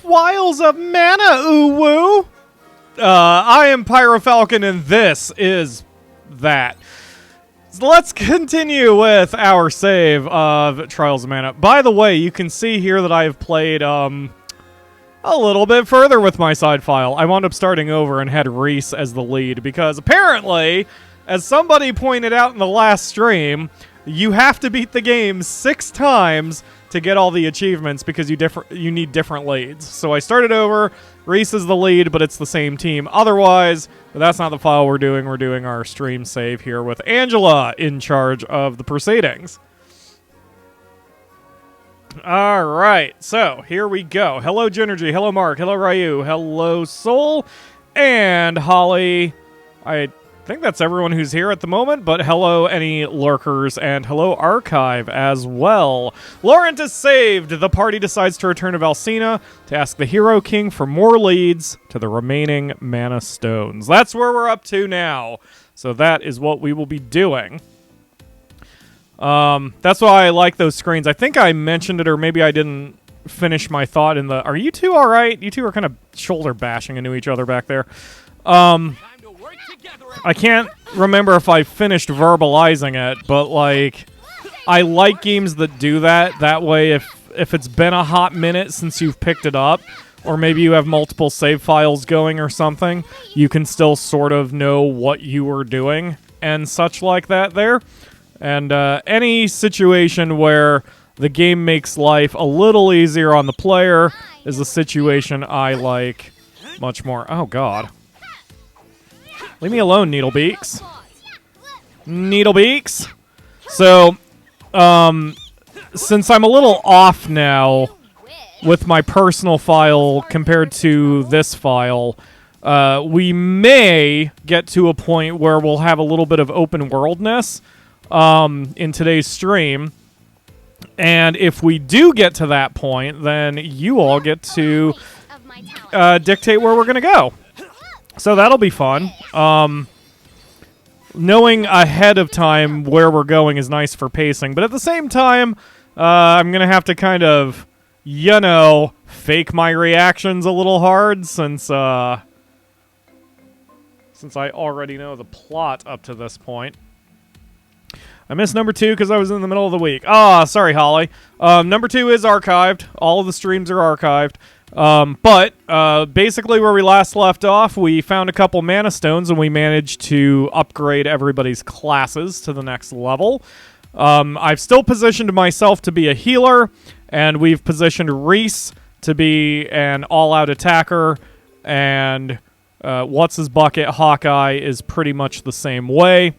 Wiles of mana, ooh-woo! I am PyroFalkon, and this is that. So let's continue with our save of Trials of Mana. By the way, you can see here that I have played a little bit further with my side file. I wound up starting over and had Reese as the lead because apparently, as somebody pointed out in the last stream, you have to beat the game 6 times to get all the achievements because you need different leads. So I started over. Reese is the lead, but it's the same team. Otherwise, but that's not the file we're doing. We're doing our stream save here with Angela in charge of the proceedings. All right, so here we go. Hello, Genergy. Hello, Mark. Hello, Ryu. Hello, Soul. And Holly. I think that's everyone who's here at the moment, but hello, any lurkers, and hello, Archive as well. Laurent is saved. The party decides to return to Valsina to ask the Hero King for more leads to the remaining mana stones. That's where we're up to now. So that is what we will be doing. That's why I like those screens. I think I mentioned it, or maybe I didn't finish my thought in the... Are you two all right? You two are kind of shoulder bashing into each other back there. I can't remember if I finished verbalizing it, but, like, I like games that do that. That way, if it's been a hot minute since you've picked it up, or maybe you have multiple save files going or something, you can still sort of know what you were doing and such like that there. And any situation where the game makes life a little easier on the player is a situation I like much more. Oh, God. Leave me alone, Needlebeaks. Needlebeaks. So, since I'm a little off now with my personal file compared to this file, we may get to a point where we'll have a little bit of open worldness in today's stream. And if we do get to that point, then you all get to dictate where we're going to go. So that'll be fun. Knowing ahead of time where we're going is nice for pacing, but at the same time, I'm going to have to kind of, you know, fake my reactions a little hard since I already know the plot up to this point. I missed number 2 because I was in the middle of the week. Ah, sorry, Holly. Number 2 is archived. All of the streams are archived. But basically where we last left off, we found a couple mana stones and we managed to upgrade everybody's classes to the next level. I've still positioned myself to be a healer, and we've positioned Reese to be an all-out attacker, and What's-His-Bucket Hawkeye is pretty much the same way.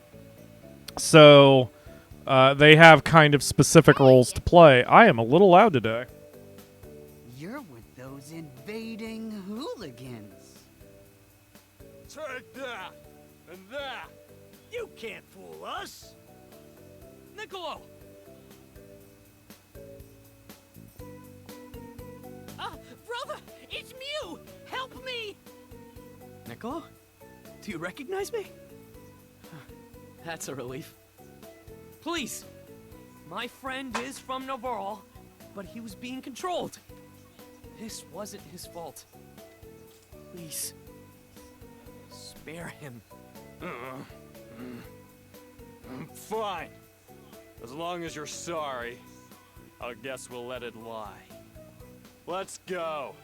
So they have kind of specific roles to play. I am a little loud today. You're with those invading hooligans. Take that and that. You can't fool us. Niccolo! Brother, it's Mew! Help me! Niccolo? Do you recognize me? That's a relief. Please! My friend is from Navarre, but he was being controlled. This wasn't his fault. Please, spare him. Fine. As long as you're sorry, I guess we'll let it lie. Let's go.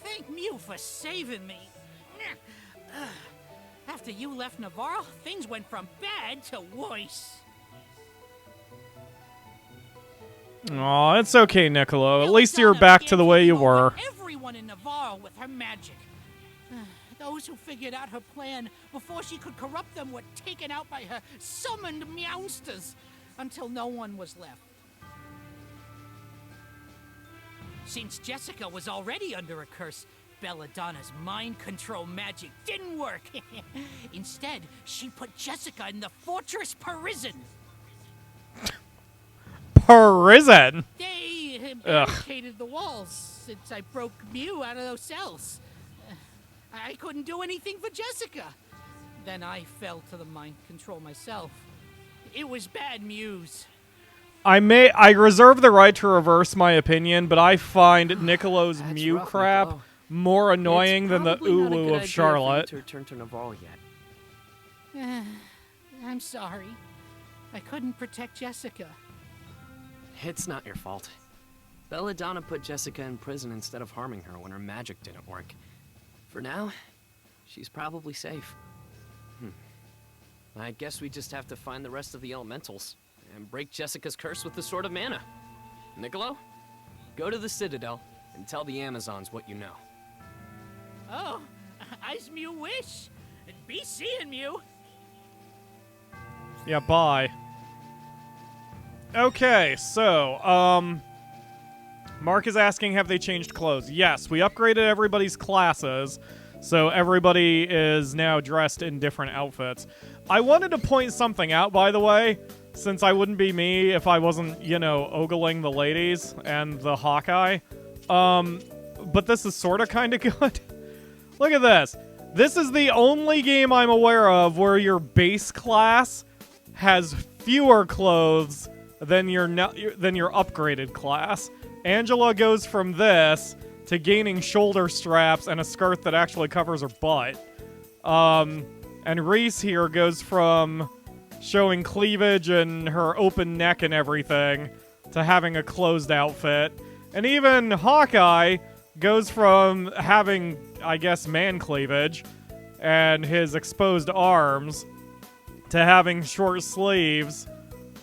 Thank Mew for saving me. After you left Navarre, things went from bad to worse. Aw, it's okay, Niccolo. At least you're back to the way you were. Everyone in Navarre with her magic. Those who figured out her plan before she could corrupt them were taken out by her summoned meowsters until no one was left. Since Jessica was already under a curse, Belladonna's mind control magic didn't work. Instead, she put Jessica in the Fortress Prison. Prison? They barricaded the walls since I broke Mew out of those cells. I couldn't do anything for Jessica. Then I fell to the mind control myself. It was bad news. I reserve the right to reverse my opinion, but I find Nicolo's That's Mew rough, crap Nicolo. more annoying It's than the probably not a good Uwu idea of for you Charlotte. to return to Navarre yet. I'm sorry. I couldn't protect Jessica. It's not your fault. Belladonna put Jessica in prison instead of harming her when her magic didn't work. For now, she's probably safe. I guess we just have to find the rest of the elementals and break Jessica's curse with the Sword of Mana. Nicolo, go to the Citadel and tell the Amazons what you know. Oh, I's Mew wish. Be seeing Mew. Yeah, bye. Okay, so, Mark is asking, have they changed clothes? Yes, we upgraded everybody's classes, so everybody is now dressed in different outfits. I wanted to point something out, by the way, since I wouldn't be me if I wasn't, you know, ogling the ladies and the Hawkeye. But this is sort of kind of good. Look at this. This is the only game I'm aware of where your base class has fewer clothes than your upgraded class. Angela goes from this to gaining shoulder straps and a skirt that actually covers her butt. And Reese here goes from showing cleavage and her open neck and everything to having a closed outfit. And even Hawkeye goes from having, I guess, man cleavage and his exposed arms to having short sleeves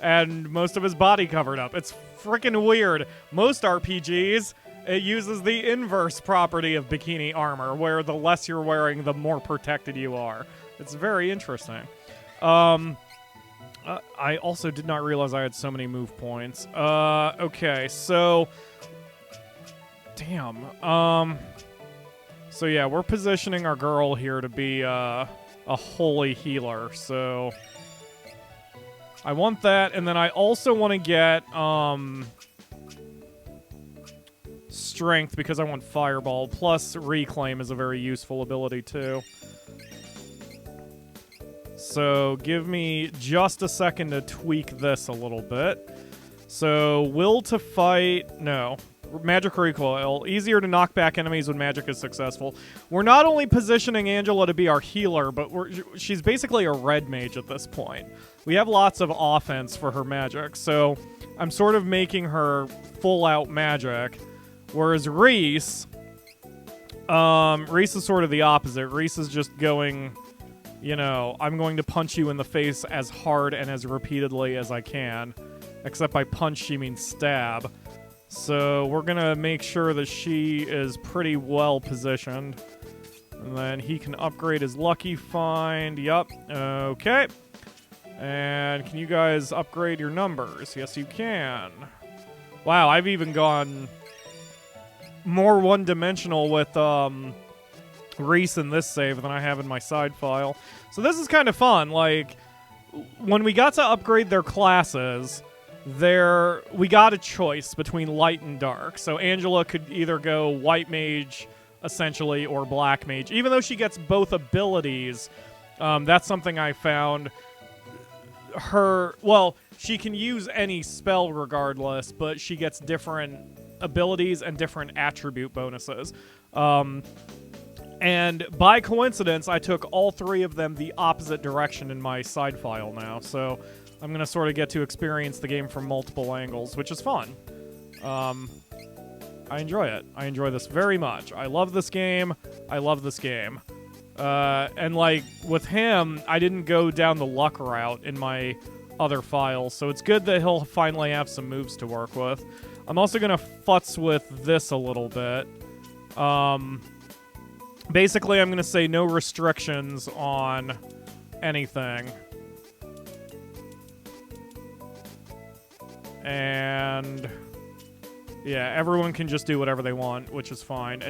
and most of his body covered up. It's freaking weird. Most RPGs, it uses the inverse property of bikini armor, where the less you're wearing, the more protected you are. It's very interesting. I also did not realize I had so many move points. Okay, so... Damn. So yeah, we're positioning our girl here to be a holy healer, so... I want that, and then I also want to get, strength, because I want Fireball, plus Reclaim is a very useful ability, too. So, give me just a second to tweak this a little bit. So, Will to Fight, no. Magic Recoil, easier to knock back enemies when magic is successful. We're not only positioning Angela to be our healer, but she's basically a red mage at this point. We have lots of offense for her magic, so I'm sort of making her full-out magic. Whereas Reese, Reese is sort of the opposite. Reese is just going, you know, I'm going to punch you in the face as hard and as repeatedly as I can. Except by punch, she means stab. So we're going to make sure that she is pretty well positioned. And then he can upgrade his Lucky Find. Yup. Okay. And can you guys upgrade your numbers? Yes, you can. Wow, I've even gone more one-dimensional with Reese in this save than I have in my side file. So this is kind of fun. Like, when we got to upgrade their classes, we got a choice between light and dark. So Angela could either go white mage, essentially, or black mage. Even though she gets both abilities, that's something I found. Well, she can use any spell regardless, but she gets different abilities and different attribute bonuses. And by coincidence, I took all three of them the opposite direction in my side file now, so I'm going to sort of get to experience the game from multiple angles, which is fun. I enjoy it. I enjoy this very much. I love this game. I love this game. And, like, with him, I didn't go down the luck route in my other files, so it's good that he'll finally have some moves to work with. I'm also going to futz with this a little bit. Basically, I'm going to say no restrictions on anything. And yeah, everyone can just do whatever they want, which is fine.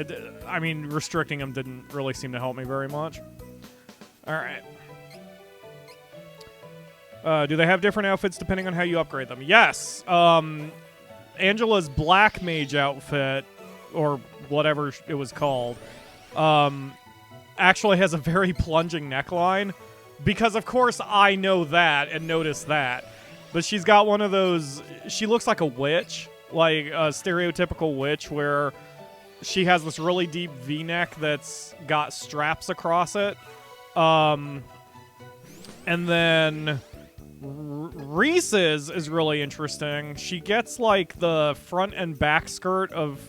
I mean, restricting them didn't really seem to help me very much. Alright. Do they have different outfits depending on how you upgrade them? Yes! Angela's black mage outfit, or whatever it was called, actually has a very plunging neckline. Because, of course, I know that and notice that. But she's got one of those... She looks like a witch, like a stereotypical witch, where she has this really deep V-neck that's got straps across it. And then Reese's is really interesting. She gets like the front and back skirt of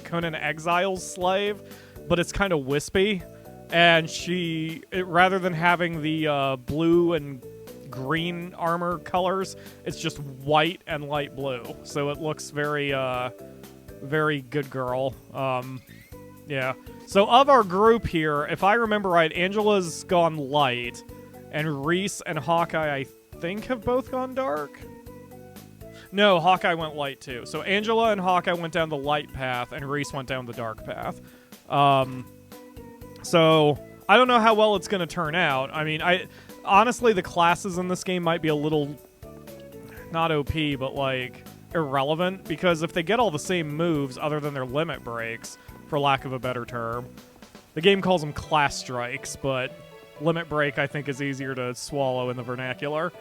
Conan Exile's slave, but it's kind of wispy. And rather than having the blue and green armor colors, it's just white and light blue. So it looks very, very good girl. Yeah. So of our group here, if I remember right, Angela's gone light, and Reese and Hawkeye, I think, have both gone dark. No, Hawkeye went light too. So Angela and Hawkeye went down the light path, and Reese went down the dark path. So I don't know how well it's going to turn out. I mean, honestly, the classes in this game might be a little, not OP, but like irrelevant, because if they get all the same moves other than their limit breaks, for lack of a better term, the game calls them class strikes, but limit break I think is easier to swallow in the vernacular.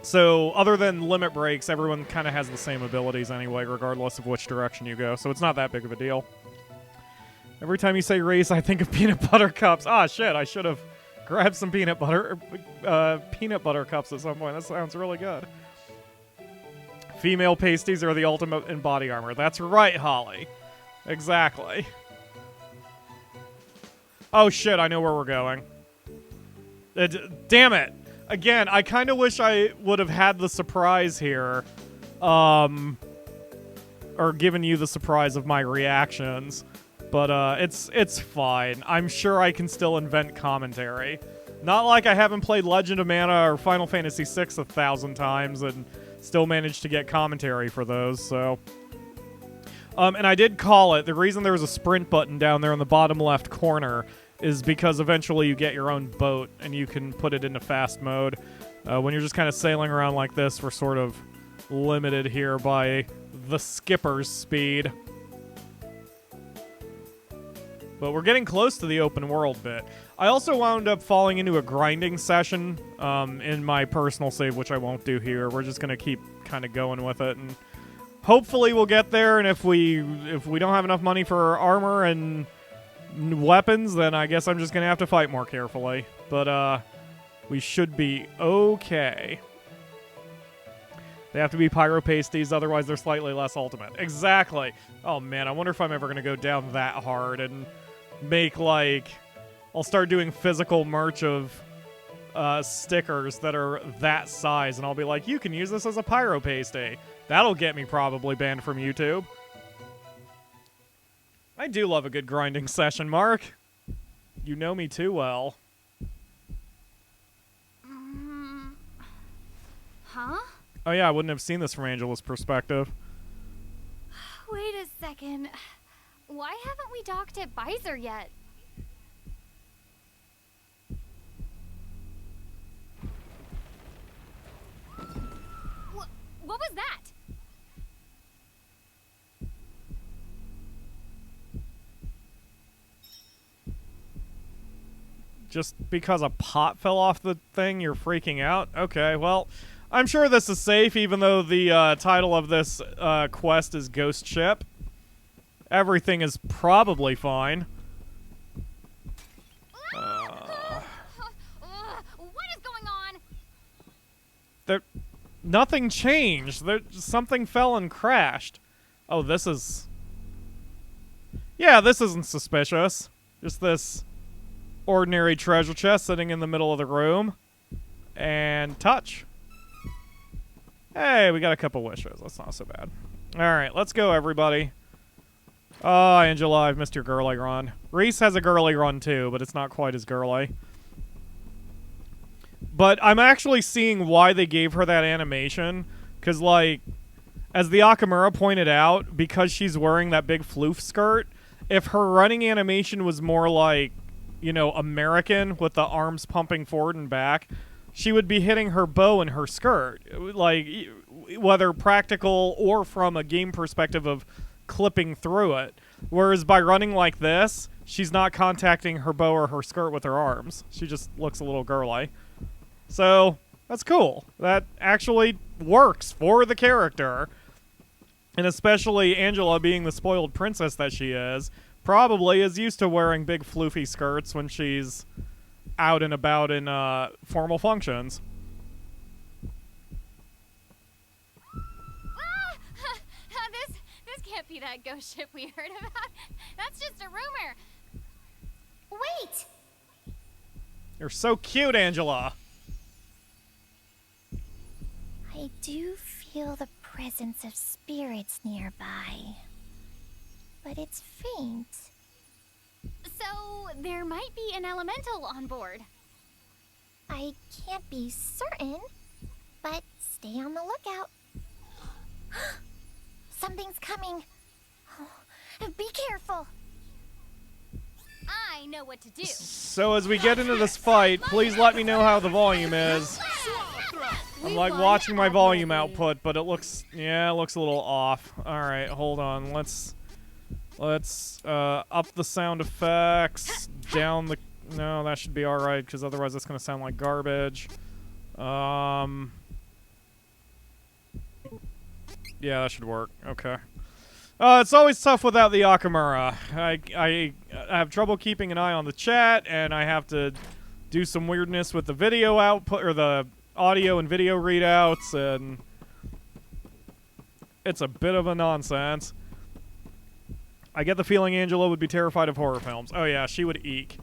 So other than limit breaks, everyone kind of has the same abilities anyway, regardless of which direction you go, so it's not that big of a deal. Every time you say race, I think of peanut butter cups. Ah, shit, I should have grabbed some peanut butter cups at some point. That sounds really good. Female pasties are the ultimate in body armor. That's right, Holly. Exactly. Oh, shit, I know where we're going. Damn it. Again, I kind of wish I would have had the surprise here. Or given you the surprise of my reactions. But it's fine. I'm sure I can still invent commentary. Not like I haven't played Legend of Mana or Final Fantasy VI 1,000 times and still managed to get commentary for those, so... and I did call it. The reason there's a sprint button down there in the bottom left corner is because eventually you get your own boat and you can put it into fast mode. When you're just kind of sailing around like this, we're sort of limited here by the skipper's speed. But we're getting close to the open world bit. I also wound up falling into a grinding session in my personal save, which I won't do here. We're just going to keep kind of going with it, and hopefully we'll get there, and if we don't have enough money for armor and weapons, then I guess I'm just going to have to fight more carefully. But we should be okay. They have to be pyro pasties, otherwise they're slightly less ultimate. Exactly. Oh man, I wonder if I'm ever going to go down that hard and make, like... I'll start doing physical merch of stickers that are that size, and I'll be like, you can use this as a pyro pasty. That'll get me probably banned from YouTube. I do love a good grinding session, Mark. You know me too well. Huh? Oh yeah, I wouldn't have seen this from Angela's perspective. Wait a second. Why haven't we docked at Baiser yet? What was that? Just because a pot fell off the thing, you're freaking out? Okay, well, I'm sure this is safe, even though the title of this quest is Ghost Ship. Everything is probably fine. What is going on? Nothing changed. Something fell and crashed. Oh, this is... Yeah, this isn't suspicious. Just this ordinary treasure chest sitting in the middle of the room. And touch. Hey, we got a couple wishes. That's not so bad. Alright, let's go, everybody. Oh, Angela, I've missed your girly run. Reese has a girly run, too, but it's not quite as girly. But I'm actually seeing why they gave her that animation. Because, like, as the Akamura pointed out, because she's wearing that big floof skirt, if her running animation was more like, you know, American, with the arms pumping forward and back, she would be hitting her bow in her skirt. Like, whether practical or from a game perspective of clipping through it. Whereas by running like this, she's not contacting her bow or her skirt with her arms. She just looks a little girly. So, That's cool. That actually works for the character. And especially Angela, being the spoiled princess that she is, probably is used to wearing big floofy skirts when she's out and about in formal functions. This can't be that ghost ship we heard about. That's just a rumor. Wait! You're so cute, Angela. I do feel the presence of spirits nearby. But it's faint. So, there might be an elemental on board. I can't be certain, but stay on the lookout. Something's coming. Oh, be careful. I know what to do. So as we get into this fight, please let me know how the volume is. I'm like watching my volume output, but it looks, yeah, it looks a little off. All right, hold on. Let's up the sound effects, down the, no, that should be all right, because otherwise it's going to sound like garbage. Yeah, that should work. Okay. It's always tough without the Akamura. I have trouble keeping an eye on the chat, and I have to do some weirdness with the video output, or the audio and video readouts, and it's a bit of a nonsense. I get the feeling Angela would be terrified of horror films. Oh yeah, she would eek.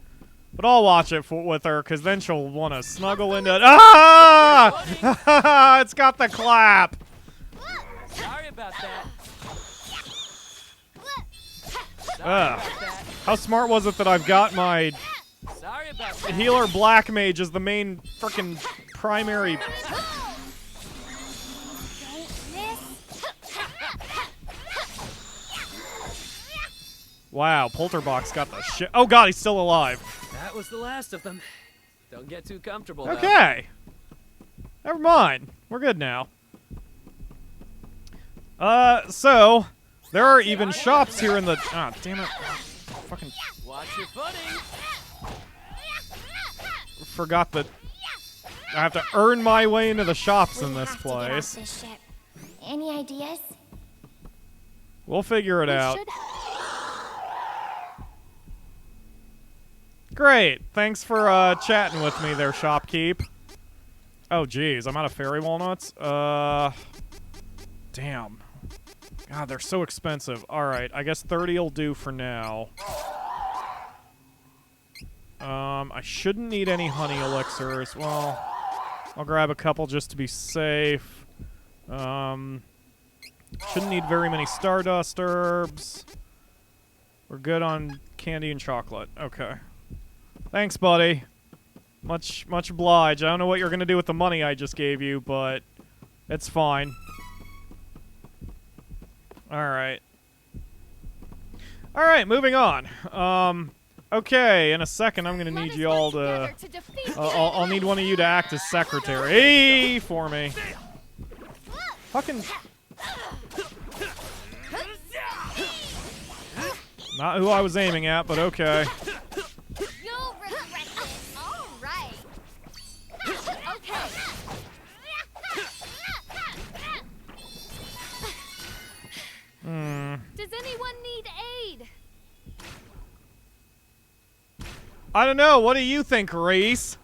But I'll watch it with her, because then she'll want to snuggle into it. Ah! It's got the clap! Sorry about that. How smart was it that I've got my Sorry about that. healer Black Mage as the main frickin' primary... Wow, Polterbox got the shit. Oh god, he's still alive. That was the last of them. Don't get too comfortable, Okay. Never mind. We're good now. So, there are even shops here in the... Ah, damn it. Fucking... though. Watch your footing. Forgot that I have to earn my way into the shops in this have to get off place. this ship. Any ideas? We'll figure it out. Should... Great. Thanks for chatting with me there, shopkeep. Oh, geez. I'm out of fairy walnuts. Damn. God, they're so expensive. All right. I guess 30 will do for now. I shouldn't need any honey elixirs. Well, I'll grab a couple just to be safe. Shouldn't need very many Stardust herbs. We're good on candy and chocolate. Okay. Thanks, buddy. Much obliged. I don't know what you're gonna do with the money I just gave you, but it's fine. Alright. Alright, moving on. Okay, in a second I'm gonna need you all to... I'll need one of you to act as secretary for me. Fucking... Not who I was aiming at, but okay. You'll regret this. All right. Okay. Does anyone need aid? I don't know. What do you think, Reese?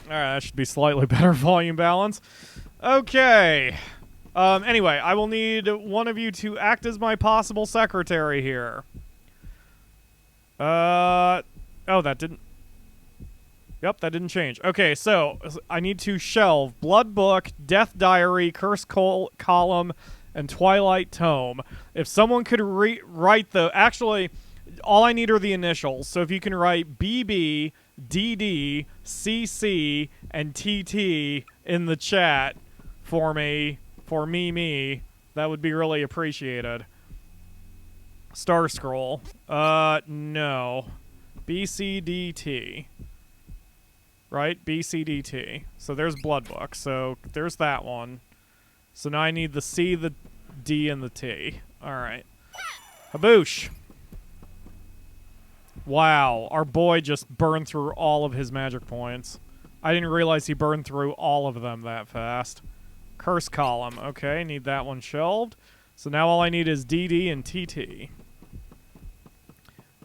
Alright, that should be slightly better volume balance. Okay. Anyway, I will need one of you to act as my possible secretary here. Oh, that didn't... Yep, that didn't change. Okay, so I need to shelve Blood Book, Death Diary, Curse Column, and Twilight Tome. If someone could write the... Actually, all I need are the initials. So if you can write BB, DD, CC, and TT in the chat for me, that would be really appreciated. Star Scroll. No. BCDT. Right? BCDT. So there's Blood Book. So there's that one. So now I need the C, the D, and the T. Alright. Haboosh. Wow, our boy just burned through all of his magic points. I didn't realize he burned through all of them that fast. Curse column. Okay, need that one shelved. So now all I need is DD and TT.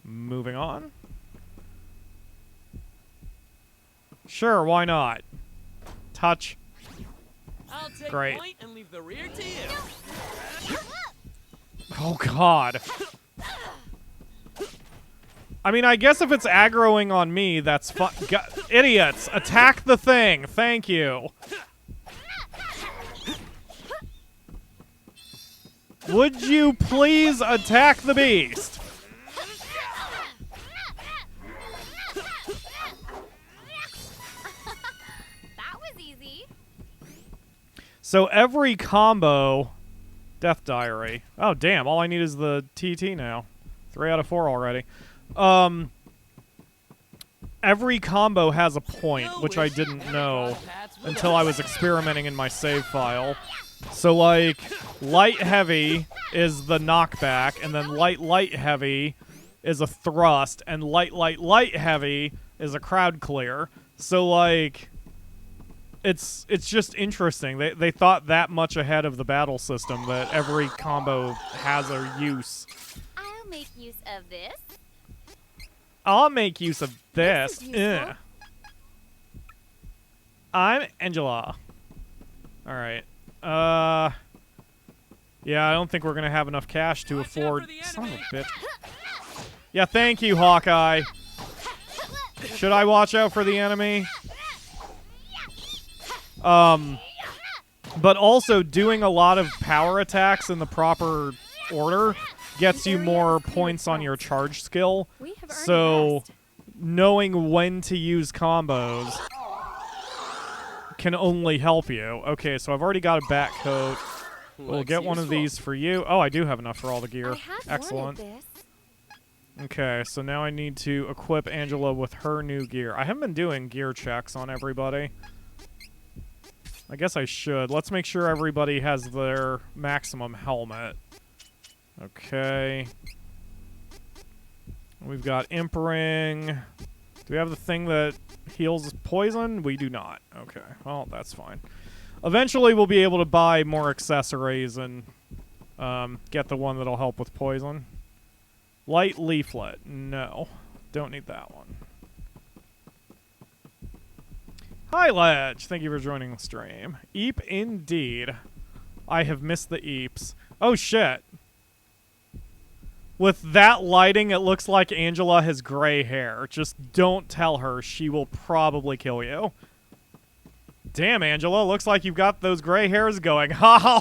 Moving on. Sure, why not? Touch. I'll take Great. point and leave the rear to you. Oh, God. I mean, I guess if it's aggroing on me, that's idiots! Attack the thing! Thank you. Would you please attack the beast? That was easy. So every combo... Death Diary. Oh, damn. All I need is the TT now. 3 out of 4 already. Every combo has a point, which I didn't know until I was experimenting in my save file. So, like, light heavy is the knockback, and then light heavy is a thrust, and light heavy is a crowd clear. So, like, it's just interesting. They thought that much ahead of the battle system that every combo has a use. I'll make use of this. I'll make use of this. This is useful. I'm Angela. Alright. Yeah, I don't think we're gonna have enough cash to afford... Son of a bitch. Yeah, thank you, Hawkeye. Should I watch out for the enemy? But also doing a lot of power attacks in the proper order gets you more points on your charge skill. So knowing when to use combos can only help you. Okay, so I've already got a bat coat. We'll get one of these for you. Oh, I do have enough for all the gear. Excellent. Okay, so now I need to equip Angela with her new gear. I haven't been doing gear checks on everybody. I guess I should. Let's make sure everybody has their maximum helmet. Okay. We've Imp Ring. Do we have the thing that heals poison? We do not. Okay, well, that's fine. Eventually, we'll be able to buy more accessories and get the one that'll help with poison. Light Leaflet. No. Don't need that one. Hi, Ledge. Thank you for joining the stream. Eep, indeed. I have missed the eeps. Oh, shit. With that lighting, it looks like Angela has gray hair. Just don't tell her. She will probably kill you. Damn, Angela. Looks like you've got those gray hairs going. Ha!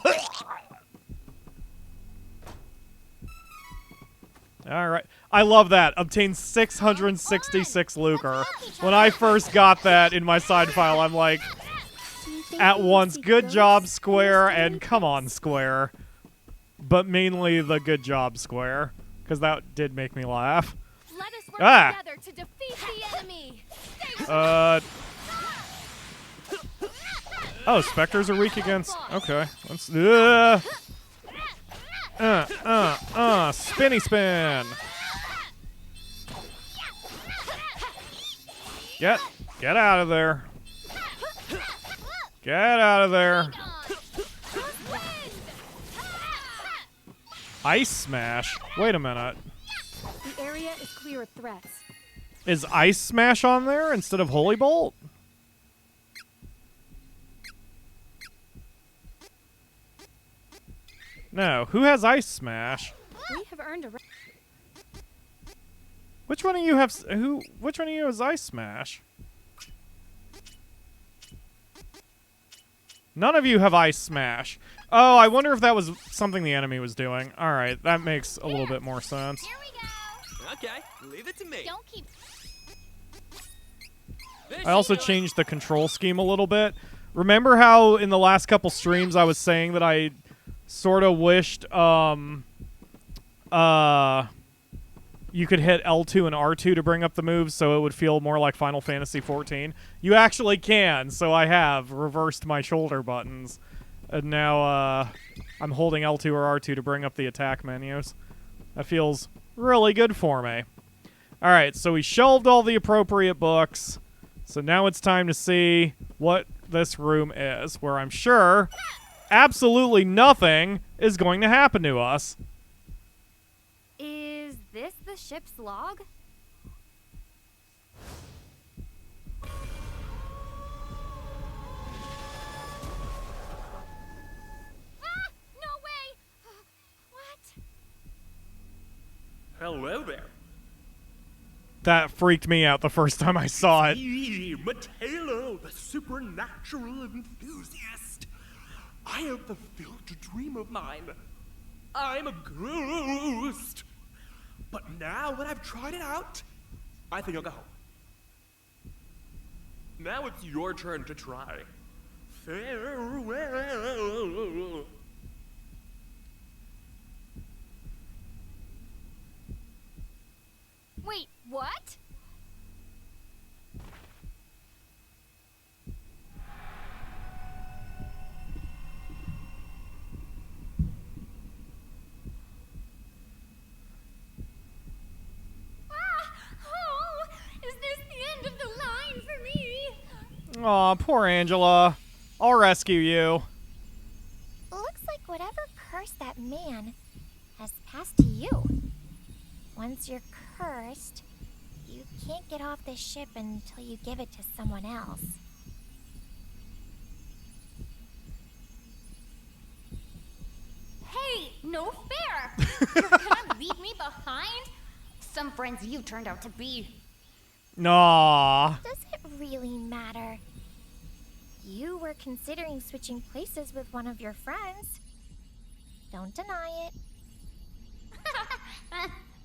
Alright. I love that. Obtain 666 lucre. When I first got that in my side file, I'm like, at once, good job, Square, and come on, Square. But mainly the good job, Square. Because that did make me laugh. Let us work together to defeat the enemy. Oh, specters are weak against... Okay. Let's... Spinny spin! Get out of there. Get out of there. Ice Smash? Wait a minute. The area is clear of threats. Is Ice Smash on there instead of Holy Bolt? No. Who has Ice Smash? We have earned a... Which one of you have... Which one of you has Ice Smash? None of you have Ice Smash. Oh, I wonder if that was something the enemy was doing. Alright, that makes a little bit more sense. Here we go. Okay, leave it to me. Don't keep... I also changed the control scheme a little bit. Remember how in the last couple streams I was saying that I sort of wished you could hit L2 and R2 to bring up the moves so it would feel more like Final Fantasy XIV? You actually can, so I have reversed my shoulder buttons. And now I'm holding L2 or R2 to bring up the attack menus. That feels really good for me. Alright, so we shelved all the appropriate books. So now it's time to see what this room is, where I'm sure absolutely nothing is going to happen to us. Is this the ship's log? Ah! No way! What? Hello there. That freaked me out the first time I saw it. Me, Mateo, the supernatural enthusiast. I have fulfilled a dream of mine. I'm a ghost. But now that I've tried it out, I think I'll go home. Now it's your turn to try. Farewell. Wait, what? Oh, is this the end of the line for me? Aw, poor Angela. I'll rescue you. Looks like whatever curse that man has passed to you. Once you're cursed, you can't get off this ship until you give it to someone else. Hey, no fair! You're gonna leave me behind? Some friends you turned out to be. Nah. Does it really matter? You were considering switching places with one of your friends. Don't deny it.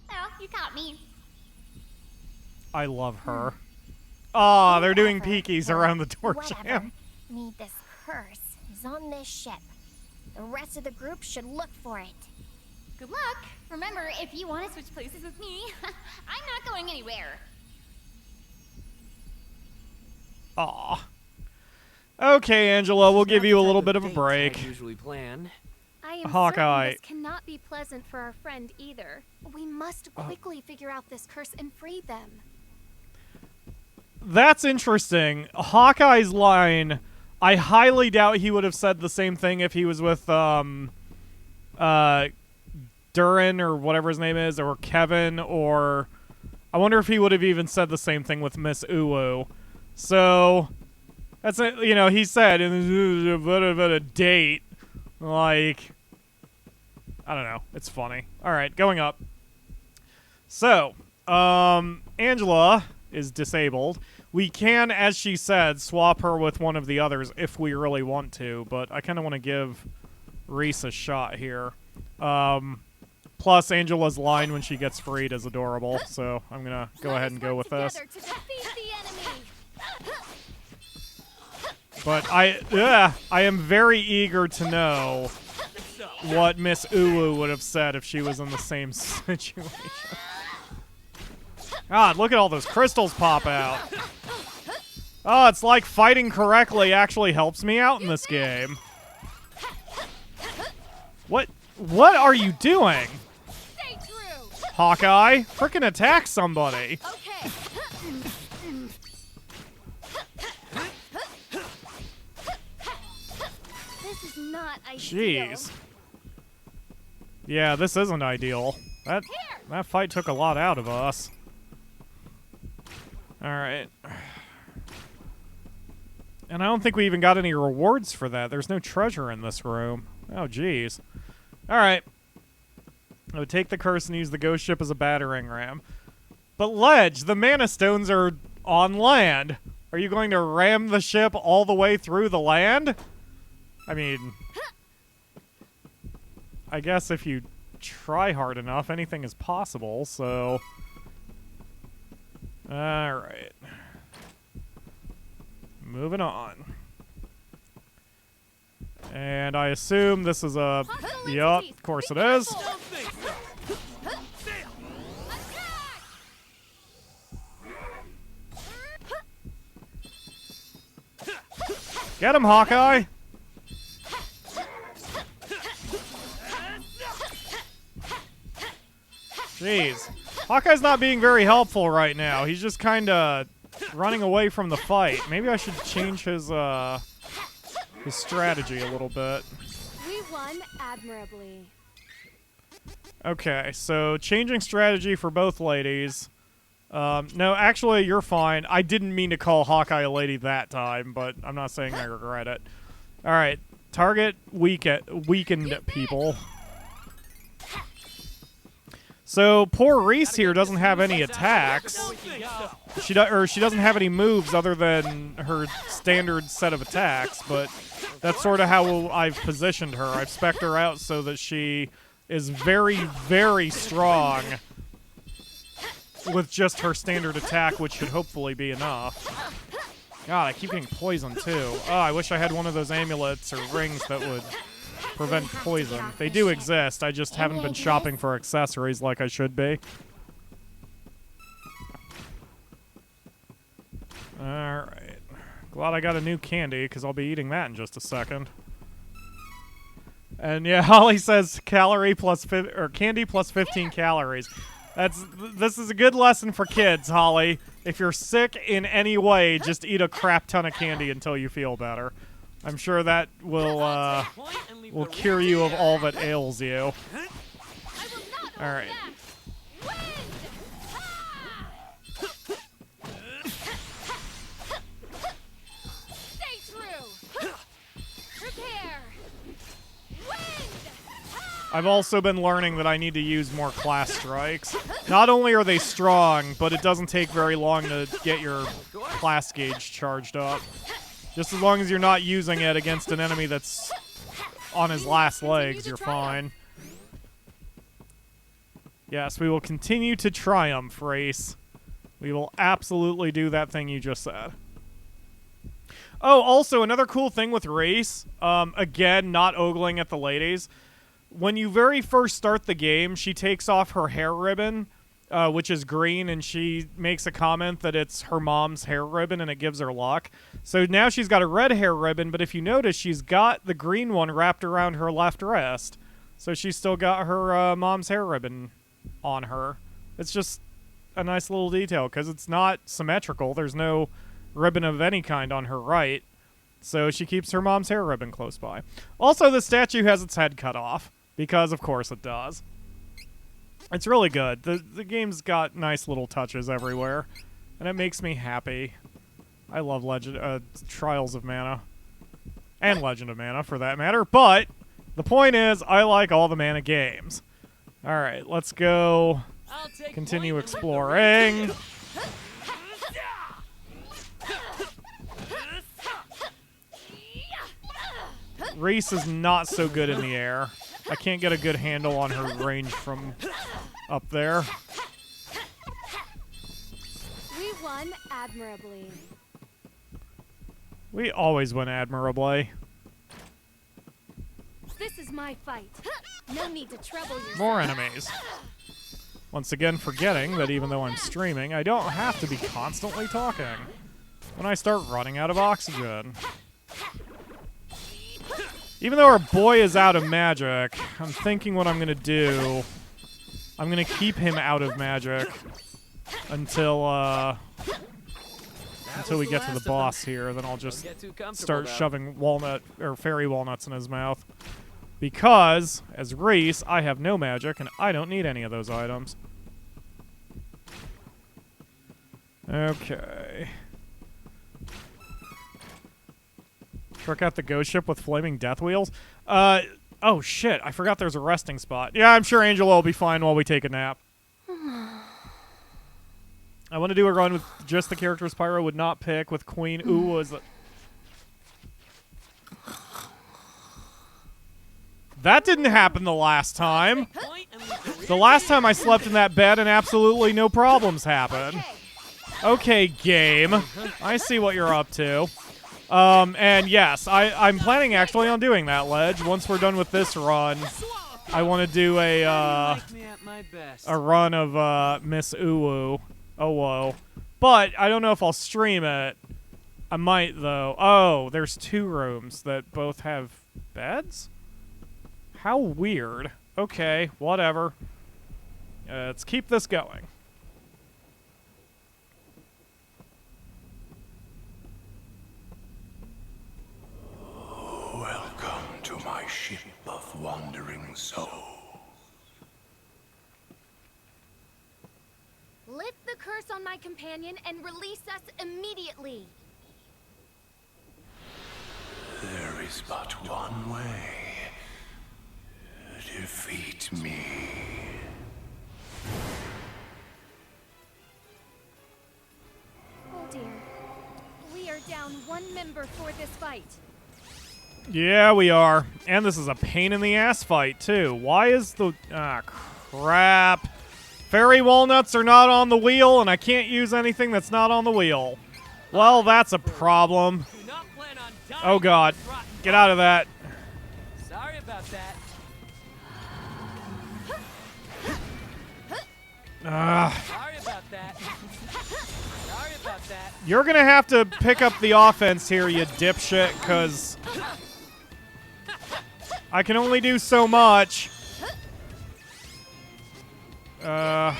Well, you got me. I love her. Aw, they're doing Whoever peekies or around the door whatever jam. need this curse is on this ship. The rest of the group should look for it. Good luck. Remember, if you want to switch places with me, I'm not going anywhere. Aw. Okay, Angela, we'll give you a little bit of a break. I usually plan. I am Hawkeye. certain this cannot be pleasant for our friend either. We must quickly figure out this curse and free them. That's interesting. Hawkeye's line, I highly doubt he would have said the same thing if he was with, Durin or whatever his name is, or Kevin, or... I wonder if he would have even said the same thing with Miss Uwu. So, that's, you know, he said, a date, like... I don't know. It's funny. Alright, going up. So, Angela is disabled. We can, as she said, swap her with one of the others if we really want to, but I kind of want to give Reese a shot here. Plus, Angela's line when she gets freed is adorable, so I'm going to go ahead and go with this. Together to defeat the enemy. But I am very eager to know what Miss Uwu would have said if she was in the same situation. God, look at all those crystals pop out. Oh, it's like fighting correctly actually helps me out in this game. What are you doing? Stay true. Hawkeye? Frickin' attack somebody. Okay. This is not ideal. Jeez. Yeah, this isn't ideal. That fight took a lot out of us. Alright. And I don't think we even got any rewards for that. There's no treasure in this room. Oh, jeez. Alright. I would take the curse and use the ghost ship as a battering ram. But Ledge, the mana stones are on land. Are you going to ram the ship all the way through the land? I mean... I guess if you try hard enough, anything is possible, so... Alright. Moving on. And I assume this is a... Yup, of course it is. Get him, Hawkeye! Jeez. Hawkeye's not being very helpful right now. He's just kind of running away from the fight. Maybe I should change his strategy a little bit. We won admirably. Okay, so changing strategy for both ladies. No, actually, you're fine. I didn't mean to call Hawkeye a lady that time, but I'm not saying I regret it. All right, target weakened people. So poor Reese here doesn't have any attacks. She doesn't have any moves other than her standard set of attacks, but that's sort of how I've positioned her. I've spec'd her out so that she is very, very strong with just her standard attack, which should hopefully be enough. God, I keep getting poisoned too. Oh, I wish I had one of those amulets or rings that would prevent poison. They do exist, I just haven't been shopping for accessories like I should be. Alright. Glad I got a new candy, because I'll be eating that in just a second. And yeah, Holly says candy plus 15 calories. This is a good lesson for kids, Holly. If you're sick in any way, just eat a crap ton of candy until you feel better. I'm sure that will cure you of all that ails you. All right. Stay true. Prepare. I've also been learning that I need to use more class strikes. Not only are they strong, but it doesn't take very long to get your class gauge charged up. Just as long as you're not using it against an enemy that's on his last legs, you're fine. Yes, we will continue to triumph, race. We will absolutely do that thing you just said. Oh, also, another cool thing with race, again, not ogling at the ladies. When you very first start the game, she takes off her hair ribbon, which is green, and she makes a comment that it's her mom's hair ribbon and it gives her luck. So now she's got a red hair ribbon, but if you notice, she's got the green one wrapped around her left wrist. So she's still got her mom's hair ribbon on her. It's just a nice little detail, because it's not symmetrical. There's no ribbon of any kind on her right. So she keeps her mom's hair ribbon close by. Also, the statue has its head cut off, because of course it does. It's really good. The game's got nice little touches everywhere, and it makes me happy. I love Trials of Mana. And Legend of Mana, for that matter. But the point is, I like all the Mana games. Alright, let's go continue exploring. Reese is not so good in the air. I can't get a good handle on her range from up there. We won admirably. We always win admirably. This is my fight. No need to trouble yourself. More enemies. Once again, forgetting that even though I'm streaming, I don't have to be constantly talking when I start running out of oxygen. Even though our boy is out of magic, I'm thinking what I'm going to do. I'm going to keep him out of magic until we get to the boss here. Then I'll just start shoving fairy walnuts in his mouth. Because, as Reese, I have no magic, and I don't need any of those items. Okay. Truck out the ghost ship with flaming death wheels? Oh shit, I forgot there's a resting spot. Yeah, I'm sure Angela will be fine while we take a nap. I want to do a run with just the characters Pyro would not pick, with Queen. Ooh, was it? That didn't happen the last time. The last time I slept in that bed and absolutely no problems happened. Okay, game. I see what you're up to. And yes, I'm planning actually on doing that, Ledge. Once we're done with this run, I want to do a run of Miss Uwu. Oh, whoa. But I don't know if I'll stream it. I might, though. Oh, there's 2 rooms that both have beds? How weird. Okay, whatever. Let's keep this going. Welcome to my ship of wandering souls. Lift the curse on my companion and release us immediately. There is but one way. Defeat me. Oh dear. We are down one member for this fight. Yeah, we are. And this is a pain in the ass fight, too. Why is the... Ah, crap. Fairy walnuts are not on the wheel, and I can't use anything that's not on the wheel. Well, that's a problem. Oh, God. Get out of that. Sorry about that. Sorry about that. Sorry about that. You're going to have to pick up the offense here, you dipshit, because... I can only do so much. Ow.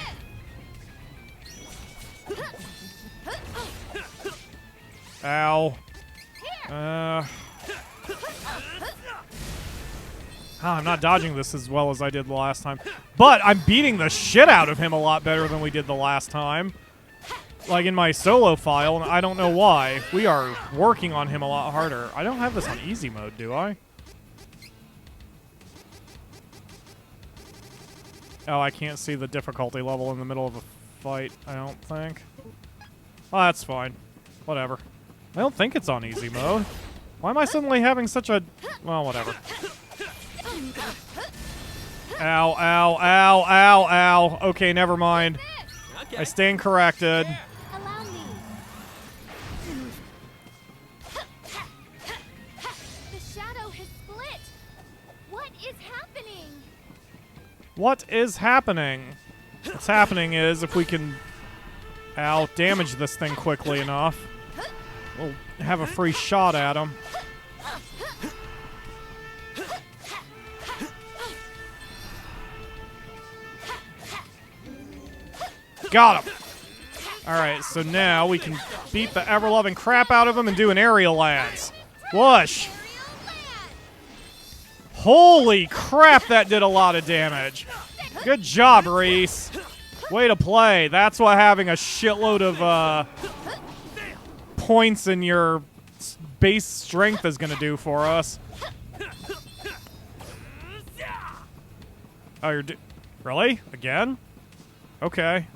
I'm not dodging this as well as I did the last time. But I'm beating the shit out of him a lot better than we did the last time. Like in my solo file, and I don't know why. We are working on him a lot harder. I don't have this on easy mode, do I? Oh, I can't see the difficulty level in the middle of a fight, I don't think. Well, that's fine. Whatever. I don't think it's on easy mode. Why am I suddenly having such a... Well, whatever. Ow, ow, ow, ow, ow. Okay, never mind. I stand corrected. Allow me. The shadow has split. What is happening? What is happening? What's happening is if we can... Ow, damage this thing quickly enough, we'll have a free shot at him. Got him! Alright, so now we can beat the ever-loving crap out of him and do an aerial lance. Whoosh! Holy crap, that did a lot of damage. Good job, Reese. Way to play. That's what having a shitload of points in your base strength is going to do for us. Oh, you're really? Again? Okay.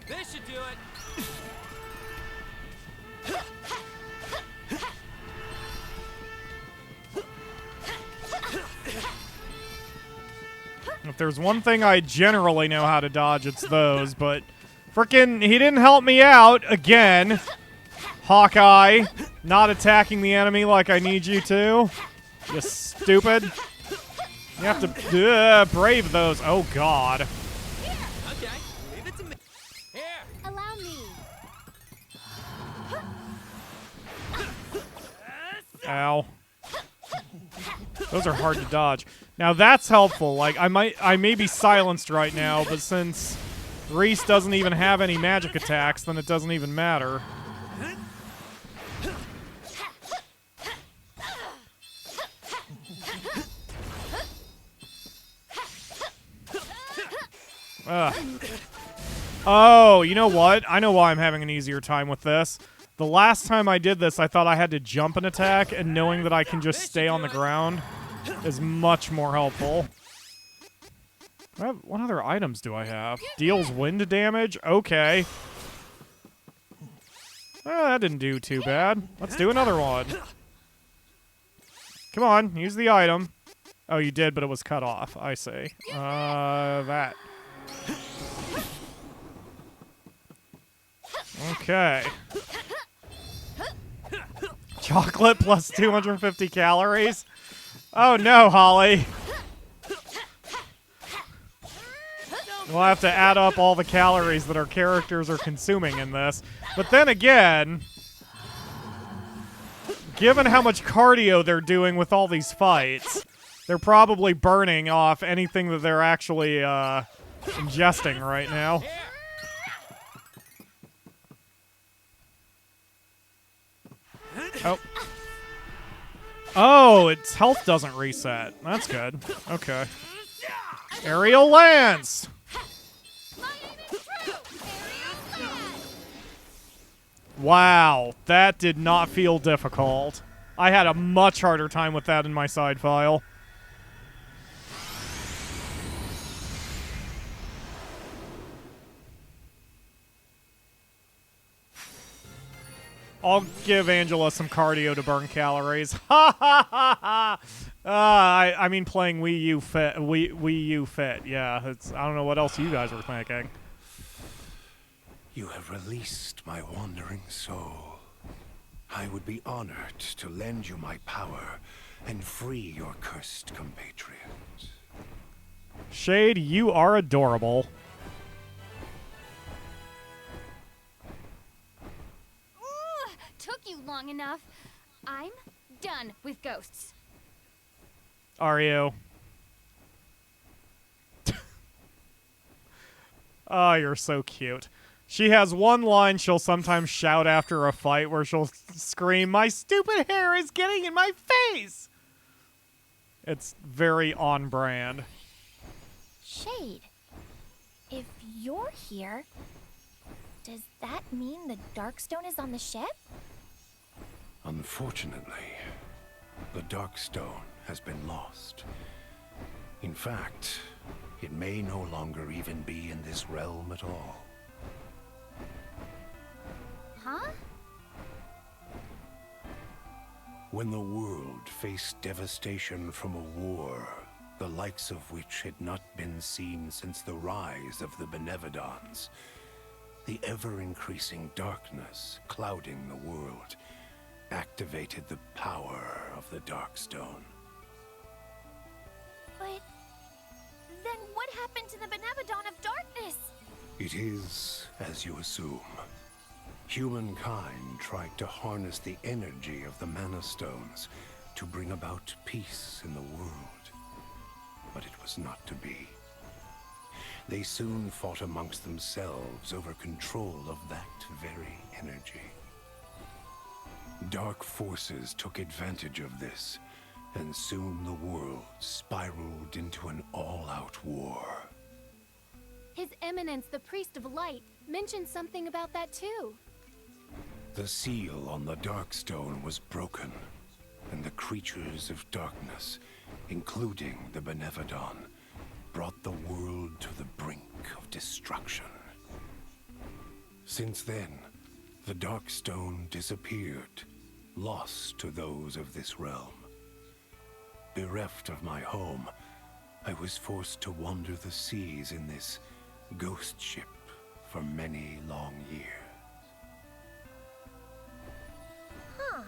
This should do it. If there's one thing I generally know how to dodge, it's those, but frickin' he didn't help me out again. Hawkeye, not attacking the enemy like I need you to. You stupid. You have to brave those. Oh, God. Okay, leave it to me. Here. Allow me. Ow. Those are hard to dodge. Now that's helpful. Like I may be silenced right now, but since Reese doesn't even have any magic attacks, then it doesn't even matter. Oh, you know what? I know why I'm having an easier time with this. The last time I did this, I thought I had to jump an attack, and knowing that I can just stay on the ground is much more helpful. What other items do I have? Deals wind damage? Okay. That didn't do too bad. Let's do another one. Come on, use the item. Oh, you did, but it was cut off. I see. That. Okay. Chocolate plus 250 calories? Oh no, Holly. We'll have to add up all the calories that our characters are consuming in this. But then again... Given how much cardio they're doing with all these fights, they're probably burning off anything that they're actually ingesting right now. Oh. Oh, its health doesn't reset. That's good. Okay. Aerial Lance! Wow, that did not feel difficult. I had a much harder time with that in my side file. I'll give Angela some cardio to burn calories. Ha ha ha ha! I mean playing Wii U Fit. Wii U Fit. Yeah, I don't know what else you guys were thinking. You have released my wandering soul. I would be honored to lend you my power and free your cursed compatriot. Shade, you are adorable. Ooh, took you long enough. I'm done with ghosts. Are you? Oh, you're so cute. She has one line she'll sometimes shout after a fight where she'll scream, "My stupid hair is getting in my face!" It's very on brand. Shade, if you're here, does that mean the Darkstone is on the ship? Unfortunately, the Darkstone has been lost. In fact, it may no longer even be in this realm at all. Huh? When the world faced devastation from a war, the likes of which had not been seen since the rise of the Benevodons, the ever-increasing darkness clouding the world activated the power of the Darkstone. But then what happened to the Benevodon of Darkness? It is as you assume. Humankind tried to harness the energy of the Mana Stones to bring about peace in the world. But it was not to be. They soon fought amongst themselves over control of that very energy. Dark forces took advantage of this, and soon the world spiraled into an all-out war. His Eminence, the Priest of Light, mentioned something about that too. The seal on the Darkstone was broken, and the creatures of darkness, including the Benevodon, brought the world to the brink of destruction. Since then, the Darkstone disappeared, lost to those of this realm. Bereft of my home, I was forced to wander the seas in this ghost ship for many long years. Huh.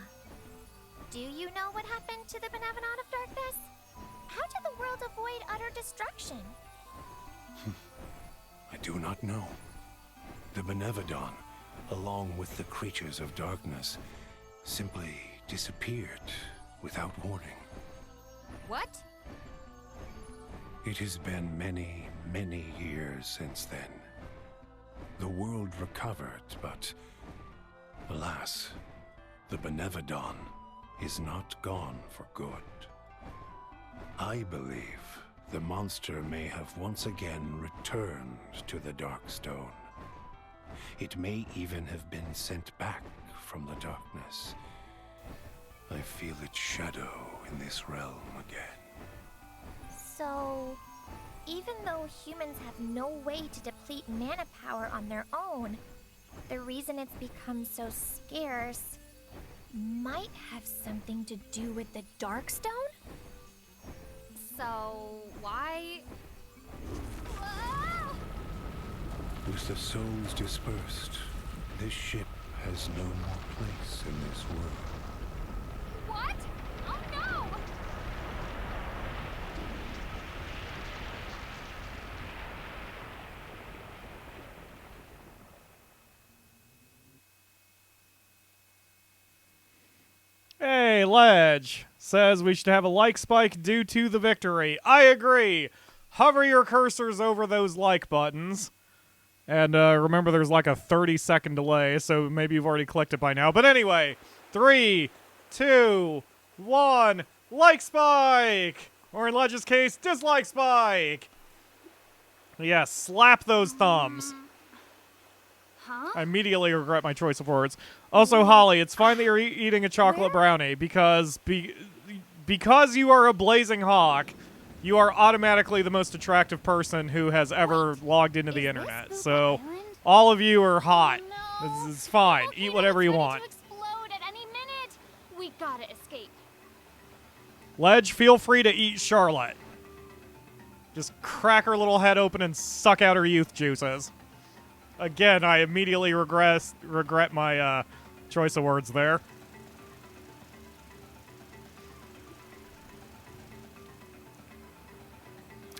Do you know what happened to the Benevolent of Darkness? How did the world avoid utter destruction? I do not know. The Benevodon, along with the creatures of darkness, simply disappeared without warning. What? It has been many, many years since then. The world recovered, but alas, the Benevodon is not gone for good. I believe the monster may have once again returned to the Darkstone. It may even have been sent back from the darkness. I feel its shadow in this realm again. So, even though humans have no way to deplete mana power on their own, the reason it's become so scarce might have something to do with the Darkstone? So, why? With the souls dispersed, this ship has no more place in this world. What? Oh no! Hey, Okay, Ledge says we should have a like spike due to the victory. I agree. Hover your cursors over those like buttons. And remember, there's like a 30-second delay, so maybe you've already clicked it by now. But anyway, 3, 2, 1, like spike! Or in Ledge's case, dislike spike! Yeah, slap those thumbs. Huh? I immediately regret my choice of words. Also, Holly, it's fine that you're eating a chocolate brownie, because you are a blazing hawk, you are automatically the most attractive person who has ever logged into the internet. So, all of you are hot. No. It's fine. The Eat whatever you volcano's want. ready to explode at any minute. We gotta escape. Ledge, feel free to eat Charlotte. Just crack her little head open and suck out her youth juices. Again, I immediately regret my choice of words there.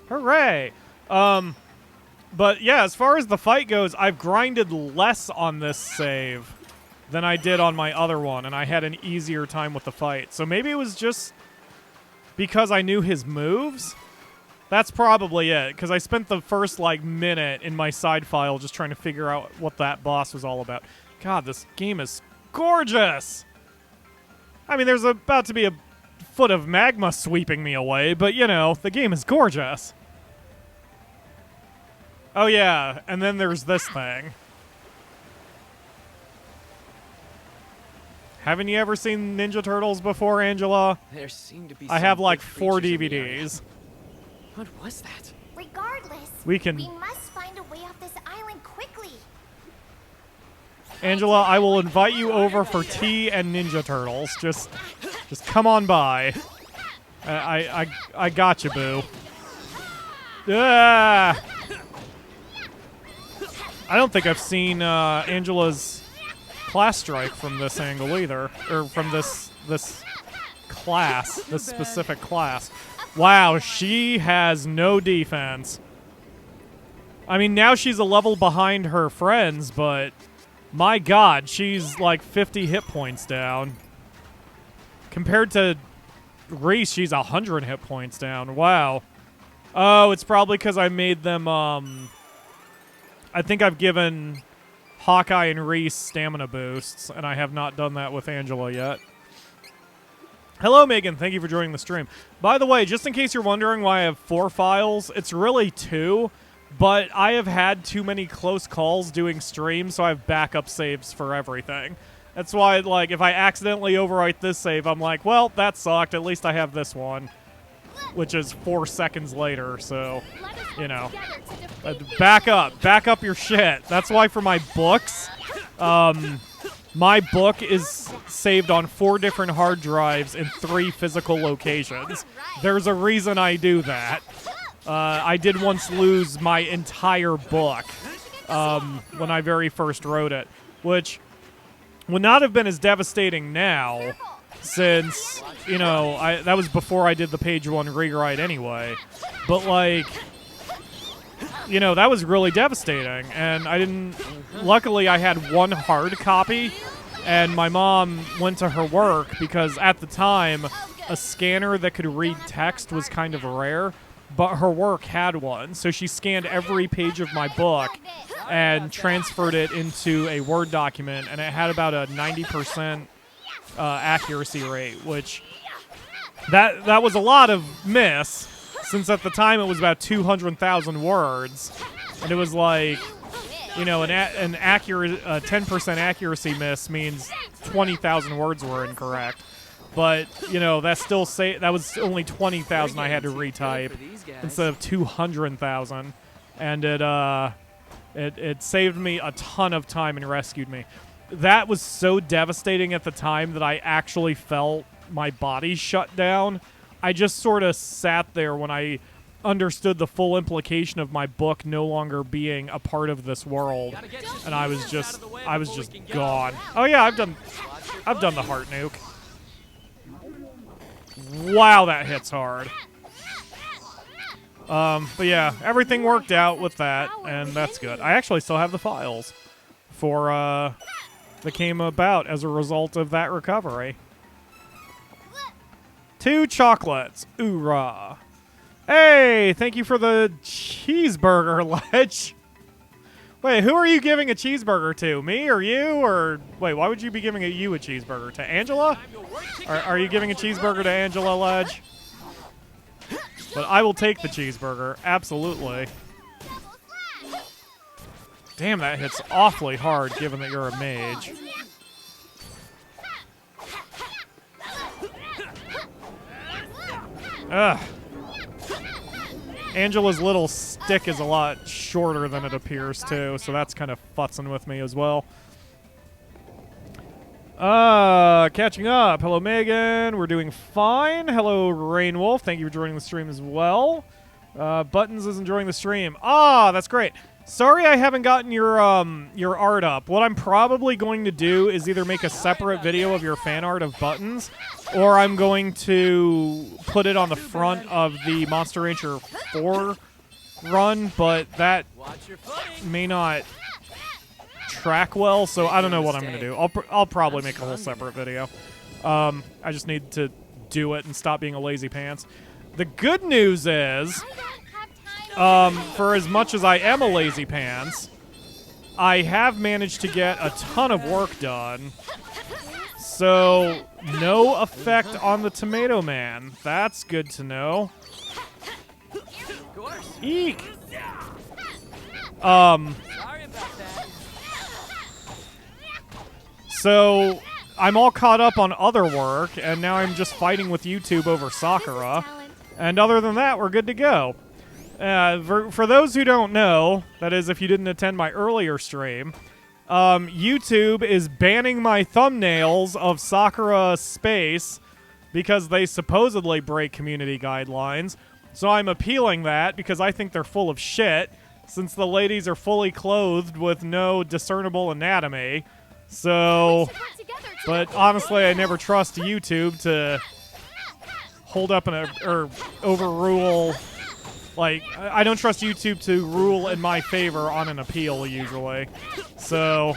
Hooray! But yeah, as far as the fight goes, I've grinded less on this save than I did on my other one, and I had an easier time with the fight. So maybe it was just because I knew his moves? That's probably it, because I spent the first, like, minute in my side file just trying to figure out what that boss was all about. God, this game is gorgeous! I mean, there's about to be a foot of magma sweeping me away, but, you know, the game is gorgeous. Oh, yeah, and then there's this thing. Haven't you ever seen Ninja Turtles before, Angela? There seem to be I some have, like, big 4 creatures in the area. DVDs. What was that? Regardless, We can... we must find a way off this island quickly. Angela, I will invite you over for tea and Ninja Turtles. Just come on by. I got you, boo. Ah! I don't think I've seen Angela's class strike from this angle either, or from this class, this specific class. Wow, she has no defense. I mean, now she's a level behind her friends, but my God, she's like 50 hit points down. Compared to Reese, she's 100 hit points down. Wow. Oh, it's probably because I made them, I think I've given Hawkeye and Reese stamina boosts, and I have not done that with Angela yet. Hello, Megan. Thank you for joining the stream. By the way, just in case you're wondering why I have 4 files, it's really 2, but I have had too many close calls doing streams, so I have backup saves for everything. That's why, like, if I accidentally overwrite this save, I'm like, well, that sucked. At least I have this one, which is 4 seconds later, so, you know. Back up your shit. That's why for my books, my book is saved on 4 different hard drives in 3 physical locations. There's a reason I do that. I did once lose my entire book when I very first wrote it, which would not have been as devastating now, since, you know, that was before I did the page 1 rewrite anyway. But, like, you know, that was really devastating, and I didn't... Luckily, I had 1 hard copy, and my mom went to her work because at the time, a scanner that could read text was kind of rare, but her work had one, so she scanned every page of my book and transferred it into a Word document, and it had about a 90% accuracy rate, which that was a lot of miss, since at the time it was about 200,000 words, and it was like, you know, an accurate 10% accuracy miss means 20,000 words were incorrect. But, you know, that was only 20,000 I had to retype instead of 200,000, and it saved me a ton of time and rescued me. That was so devastating at the time that I actually felt my body shut down. I just sort of sat there when I understood the full implication of my book no longer being a part of this world, and I was just gone. Oh yeah, I've done the heart nuke. Wow, that hits hard. But yeah, everything worked out with that, and that's good. I actually still have the files for that came about as a result of that recovery. 2 chocolates. Oorah. Hey, thank you for the cheeseburger, Ledge. Wait, who are you giving a cheeseburger to? Me or you? Or wait, why would you be giving you a cheeseburger? To Angela? Are you giving a cheeseburger to Angela, Ledge? But I will take the cheeseburger. Absolutely. Damn, that hits awfully hard given that you're a mage. Ugh. Angela's little stick is a lot shorter than it appears, too, so that's kind of futzing with me as well. Catching up. Hello, Megan. We're doing fine. Hello, Rainwolf. Thank you for joining the stream as well. Buttons is enjoying the stream. Ah, that's great. Sorry I haven't gotten your art up. What I'm probably going to do is either make a separate video of your fan art of Buttons, or I'm going to put it on the front of the Monster Rancher 4 run, but that may not track well, so I don't know what I'm going to do. I'll probably make a whole separate video. I just need to do it and stop being a lazy pants. The good news is, for as much as I am a lazy pants, I have managed to get a ton of work done. So, no effect on the Tomato Man. That's good to know. Eek! So, I'm all caught up on other work, and now I'm just fighting with YouTube over Sakura. And other than that, we're good to go. For those who don't know, that is, if you didn't attend my earlier stream, YouTube is banning my thumbnails of Sakura Space because they supposedly break community guidelines. So I'm appealing that because I think they're full of shit, since the ladies are fully clothed with no discernible anatomy. So, but honestly, I never trust YouTube to hold up or overrule. Like, I don't trust YouTube to rule in my favor on an appeal, usually. So,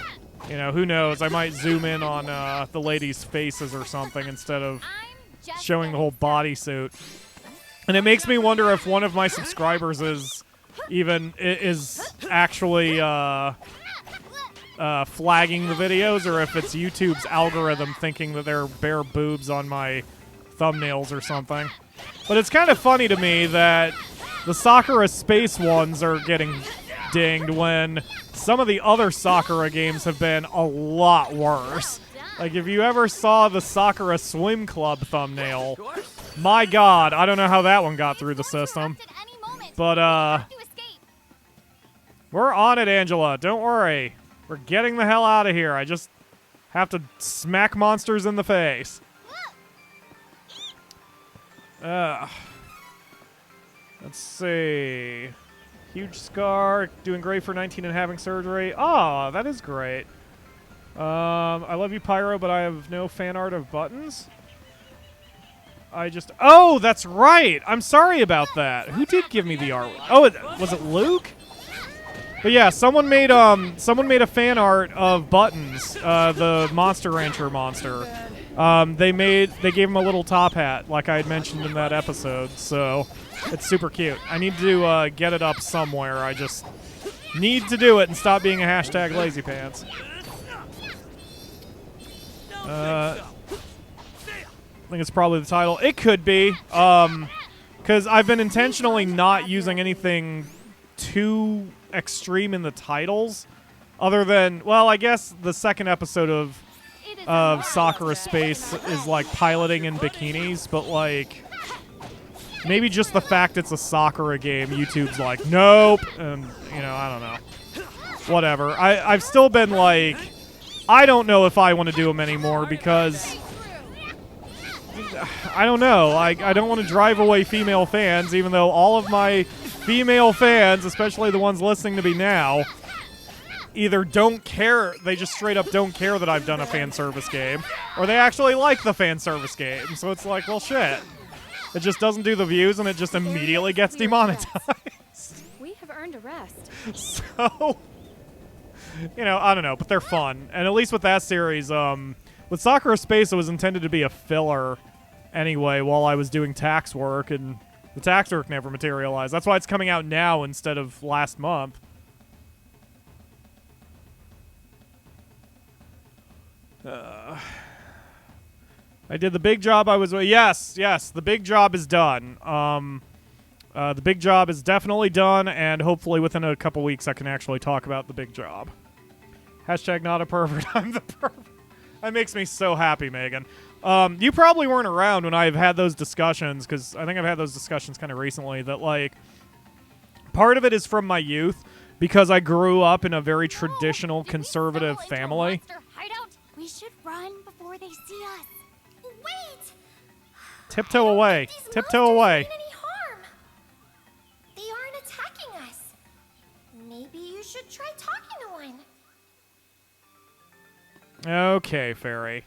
you know, who knows? I might zoom in on the ladies' faces or something instead of showing the whole bodysuit. And it makes me wonder if one of my subscribers is actually flagging the videos, or if it's YouTube's algorithm thinking that there are bare boobs on my thumbnails or something. But it's kind of funny to me that the Sakura Space ones are getting dinged when some of the other Sakura games have been a lot worse. Like, if you ever saw the Sakura Swim Club thumbnail, my god, I don't know how that one got through the system. But, we're on it, Angela. Don't worry. We're getting the hell out of here. I just have to smack monsters in the face. Let's see. Huge scar. Doing great for 19 and having surgery. Oh, that is great. I love you, Pyro, but I have no fan art of Buttons. Oh, that's right. I'm sorry about that. Who did give me the art? Oh, was it Luke? But yeah, someone made a fan art of Buttons, the Monster Rancher monster. They gave him a little top hat, like I had mentioned in that episode, so it's super cute. I need to get it up somewhere. I just need to do it and stop being a hashtag lazypants. I think it's probably the title. It could be, because I've been intentionally not using anything too extreme in the titles, other than, well, I guess the second episode of Sakura Space is like piloting in bikinis, but like maybe just the fact it's a Sakura game, YouTube's like, nope, and you know, I don't know. Whatever. I've still been like, I don't know if I want to do them anymore because I don't know. I don't want to drive away female fans, even though all of my female fans, especially the ones listening to me now, either don't care, they just straight up don't care that I've done a fan service game, or they actually like the fan service game. So it's like, well, shit. It just doesn't do the views, and it just immediately gets demonetized. We have earned a rest. So, you know, I don't know, but they're fun. And at least with that series, with Sakura Space, it was intended to be a filler, anyway while I was doing tax work, and the tax work never materialized. That's why it's coming out now instead of last month. I did the big job I was... Yes, the big job is done. The big job is definitely done, and hopefully within a couple weeks I can actually talk about the big job. Hashtag not a pervert, I'm the pervert. That makes me so happy, Megan. You probably weren't around when I've had those discussions, because I think I've had those discussions kind of recently, that, like, part of it is from my youth, because I grew up in a very traditional, conservative family. We should run before they see us. Wait! Tiptoe away. Tiptoe away. Mean any harm. They aren't attacking us. Maybe you should try talking to one. Okay, Fairy.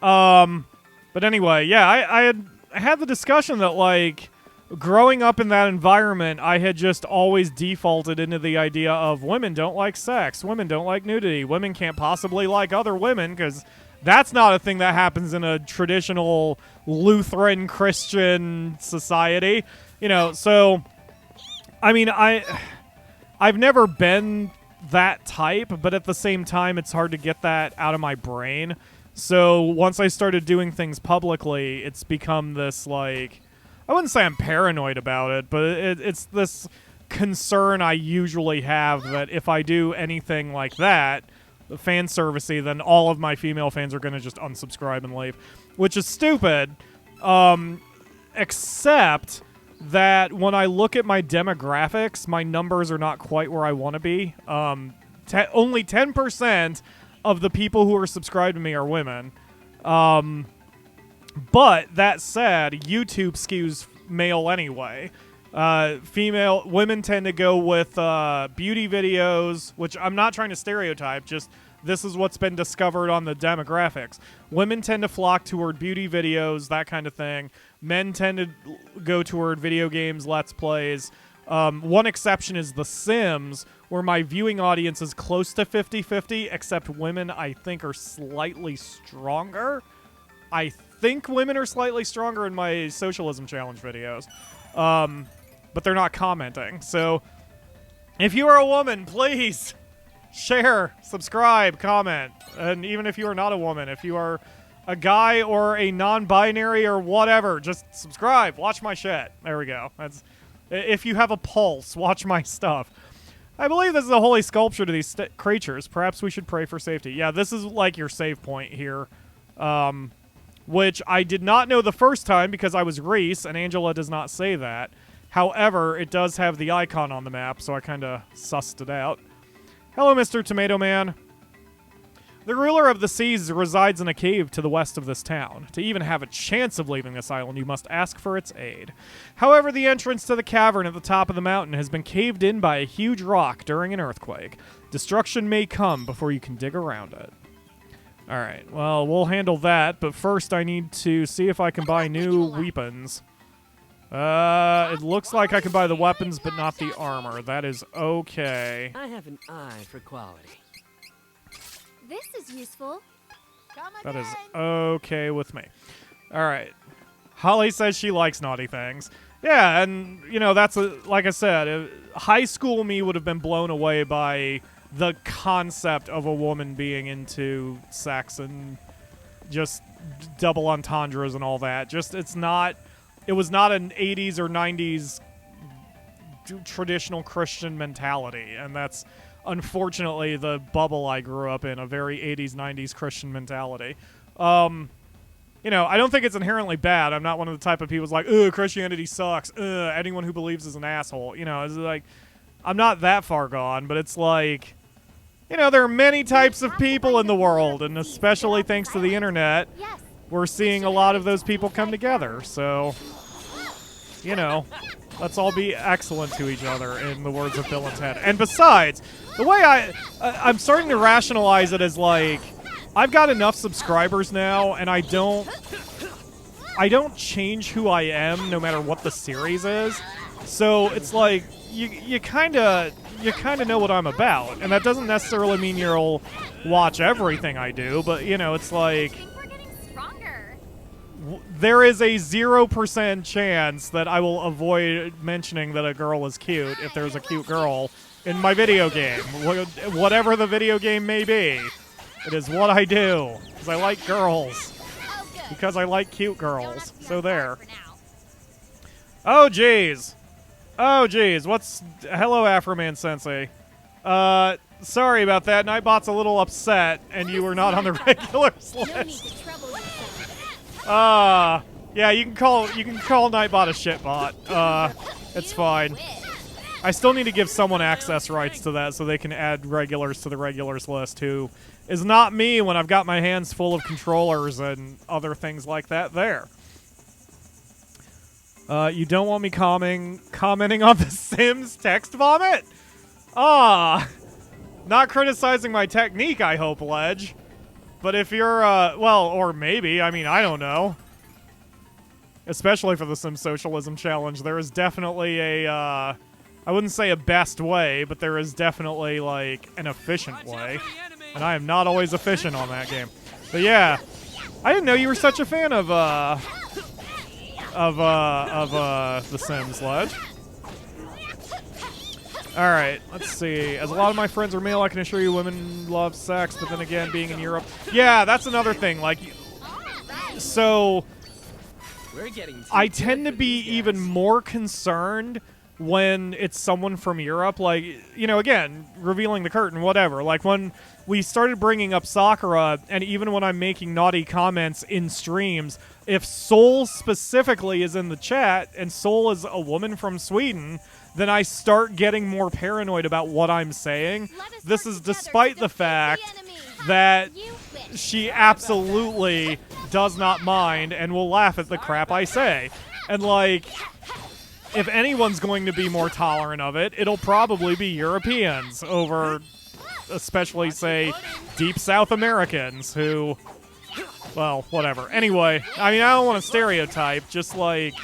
But anyway, yeah, I had the discussion that, like, growing up in that environment, I had just always defaulted into the idea of women don't like sex, women don't like nudity, women can't possibly like other women, because that's not a thing that happens in a traditional Lutheran Christian society. You know, so, I mean, I've never been that type, but at the same time, it's hard to get that out of my brain. So once I started doing things publicly, it's become this, like, I wouldn't say I'm paranoid about it, but it's this concern I usually have that if I do anything like that, fan servicey, then all of my female fans are going to just unsubscribe and leave, which is stupid, except that when I look at my demographics, my numbers are not quite where I want to be. Only 10% of the people who are subscribed to me are women. But that said, YouTube skews male anyway. Women tend to go with beauty videos, which I'm not trying to stereotype, just this is what's been discovered on the demographics. Women tend to flock toward beauty videos, that kind of thing. Men tend to go toward video games, Let's Plays. One exception is The Sims, where my viewing audience is close to 50-50, except women, I think, are slightly stronger. I think women are slightly stronger in my Socialism Challenge videos. But they're not commenting. So, if you are a woman, please share, subscribe, comment. And even if you are not a woman, if you are a guy or a non-binary or whatever, just subscribe, watch my shit. There we go. If you have a pulse, watch my stuff. I believe this is a holy sculpture to these creatures. Perhaps we should pray for safety. Yeah, this is like your save point here. Which I did not know the first time because I was Reese, and Angela does not say that. However, it does have the icon on the map, so I kind of sussed it out. Hello, Mr. Tomato Man. The ruler of the seas resides in a cave to the west of this town. To even have a chance of leaving this island, you must ask for its aid. However, the entrance to the cavern at the top of the mountain has been caved in by a huge rock during an earthquake. Destruction may come before you can dig around it. Alright, well, we'll handle that, but first I need to see if I can buy new weapons. It looks like I can buy the weapons, but not the armor. That is okay. I have an eye for quality. This is useful. That is okay with me. Alright. Holly says she likes naughty things. Yeah, and, you know, that's, like I said, high school me would have been blown away by the concept of a woman being into sex and just double entendres and all that. Just, it was not an 80s or 90s traditional Christian mentality, and that's unfortunately the bubble I grew up in, a very 80s, 90s Christian mentality. You know, I don't think it's inherently bad. I'm not one of the type of people who's like, ugh, Christianity sucks. Ugh, anyone who believes is an asshole. You know, it's like, I'm not that far gone, but it's like, you know, there are many types of people in the world, and especially thanks to the internet, we're seeing a lot of those people come together. So, you know, let's all be excellent to each other, in the words of Bill and Ted. And besides, the way I'm starting to rationalize it as, like, I've got enough subscribers now, and I don't change who I am no matter what the series is. So it's like you kind of know what I'm about, and that doesn't necessarily mean you'll watch everything I do. But you know, it's like, there is a 0% chance that I will avoid mentioning that a girl is cute if there's a cute girl in my video game. Whatever the video game may be. It is what I do. Because I like girls. Because I like cute girls. So there. Oh, jeez. Oh, jeez. Hello, Afroman Sensei. Sorry about that. Nightbot's a little upset, and you were not on the regulars list. Yeah, you can call Nightbot a shitbot. It's fine. I still need to give someone access rights to that so they can add regulars to the regulars list, who is not me when I've got my hands full of controllers and other things like that there. You don't want me commenting on The Sims text vomit? Not criticizing my technique, I hope, Ledge. But if you're, well, or maybe, I mean, I don't know. Especially for the Sim Socialism Challenge, there is definitely a, I wouldn't say a best way, but there is definitely, like, an efficient way. And I am not always efficient on that game. But yeah, I didn't know you were such a fan of The Sims, Ledge. Alright, let's see. As a lot of my friends are male, I can assure you women love sex, but then again, being in Europe... Yeah, that's another thing. Like, so... I tend to be even more concerned when it's someone from Europe. Like, you know, again, revealing the curtain, whatever. Like, when we started bringing up Sakura, and even when I'm making naughty comments in streams, if Soul specifically is in the chat, and Soul is a woman from Sweden... then I start getting more paranoid about what I'm saying. This is despite the fact that she absolutely does not mind and will laugh at the crap I say. And, like, if anyone's going to be more tolerant of it, it'll probably be Europeans over, especially, say, Deep South Americans who, well, whatever. Anyway, I mean, I don't want to stereotype, just, like...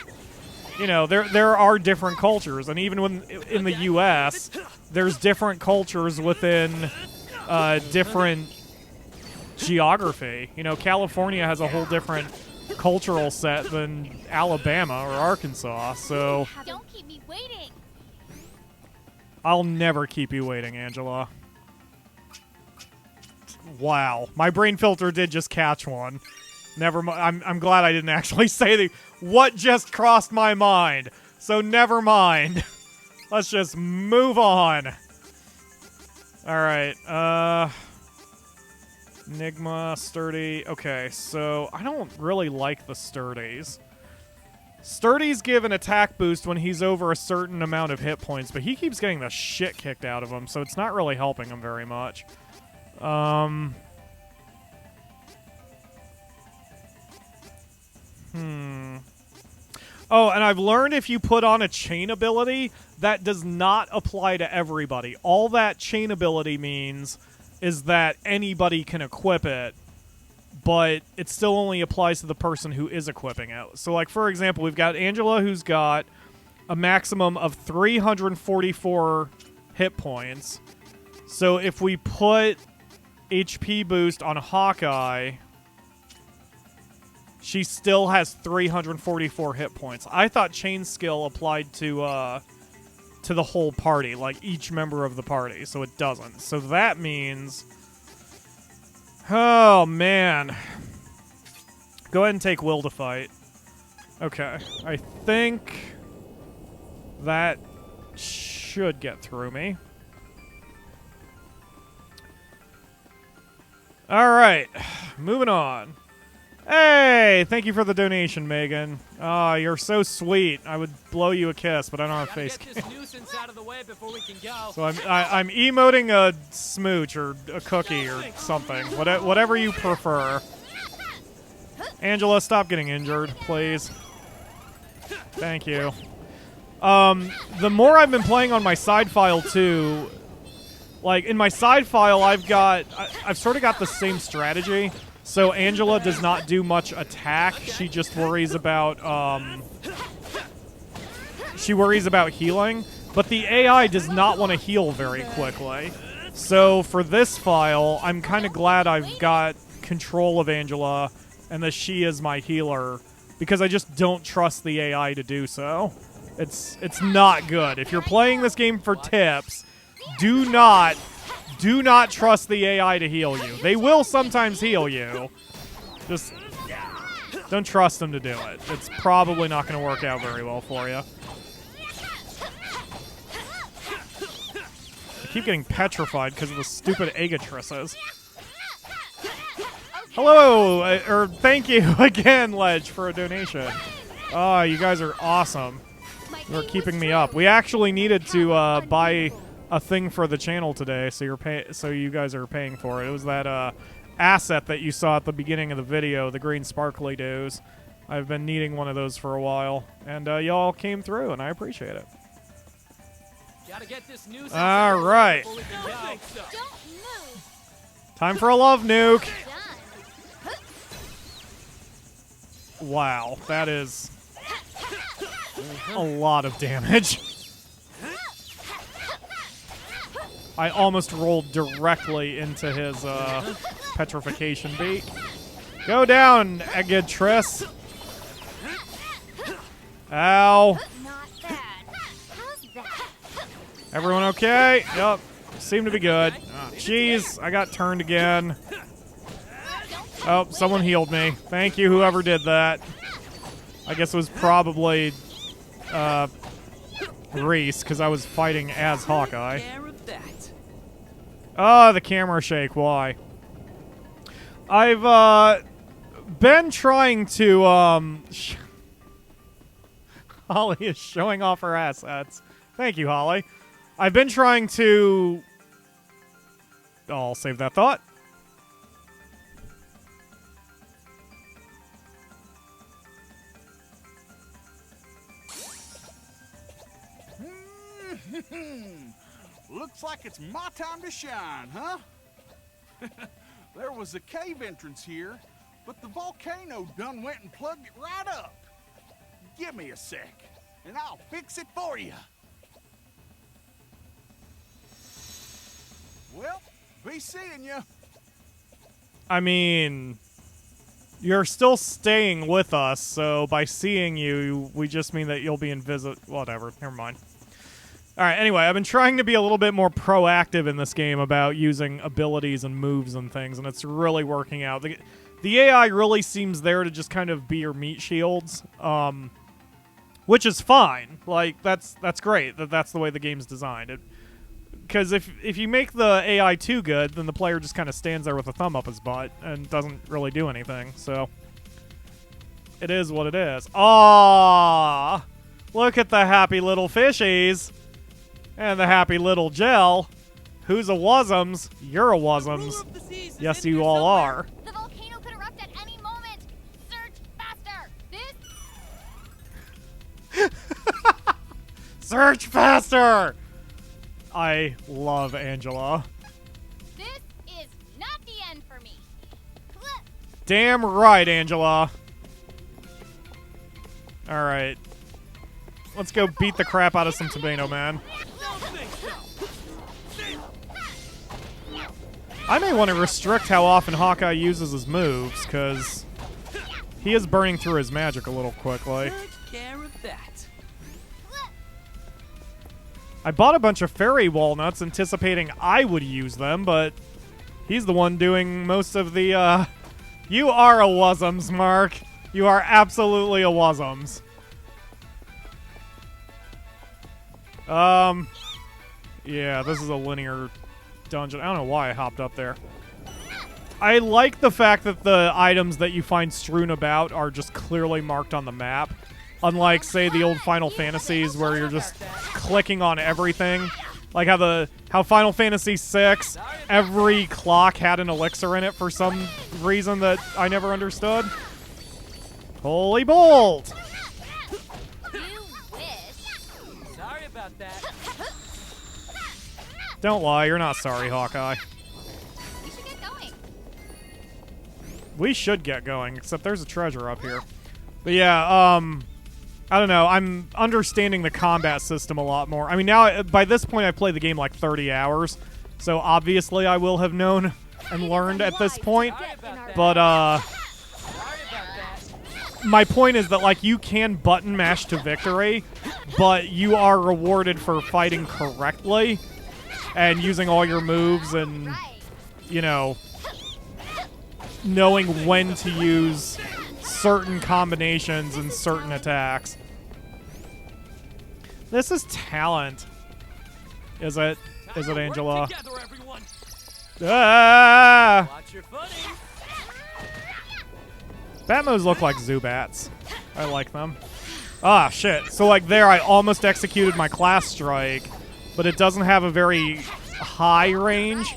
You know, there are different cultures, and even when in the U.S., there's different cultures within different geography. You know, California has a whole different cultural set than Alabama or Arkansas, so... Don't keep me waiting. I'll never keep you waiting, Angela. Wow. My brain filter did just catch one. Never mind. I'm glad I didn't actually say what just crossed my mind. So never mind. Let's just move on. All right. Enigma, Sturdy. Okay, so I don't really like the Sturdies. Sturdies give an attack boost when he's over a certain amount of hit points, but he keeps getting the shit kicked out of him, so it's not really helping him very much. Oh, and I've learned if you put on a chain ability, that does not apply to everybody. All that chain ability means is that anybody can equip it, but it still only applies to the person who is equipping it. So, like, for example, we've got Angela, who's got a maximum of 344 hit points. So if we put HP boost on Hawkeye... she still has 344 hit points. I thought chain skill applied to the whole party, like each member of the party, so it doesn't. So that means... oh, man. Go ahead and take Will to fight. Okay. I think that should get through me. Alright. Moving on. Hey, thank you for the donation, Megan. Oh, you're so sweet. I would blow you a kiss, but I don't have face cam. So I'm emoting a smooch or a cookie or something. Whatever you prefer. Angela, stop getting injured, please. Thank you. The more I've been playing on my side file too, like in my side file, I've sort of got the same strategy. So Angela does not do much attack. She just worries about healing. But the AI does not want to heal very quickly. So for this file, I'm kind of glad I've got control of Angela and that she is my healer because I just don't trust the AI to do so. It's not good. If you're playing this game for tips, do not trust the AI to heal you. They will sometimes heal you. Just don't trust them to do it. It's probably not going to work out very well for you. I keep getting petrified because of the stupid Agatrisses. Hello, thank you again, Ledge, for a donation. Oh, you guys are awesome. You're keeping me up. We actually needed to buy a thing for the channel today, so you guys are paying for it. It was that asset that you saw at the beginning of the video, the green sparkly doos. I've been needing one of those for a while, and y'all came through, and I appreciate it. Gotta get this news All right. Don't move. Time for a love nuke. Wow, that is a lot of damage. I almost rolled directly into his petrification beat. Go down, Agatris. Ow. Not bad. How's that? Everyone okay? Yep. Seem to be good. Oh, jeez, I got turned again. Oh, someone healed me. Thank you, whoever did that. I guess it was probably Reese, because I was fighting as Hawkeye. Oh, the camera shake. Why? I've been trying to Holly is showing off her assets. Thank you, Holly. I've been trying to... I'll save that thought. Looks like it's my time to shine, huh? There was a cave entrance here, but the volcano done went and plugged it right up. Give me a sec, and I'll fix it for you. Well, be seeing you. I mean, you're still staying with us, so by seeing you, we just mean that you'll be invisible. Whatever, never mind. Alright, anyway, I've been trying to be a little bit more proactive in this game about using abilities and moves and things, and it's really working out. The AI really seems there to just kind of be your meat shields, which is fine. Like, that's great. That's the way the game's designed. Because if you make the AI too good, then the player just kind of stands there with a thumb up his butt and doesn't really do anything, so... It is what it is. Aww! Look at the happy little fishies! And the happy little gel. Who's a wuzzums? You're a wuzzums. Yes, you all are. The volcano could erupt at any moment. Search faster. This. Search faster! I love Angela. This is not the end for me. Damn right, Angela. Alright. Let's go beat the crap out of some Tomato Man. I may want to restrict how often Hawkeye uses his moves, because he is burning through his magic a little quickly. I bought a bunch of fairy walnuts anticipating I would use them, but he's the one doing most of the, You are a wuzzums, Mark. You are absolutely a wuzzums. Yeah, this is a linear dungeon. I don't know why I hopped up there. I like the fact that the items that you find strewn about are just clearly marked on the map. Unlike, say, the old Final Fantasies where you're just clicking on everything. Like how Final Fantasy VI, every clock had an elixir in it for some reason that I never understood. Holy bolt! Sorry about that. Don't lie, you're not sorry, Hawkeye. We should get going. We should get going, except there's a treasure up here. But yeah, I don't know. I'm understanding the combat system a lot more. I mean, now, by this point, I've played the game like 30 hours, so obviously I will have known and learned at this point. But, my point is that, like, you can button mash to victory, but you are rewarded for fighting correctly and using all your moves and, you know, knowing when to use certain combinations and certain attacks. This is talent. Is it? Is it, Angela? Ah! Watch your footing. Batmos look like Zubats. I like them. Ah, shit. So, like, there, I almost executed my class strike, but it doesn't have a very high range,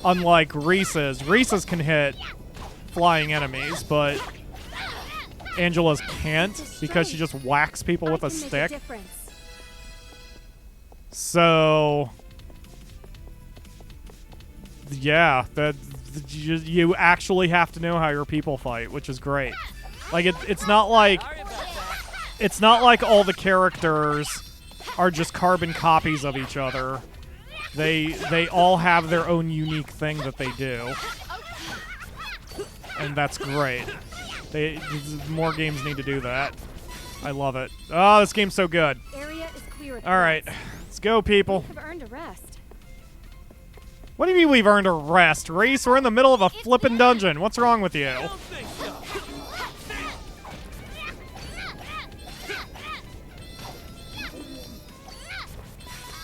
unlike Reese's. Reese's can hit flying enemies, but Angela's can't because she just whacks people with a stick. So, yeah, you actually have to know how your people fight, which is great. Like, it's not like all the characters are just carbon copies of each other. They all have their own unique thing that they do, and that's great. More games need to do that. I love it. Oh, this game's so good. Area is clear. All right, let's go, people. We've earned a rest. What do you mean we've earned a rest, Reese? We're in the middle of a flippin' dungeon. What's wrong with you? Don't think so.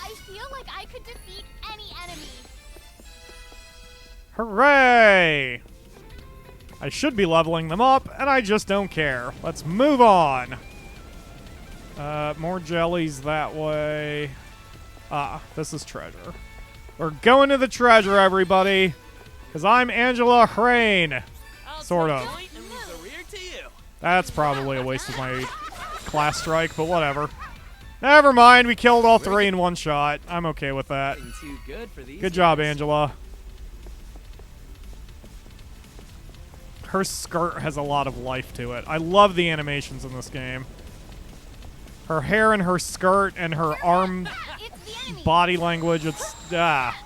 I feel like I could defeat any enemy. Hooray! I should be leveling them up, and I just don't care. Let's move on. More jellies that way. Ah, this is treasure. We're going to the treasure, everybody. Because I'm Angela Hrain. Sort of. That's probably a waste of my class strike, but whatever. Never mind, we killed all three in one shot. I'm okay with that. Good job, Angela. Her skirt has a lot of life to it. I love the animations in this game. Her hair and her skirt and her arm body language, it's... Have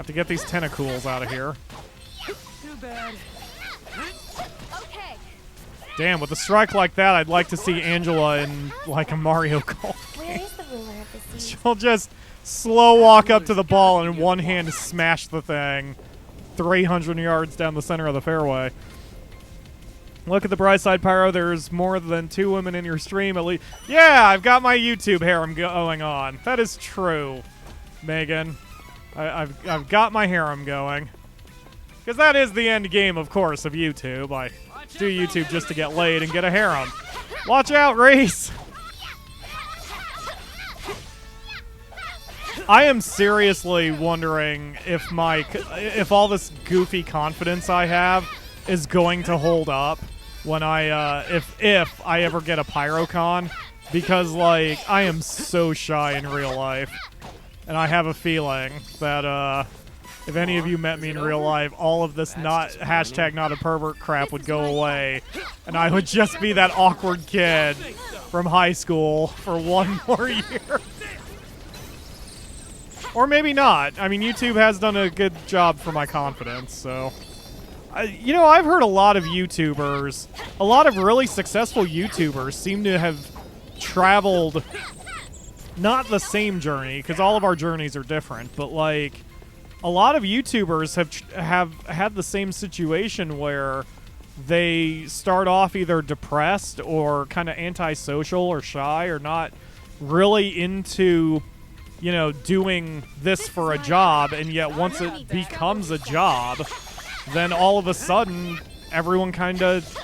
to get these tentacles out of here. Too bad. Okay. Damn, with a strike like that, I'd like to see Angela in, like, a Mario Golf Where game. is the ruler of the sea? She'll just slow walk up to the ball and in one hand smash the thing 300 yards down the center of the fairway. Look at the bright side, Pyro. There's more than 2 women in your stream, at least. Yeah, I've got my YouTube harem going on. That is true, Megan. I've got my harem going. Because that is the end game, of course, of YouTube. I do YouTube just to get laid and get a harem. Watch out, Reese! I am seriously wondering if all this goofy confidence I have is going to hold up when if I ever get a PyroFalkon, because, like, I am so shy in real life, and I have a feeling that if any of you met me in real life, all of this not a pervert crap would go away, and I would just be that awkward kid from high school for one more year. Or maybe not. I mean, YouTube has done a good job for my confidence, so... you know, I've heard a lot of YouTubers, a lot of really successful YouTubers seem to have traveled not the same journey, because all of our journeys are different, but, like, a lot of YouTubers have had the same situation where they start off either depressed or kind of antisocial or shy or not really into... you know, doing this for a job, and yet once it becomes a job, then all of a sudden, everyone kind of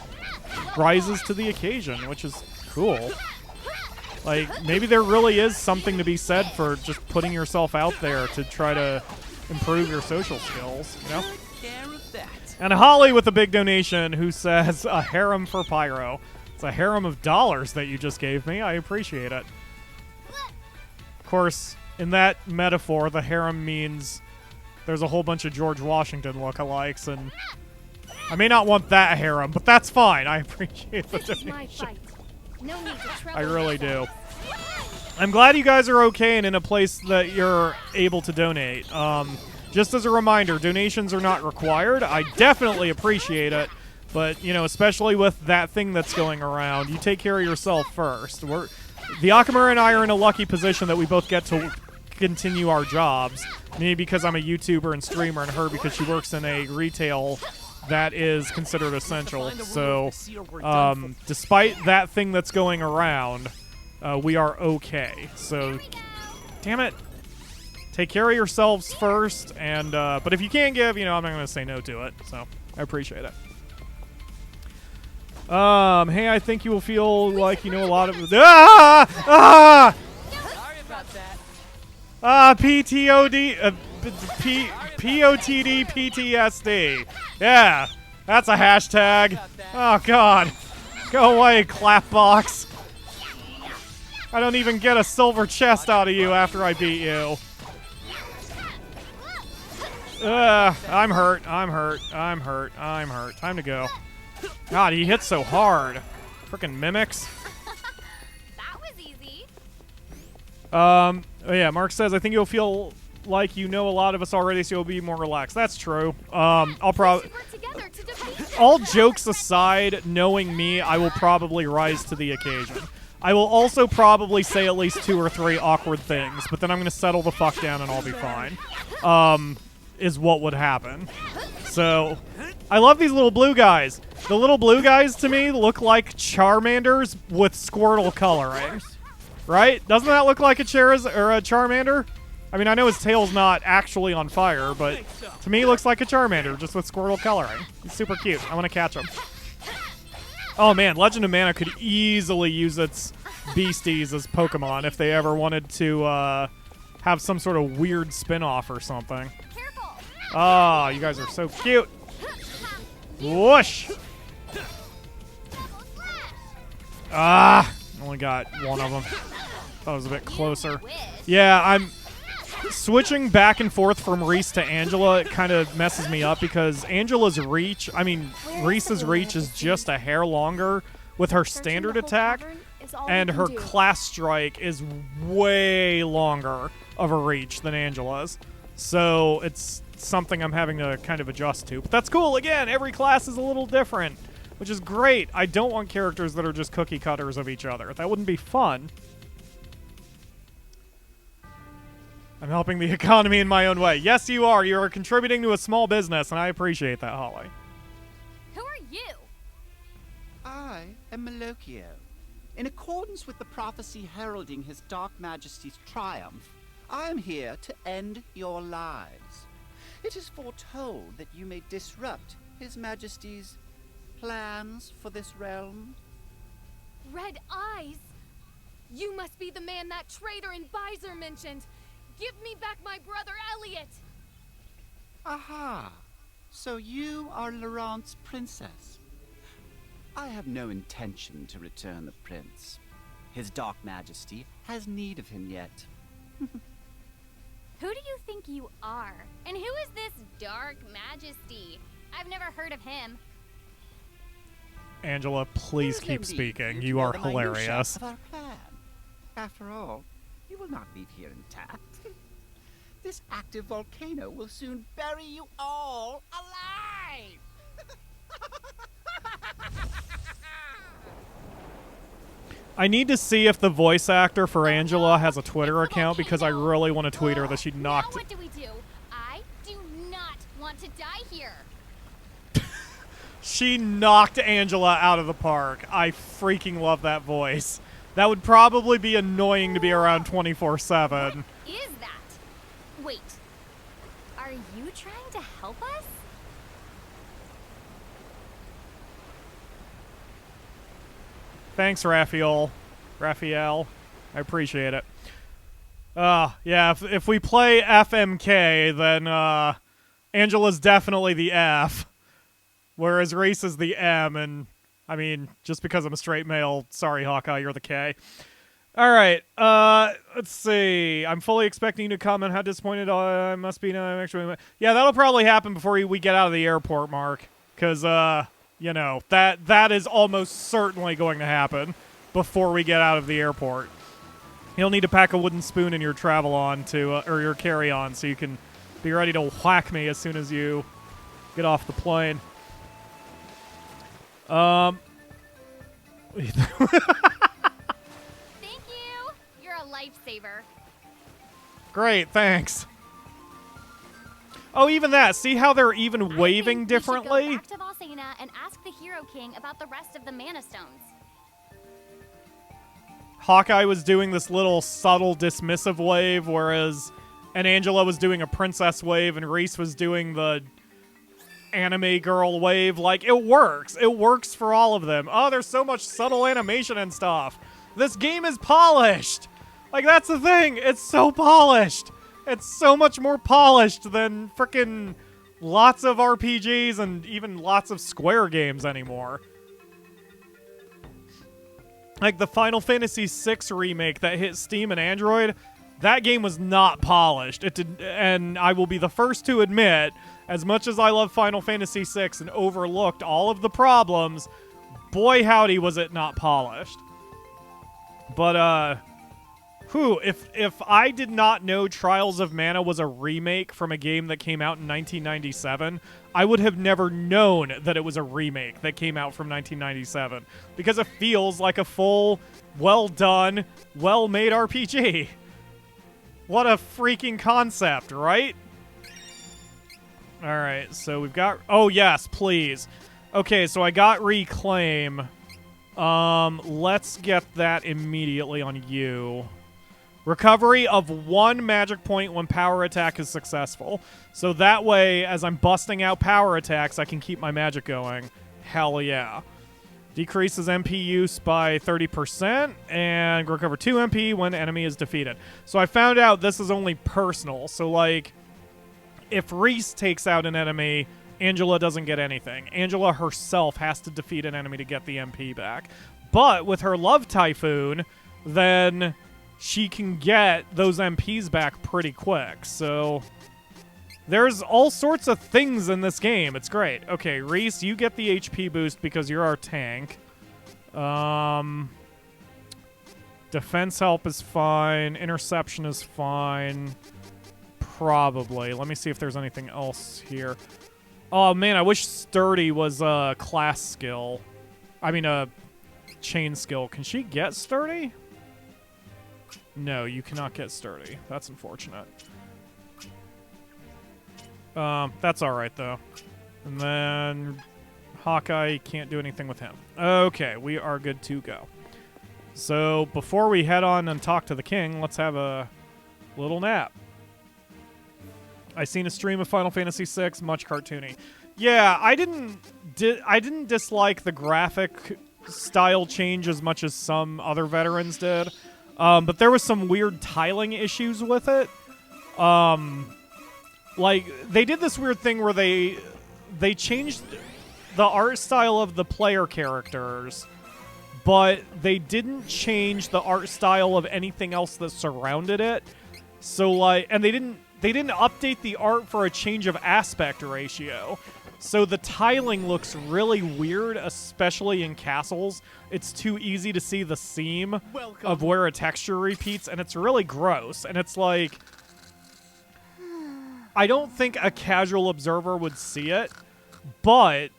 rises to the occasion, which is cool. Like, maybe there really is something to be said for just putting yourself out there to try to improve your social skills, you know? And Holly with a big donation who says, a harem for Pyro. It's a harem of dollars that you just gave me. I appreciate it. Of course, in that metaphor, the harem means there's a whole bunch of George Washington lookalikes, and I may not want that harem, but that's fine. I appreciate the donation. I really do. I'm glad you guys are okay and in a place that you're able to donate. Just as a reminder, donations are not required. I definitely appreciate it. But, you know, especially with that thing that's going around, you take care of yourself first. The Akamura and I are in a lucky position that we both get to continue our jobs. Me because I'm a YouTuber and streamer, and her because she works in a retail that is considered essential. So, despite that thing that's going around, we are okay. So, damn it. Take care of yourselves first, and but if you can't give, you know, I'm not going to say no to it. So, I appreciate it. Hey, I think you will feel like you know a lot of... Sorry about that. PTOD... POTD PTSD. Yeah, that's a hashtag. Oh, God. Go away, clapbox. I don't even get a silver chest out of you after I beat you. I'm hurt. I'm hurt. I'm hurt. I'm hurt. Time to go. God, he hits so hard. Frickin' mimics. That was easy. Oh yeah, Mark says, I think you'll feel like you know a lot of us already, so you'll be more relaxed. That's true. I'll probably... All jokes aside, knowing me, I will probably rise to the occasion. I will also probably say at least 2 or 3 awkward things, but then I'm going to settle the fuck down and I'll be fine. Is what would happen. So, I love these little blue guys. The little blue guys, to me, look like Charmanders with Squirtle coloring. Right? Doesn't that look like a Charmander? I mean, I know his tail's not actually on fire, but to me, it looks like a Charmander, just with Squirtle coloring. He's super cute. I want to catch him. Oh, man. Legend of Mana could easily use its beasties as Pokemon if they ever wanted to have some sort of weird spin-off or something. Oh, you guys are so cute. Whoosh! Only got one of them. That was a bit closer. Yeah, I'm switching back and forth from Reese to Angela. It kind of messes me up because Angela's reach, I mean, Reese's reach is just a hair longer with her standard attack, and her class strike is way longer of a reach than Angela's. So it's something I'm having to kind of adjust to. But that's cool. Again, every class is a little different, which is great. I don't want characters that are just cookie cutters of each other. That wouldn't be fun. I'm helping the economy in my own way. Yes, you are. You are contributing to a small business, and I appreciate that, Holly. Who are you? I am Malokio. In accordance with the prophecy heralding his Dark Majesty's triumph, I am here to end your lives. It is foretold that you may disrupt His Majesty's plans for this realm. Red eyes? You must be the man that traitor in Visor mentioned. Give me back my brother Elliot. Aha! So you are Laurent's princess. I have no intention to return the prince. His Dark Majesty has need of him yet. Who do you think you are? And who is this Dark Majesty? I've never heard of him. Angela, please keep speaking. You are hilarious. Of our plan. After all, you will not leave here intact. This active volcano will soon bury you all alive! I need to see if the voice actor for Angela has a Twitter account because I really want to tweet her that she knocked... Now what do we do? I do not want to die here. She knocked Angela out of the park. I freaking love that voice. That would probably be annoying to be around 24/7. Is that? Wait. Are you trying to help us? Thanks, Raphael. I appreciate it. Yeah, if we play FMK, then Angela's definitely the F, whereas Reese is the M, and I mean, just because I'm a straight male, sorry, Hawkeye, you're the K. Alright, let's see. I'm fully expecting you to comment how disappointed I must be now. I'm actually... Yeah, that'll probably happen before we get out of the airport, Mark. Because, you know, that is almost certainly going to happen before we get out of the airport. You'll need to pack a wooden spoon in your travel-on to, or your carry-on so you can Be ready to whack me as soon as you get off the plane. Thank you. You're a lifesaver. Great, thanks. Oh, even that. See how they're even waving differently? We should go back to Valsena and ask the Hero King about the rest of the Mana Stones. Hawkeye was doing this little subtle dismissive wave, whereas and Angela was doing a princess wave, and Reese was doing the anime girl wave. Like, it works. It works for all of them. Oh, there's so much subtle animation and stuff. This game is polished. Like, that's the thing. It's so polished. It's so much more polished than frickin' lots of RPGs and even lots of Square games anymore. Like the Final Fantasy VI remake that hit Steam and Android, that game was not polished. It did, and I will be the first to admit, as much as I love Final Fantasy VI and overlooked all of the problems, boy howdy was it not polished. But, if I did not know Trials of Mana was a remake from a game that came out in 1997, I would have never known that it was a remake that came out from 1997, because it feels like a full, well-done, well-made RPG. What a freaking concept, right? Alright, so we've got... Oh, yes, please. Okay, so I got Reclaim. Let's get that immediately on you. Recovery of 1 magic point when power attack is successful. So that way, as I'm busting out power attacks, I can keep my magic going. Hell yeah. Decreases MP use by 30% and recover 2 MP when enemy is defeated. So I found out this is only personal. So, like, if Reese takes out an enemy, Angela doesn't get anything. Angela herself has to defeat an enemy to get the MP back. But with her Love Typhoon, then she can get those MPs back pretty quick. So there's all sorts of things in this game. It's great. Okay, Reese, you get the HP boost because you're our tank. Defense help is fine. Interception is fine. Probably. Let me see if there's anything else here. Oh, man, I wish Sturdy was a class skill. I mean, a chain skill. Can she get Sturdy? No, you cannot get Sturdy. That's unfortunate. That's alright, though. And then Hawkeye can't do anything with him. Okay, we are good to go. So, before we head on and talk to the king, let's have a little nap. I seen a stream of Final Fantasy VI, much cartoony. Yeah, I didn't dislike the graphic style change as much as some other veterans did. But there was some weird tiling issues with it. Like, they did this weird thing where they changed the art style of the player characters, but they didn't change the art style of anything else that surrounded it. So, like, and they didn't update the art for a change of aspect ratio. So the tiling looks really weird, especially in castles. It's too easy to see the seam of where a texture repeats, and it's really gross. And it's like, I don't think a casual observer would see it, but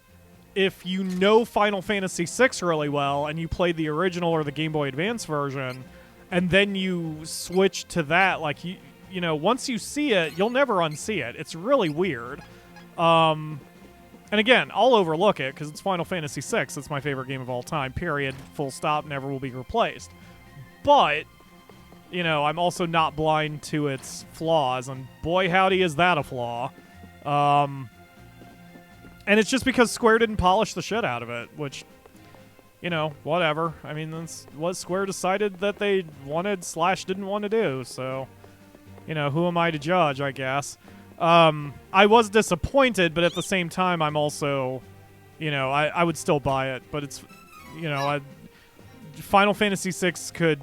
if you know Final Fantasy VI really well, and you played the original or the Game Boy Advance version, and then you switch to that, like, you know, once you see it, you'll never unsee it. It's really weird. And again, I'll overlook it because it's Final Fantasy VI. It's my favorite game of all time, period. Full stop, never will be replaced. But, you know, I'm also not blind to its flaws, and boy howdy is that a flaw. And it's just because Square didn't polish the shit out of it, which, you know, whatever. I mean, that's what Square decided that they wanted / didn't want to do, so, you know, who am I to judge, I guess. I was disappointed, but at the same time, I'm also, you know, I would still buy it, but it's, you know, Final Fantasy VI could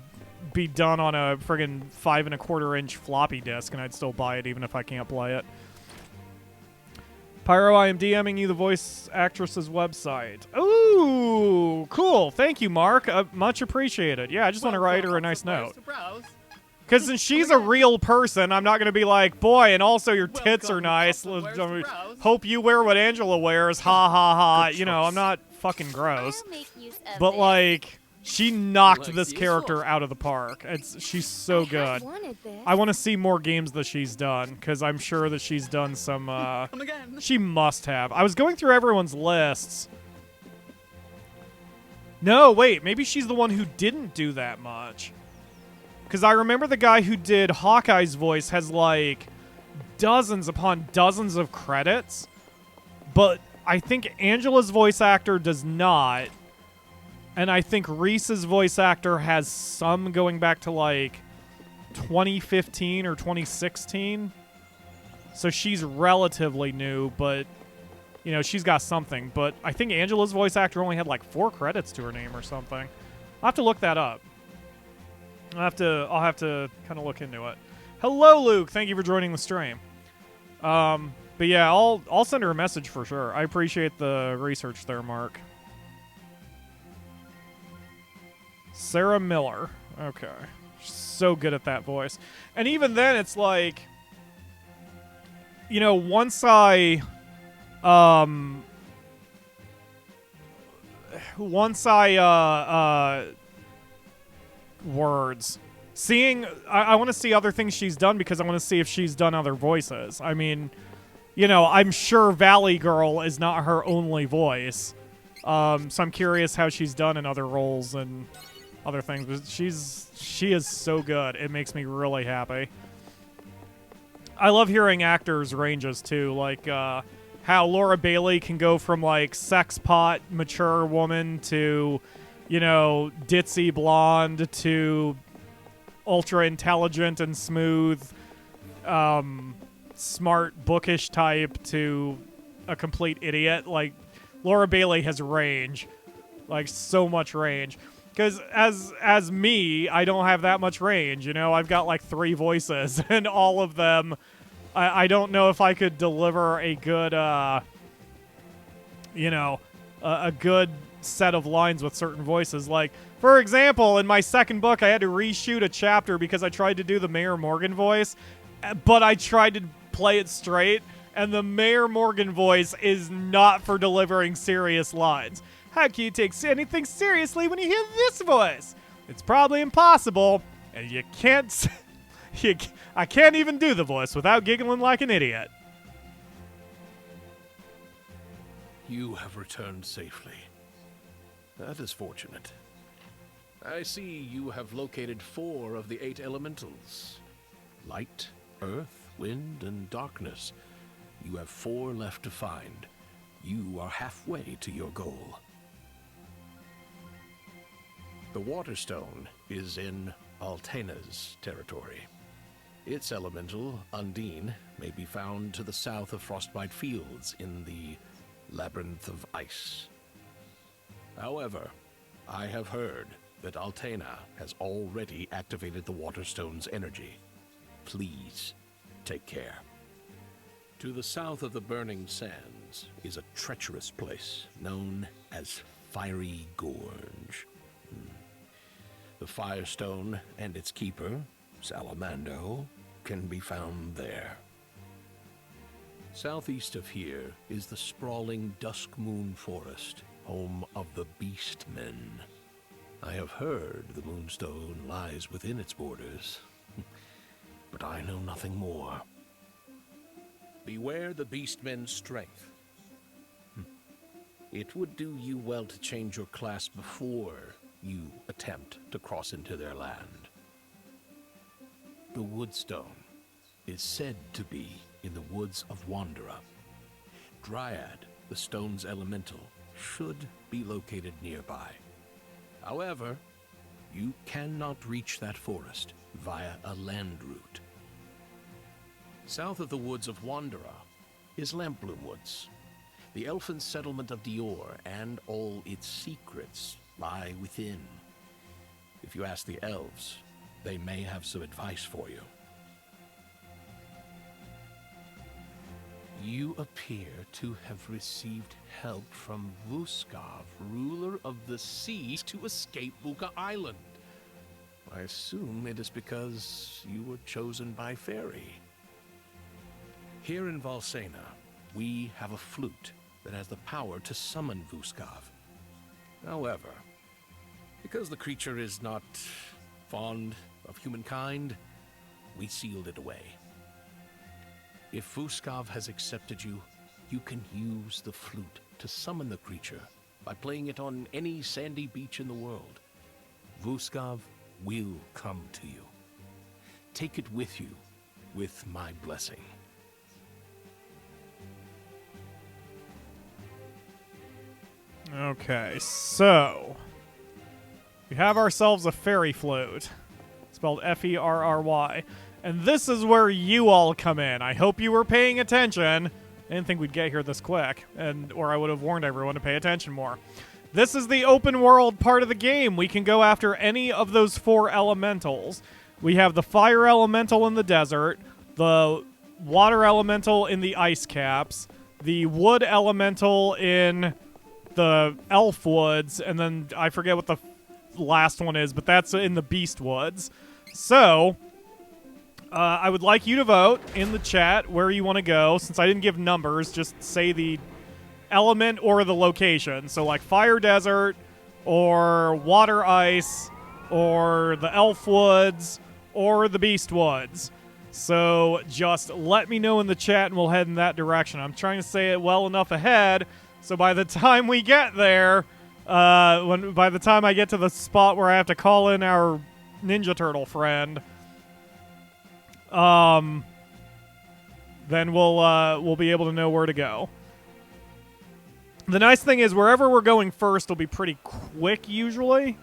be done on a friggin' 5 1/4-inch floppy disk, and I'd still buy it even if I can't play it. Pyro, I am DMing you the voice actress's website. Ooh, cool. Thank you, Mark. Much appreciated. Yeah, I just want to write her a nice note. Because since she's a real person, I'm not going to be like, boy, and also your tits are nice. Hope you wear what Angela wears. Ha ha ha. You know, I'm not fucking gross. I'll make use of But this. like, she knocked Looks this useful. character out of the park. She's so good. I want to see more games that she's done, because I'm sure that she's done some, Come again. she must have. I was going through everyone's lists. No, wait, maybe she's the one who didn't do that much. Because I remember the guy who did Hawkeye's voice has, like, dozens upon dozens of credits. But I think Angela's voice actor does not. And I think Reese's voice actor has some going back to, like, 2015 or 2016. So she's relatively new, but, you know, she's got something. But I think Angela's voice actor only had, like, 4 credits to her name or something. I'll have to look that up. I'll have to kind of look into it. Hello, Luke. Thank you for joining the stream. But yeah, I'll send her a message for sure. I appreciate the research there, Mark. Sarah Miller. Okay. She's so good at that voice. And even then, it's like, you know, once I words. Seeing, I want to see other things she's done because I want to see if she's done other voices. I mean, you know, I'm sure Valley Girl is not her only voice. So I'm curious how she's done in other roles and other things. But she is so good. It makes me really happy. I love hearing actors' ranges too, like how Laura Bailey can go from like sex pot mature woman to, you know, ditzy blonde to ultra intelligent and smooth, smart bookish type to a complete idiot. Like, Laura Bailey has range, like so much range. Because as me, I don't have that much range. You know, I've got like 3 voices, and all of them, I don't know if I could deliver a good, you know, a good set of lines with certain voices. Like, for example, in my second book, I had to reshoot a chapter because I tried to do the Mayor Morgan voice, but I tried to play it straight, and the Mayor Morgan voice is not for delivering serious lines. How can you take anything seriously when you hear this voice? It's probably impossible, and you can't... I can't even do the voice without giggling like an idiot. You have returned safely. That is fortunate. I see you have located 4 of the 8 elementals. Light, earth, wind, and darkness. You have 4 left to find. You are halfway to your goal. The Waterstone is in Altena's territory. Its elemental, Undine, may be found to the south of Frostbite Fields in the Labyrinth of Ice. However, I have heard that Altena has already activated the Waterstone's energy. Please, take care. To the south of the Burning Sands is a treacherous place known as Fiery Gorge. The Firestone and its keeper, Salamando, can be found there. Southeast of here is the sprawling Dusk Moon Forest, home of the Beastmen. I have heard the Moonstone lies within its borders, but I know nothing more. Beware the Beastmen's strength. It would do you well to change your class before you attempt to cross into their land. The Woodstone is said to be in the woods of Wanderer. Dryad, the stone's elemental, should be located nearby. However, you cannot reach that forest via a land route. South of the woods of Wanderer is Lampbloom Woods. The elfin settlement of Dior and all its secrets lie within. If you ask the elves, they may have some advice for you. You appear to have received help from Vuskov, ruler of the seas, to escape Buka Island. I assume it is because you were chosen by Fairy. Here in Valsena, we have a flute that has the power to summon Vuskov. However, because the creature is not fond of humankind, we sealed it away. If Vuskov has accepted you, you can use the flute to summon the creature by playing it on any sandy beach in the world. Vuskov will come to you. Take it with you, with my blessing. Okay, so we have ourselves a fairy flute, spelled F-E-R-R-Y, and this is where you all come in. I hope you were paying attention. I didn't think we'd get here this quick, or I would have warned everyone to pay attention more. This is the open world part of the game. We can go after any of those 4 elementals. We have the fire elemental in the desert, the water elemental in the ice caps, the wood elemental in the elf woods, and then I forget what the last one is, but that's in the beast woods. So I would like you to vote in the chat where you want to go. Since I didn't give numbers, just say the element or the location. So like fire desert or water ice or the elf woods or the beast woods. So just let me know in the chat and we'll head in that direction. I'm trying to say it well enough ahead so by the time we get there, by the time I get to the spot where I have to call in our Ninja Turtle friend, then we'll be able to know where to go. The nice thing is wherever we're going first will be pretty quick usually.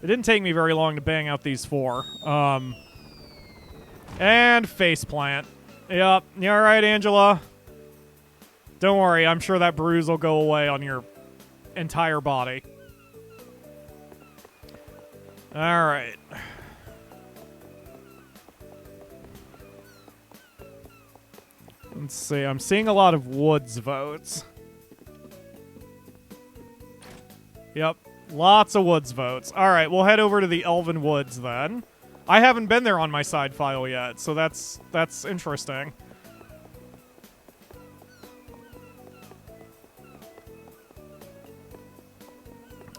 It didn't take me very long to bang out these 4. And faceplant. Yep. You all right, Angela? Don't worry, I'm sure that bruise will go away on your entire body. All right. Let's see. I'm seeing a lot of woods votes. Yep. Lots of woods votes. All right, we'll head over to the Elven Woods then. I haven't been there on my side file yet, so that's interesting.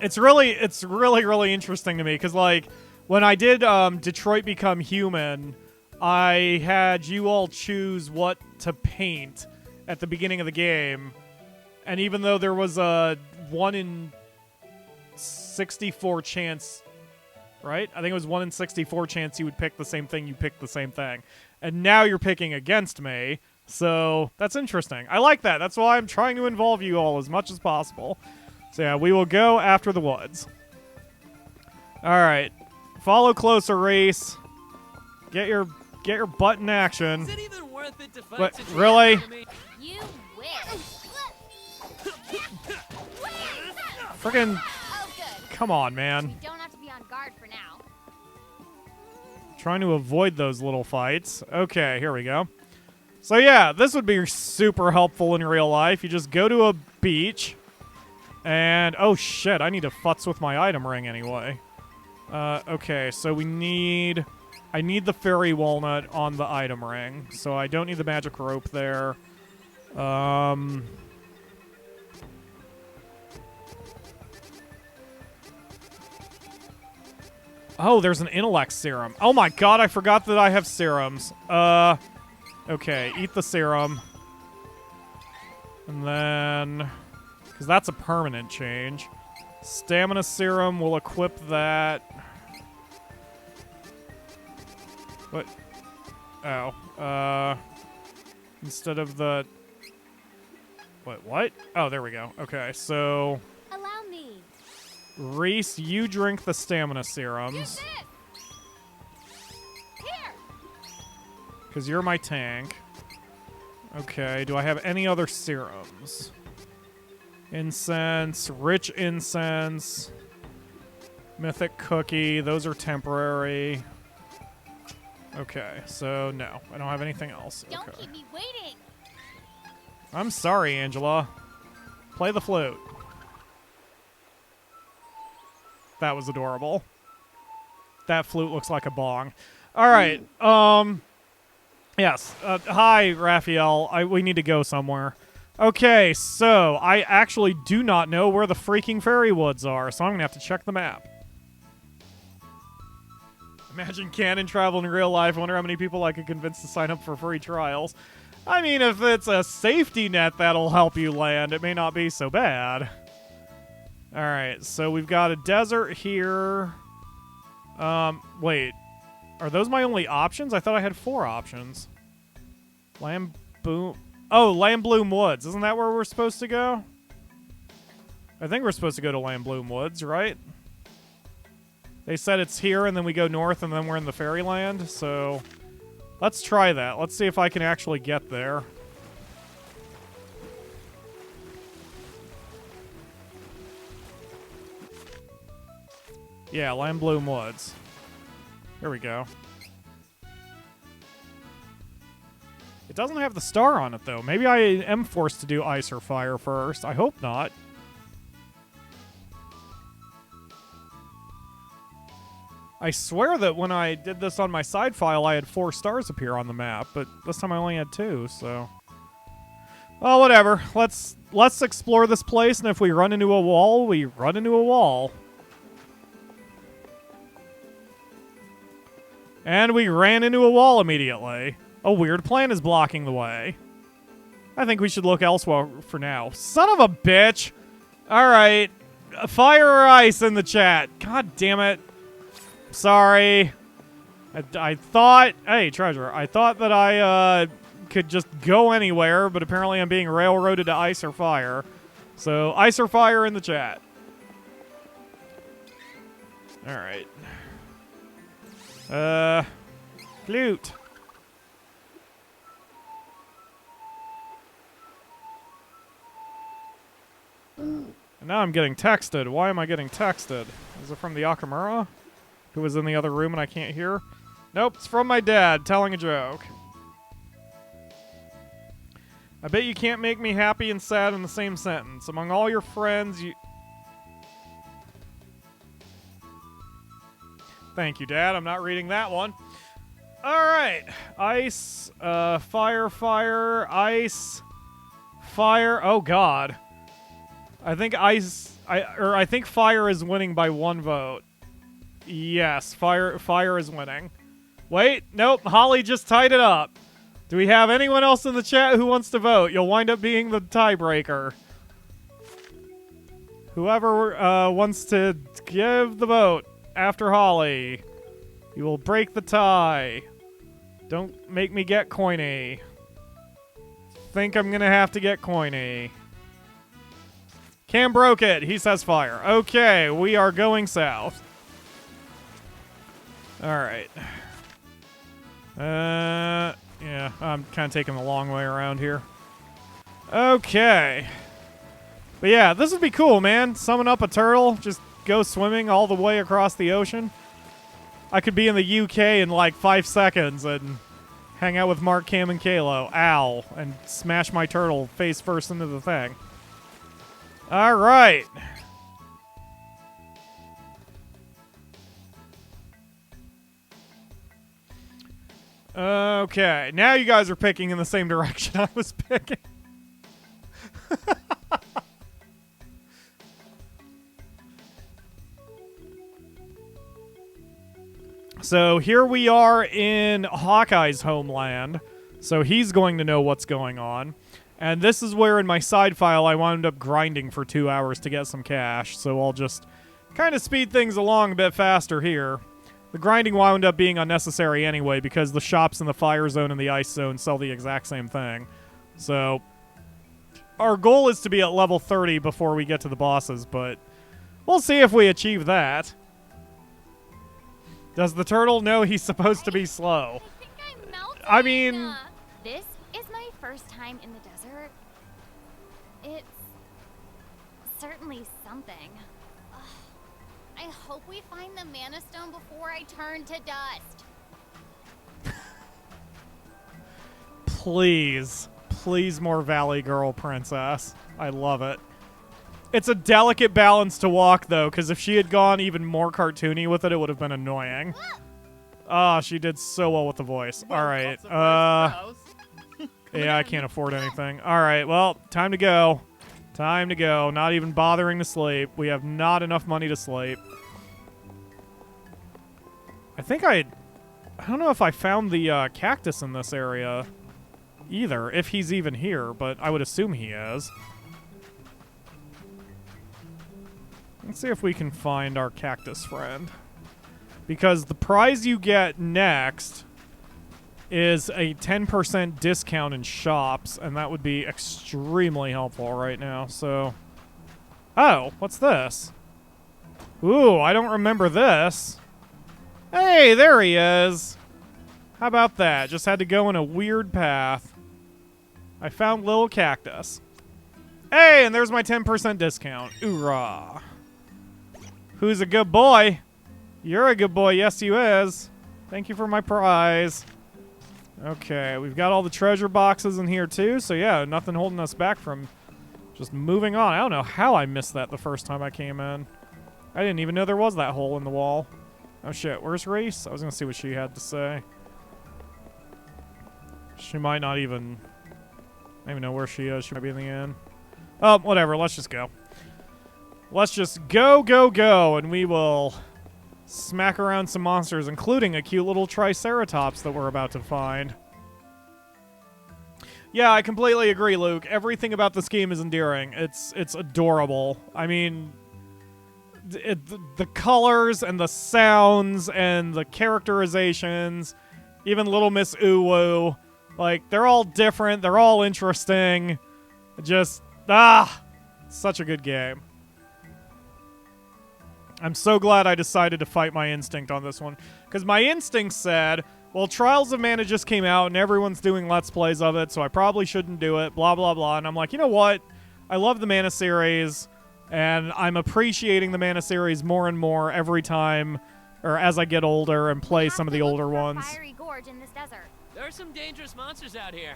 It's really interesting to me because like when I did Detroit Become Human, I had you all choose what to paint at the beginning of the game, and even though there was a 1 in 64 chance, right? I think it was 1 in 64 chance you would pick the same thing, you picked the same thing. And now you're picking against me, so that's interesting. I like that. That's why I'm trying to involve you all as much as possible. So yeah, we will go after the woods. Alright. Follow closer, Reese. Get your butt in action. Is it even worth it to fight? What, really? You wish. Friggin' Oh, good. come on, man. We don't have to be on guard for now. Trying to avoid those little fights. Okay, here we go. So yeah, this would be super helpful in real life. You just go to a beach, and oh shit, I need to futz with my item ring anyway. Okay, so I need the fairy walnut on the item ring, so I don't need the magic rope there. Oh, there's an intellect serum. Oh my god, I forgot that I have serums. Okay, eat the serum. And then, because that's a permanent change. Stamina serum, will equip that. What? Oh, instead of the... What? Oh, there we go. Okay, so... Allow me. Reese, you drink the stamina serums. Use this. Here. Because you're my tank. Okay, do I have any other serums? Incense, rich incense, mythic cookie, those are temporary. Okay, so no, I don't have anything else. Don't Okay. keep me waiting. I'm sorry, Angela. Play the flute. That was adorable. that flute looks like a bong. All right. Yes. Hi, Raphael. We need to go somewhere. Okay, so I actually do not know where the freaking fairy woods are, so I'm going to have to check the map. Imagine canon travel in real life. I wonder how many people I could convince to sign up for free trials. I mean, if it's a safety net that'll help you land, it may not be so bad. All right, so we've got a desert here. Wait. Are those my only options? I thought I had 4 options. Lambloom Woods. Isn't that where we're supposed to go? I think we're supposed to go to Lambloom Woods, right? They said it's here, and then we go north, and then we're in the fairyland, so let's try that. Let's see if I can actually get there. Yeah, Lambloom Woods. Here we go. It doesn't have the star on it, though. Maybe I am forced to do ice or fire first. I hope not. I swear that when I did this on my side file, I had 4 stars appear on the map, but this time I only had 2, so... Well, whatever. Let's explore this place, and if we run into a wall, we run into a wall. And we ran into a wall immediately. A weird plant is blocking the way. I think we should look elsewhere for now. Son of a bitch! Alright. Fire or ice in the chat. God damn it. Sorry. I thought... Hey, treasure. I thought that I could just go anywhere, but apparently I'm being railroaded to ice or fire. So, ice or fire in the chat. Alright. Flute. And now I'm getting texted. Why am I getting texted? Is it from the Akamura? Who was in the other room and I can't hear? Nope, it's from my dad telling a joke. I bet you can't make me happy and sad in the same sentence. Among all your friends, you... Thank you, Dad. I'm not reading that one. Alright. Ice, fire, ice, fire. Oh, God. I think I think fire is winning by 1 vote. Yes, fire is winning. Wait, nope, Holly just tied it up. Do we have anyone else in the chat who wants to vote? You'll wind up being the tiebreaker. Whoever wants to give the vote after Holly, you will break the tie. Don't make me get coiny. Think I'm gonna have to get coiny. Cam broke it. He says fire. Okay, we are going south. Alright. Yeah, I'm kind of taking the long way around here. Okay. But yeah, this would be cool, man. Summon up a turtle, just go swimming all the way across the ocean. I could be in the UK in like 5 seconds and hang out with Mark, Cam, and Kalo. Ow. And smash my turtle face first into the thing. Alright. Okay, now you guys are picking in the same direction I was picking. So here we are in Hawkeye's homeland. So he's going to know what's going on. And this is where in my side file I wound up grinding for 2 hours to get some cash. So I'll just kind of speed things along a bit faster here. The grinding wound up being unnecessary anyway because the shops in the fire zone and the ice zone sell the exact same thing. So our goal is to be at level 30 before we get to the bosses, but we'll see if we achieve that. Does the turtle know he's supposed to be slow? I think I'm melting. I mean... This is my first time in the desert. It's certainly something. Ugh. I hope we find the Mana Stone before I turn to dust. Please. Please more Valley Girl Princess. I love it. It's a delicate balance to walk, though, because if she had gone even more cartoony with it, it would have been annoying. Ah, she did so well with the voice. All right. Yeah, I can't afford anything. All right, well, time to go. Time to go. Not even bothering to sleep. We have not enough money to sleep. I think I don't know if I found the cactus in this area either, if he's even here, but I would assume he is. Let's see if we can find our cactus friend. Because the prize you get next is a 10% discount in shops, and that would be extremely helpful right now, so... Oh, what's this? Ooh, I don't remember this. Hey, there he is! How about that? Just had to go in a weird path. I found little cactus. Hey, and there's my 10% discount. Oorah. Who's a good boy? You're a good boy, yes you is. Thank you for my prize. Okay, we've got all the treasure boxes in here too, so yeah, nothing holding us back from just moving on. I don't know how I missed that the first time I came in. I didn't even know there was that hole in the wall. Oh shit, where's Reese? I was gonna see what she had to say. She might not even... I don't even know where she is. She might be in the inn. Oh, whatever, let's just go. Let's just go, and we will smack around some monsters, including a cute little Triceratops that we're about to find. Yeah, I completely agree, Luke. Everything about this game is endearing. It's adorable. I mean, the colors and the sounds and the characterizations, even Little Miss Uwu, like, they're all different. They're all interesting. Just, such a good game. I'm so glad I decided to fight my instinct on this one. Because my instinct said, well, Trials of Mana just came out and everyone's doing Let's Plays of it, so I probably shouldn't do it, blah, blah, blah. And I'm like, you know what? I love the Mana series, and I'm appreciating the Mana series more and more every time, or as I get older and play some of the older ones. Fiery gorge in this desert. There are some dangerous monsters out here.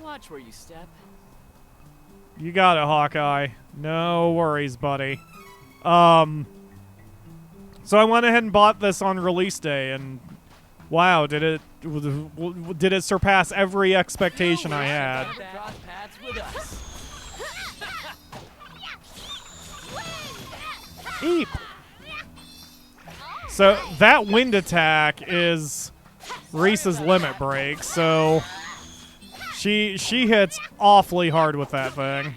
Watch where you step. You got it, Hawkeye. No worries, buddy. So I went ahead and bought this on release day, and wow, did it surpass every expectation I had. Eep. So that wind attack is Reese's limit break, so she hits awfully hard with that thing.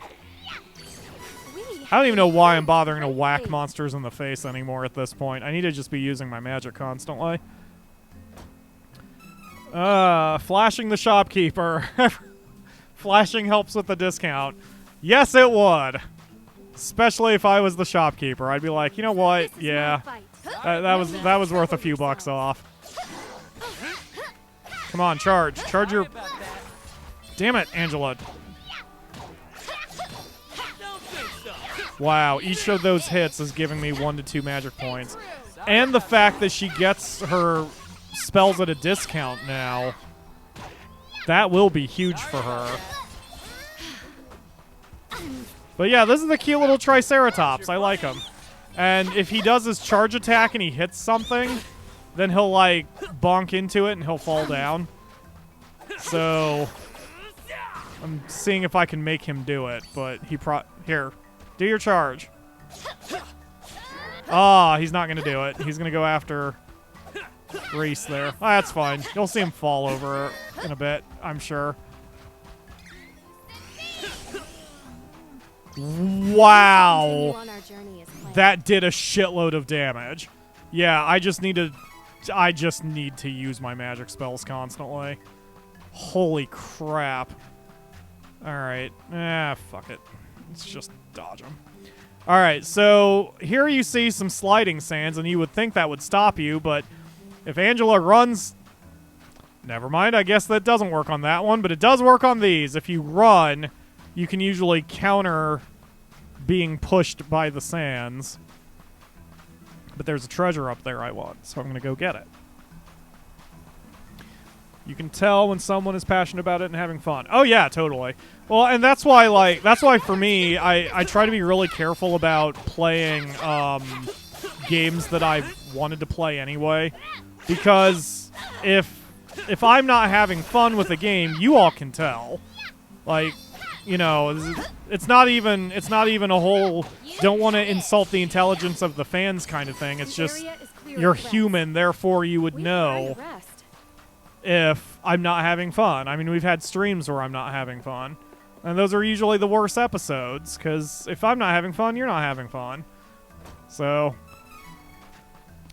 I don't even know why I'm bothering to whack monsters in the face anymore at this point. I need to just be using my magic constantly. Flashing the shopkeeper. Flashing helps with the discount. Yes, it would. Especially if I was the shopkeeper. I'd be like, you know what? Yeah. That was worth a few bucks off. Come on, charge. Charge your... Damn it, Angela. Wow, each of those hits is giving me 1 to 2 magic points. And the fact that she gets her spells at a discount now, that will be huge for her. But yeah, this is a cute little Triceratops. I like him. And if he does his charge attack and he hits something, then he'll, like, bonk into it and he'll fall down. So I'm seeing if I can make him do it, but he here. Do your charge. Ah, he's not going to do it. He's going to go after Reese there. Oh, that's fine. You'll see him fall over in a bit, I'm sure. Wow. That did a shitload of damage. Yeah, I just need to use my magic spells constantly. Holy crap. Alright. Fuck it. Let's just dodge them. Alright, so here you see some sliding sands, and you would think that would stop you, but if Angela runs... Never mind, I guess that doesn't work on that one, but it does work on these. If you run, you can usually counter being pushed by the sands. But there's a treasure up there I want, so I'm going to go get it. You can tell when someone is passionate about it and having fun. Oh yeah, totally. Well, and that's why for me, I try to be really careful about playing games that I wanted to play anyway, because if I'm not having fun with a game, you all can tell. Like, you know, it's not even a whole don't want to insult the intelligence of the fans kind of thing. It's just you're human, therefore you would know if I'm not having fun. I mean, we've had streams where I'm not having fun, and those are usually the worst episodes, because if I'm not having fun, you're not having fun. So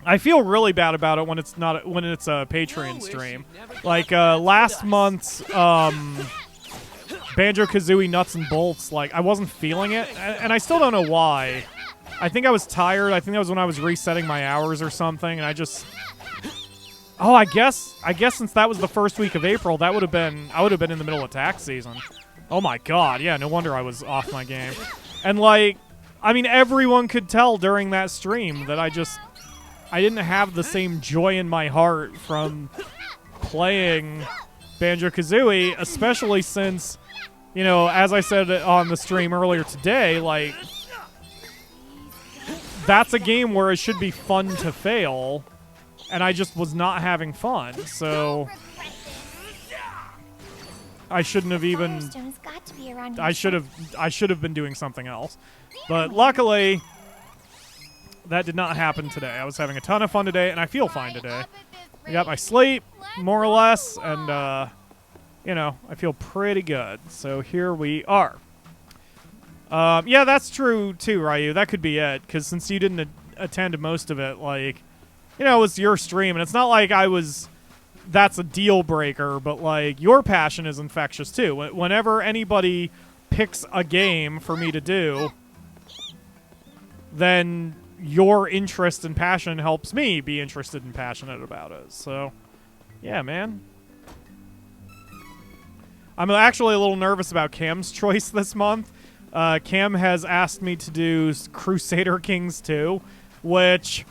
I feel really bad about it when it's a Patreon stream. Like last month's Banjo-Kazooie Nuts and Bolts, like I wasn't feeling it, and I still don't know why. I think I was tired. I think that was when I was resetting my hours or something, and I just... Oh, I guess since that was the first week of April, I would have been in the middle of tax season. Oh my god, yeah, no wonder I was off my game. And like, I mean, everyone could tell during that stream that I didn't have the same joy in my heart from playing Banjo-Kazooie, especially since, you know, as I said on the stream earlier today, like, that's a game where it should be fun to fail, and I just was not having fun, so I shouldn't have even... I should have been doing something else. But luckily, that did not happen today. I was having a ton of fun today, and I feel fine today. I got my sleep, more or less, and, you know, I feel pretty good. So here we are. Yeah, that's true, too, Ryu. That could be it, because since you didn't attend most of it, like, you know, it was your stream, and it's not like that's a deal breaker, but, like, your passion is infectious, too. Whenever anybody picks a game for me to do, then your interest and passion helps me be interested and passionate about it. So, yeah, man. I'm actually a little nervous about Cam's choice this month. Cam has asked me to do Crusader Kings 2, which,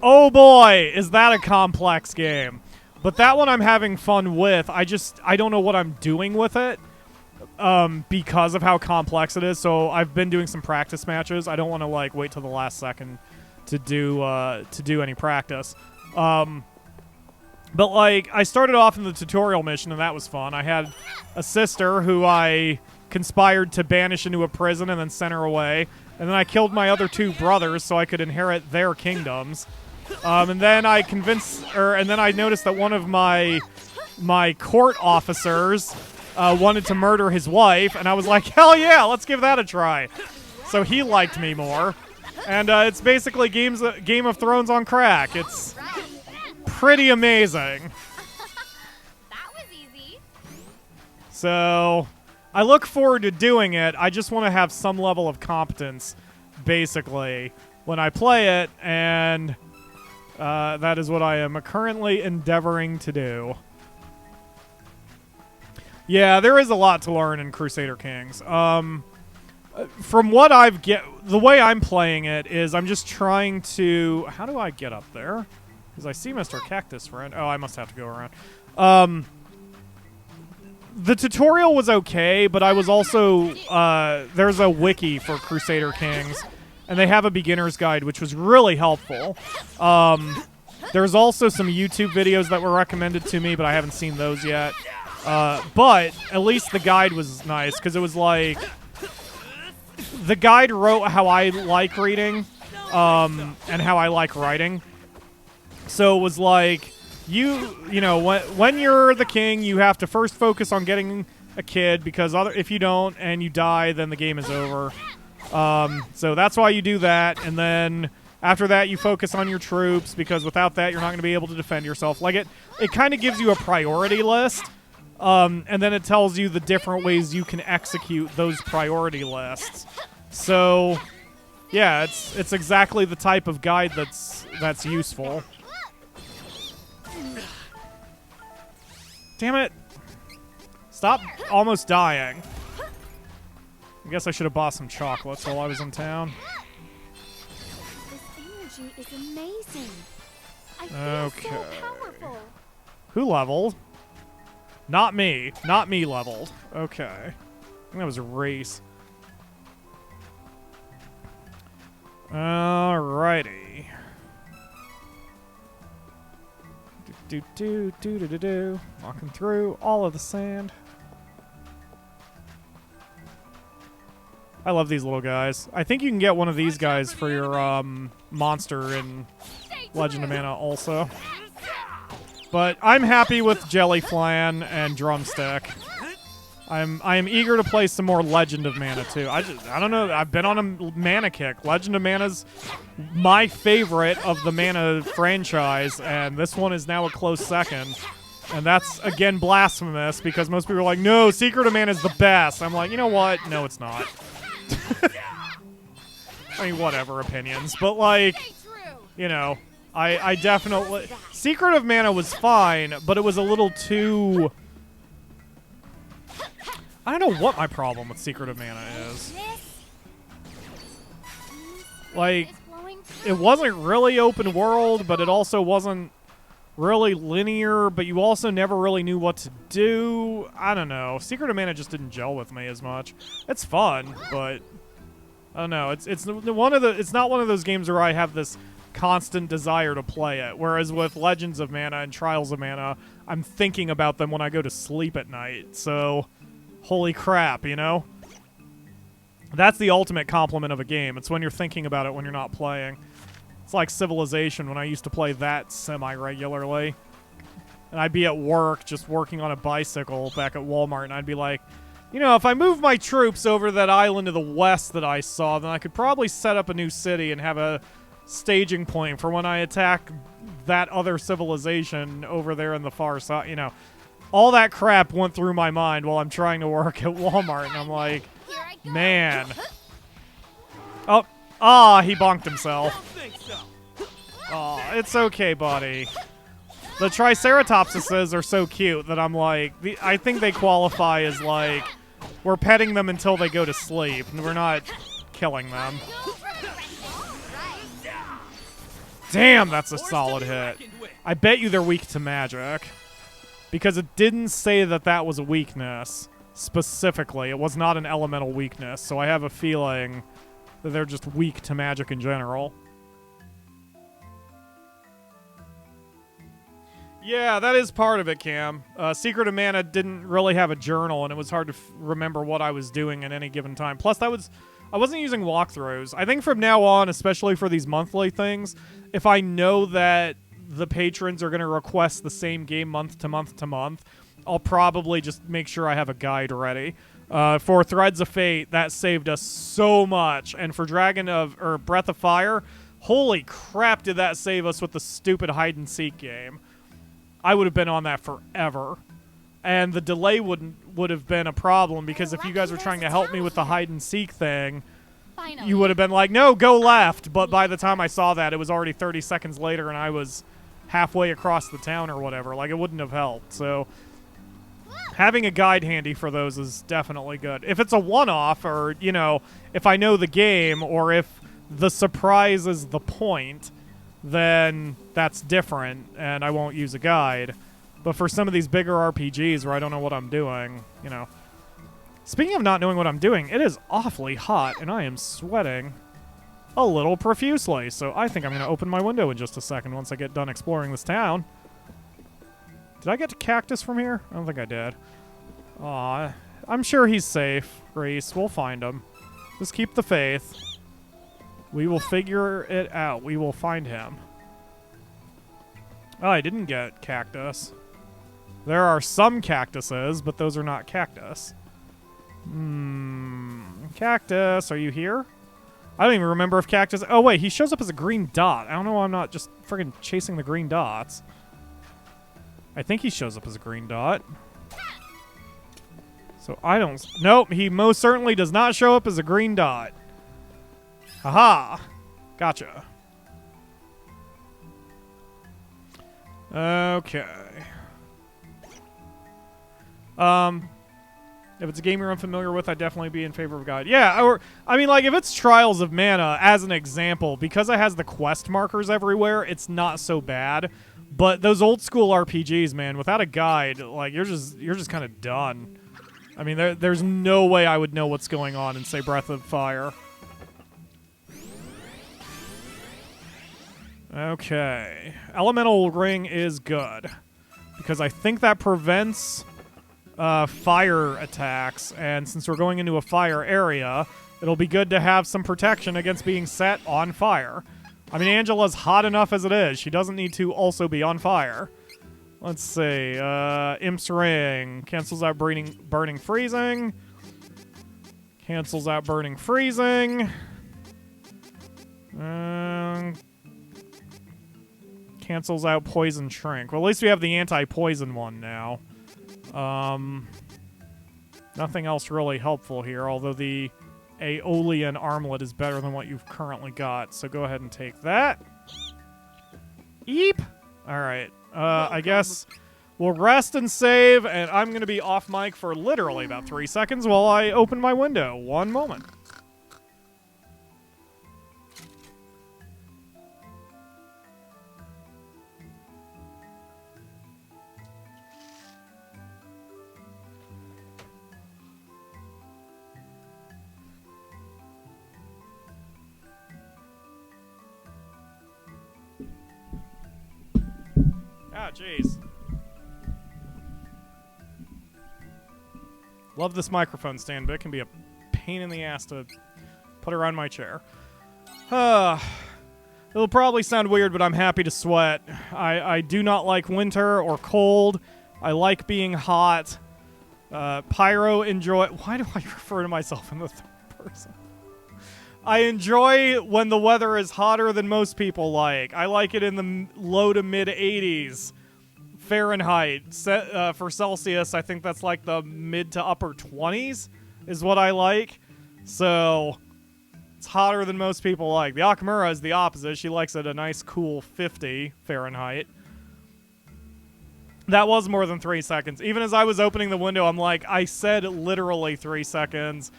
oh boy, is that a complex game. But that one I'm having fun with. I don't know what I'm doing with it because of how complex it is. So I've been doing some practice matches. I don't want to like wait till the last second to do any practice. But like I started off in the tutorial mission, and that was fun. I had a sister who I conspired to banish into a prison and then sent her away. And then I killed my other two brothers so I could inherit their kingdoms. And then I and then I noticed that one of my court officers wanted to murder his wife, and I was like, hell yeah, let's give that a try. So he liked me more. And it's basically Game of Thrones on crack. It's pretty amazing. That was easy. So I look forward to doing it. I just want to have some level of competence, basically, when I play it, and that is what I am currently endeavoring to do. Yeah, there is a lot to learn in Crusader Kings. From what the way I'm playing it is I'm just trying to... How do I get up there? Because I see Mr. Cactus Friend. Oh, I must have to go around. The tutorial was okay, but I was also... there's a wiki for Crusader Kings, and they have a beginner's guide, which was really helpful. There's also some YouTube videos that were recommended to me, but I haven't seen those yet. But at least the guide was nice, because it was like... The guide wrote how I like reading, and how I like writing. So it was like, you know, when you're the king, you have to first focus on getting a kid, because if you don't and you die, then the game is over. So that's why you do that, and then after that you focus on your troops, because without that you're not going to be able to defend yourself. Like it kind of gives you a priority list, and then it tells you the different ways you can execute those priority lists. So yeah, it's exactly the type of guide that's useful. Damn it. Stop almost dying. I guess I should have bought some chocolates while I was in town. This energy is amazing. I feel so powerful. Who leveled? Not me. Not me leveled. Okay. I think that was a race. Alrighty. Do. Walking through all of the sand. I love these little guys. I think you can get one of these guys for your monster in Legend of Mana also. But I'm happy with Jelly Flan and Drumstick. I am eager to play some more Legend of Mana too. I don't know. I've been on a mana kick. Legend of Mana's my favorite of the Mana franchise, and this one is now a close second. And that's again blasphemous because most people are like, "No, Secret of Mana is the best." I'm like, you know what? No, it's not. I mean, whatever opinions, but like, you know, I definitely Secret of Mana was fine, but it was a little too. I don't know what my problem with Secret of Mana is. Like, it wasn't really open world, but it also wasn't really linear, but you also never really knew what to do. I don't know. Secret of Mana just didn't gel with me as much. It's fun, but I don't know. It's not one of those games where I have this constant desire to play it. Whereas with Legends of Mana and Trials of Mana, I'm thinking about them when I go to sleep at night. So, holy crap, you know? That's the ultimate compliment of a game. It's when you're thinking about it when you're not playing. It's like Civilization when I used to play that semi-regularly. And I'd be at work just working on a bicycle back at Walmart, and I'd be like, you know, if I move my troops over to that island to the west that I saw, then I could probably set up a new city and have a staging point for when I attack that other civilization over there in the far side. You know, all that crap went through my mind while I'm trying to work at Walmart, and I'm like, man. Oh, he bonked himself. Oh, it's okay, buddy. The Triceratopses are so cute that I'm like, I think they qualify as like, we're petting them until they go to sleep, and we're not killing them. Damn, that's a solid hit. I bet you they're weak to magic. Because it didn't say that that was a weakness, specifically. It was not an elemental weakness, so I have a feeling that they're just weak to magic in general. Yeah, that is part of it, Cam. Secret of Mana didn't really have a journal, and it was hard to remember what I was doing at any given time. Plus, I wasn't using walkthroughs. I think from now on, especially for these monthly things, if I know that the patrons are going to request the same game month to month to month, I'll probably just make sure I have a guide ready. For Threads of Fate, that saved us so much. And for Breath of Fire, holy crap did that save us with the stupid hide-and-seek game. I would have been on that forever. And the delay would have been a problem, because if you guys were trying to help me with the hide-and-seek thing, you would have been like, no, go left. But by the time I saw that, it was already 30 seconds later, and I was halfway across the town or whatever. Like, it wouldn't have helped. So having a guide handy for those is definitely good. If it's a one-off, or, you know, if I know the game, or if the surprise is the point, then that's different, and I won't use a guide. But for some of these bigger RPGs where I don't know what I'm doing, you know. Speaking of not knowing what I'm doing, it is awfully hot, and I am sweating a little profusely. So I think I'm going to open my window in just a second once I get done exploring this town. Did I get to Cactus from here? I don't think I did. Aw, I'm sure he's safe, Reese. We'll find him. Just keep the faith. We will figure it out. We will find him. Oh, I didn't get Cactus. There are some cactuses, but those are not cactus. Cactus, are you here? I don't even remember if Cactus... Oh, wait, he shows up as a green dot. I don't know why I'm not just friggin' chasing the green dots. I think he shows up as a green dot. So I don't... Nope, he most certainly does not show up as a green dot. Haha. Gotcha. Okay. If it's a game you're unfamiliar with, I'd definitely be in favor of guide. Yeah, or, I mean, like, if it's Trials of Mana, as an example, because it has the quest markers everywhere, it's not so bad. But those old school RPGs, man, without a guide, like you're just kind of done. I mean, there's no way I would know what's going on in, say, Breath of Fire. Okay. Elemental Ring is good. Because I think that prevents fire attacks. And since we're going into a fire area, it'll be good to have some protection against being set on fire. I mean, Angela's hot enough as it is. She doesn't need to also be on fire. Let's see. Imp's Ring. Cancels out burning freezing. Cancels out burning freezing. Cancels out poison shrink. Well, at least we have the anti-poison one now. Nothing else really helpful here, although the Aeolian armlet is better than what you've currently got. So go ahead and take that. Eep! Alright. I guess we'll rest and save, and I'm going to be off mic for literally about 3 seconds while I open my window. One moment. Ah, jeez. Love this microphone stand, but it can be a pain in the ass to put around my chair. It'll probably sound weird, but I'm happy to sweat. I do not like winter or cold. I like being hot. Pyro enjoy... Why do I refer to myself in the third person? I enjoy when the weather is hotter than most people like. I like it in the low to mid 80s Fahrenheit. For Celsius, I think that's like the mid to upper 20s is what I like. So it's hotter than most people like. The Akamura is the opposite. She likes it a nice cool 50 Fahrenheit. That was more than 3 seconds. Even as I was opening the window, I'm like, I said literally 3 seconds.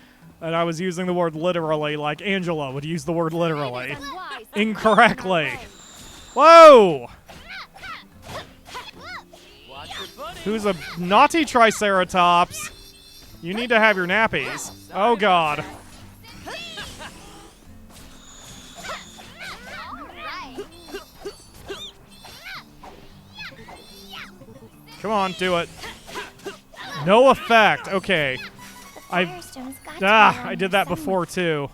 And I was using the word literally like Angela would use the word literally. Incorrectly. Whoa! Who's a naughty Triceratops? You need to have your nappies. Oh, God. Come on, do it. No effect. Okay. I did that before, too.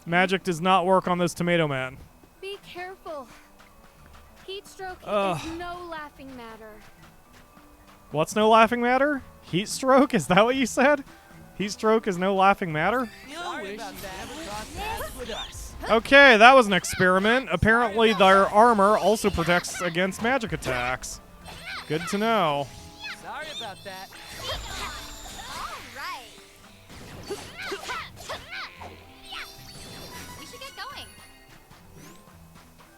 Magic does not work on this tomato man. Be careful. Heat stroke is no laughing matter. What's no laughing matter? Heat stroke? Is that what you said? Heat stroke is no laughing matter? Okay, that was an experiment. Apparently their armor also protects against magic attacks. Good to know. Sorry about that.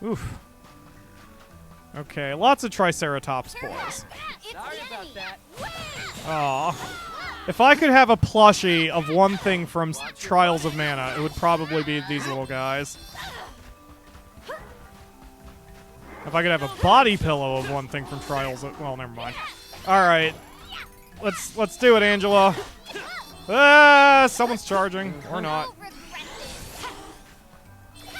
Oof. Okay, lots of Triceratops boys. Sorry about that. Aw. If I could have a plushie of one thing from Trials of Mana, it would probably be these little guys. If I could have a body pillow of one thing from Trials of... Well, never mind. Alright. Let's do it, Angela. Ah, someone's charging. Or not.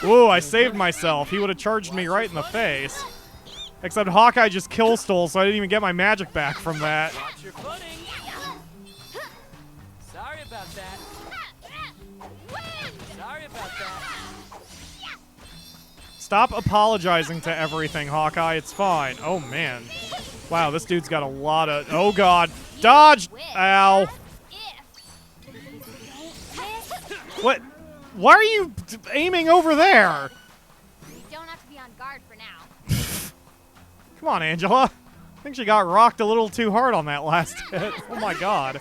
Ooh, I saved myself. He would have charged me right in the face. Except Hawkeye just kill stole, so I didn't even get my magic back from that. Watch your footing. Sorry about that. Sorry about that. Stop apologizing to everything, Hawkeye. It's fine. Oh, man. Wow, this dude's got a lot of... Oh, God. Dodge! Ow. What? Why are you aiming over there? You don't have to be on guard for now. Come on, Angela. I think she got rocked a little too hard on that last hit. Oh, my God.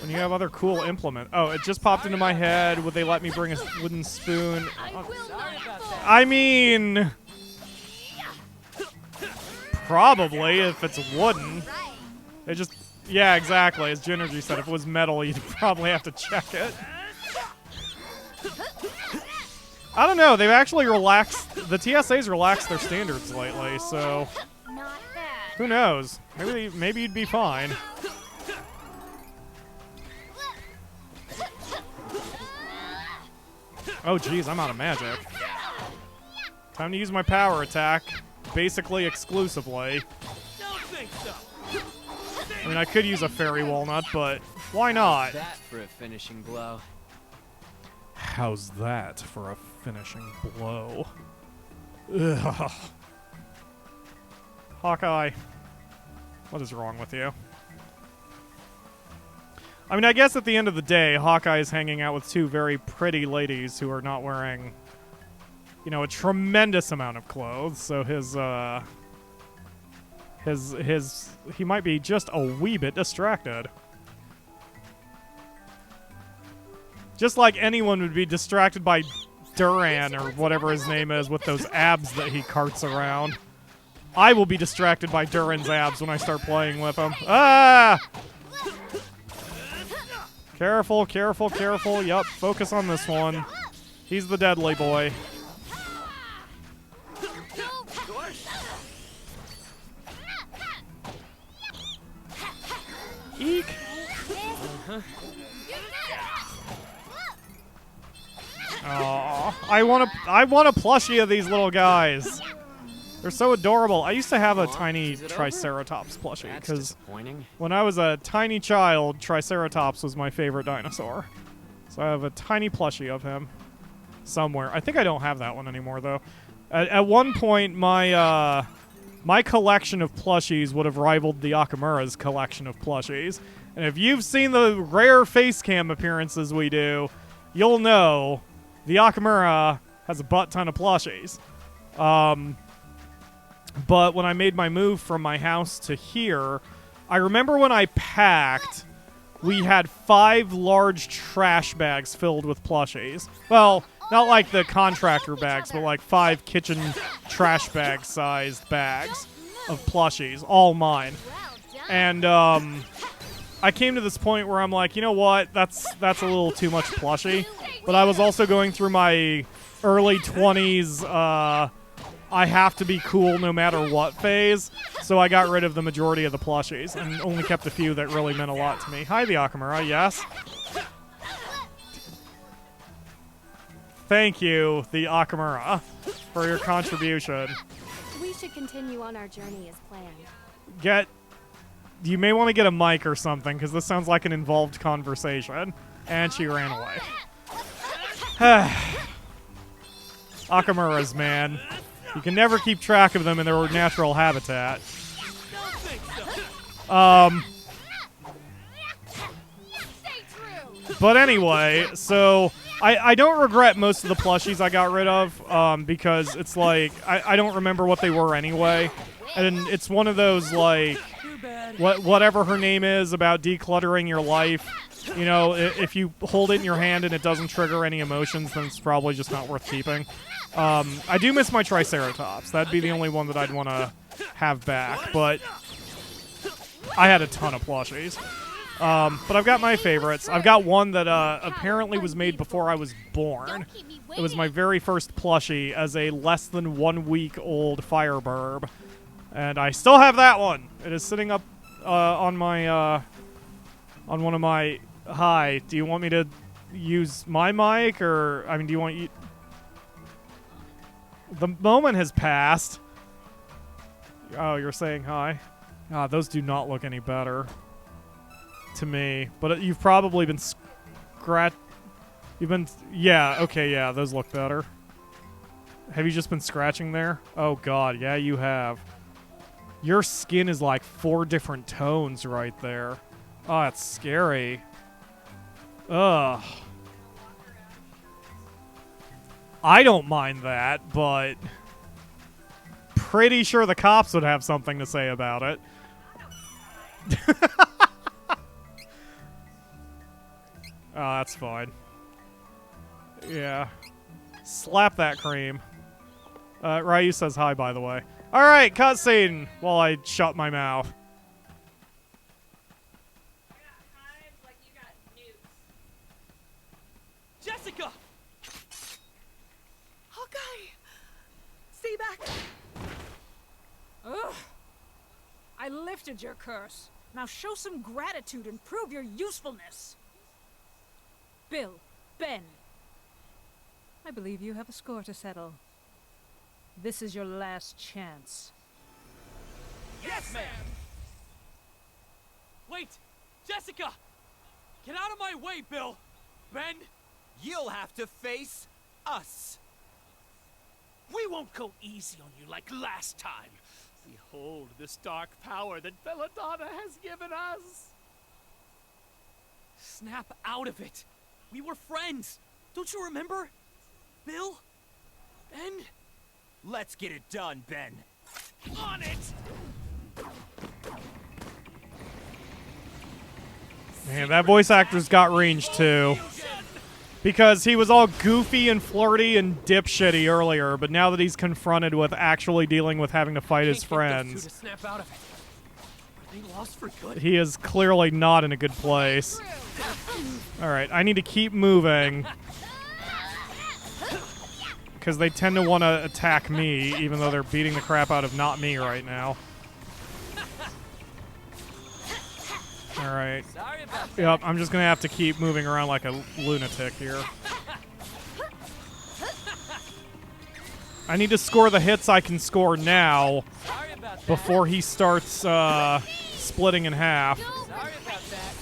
When you have other cool implement. Oh, it just popped into my head. Would they let me bring a wooden spoon? I mean... Probably, if it's wooden. It just... Yeah, exactly. As Ginergy said, if it was metal, you'd probably have to check it. I don't know. They've actually relaxed. The TSA's relaxed their standards lately, so Not bad. who knows? Maybe you'd be fine. Oh, geez, I'm out of magic. Time to use my power attack, basically exclusively. I mean, I could use a fairy walnut, but why not? That for a finishing blow. How's that for a finishing blow? Ugh. Hawkeye, what is wrong with you? I mean, I guess at the end of the day, Hawkeye is hanging out with two very pretty ladies who are not wearing, you know, a tremendous amount of clothes, so he might be just a wee bit distracted. Just like anyone would be distracted by Duran or whatever his name is with those abs that he carts around. I will be distracted by Duran's abs when I start playing with him. Ah! Careful, careful, careful. Yup, focus on this one. He's the deadly boy. Eek. Oh, I want a plushie of these little guys. They're so adorable. I used to have a tiny Triceratops plushie because when I was a tiny child, Triceratops was my favorite dinosaur. So I have a tiny plushie of him somewhere. I think I don't have that one anymore though. At one point, my collection of plushies would have rivaled the Akamura's collection of plushies. And if you've seen the rare face cam appearances we do, you'll know the Akamura has a butt ton of plushies. But when I made my move from my house to here, I remember when I packed, we had 5 large trash bags filled with plushies. Well, not like the contractor bags, but like 5 kitchen trash bag sized bags of plushies, all mine. And I came to this point where I'm like, you know what, that's a little too much plushie. But I was also going through my early 20s, I have to be cool no matter what phase, so I got rid of the majority of the plushies and only kept a few that really meant a lot to me. Hi, the Akamura, yes? Thank you, the Akamura, for your contribution. We should continue on our journey as planned. You may want to get a mic or something, because this sounds like an involved conversation. And she ran away. Akamuras, man. You can never keep track of them in their natural habitat. But anyway, so I don't regret most of the plushies I got rid of, because it's like, I don't remember what they were anyway. And it's one of those, like, whatever her name is about decluttering your life. You know, if you hold it in your hand and it doesn't trigger any emotions, then it's probably just not worth keeping. I do miss my Triceratops. That'd be the only one that I'd want to have back, but I had a ton of plushies. But I've got my favorites. I've got one that apparently was made before I was born. It was my very first plushie as a less than 1 week old Fireburb. And I still have that one. It is sitting up on my on one of my... Hi, do you want me to use my mic, or... I mean, do you want you... The moment has passed. Oh, you're saying hi? Ah, those do not look any better to me. But you've probably been You've been... Yeah, okay, yeah, those look better. Have you just been scratching there? Oh, God, yeah, you have. Your skin is like 4 different tones right there. Oh, that's scary. Ugh. I don't mind that, but pretty sure the cops would have something to say about it. Oh, that's fine. Yeah. Slap that cream. Ryu says hi, by the way. Alright, cutscene while I shut my mouth. Jessica! lifted your curse. Now show some gratitude and prove your usefulness. Bill, Ben, I believe you have a score to settle. This is your last chance. Yes, ma'am! Wait! Jessica! Get out of my way, Bill! Ben! You'll have to face us. We won't go easy on you like last time. Behold this dark power that Belladonna has given us. Snap out of it! We were friends! Don't you remember? Bill? Ben? Let's get it done, Ben. On it! Man, that voice actor's got range too. Because he was all goofy and flirty and dipshitty earlier, but now that he's confronted with actually dealing with having to fight his friends, Snap out of it. Are they lost for good? he is clearly not in a good place. Alright, I need to keep moving. Because they tend to want to attack me, even though they're beating the crap out of not me right now. Alright. Yep, I'm just going to have to keep moving around like a lunatic here. I need to score the hits I can score now before he starts splitting in half. Sorry about that.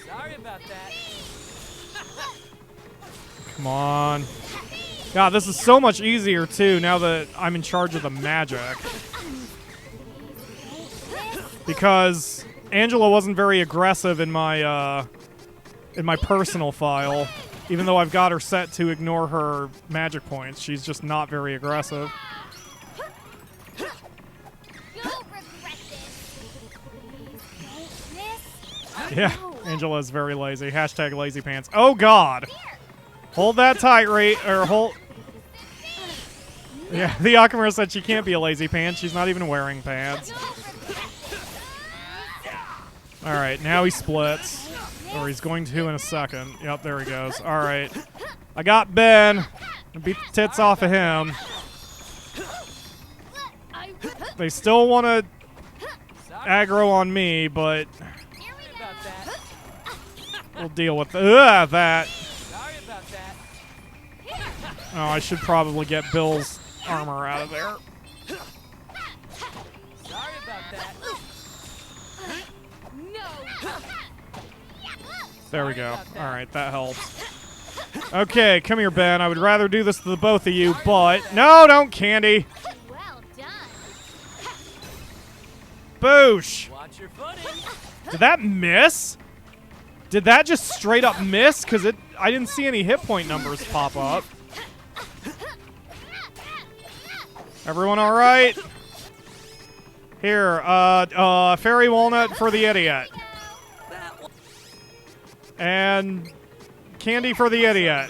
Sorry about that. Come on. God, this is so much easier, too, now that I'm in charge of the magic. Because Angela wasn't very aggressive in my personal file. Even though I've got her set to ignore her magic points, she's just not very aggressive. Yeah, Angela's very lazy. Hashtag lazy pants. Oh, God. Hold that tight, or hold... Yeah, the Okamura said she can't be a lazy pants. She's not even wearing pants. Alright, now he splits. Or he's going to in a second. Yep, there he goes. Alright. I got Ben. Beat the tits off of him. They still want to aggro on me, but we'll deal with that. Oh, I should probably get Bill's armor out of there. Sorry about that. There we go. Alright, that helps. Okay, come here, Ben. I would rather do this to the both of you, but... No, don't, Candy! Well done. Boosh! Watch your footing. Did that miss? Did that just straight up miss? Because I didn't see any hit point numbers pop up. Everyone alright? Here, fairy walnut for the idiot. And candy for the idiot.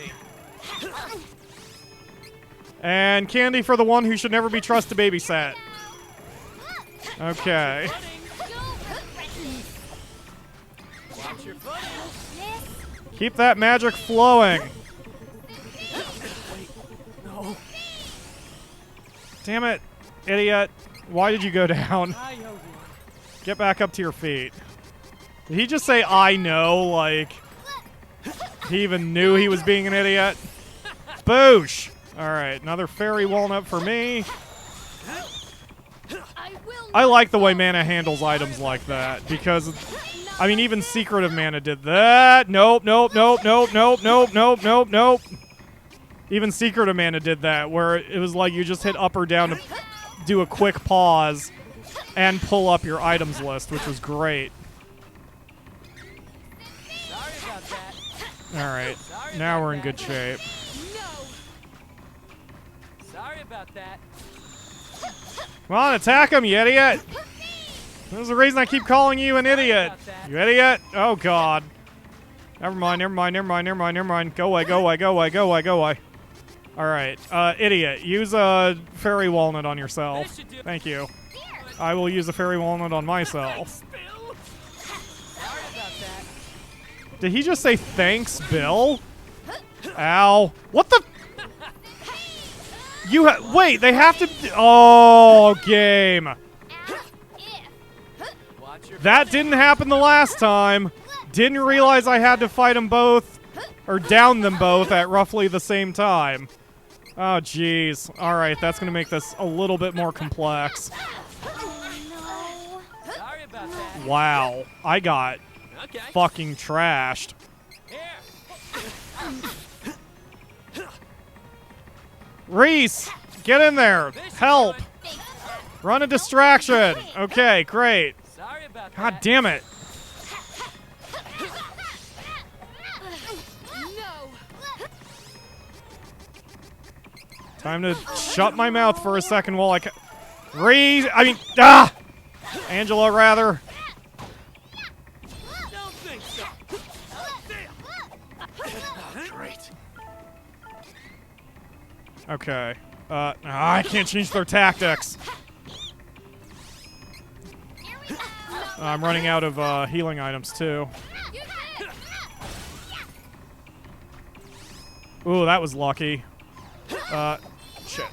And candy for the one who should never be trusted to babysit. Okay. Keep that magic flowing. No. Damn it, idiot. Why did you go down? Get back up to your feet. Did he just say, I know, like, he even knew he was being an idiot? Boosh! Alright, another fairy walnut for me. I like the way mana handles items like that, because, I mean, even Secretive Mana did that. Nope, nope, nope, nope, nope, nope, nope, nope, nope. Even Secretive Mana did that, where it was like you just hit up or down to do a quick pause and pull up your items list, which was great. Alright, now we're in good shape. Sorry about that. Come on, attack him, you idiot! There's the reason I keep calling you an idiot. You idiot! Oh, God. Never mind, never mind, never mind, never mind, never mind. Go away, go away, go away, go away, go away. Alright, idiot. Use a fairy walnut on yourself. Thank you. I will use a fairy walnut on myself. Did he just say thanks, Bill? Ow. What the? You wait, they have to... Oh, game. That didn't happen the last time. Didn't realize I had to fight them both, or down them both at roughly the same time. Oh, jeez. Alright, that's gonna make this a little bit more complex. Sorry about that. Wow. I got fucking trashed. Reese! Get in there! Help! Run a distraction! Okay, great. Sorry about God damn it. Time to shut my mouth for a second while I Angela, rather. Don't think so. Great. Okay. I can't change their tactics. I'm running out of healing items, too. Ooh, that was lucky. Shit.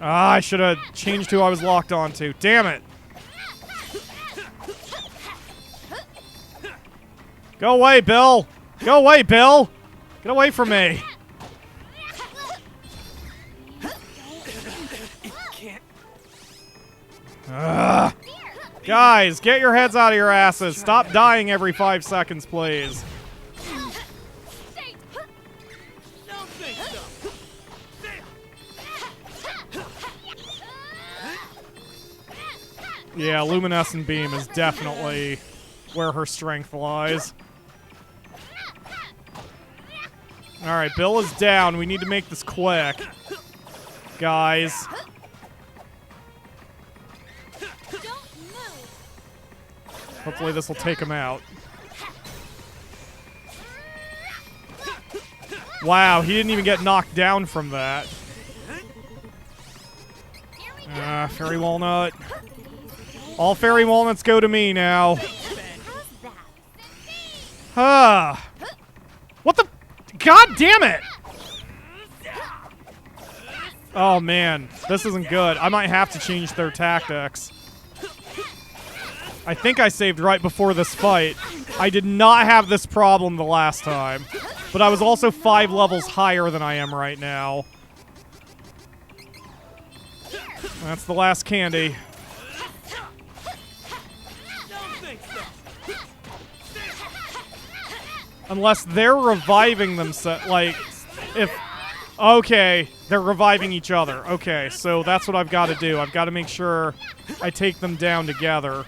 I should have changed who I was locked onto. Damn it. Go away, Bill. Go away, Bill. Get away from me. Ugh. Guys, get your heads out of your asses. Stop dying every 5 seconds, please. Don't think so. Yeah, Luminescent Beam is definitely where her strength lies. Alright, Bill is down. We need to make this quick. Guys. Hopefully this will take him out. Wow, he didn't even get knocked down from that. Fairy Walnut. All Fairy Walnuts go to me now. What the? God damn it! Oh man, this isn't good. I might have to change their tactics. I think I saved right before this fight. I did not have this problem the last time. But I was also 5 levels higher than I am right now. That's the last candy. Unless they're reviving themselves, like, if... Okay, they're reviving each other. Okay, so that's what I've got to do. I've got to make sure I take them down together.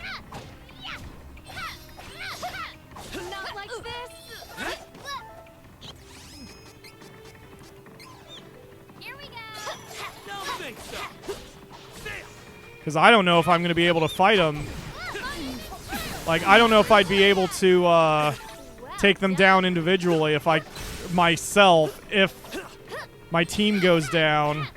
Not like this. Here we go. Don't think so. Because I don't know if I'm going to be able to fight them. Like, I don't know if I'd be able to take them down individually if my team goes down.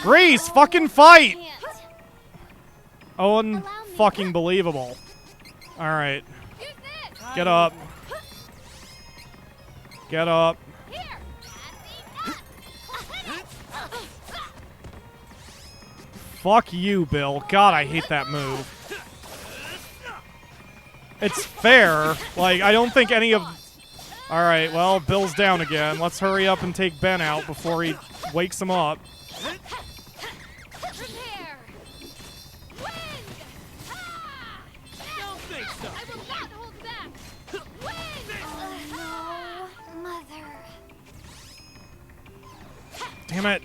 Grease, fucking fight! Fucking believable. Alright. Get up. Get up. Fuck you, Bill. God, I hate that move. It's fair. Like, I don't think any of... Alright, well, Bill's down again. Let's hurry up and take Ben out before he wakes him up. Prepare. Wind. Don't think so. I will not hold back. Wind. Oh no, Mother. Damn it.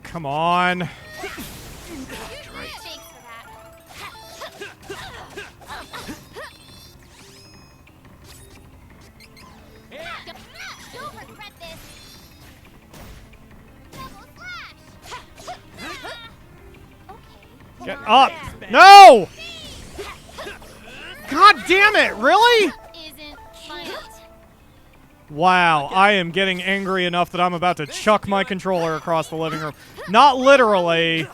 Come on. You'll regret this. Double slash. Okay. Get up. No! God damn it, really? Isn't cute. Wow, I am getting angry enough that I'm about to chuck my controller across the living room. Not literally,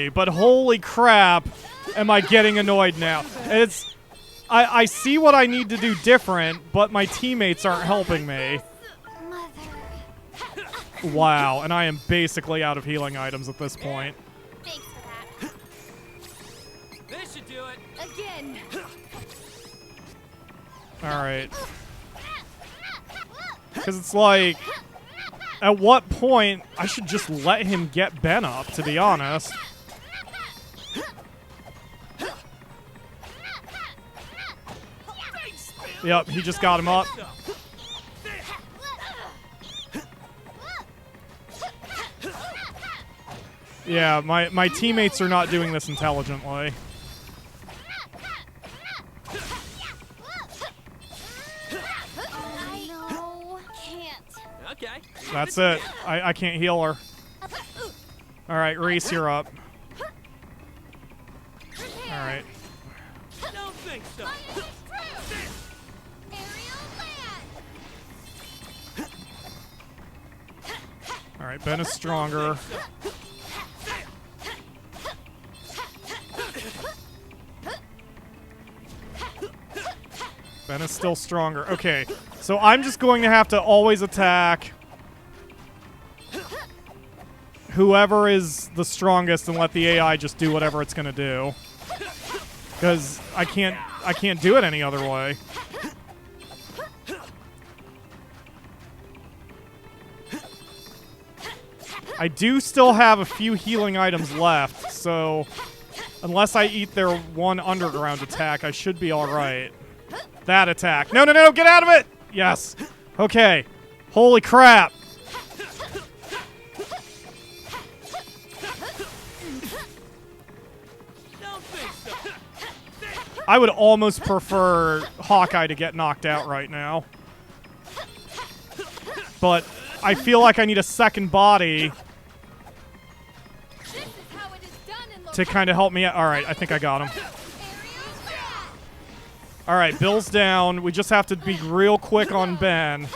but holy crap. am I getting annoyed now. I see what I need to do different, but my teammates aren't helping me. Wow, and I am basically out of healing items at this point. Thanks for that. This should do it. Again. Alright. Because it's like, at what point, I should just let him get Ben up, to be honest. Yep, he just got him up. Yeah, my teammates are not doing this intelligently. No, can't. Okay. That's it. I can't heal her. Alright, Reese, you're up. Alright. Don't think so. Alright, Ben is stronger. Ben is still stronger. Okay, so I'm just going to have to always attack whoever is the strongest and let the AI just do whatever it's going to do. Because I can't do it any other way. I do still have a few healing items left, so unless I eat their one underground attack, I should be alright. That attack. No, no, no, get out of it! Yes. Okay. Holy crap. I would almost prefer Hawkeye to get knocked out right now. But I feel like I need a second body to kind of help me out. Alright, I think I got him. Alright, Bill's down. We just have to be real quick on Ben.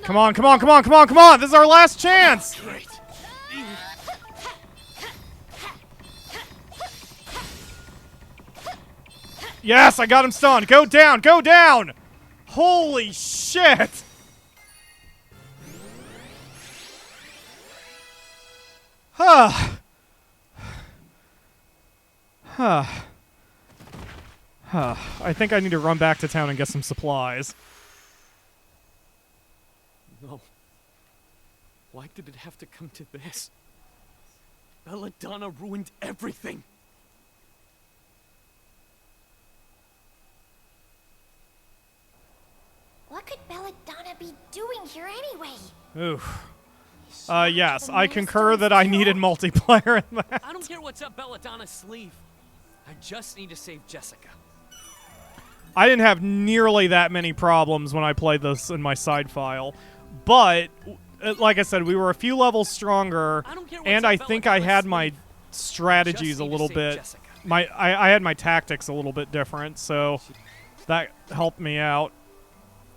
Come on, come on, come on, come on, come on! This is our last chance! Yes, I got him stunned. Go down, go down! Holy shit! Huh. Huh. Huh. I think I need to run back to town and get some supplies. No. Why did it have to come to this? Belladonna ruined everything. What could Belladonna be doing here anyway? Oof. Yes, I concur that I needed multiplayer in that. I don't care what's up Belladonna's sleeve. I just need to save Jessica. I didn't have nearly that many problems when I played this in my side file, but like I said, we were a few levels stronger, and I think I had my strategies a little bit. I had my tactics a little bit different, so that helped me out.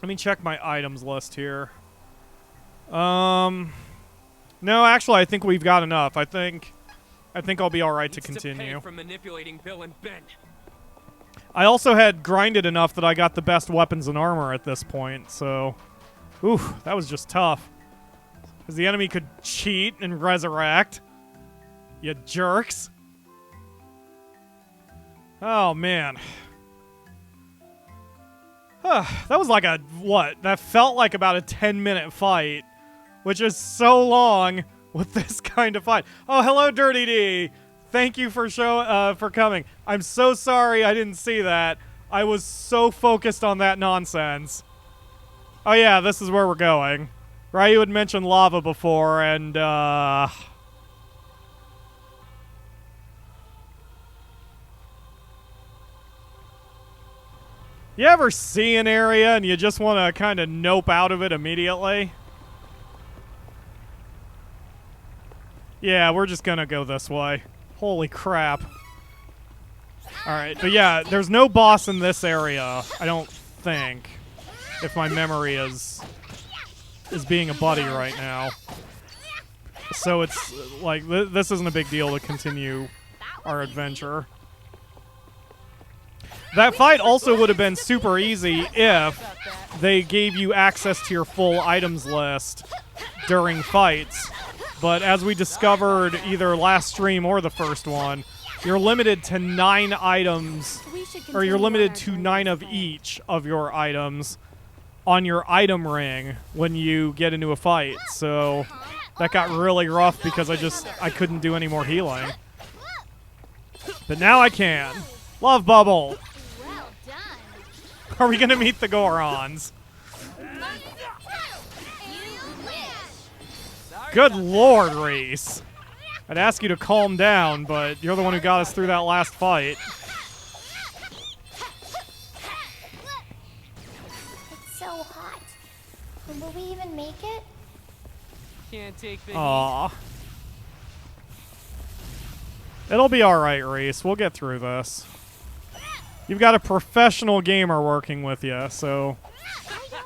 Let me check my items list here. No, actually, I think we've got enough. I think I'll be all right to continue. For manipulating Bill and Ben. I also had grinded enough that I got the best weapons and armor at this point, so... Ooh, that was just tough. Because the enemy could cheat and resurrect. You jerks. Oh, man. That was like a... what? That felt like about a 10-minute fight. Which is so long with this kind of fight. Oh, hello, Dirty D! Thank you for coming. I'm so sorry I didn't see that. I was so focused on that nonsense. Oh yeah, this is where we're going. Ryu had mentioned lava before, and you ever see an area and you just want to kind of nope out of it immediately? Yeah, we're just gonna go this way. Holy crap. Alright, but yeah, there's no boss in this area, I don't think. If my memory is being a buddy right now. So it's, like, this isn't a big deal to continue our adventure. That fight also would have been super easy if they gave you access to your full items list during fights. But as we discovered either last stream or the first one, you're limited to 9 items, or you're limited to 9 of each of your items on your item ring when you get into a fight. So that got really rough because I couldn't do any more healing. But now I can. Love bubble. Well done. Are we gonna meet the Gorons? Good lord, Reese. I'd ask you to calm down, but you're the one who got us through that last fight. It's so hot. Will we even make it? Can't take the Aww. It'll be alright, Reese. We'll get through this. You've got a professional gamer working with you, so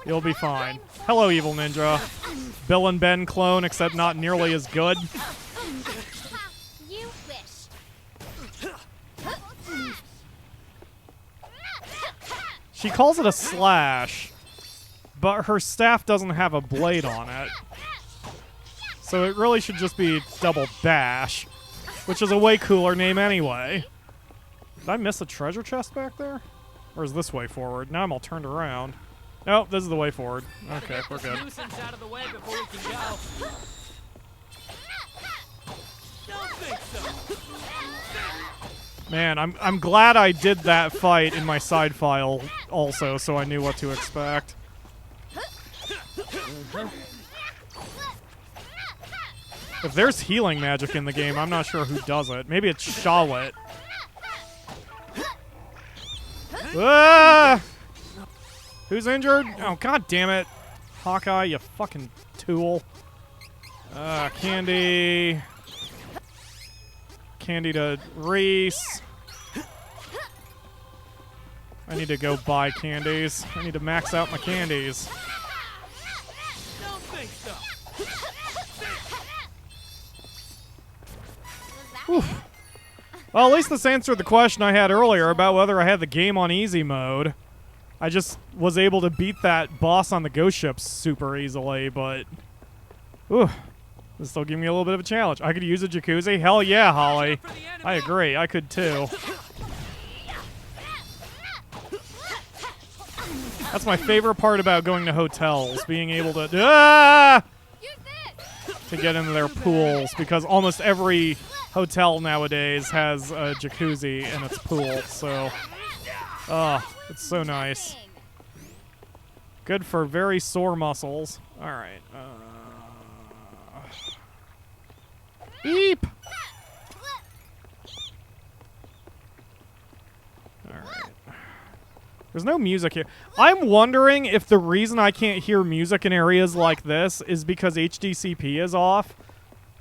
you'll be fine. Hello, Evil Ninja. Bill and Ben clone, except not nearly as good. You wish. She calls it a slash, but her staff doesn't have a blade on it. So it really should just be double bash, which is a way cooler name anyway. Did I miss a treasure chest back there? Or is this way forward? Now I'm all turned around. Nope, this is the way forward. Okay, we're good. Nuisance out of the way before we can go. Don't think so. Man, I'm glad I did that fight in my side file also, so I knew what to expect. If there's healing magic in the game, I'm not sure who does it. Maybe it's Shawit. Ah! Who's injured? Oh, god damn it. Hawkeye, you fucking tool. Candy. Candy to Reese. I need to go buy candies. I need to max out my candies. Don't think so. Whew. Well, at least this answered the question I had earlier about whether I had the game on easy mode. I just was able to beat that boss on the ghost ship super easily, but whew, this still gave me a little bit of a challenge. I could use a jacuzzi? Hell yeah, Holly. I agree. I could too. That's my favorite part about going to hotels, being able to get into their pools, because almost every hotel nowadays has a jacuzzi in its pool, so it's so nice. Good for very sore muscles. Alright. Beep! Alright. There's no music here. I'm wondering if the reason I can't hear music in areas like this is because HDCP is off.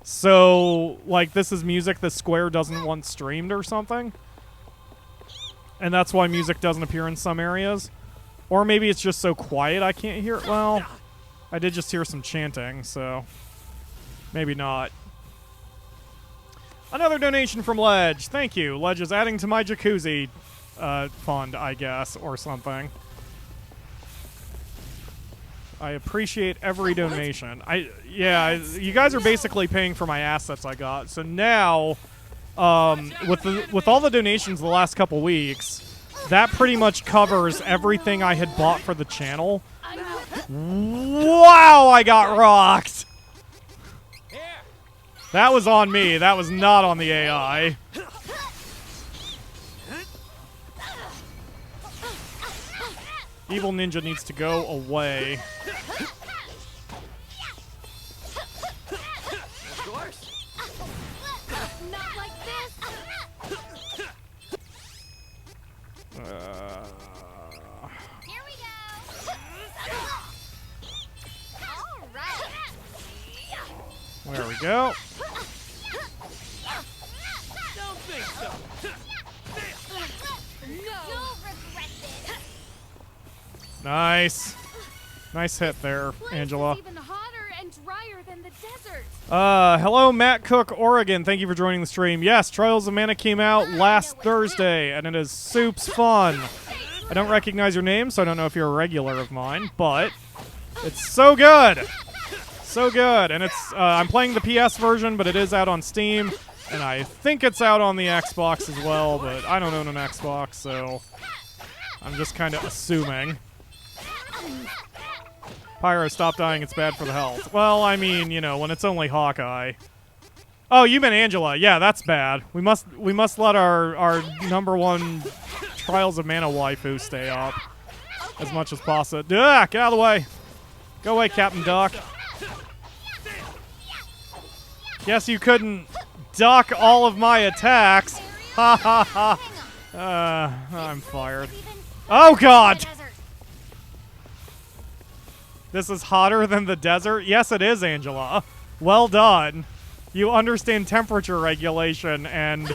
So, like, this is music the Square doesn't want streamed or something. And that's why music doesn't appear in some areas. Or maybe it's just so quiet I can't hear it. Well, I did just hear some chanting, so maybe not. Another donation from Ledge. Thank you. Ledge is adding to my jacuzzi fund, I guess, or something. I appreciate every donation. You guys are basically paying for my assets I got. So now, with all the donations the last couple weeks, that pretty much covers everything I had bought for the channel. Wow, I got rocked! That was on me. That was not on the AI. Evil Ninja needs to go away. Of course. Not like this. Here we go. All right. There we go. Don't think so. You'll regret this. Nice. Nice hit there, Angela. Even hotter and drier than the desert. Hello, Matt Cook, Oregon. Thank you for joining the stream. Yes, Trials of Mana came out last Thursday, and it is soups fun. I don't recognize your name, so I don't know if you're a regular of mine, but it's so good. So good. And it's, I'm playing the PS version, but it is out on Steam, and I think it's out on the Xbox as well, but I don't own an Xbox, so I'm just kind of assuming. Pyro, stop dying, it's bad for the health. Well, I mean, you know, when it's only Hawkeye. Oh, you meant Angela. Yeah, that's bad. We must let our #1 Trials of Mana waifu stay up as much as possible. Duck, get out of the way. Go away, Captain Duck. Guess you couldn't duck all of my attacks. Ha ha ha. I'm fired. Oh, God! This is hotter than the desert? Yes, it is, Angela. Well done. You understand temperature regulation and...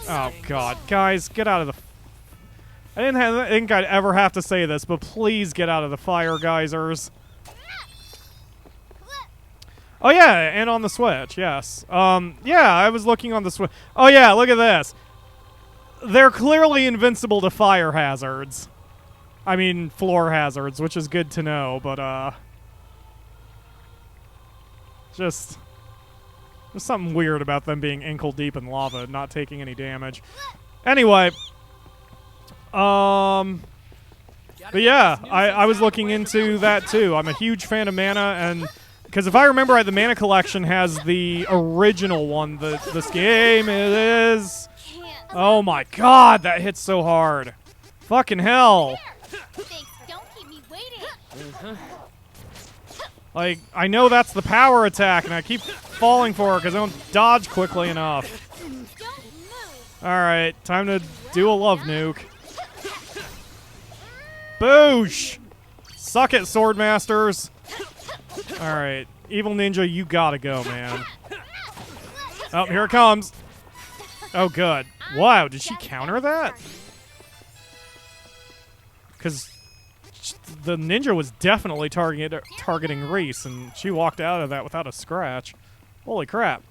Oh, God. Guys, get out of the... I didn't think I'd ever have to say this, but please get out of the fire geysers. Oh, yeah, and on the Switch, yes. Yeah, I was looking on the Switch. Oh, yeah, look at this. They're clearly invincible to fire hazards. I mean, floor hazards, which is good to know, but, just there's something weird about them being ankle-deep in lava and not taking any damage. Anyway, but yeah, I was looking into that, too. I'm a huge fan of Mana, and... Because if I remember right, the Mana Collection has the original one. This game is... Oh my God, that hits so hard. Fucking hell. Don't keep me waiting. Like, I know that's the power attack, and I keep falling for it because I don't dodge quickly enough. Alright, time to do a love nuke. Boosh! Suck it, Swordmasters. Alright, Evil Ninja, you gotta go, man. Oh, here it comes. Oh, good. Wow, did she counter that? Because the ninja was definitely targeting Reese, and she walked out of that without a scratch. Holy crap.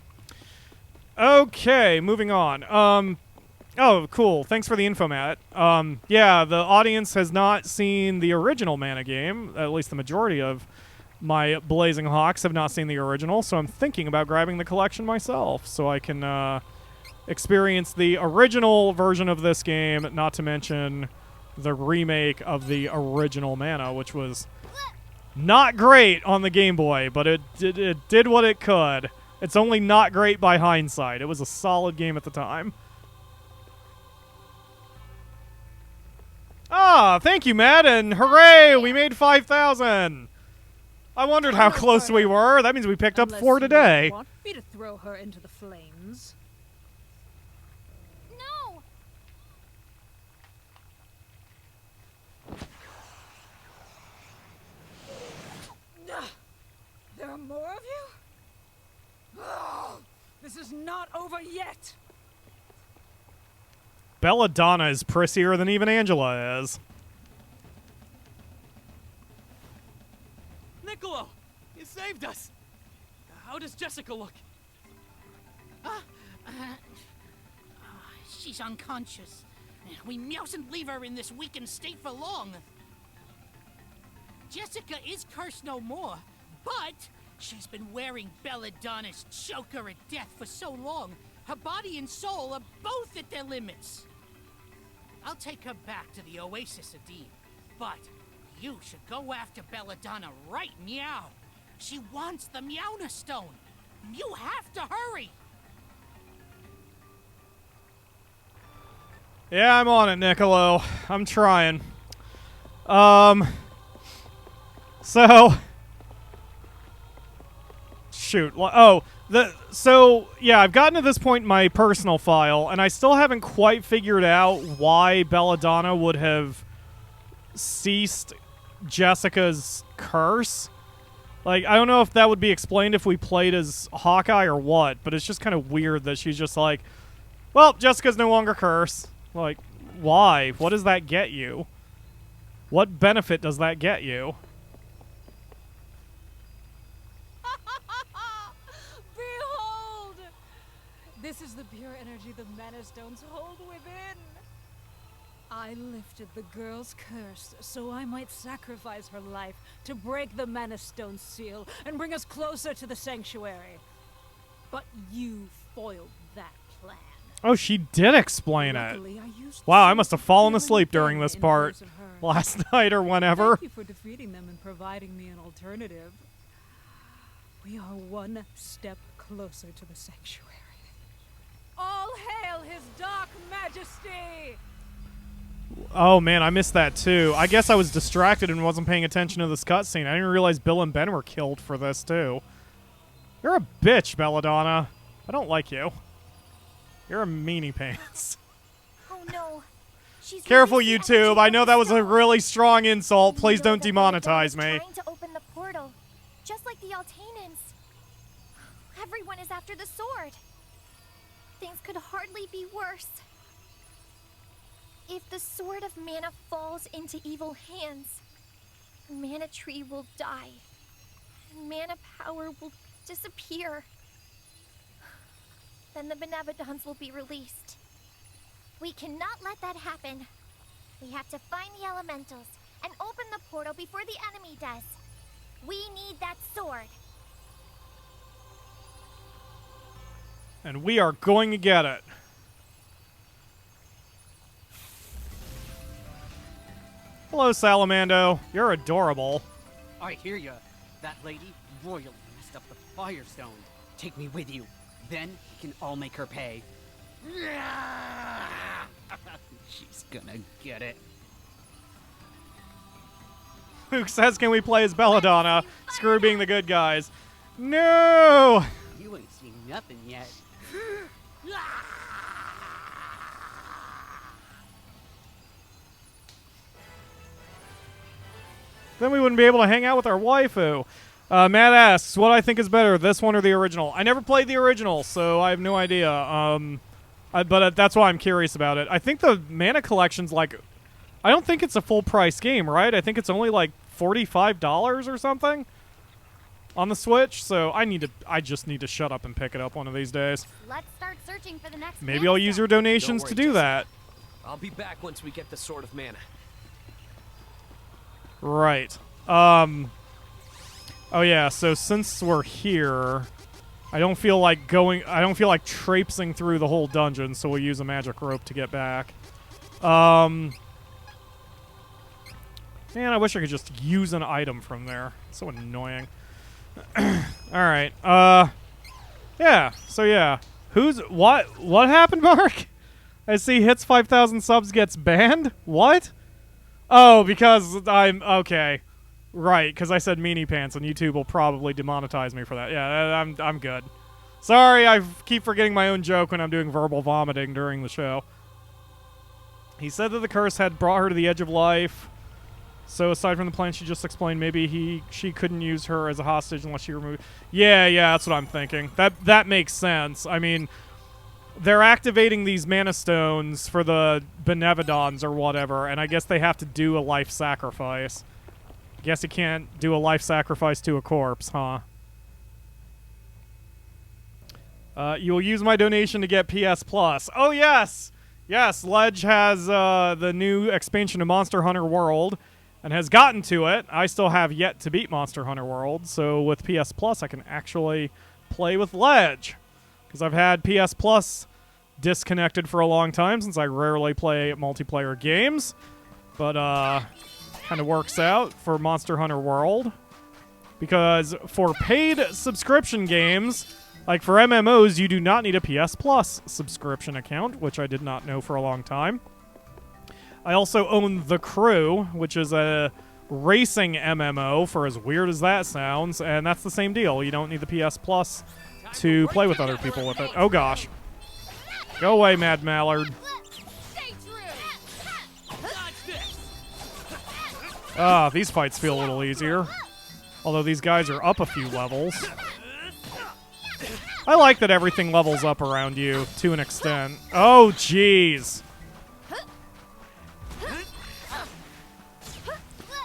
Okay, moving on. Oh, cool. Thanks for the info, Matt. Yeah, the audience has not seen the original Mana game. At least the majority of my Blazing Hawks have not seen the original, so I'm thinking about grabbing the collection myself so I can experience the original version of this game, not to mention the remake of the original Mana, which was not great on the Game Boy, but it did what it could. It's only not great by hindsight. It was a solid game at the time. Ah, thank you, Matt, and hooray, we made 5,000! I wondered how close we were. That means we picked up 4 today. Want me to throw her into the flames? No! There are more of you? Oh, this is not over yet! Belladonna is prissier than even Angela is. Niccolo, you saved us. How does Jessica look? She's unconscious. We mustn't leave her in this weakened state for long. Jessica is cursed no more, but she's been wearing Belladonna's choker at death for so long, her body and soul are both at their limits. I'll take her back to the Oasis Adim, but you should go after Belladonna right meow. She wants the Meowna Stone. You have to hurry. Yeah, I'm on it, Niccolo. I'm trying. So... Shoot. Oh, so, yeah, I've gotten to this point in my personal file, and I still haven't quite figured out why Belladonna would have ceased Jessica's curse. Like, I don't know if that would be explained if we played as Hawkeye or what, but it's just kind of weird that she's just like, well, Jessica's no longer cursed. Like, why? What does that get you? What benefit does that get you? This is the pure energy the Mana Stones hold within. I lifted the girl's curse so I might sacrifice her life to break the Mana Stone seal and bring us closer to the sanctuary. But you foiled that plan. Oh, she did explain it. Luckily, I used Wow, I must have fallen asleep Ben during this in part person her. last night or whenever. Thank you for defeating them and providing me an alternative. We are one step closer to the sanctuary. All hail his dark majesty! Oh man, I missed that too. I guess I was distracted and wasn't paying attention to this cutscene. I didn't realize Bill and Ben were killed for this too. You're a bitch, Belladonna. I don't like you. You're a meanie pants. Oh no. She's Careful, releasing YouTube. energy I from know the that was a stone. really strong insult. Please We know don't that Belladonna demonetize is me. trying to open the portal, just like the Altanans. Everyone is after the sword. Things could hardly be worse. If the sword of mana falls into evil hands, Mana Tree will die, and mana power will disappear. Then the Benevodons will be released. We cannot let that happen. We have to find the elementals and open the portal before the enemy does. We need that sword. And we are going to get it. Hello, Salamando. You're adorable. I hear ya. That lady royally messed up the Firestone. Take me with you. Then we can all make her pay. She's gonna get it. Luke says, can we play as Belladonna? Screw being the good guys. No! You ain't seen nothing yet. Then we wouldn't be able to hang out with our waifu. Matt asks, what I think is better, this one or the original? I never played the original, so I have no idea. But that's why I'm curious about it. I think the Mana Collection's like... I don't think it's a full-price game, right? I think it's only like $45 or something on the Switch, so I just need to shut up and pick it up one of these days. Let's start searching for the next Maybe I'll use your donations to do that. I'll be back once we get the Sword of Mana. Right. Oh yeah, so since we're here, I don't feel like traipsing through the whole dungeon, so we'll use a magic rope to get back. Man, I wish I could just use an item from there. It's so annoying. Alright, yeah, so yeah. What happened, Mark? I see hits 5,000 subs gets banned? What? Oh, because I'm... Okay. Right, because I said meanie pants, and YouTube will probably demonetize me for that. Yeah, I'm good. Sorry, I keep forgetting my own joke when I'm doing verbal vomiting during the show. He said that the curse had brought her to the edge of life. So aside from the plan she just explained, maybe she couldn't use her as a hostage unless she removed... Yeah, that's what I'm thinking. That makes sense. I mean... They're activating these Mana Stones for the Benevodons or whatever, and I guess they have to do a life sacrifice. Guess you can't do a life sacrifice to a corpse, huh? You'll use my donation to get PS Plus. Oh, yes! Yes, Ledge has the new expansion of Monster Hunter World and has gotten to it. I still have yet to beat Monster Hunter World, so with PS Plus I can actually play with Ledge. Because I've had PS Plus disconnected for a long time since I rarely play multiplayer games. But, kind of works out for Monster Hunter World. Because for paid subscription games, like for MMOs, you do not need a PS Plus subscription account, which I did not know for a long time. I also own The Crew, which is a racing MMO, for as weird as that sounds, and that's the same deal. You don't need the PS Plus to play with other people with it. Oh gosh. Go away, Mad Mallard. These fights feel a little easier. Although these guys are up a few levels. I like that everything levels up around you, to an extent. Oh, jeez.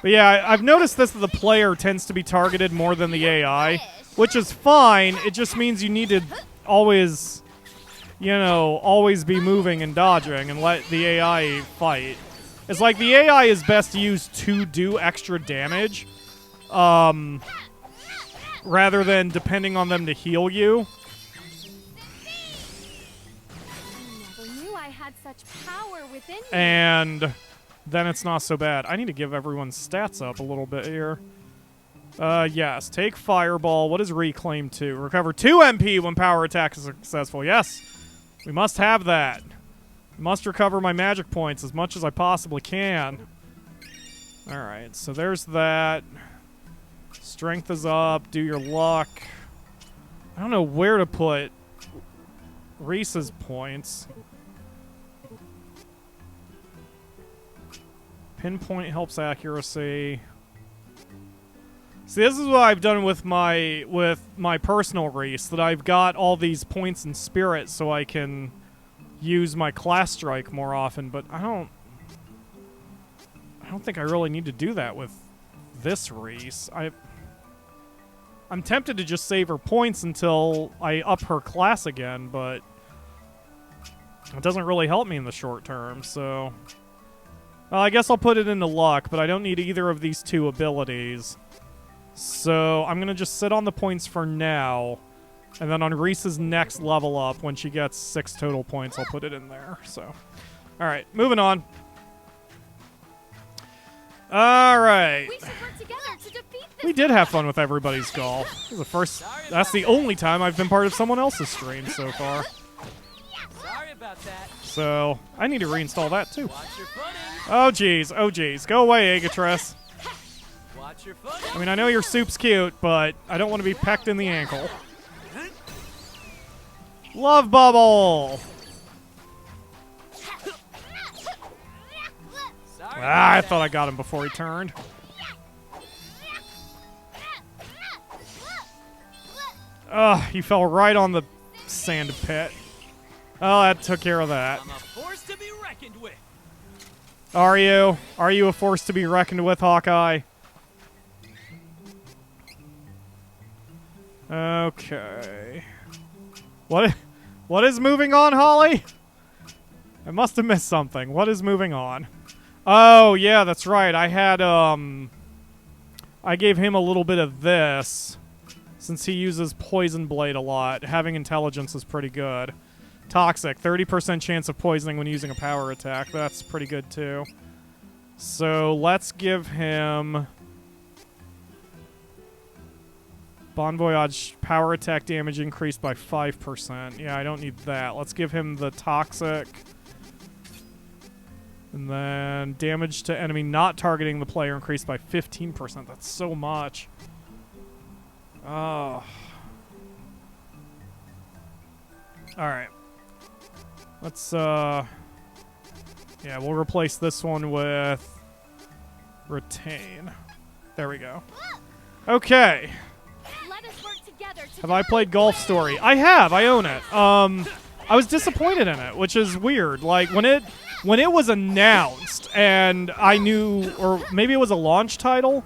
But yeah, I've noticed this, that the player tends to be targeted more than the AI, which is fine. It just means you need to always you know, always be moving and dodging and let the AI fight. It's like the AI is best used to do extra damage, rather than depending on them to heal you. Never knew I had such power within me. And then it's not so bad. I need to give everyone's stats up a little bit here. Yes. Take Fireball. What is Reclaim 2? Recover 2 MP when power attack is successful. Yes. We must have that. Must recover my magic points as much as I possibly can. Alright, so there's that. Strength is up. Do your luck. I don't know where to put Reese's points. Pinpoint helps accuracy. See, this is what I've done with my personal Reese, that I've got all these points in spirit so I can use my class strike more often, but I don't think I really need to do that with this Reese. I'm tempted to just save her points until I up her class again, but it doesn't really help me in the short term, so well, I guess I'll put it into luck, but I don't need either of these two abilities. So I'm going to just sit on the points for now. And then on Reese's next level up, when she gets 6 total points, I'll put it in there. So, alright, moving on. Alright. We did have fun with everybody's golf. That's the only time I've been part of someone else's stream so far. Sorry about that. So, I need to reinstall that too. Oh jeez, oh jeez. Go away, Agatress. Watch your footing. I mean, I know your soup's cute, but I don't want to be pecked in the ankle. Love Bubble! I thought I got him before he turned. Ugh, he fell right on the sand pit. Oh, that took care of that. I'm a force to be reckoned with. Are you? Are you a force to be reckoned with, Hawkeye? Okay. What is moving on, Holly? I must have missed something. What is moving on? Oh, yeah, that's right. I had, I gave him a little bit of this. Since he uses Poison Blade a lot, having intelligence is pretty good. Toxic, 30% chance of poisoning when using a power attack. That's pretty good, too. So, let's give him Bon Voyage power attack damage increased by 5%. Yeah, I don't need that. Let's give him the Toxic. And then damage to enemy not targeting the player increased by 15%. That's so much. Oh. Alright. Let's, yeah, we'll replace this one with Retain. There we go. Okay. Let us work together to Have I played Golf Story? I have. I own it. I was disappointed in it, which is weird. Like, when it was announced and I knew, or maybe it was a launch title,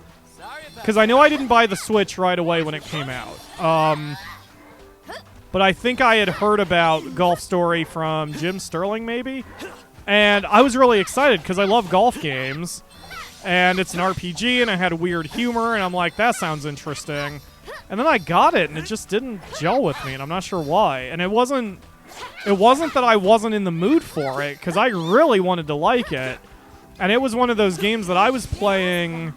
because I know I didn't buy the Switch right away when it came out. But I think I had heard about Golf Story from Jim Sterling, maybe? And I was really excited because I love golf games. And it's an RPG, and it had weird humor, and I'm like, that sounds interesting. And then I got it, and it just didn't gel with me, and I'm not sure why. And it wasn't that I wasn't in the mood for it, because I really wanted to like it. And it was one of those games that I was playing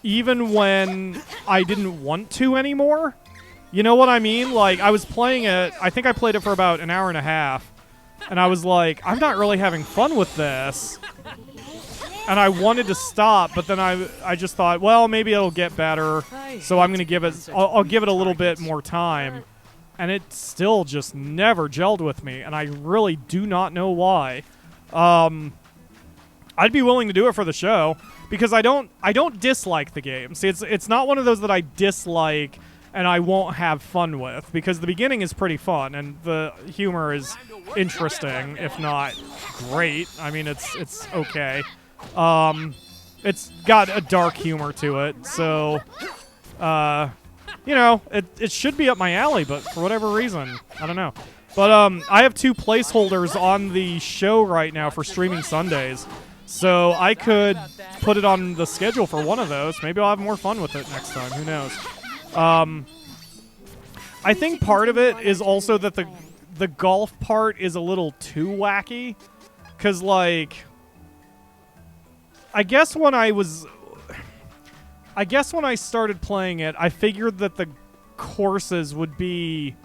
even when I didn't want to anymore. You know what I mean? Like, I was playing it, I think I played it for about an hour and a half, and I was like, I'm not really having fun with this. And I wanted to stop, but then I just thought, well, maybe it'll get better, so I'm going to give it, I'll give it a little bit more time. And it still just never gelled with me, and I really do not know why. I'd be willing to do it for the show, because I don't dislike the game. See, it's not one of those that I dislike and I won't have fun with, because the beginning is pretty fun, and the humor is interesting, if not great. I mean, it's okay. It's got a dark humor to it, so, you know, it should be up my alley, but for whatever reason, I don't know. But I have 2 placeholders on the show right now for streaming Sundays. So I could put it on the schedule for one of those. Maybe I'll have more fun with it next time. Who knows? I think part of it is also that the golf part is a little too wacky. Because, like, I guess when I started playing it, I figured that the courses would be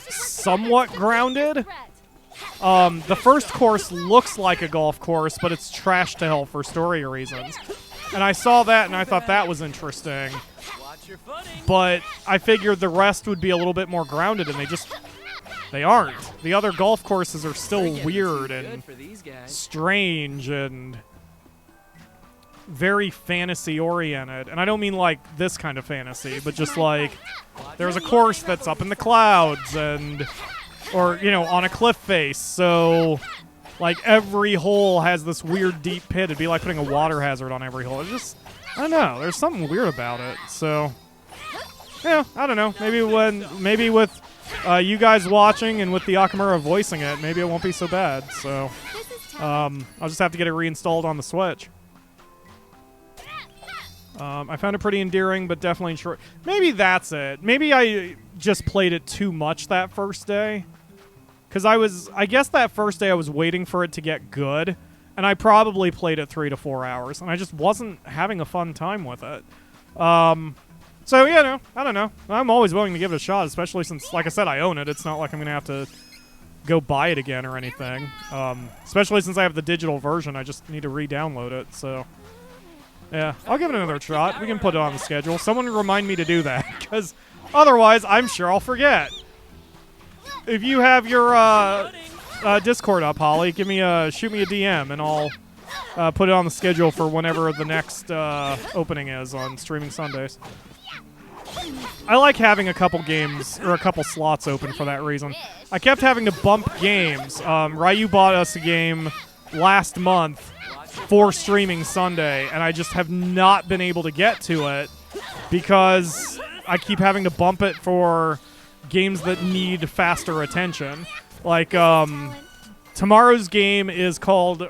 somewhat grounded. The first course looks like a golf course, but it's trash to hell for story reasons. And I saw that and I thought that was interesting. But I figured the rest would be a little bit more grounded, and they aren't. The other golf courses are still weird and strange and very fantasy oriented. And I don't mean like this kind of fantasy, but just like there's a course that's up in the clouds or, you know, on a cliff face. So like every hole has this weird deep pit. It'd be like putting a water hazard on every hole. It's just, I don't know. There's something weird about it. So yeah, I don't know. Maybe with you guys watching and with the Akamura voicing it, maybe it won't be so bad. So I'll just have to get it reinstalled on the Switch. I found it pretty endearing, but definitely short. Maybe that's it. Maybe I just played it too much that first day. Because I guess that first day I was waiting for it to get good, and I probably played it 3 to 4 hours, and I just wasn't having a fun time with it. So, yeah, no, I don't know. I'm always willing to give it a shot, especially since, like I said, I own it. It's not like I'm going to have to go buy it again or anything. Especially since I have the digital version, I just need to re-download it, so... Yeah, I'll give it another shot. We can put it on the schedule. Someone remind me to do that, because otherwise I'm sure I'll forget. If you have your Discord up, Holly, shoot me a DM, and I'll put it on the schedule for whenever the next opening is on streaming Sundays. I like having a couple games, or a couple slots open for that reason. I kept having to bump games. Ryu bought us a game last month for streaming Sunday, and I just have not been able to get to it because I keep having to bump it for games that need faster attention. Like, tomorrow's game is called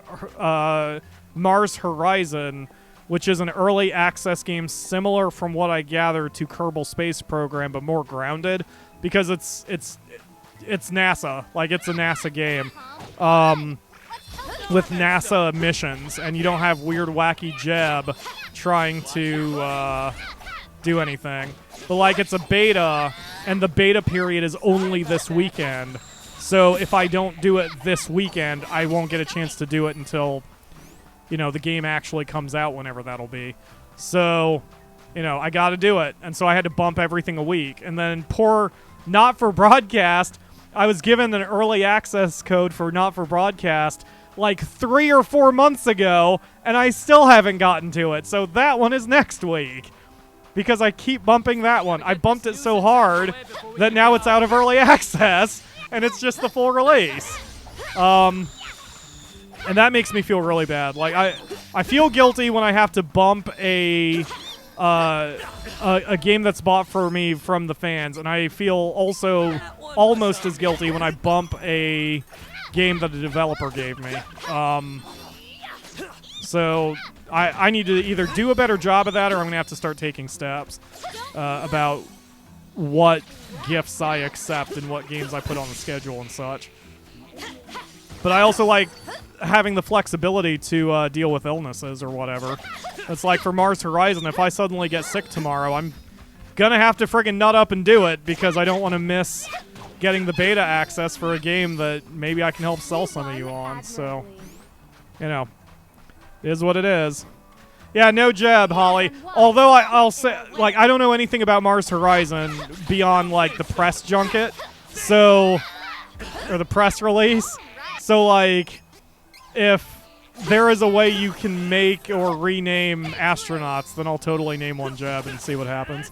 Mars Horizon, which is an early access game similar, from what I gather, to Kerbal Space Program, but more grounded, because it's NASA. Like, it's a NASA game. With NASA missions, and you don't have weird, wacky Jeb trying to do anything. But, like, it's a beta, and the beta period is only this weekend. So if I don't do it this weekend, I won't get a chance to do it until, you know, the game actually comes out, whenever that'll be. So, you know, I gotta do it. And so I had to bump everything a week. And then Not For Broadcast, I was given an early access code for Not For Broadcast like 3 or 4 months ago, and I still haven't gotten to it. So that one is next week, because I keep bumping that one. I bumped it so hard that now it's out of early access, and it's just the full release. And that makes me feel really bad. Like, I feel guilty when I have to bump a game that's bought for me from the fans, and I feel also almost as guilty when I bump a game that a developer gave me. So I need to either do a better job of that, or I'm going to have to start taking steps about what gifts I accept and what games I put on the schedule and such. But I also like having the flexibility to deal with illnesses or whatever. It's like for Mars Horizon, if I suddenly get sick tomorrow, I'm going to have to friggin' nut up and do it, because I don't want to miss getting the beta access for a game that maybe I can help sell some of you on. So, you know, it is what it is. Yeah, no Jeb, Holly. Although I'll say, like, I don't know anything about Mars Horizon beyond, like, the press junket. So, or the press release. So, like, if there is a way you can make or rename astronauts, then I'll totally name one Jeb and see what happens.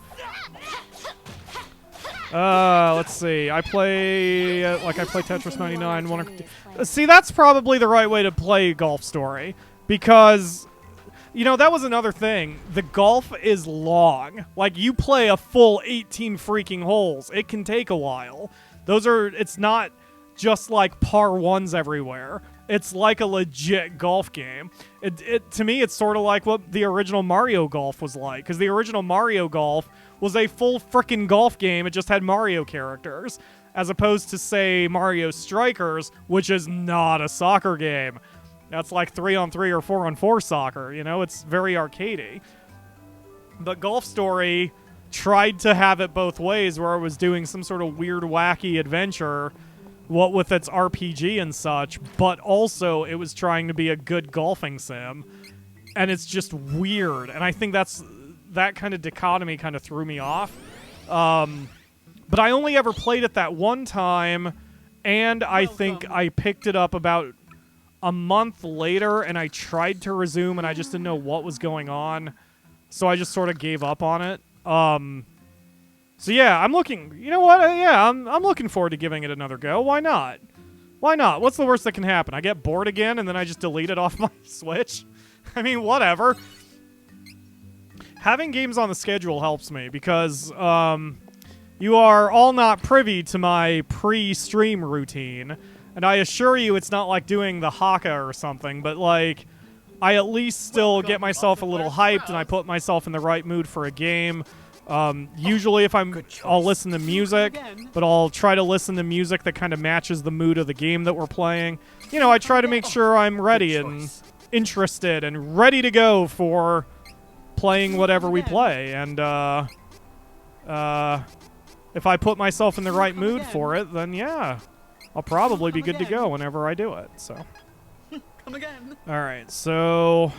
Let's see. I play Tetris 99. See, that's probably the right way to play Golf Story, because, you know, that was another thing. The golf is long. Like, you play a full 18 freaking holes. It can take a while. It's not just like par ones everywhere. It's like a legit golf game. To me, it's sort of like what the original Mario Golf was like, because the original Mario Golf was a full frickin' golf game. It just had Mario characters, as opposed to, say, Mario Strikers, which is not a soccer game. That's like 3-on-3 or 4-on-4 soccer, you know? It's very arcadey. But Golf Story tried to have it both ways, where it was doing some sort of weird, wacky adventure, what with its RPG and such, but also it was trying to be a good golfing sim. And it's just weird. And I think that kind of dichotomy kind of threw me off. But I only ever played it that one time, and I think I picked it up about a month later, and I tried to resume, and I just didn't know what was going on. So I just sort of gave up on it. So yeah, I'm looking... You know what? Yeah, I'm looking forward to giving it another go. Why not? Why not? What's the worst that can happen? I get bored again, and then I just delete it off my Switch? I mean, whatever. Having games on the schedule helps me, because you are all not privy to my pre-stream routine. And I assure you it's not like doing the Haka or something, but like... I at least still get myself a little hyped, and I put myself in the right mood for a game. Usually if I'll listen to music, but I'll try to listen to music that kind of matches the mood of the game that we're playing. You know, I try to make sure I'm ready and interested and ready to go for playing whatever we play. And if I put myself in the right mood for it, then yeah, I'll probably be good to go whenever I do it. So. Come again. All right, so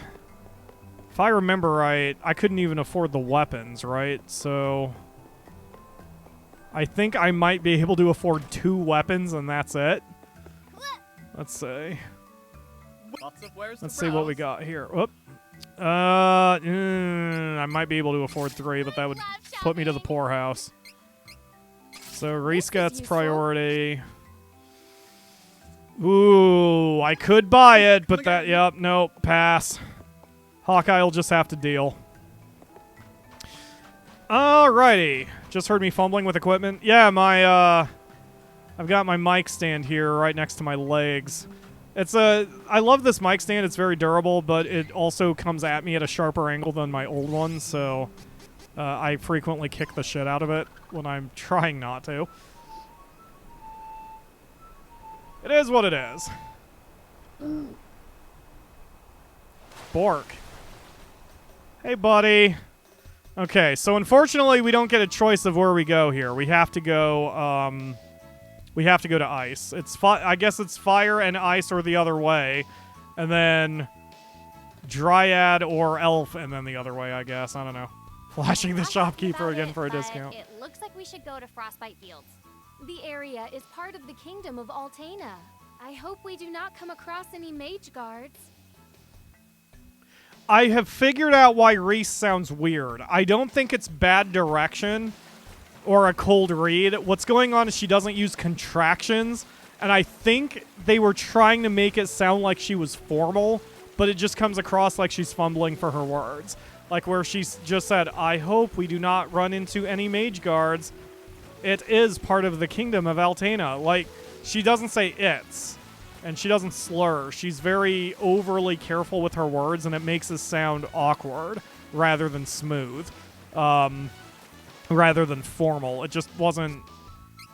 if I remember right, I couldn't even afford the weapons, right? So I think I might be able to afford 2 weapons, and that's it. Let's see. Let's see what we got here. Whoop. I might be able to afford 3, but that would put me to the poorhouse. So Reese gets priority. Ooh, I could buy it, but yep, nope, pass. Hawkeye will just have to deal. Alrighty. Just heard me fumbling with equipment. Yeah, I've got my mic stand here right next to my legs. I love this mic stand. It's very durable, but it also comes at me at a sharper angle than my old one, so I frequently kick the shit out of it when I'm trying not to. It is what it is. Bork. Hey, buddy. Okay, so unfortunately we don't get a choice of where we go here. We have to go, to ice. I guess it's fire and ice or the other way. And then dryad or elf and then the other way, I guess. I don't know. Flashing the shopkeeper again for a discount. It looks like we should go to Frostbite Fields. The area is part of the kingdom of Altena. I hope we do not come across any mage guards. I have figured out why Reese sounds weird. I don't think it's bad direction or a cold read. What's going on is she doesn't use contractions, and I think they were trying to make it sound like she was formal, but it just comes across like she's fumbling for her words. Like where she's just said, I hope we do not run into any mage guards. It is part of the kingdom of Altena. Like, she doesn't say it's, and she doesn't slur. She's very overly careful with her words, and it makes it sound awkward rather than smooth, rather than formal. It just wasn't,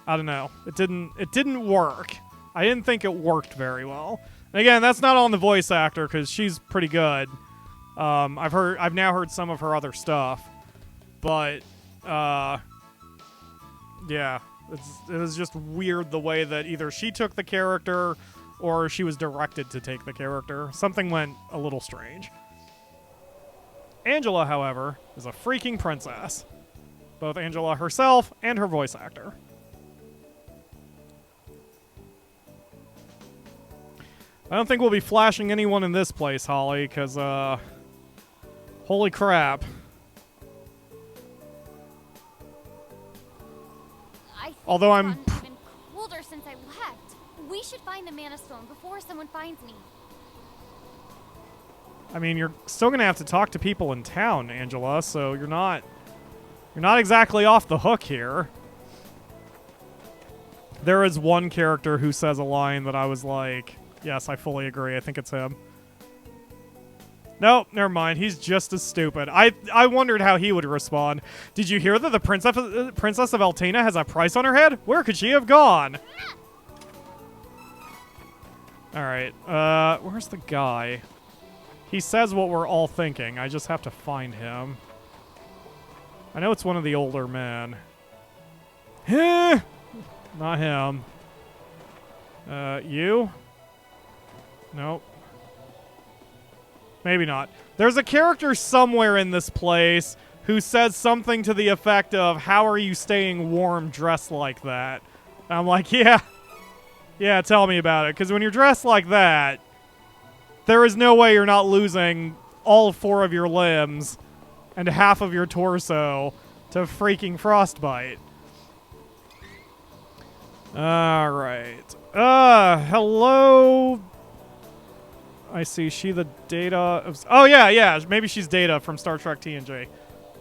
I don't know. It didn't work. I didn't think it worked very well. And again, that's not on the voice actor, because she's pretty good. I've now heard some of her other stuff, but, yeah, it was just weird the way that either she took the character or she was directed to take the character. Something went a little strange. Angela, however, is a freaking princess. Both Angela herself and her voice actor. I don't think we'll be flashing anyone in this place, Holly, because, holy crap. Although I'm been colder since I left. We should find the Mana Stone before someone finds me. I mean, you're still gonna have to talk to people in town, Angela, so you're not exactly off the hook here. There is one character who says a line that I was like, yes, I fully agree. I think it's him. Nope, never mind. He's just as stupid. I wondered how he would respond. Did you hear that the Princess of Altena has a price on her head? Where could she have gone? Alright, where's the guy? He says what we're all thinking. I just have to find him. I know it's one of the older men. Not him. You? Nope. Maybe not. There's a character somewhere in this place who says something to the effect of, how are you staying warm dressed like that? And I'm like, yeah. Yeah, tell me about it. Because when you're dressed like that, there is no way you're not losing all 4 of your limbs and half of your torso to freaking frostbite. Alright. Hello... I see. She the Data of... Oh, yeah. Maybe she's Data from Star Trek TNG.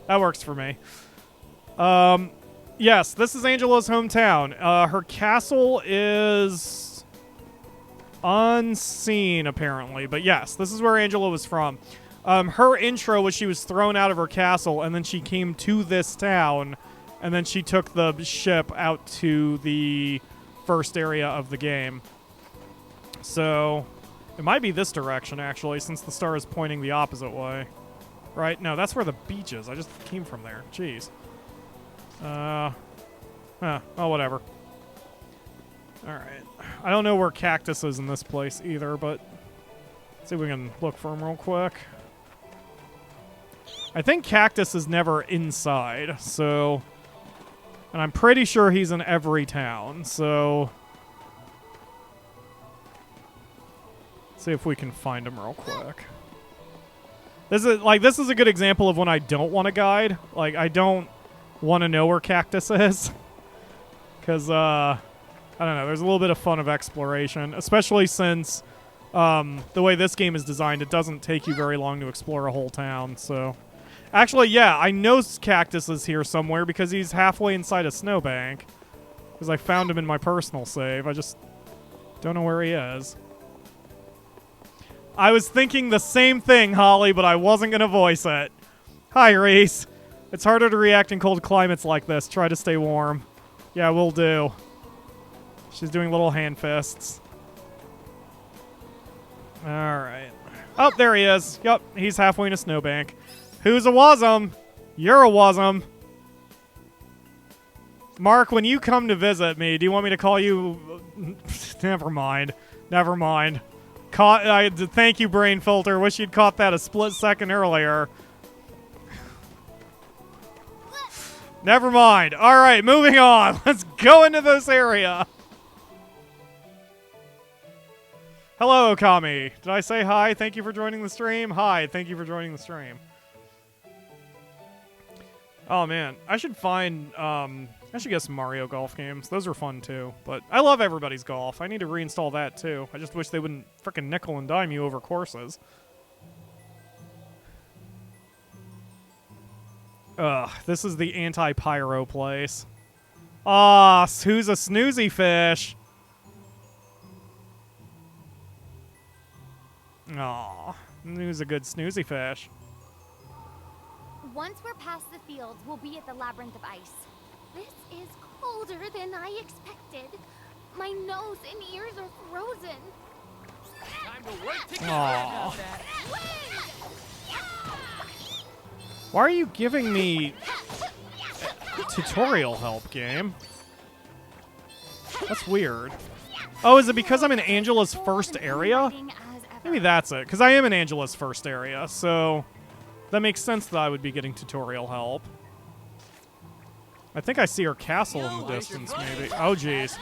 That works for me. Yes, this is Angela's hometown. Her castle is unseen, apparently. But yes, this is where Angela was from. Her intro was she was thrown out of her castle, and then she came to this town, and then she took the ship out to the first area of the game. So... it might be this direction, actually, since the star is pointing the opposite way. Right? No, that's where the beach is. I just came from there. Jeez. Oh, whatever. Alright. I don't know where Cactus is in this place either, but... let's see if we can look for him real quick. I think Cactus is never inside, so... and I'm pretty sure he's in every town, so... see if we can find him real quick. This is a good example of when I don't want a guide. Like, I don't want to know where Cactus is. Because, I don't know, there's a little bit of fun of exploration. Especially since, the way this game is designed, it doesn't take you very long to explore a whole town, so... actually, yeah, I know Cactus is here somewhere because he's halfway inside a snowbank. Because I found him in my personal save. I just don't know where he is. I was thinking the same thing, Holly, but I wasn't going to voice it. Hi, Reese. It's harder to react in cold climates like this. Try to stay warm. Yeah, will do. She's doing little hand fists. Alright. Oh, there he is. Yup, he's halfway in a snowbank. Who's a wasm? You're a wasm. Mark, when you come to visit me, do you want me to call you... Never mind. Never mind. Thank you, Brain Filter. Wish you'd caught that a split second earlier. Never mind. All right, moving on. Let's go into this area. Hello, Okami. Did I say hi? Thank you for joining the stream. Hi, thank you for joining the stream. Oh, man. I should find... I should get some Mario Golf games. Those are fun, too. But I love Everybody's Golf. I need to reinstall that, too. I just wish they wouldn't frickin' nickel and dime you over courses. Ugh, this is the anti-Pyro place. Ah, who's a snoozy fish? Aw, who's a good snoozy fish? Once we're past the fields, we'll be at the Labyrinth of Ice. This is colder than I expected. My nose and ears are frozen. Time to work together. Aww. Why are you giving me tutorial help, game? That's weird. Oh, is it because I'm in Angela's first area? Maybe that's it, because I am in Angela's first area, so that makes sense that I would be getting tutorial help. I think I see her castle in the distance, maybe. Oh, jeez.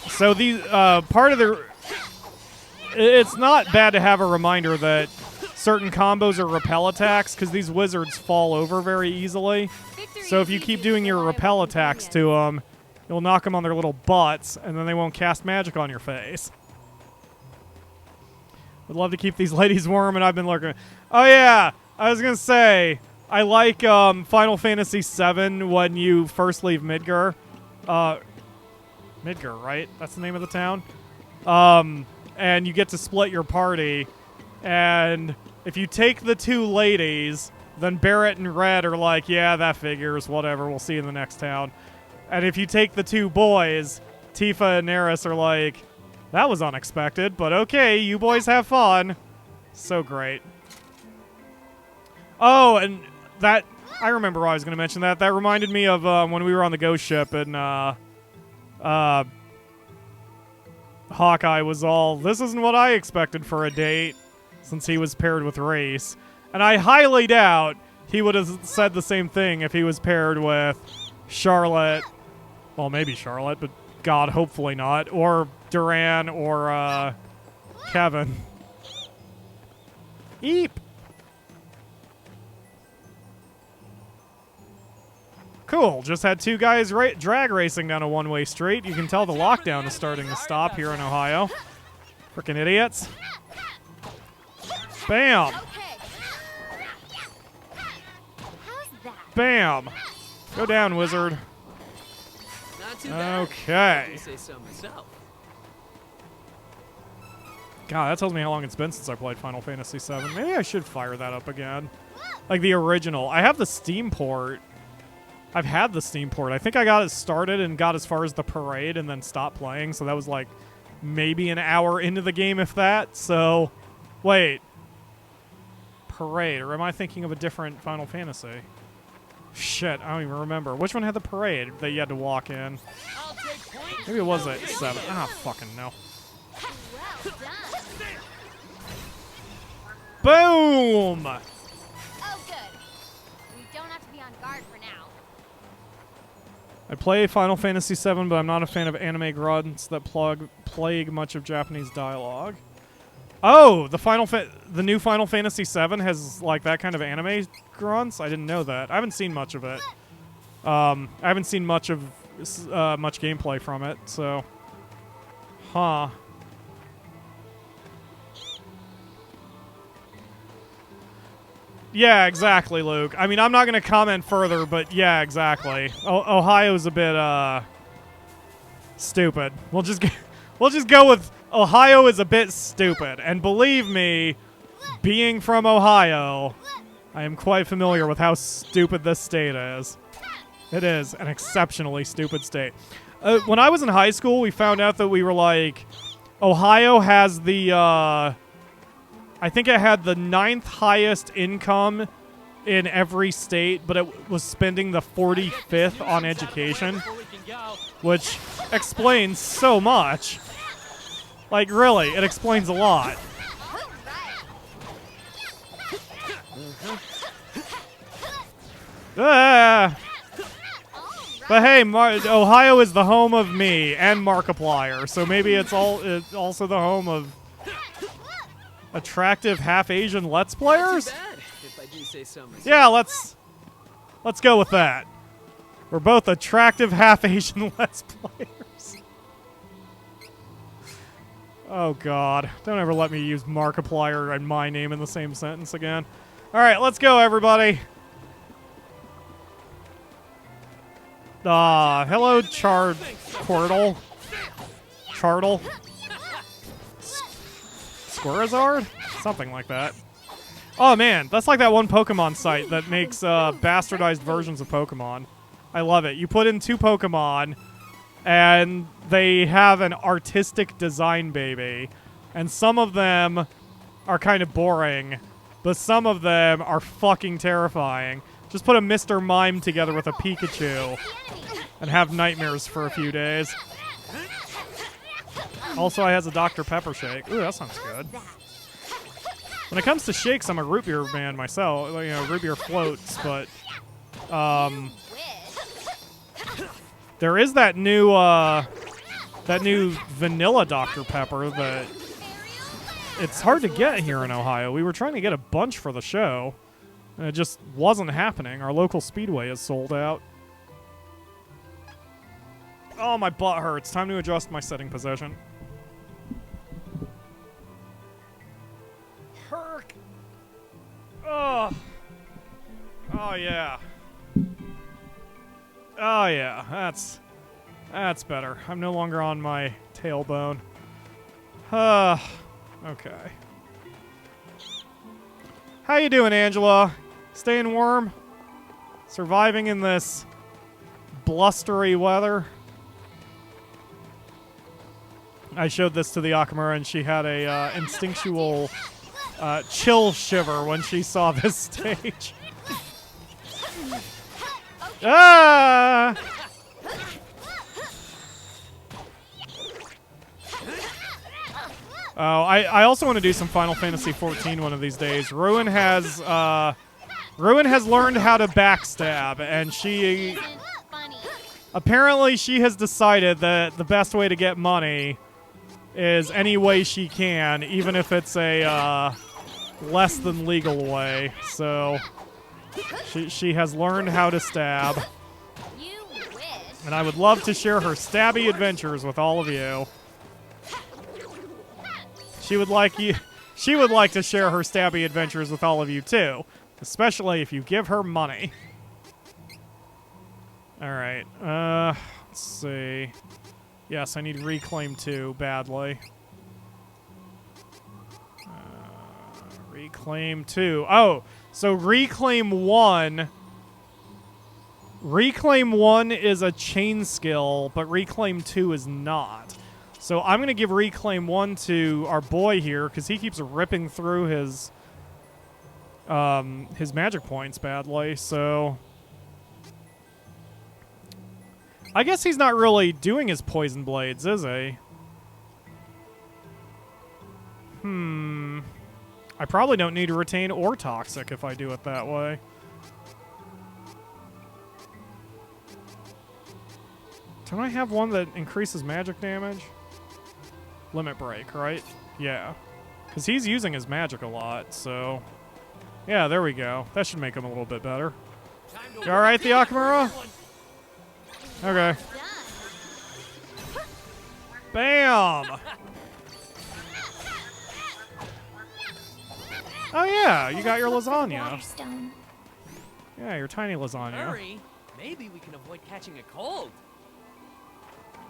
So the part of the... it's not bad to have a reminder that certain combos are repel attacks, because these wizards fall over very easily. So if you keep doing your repel attacks to them, you'll knock them on their little butts, and then they won't cast magic on your face. Would love to keep these ladies warm, and I've been lurking. Oh, yeah. I was gonna say, I like Final Fantasy VII when you first leave Midgar. Midgar, right? That's the name of the town. And you get to split your party. And if you take the two ladies, then Barrett and Red are like, yeah, that figures, whatever, we'll see you in the next town. And if you take the two boys, Tifa and Neris are like, that was unexpected, but okay, you boys have fun. So great. Oh, and that, I remember why I was going to mention that. That reminded me of when we were on the ghost ship and Hawkeye was all, this isn't what I expected for a date, since he was paired with Reese. And I highly doubt he would have said the same thing if he was paired with Charlotte. Well, maybe Charlotte, but God, hopefully not. Or Duran or Kevin. Eep. Cool, just had two guys drag racing down a one-way street. You can tell the lockdown is starting to stop here in Ohio. Frickin' idiots. Bam! Bam! Go down, wizard. Not too bad. Okay. I say so myself. God, that tells me how long it's been since I played Final Fantasy VII. Maybe I should fire that up again. Like the original. I have the Steam port. I've had the Steam port. I think I got it started and got as far as the parade and then stopped playing. So that was like maybe an hour into the game, if that. So, wait. Parade, or am I thinking of a different Final Fantasy? Shit, I don't even remember. Which one had the parade that you had to walk in? Maybe it was at 7. Ah, fucking no. Boom! Oh, good. We don't have to be on guard for now. I play Final Fantasy VII, but I'm not a fan of anime grunts that plague much of Japanese dialogue. Oh, the new Final Fantasy VII has like that kind of anime grunts. I didn't know that. I haven't seen much of it. I haven't seen much of much gameplay from it. So, huh. Yeah, exactly, Luke. I mean, I'm not going to comment further, but yeah, exactly. Ohio's a bit stupid. We'll just go with Ohio is a bit stupid. And believe me, being from Ohio, I am quite familiar with how stupid this state is. It is an exceptionally stupid state. When I was in high school, we found out that we were like, Ohio has the I think it had the 9th highest income in every state, but it was spending the 45th on education, which explains so much. Like, really, it explains a lot. Ah! But hey, Ohio is the home of me and Markiplier, so maybe it's also the home of attractive half-Asian Let's Players? Not too bad, if I do say so myself. Yeah, let's go with that. We're both attractive half-Asian Let's Players. Oh God, don't ever let me use Markiplier and my name in the same sentence again. Alright, let's go, everybody. Hello, Chartle. Squirrazard? Something like that. Oh man, that's like that one Pokemon site that makes bastardized versions of Pokemon. I love it. You put in 2 Pokemon, and they have an artistic design baby. And some of them are kind of boring, but some of them are fucking terrifying. Just put a Mr. Mime together with a Pikachu and have nightmares for a few days. Also, I has a Dr. Pepper shake. Ooh, that sounds good. When it comes to shakes, I'm a root beer man myself. You know, root beer floats, but there is that new vanilla Dr. Pepper that it's hard to get here in Ohio. We were trying to get a bunch for the show, and it just wasn't happening. Our local Speedway is sold out. Oh, my butt hurts. Time to adjust my sitting position. Oh. Oh yeah. Oh yeah. That's better. I'm no longer on my tailbone. Okay. How you doing, Angela? Staying warm? Surviving in this blustery weather? I showed this to the Akamura and she had a instinctual chill shiver when she saw this stage. Ah! Oh, I also want to do some Final Fantasy XIV one of these days. Ruin has learned how to backstab, and she apparently she has decided that the best way to get money is any way she can, even if it's a less than legal way. So she has learned how to stab, and I would love to share her stabby adventures with all of you. She would like to share her stabby adventures with all of you too, especially if you give her money. All right. Let's see. Yes, I need Reclaim 2 badly. Reclaim 2. Oh, so Reclaim 1. Reclaim 1 is a chain skill, but Reclaim 2 is not. So I'm going to give Reclaim 1 to our boy here, because he keeps ripping through his magic points badly, so I guess he's not really doing his poison blades, is he? I probably don't need to retain or toxic if I do it that way. Don't I have one that increases magic damage? Limit break, right? Yeah. Because he's using his magic a lot, so yeah, there we go. That should make him a little bit better. You alright, the Akamura? Okay. Bam! Oh yeah, you got your lasagna. Yeah, your tiny lasagna. Hurry. Maybe we can avoid catching a cold.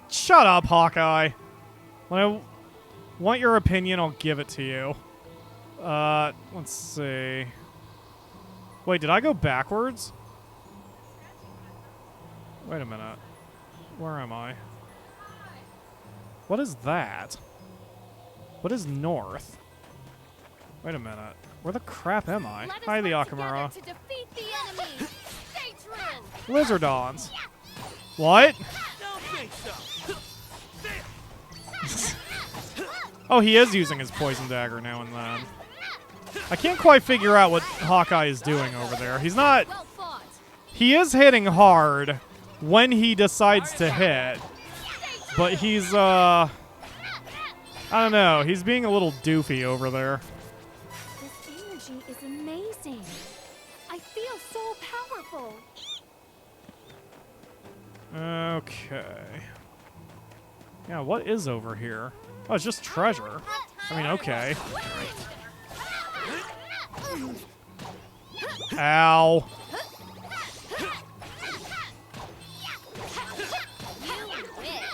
Shut up, Hawkeye. When I want your opinion, I'll give it to you. Let's see. Wait, did I go backwards? Wait a minute. Where am I? What is that? What is north? Wait a minute. Where the crap am I? Hi, the Akamura. Lizardons. What? Oh, he is using his poison dagger now and then. I can't quite figure out what Hawkeye is doing over there. He's not... He is hitting hard when he decides to hit. But he's, I don't know. He's being a little doofy over there. This energy is amazing. I feel so powerful. Okay. Yeah, what is over here? Oh, it's just treasure. I mean, okay. Ow.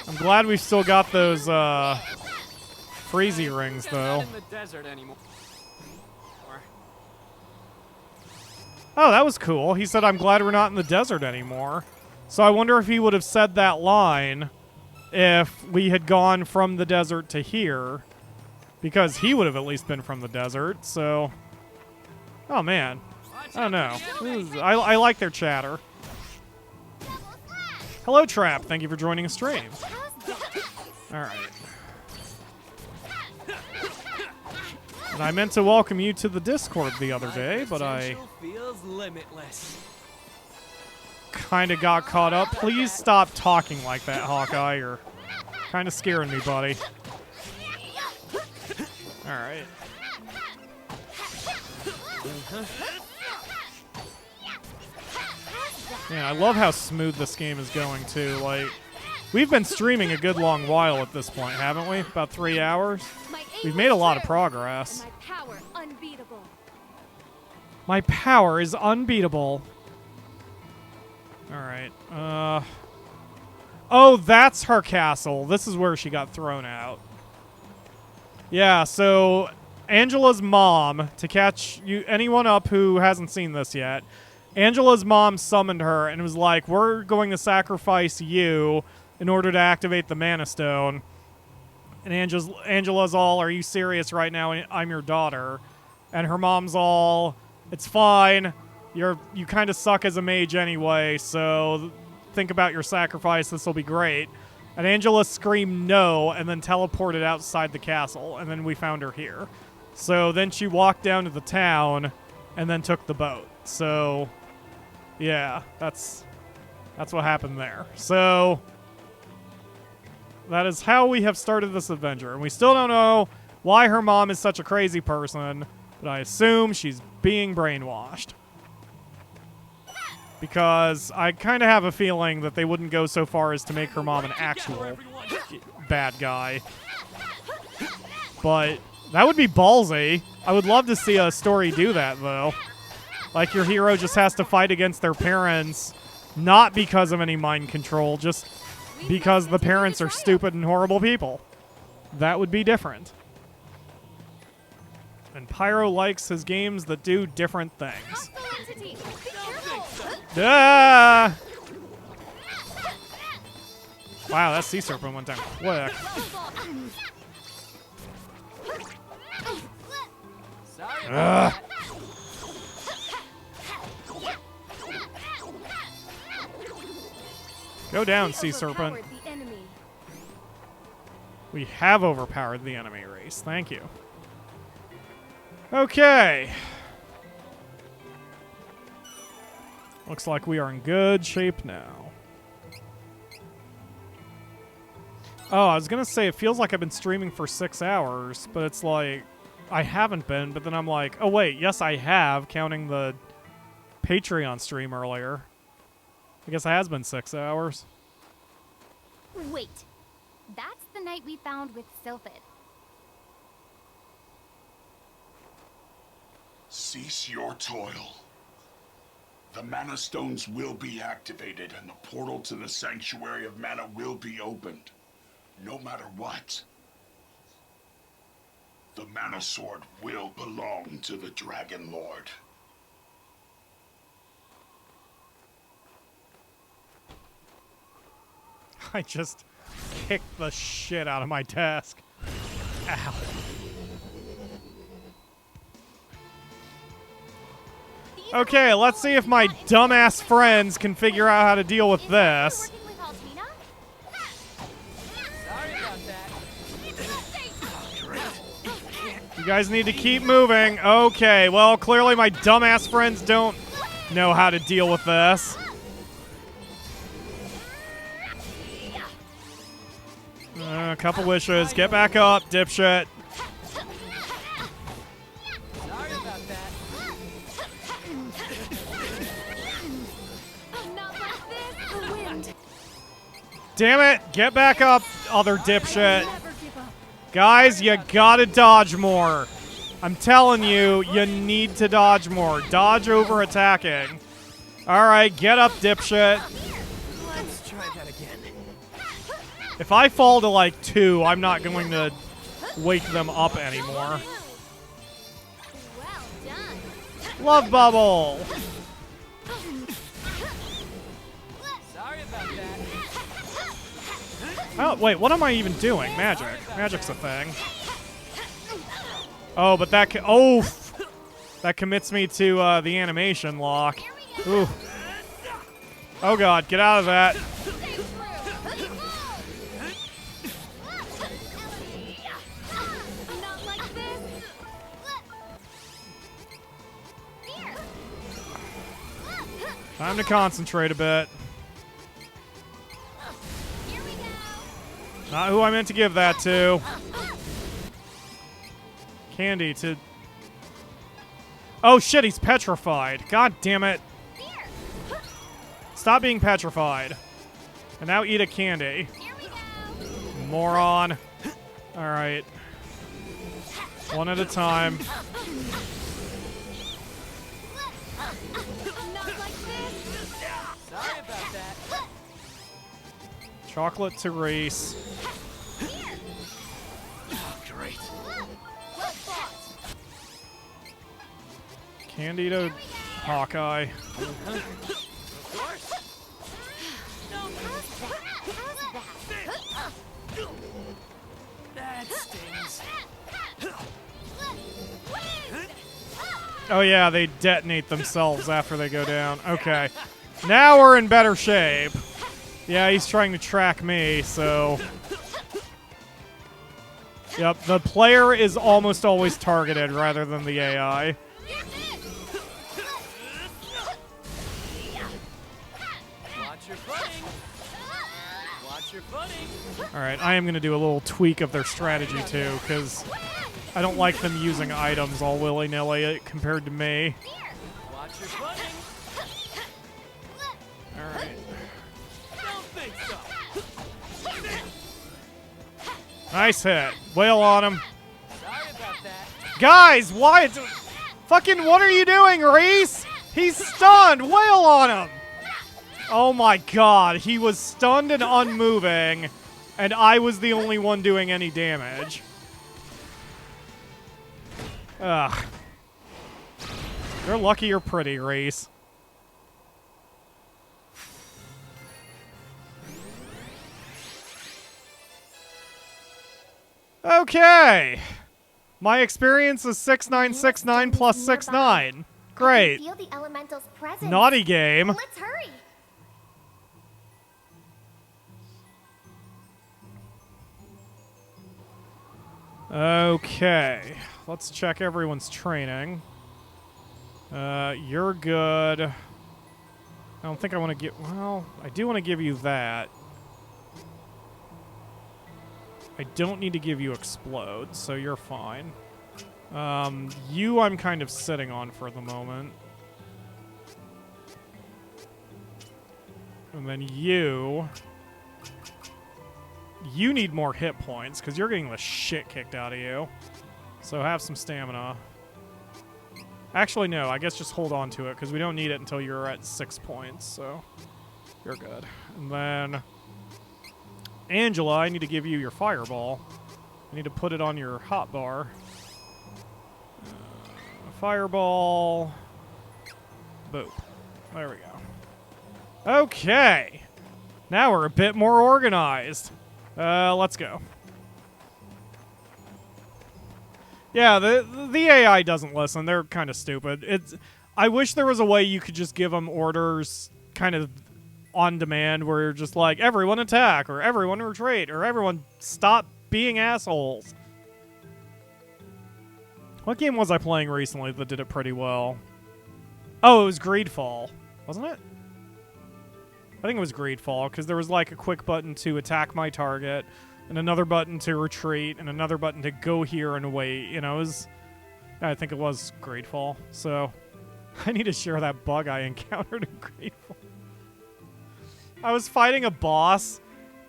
I'm glad we've still got those, freezy rings, though. Oh, that was cool. He said, I'm glad we're not in the desert anymore. So I wonder if he would have said that line if we had gone from the desert to here. Because he would have at least been from the desert, so... Oh, man. I don't know. I like their chatter. Hello, Trap. Thank you for joining a stream. Alright. And I meant to welcome you to the Discord the other day, but I kind of got caught up. Please stop talking like that, Hawkeye. You're kind of scaring me, buddy. Alright. Man, I love how smooth this game is going, too. Like, we've been streaming a good long while at this point, haven't we? About 3 hours? We've made a lot of progress. My power is unbeatable. Alright, oh, that's her castle. This is where she got thrown out. Yeah, so Angela's mom, to catch anyone up who hasn't seen this yet, Angela's mom summoned her and was like, we're going to sacrifice you in order to activate the Mana Stone. And Angela's all, are you serious right now? I'm your daughter. And her mom's all, it's fine. You kind of suck as a mage anyway, so think about your sacrifice. This will be great. And Angela screamed no and then teleported outside the castle. And then we found her here. So then she walked down to the town and then took the boat. So, yeah, that's what happened there. So that is how we have started this adventure. And we still don't know why her mom is such a crazy person, but I assume she's being brainwashed. Because I kind of have a feeling that they wouldn't go so far as to make her mom an actual bad guy. But that would be ballsy. I would love to see a story do that, though. Like, your hero just has to fight against their parents, not because of any mind control, just because the parents are stupid and horrible people. That would be different. And Pyro likes his games that do different things. Ah! Wow, that sea serpent went down quick. Ugh. Go down, sea serpent. We have overpowered the enemy race. Thank you. Okay. Looks like we are in good shape now. Oh, I was going to say, it feels like I've been streaming for 6 hours, but it's like, I haven't been, but then I'm like, oh wait, yes I have, counting the Patreon stream earlier. I guess it has been 6 hours. Wait, that's the night we found with Sylphid. Cease your toil. The Mana Stones will be activated and the portal to the Sanctuary of Mana will be opened. No matter what. The Mana Sword will belong to the Dragon Lord. I just kicked the shit out of my desk. Ow. Okay, let's see if my dumbass friends can figure out how to deal with this. You guys need to keep moving. Okay, well, clearly my dumbass friends don't know how to deal with this. A couple wishes. Get back up, dipshit. Damn it! Get back up, other dipshit. Guys, you gotta dodge more. I'm telling you, you need to dodge more. Dodge over attacking. Alright, get up, dipshit. Let's try that again. If I fall to like 2, I'm not going to wake them up anymore. Love bubble! Oh, wait, what am I even doing? Magic. Magic's a thing. Oh, but that that commits me to the animation lock. Ooh. Oh god, get out of that. Time to concentrate a bit. Not who I meant to give that to. Candy to... Oh shit, he's petrified. God damn it. Stop being petrified. And now eat a candy. Moron. Alright. One at a time. Chocolate to Reese. Oh, great. Candy to Hawkeye. Of course. That stings. Oh yeah, they detonate themselves after they go down. Okay. Now we're in better shape. Yeah, he's trying to track me, so... Yep, the player is almost always targeted rather than the AI. Watch your footing. Watch your footing. Alright, I am going to do a little tweak of their strategy too, because I don't like them using items all willy-nilly compared to me. Watch your footing. Alright. Don't think so. Nice hit. Wail on him. Sorry about that. Guys, why? Fucking what are you doing, Reese? He's stunned. Wail on him. Oh my god, he was stunned and unmoving, and I was the only one doing any damage. Ugh. You're lucky you're pretty, Reese. Okay. My experience is 6969 plus 69. Great. Feel the elemental's presence. Naughty game. Let's hurry. Okay. Let's check everyone's training. You're good. I don't think I want to get... Well, I do want to give you that. I don't need to give you Explode, so you're fine. You I'm kind of sitting on for the moment. And then you need more hit points, because you're getting the shit kicked out of you. So have some stamina. Actually, no, I guess just hold on to it, because we don't need it until you're at 6 points, so you're good. And then... Angela, I need to give you your fireball. I need to put it on your hotbar. Fireball. Boop. There we go. Okay. Now we're a bit more organized. Let's go. Yeah, the AI doesn't listen. They're kind of stupid. I wish there was a way you could just give them orders kind of on demand where you're just like, everyone attack, or everyone retreat, or everyone stop being assholes. What game was I playing recently that did it pretty well? Oh, it was Greedfall, wasn't it? I think it was Greedfall, because there was like a quick button to attack my target, and another button to retreat, and another button to go here and wait. You know, I think it was Greedfall. So, I need to share that bug I encountered in Greedfall. I was fighting a boss,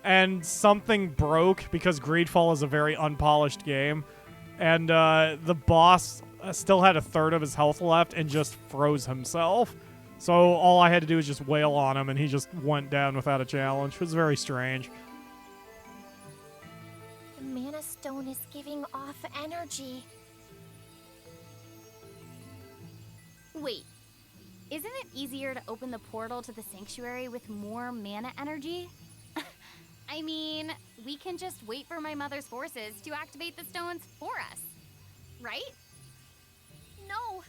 and something broke, because Greedfall is a very unpolished game, and the boss still had a third of his health left and just froze himself. So all I had to do was just wail on him, and he just went down without a challenge. It was very strange. The Mana Stone is giving off energy. Wait, isn't it easier to open the portal to the sanctuary with more mana energy? I mean, we can just wait for my mother's forces to activate the stones for us, right? No.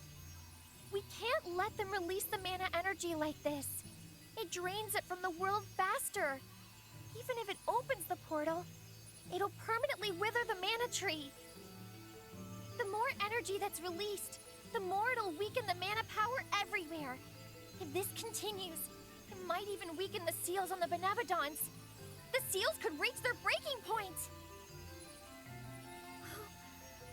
We can't let them release the mana energy like this. It drains it from the world faster. Even if it opens the portal, it'll permanently wither the mana tree. The more energy that's released, the more it'll weaken the mana power everywhere. If this continues, it might even weaken the seals on the Benevodons. The seals could reach their breaking point.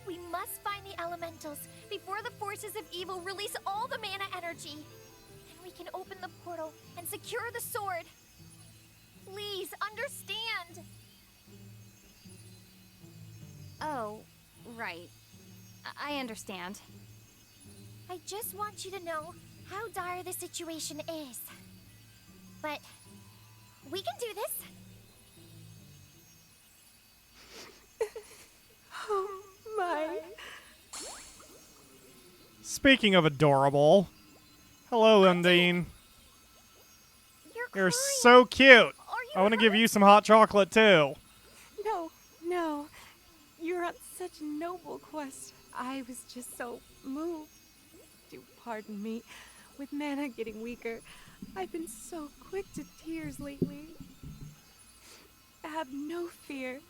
We must find the elementals before the forces of evil release all the mana energy. Then we can open the portal and secure the sword. Please, understand. Oh, right. I understand. I just want you to know how dire the situation is. But we can do this. My. Speaking of adorable, hello, Undine. You're so cute. I want to give you some hot chocolate too. No, no. You're on such a noble quest. I was just so moved. Do pardon me. With mana getting weaker, I've been so quick to tears lately. Have no fear.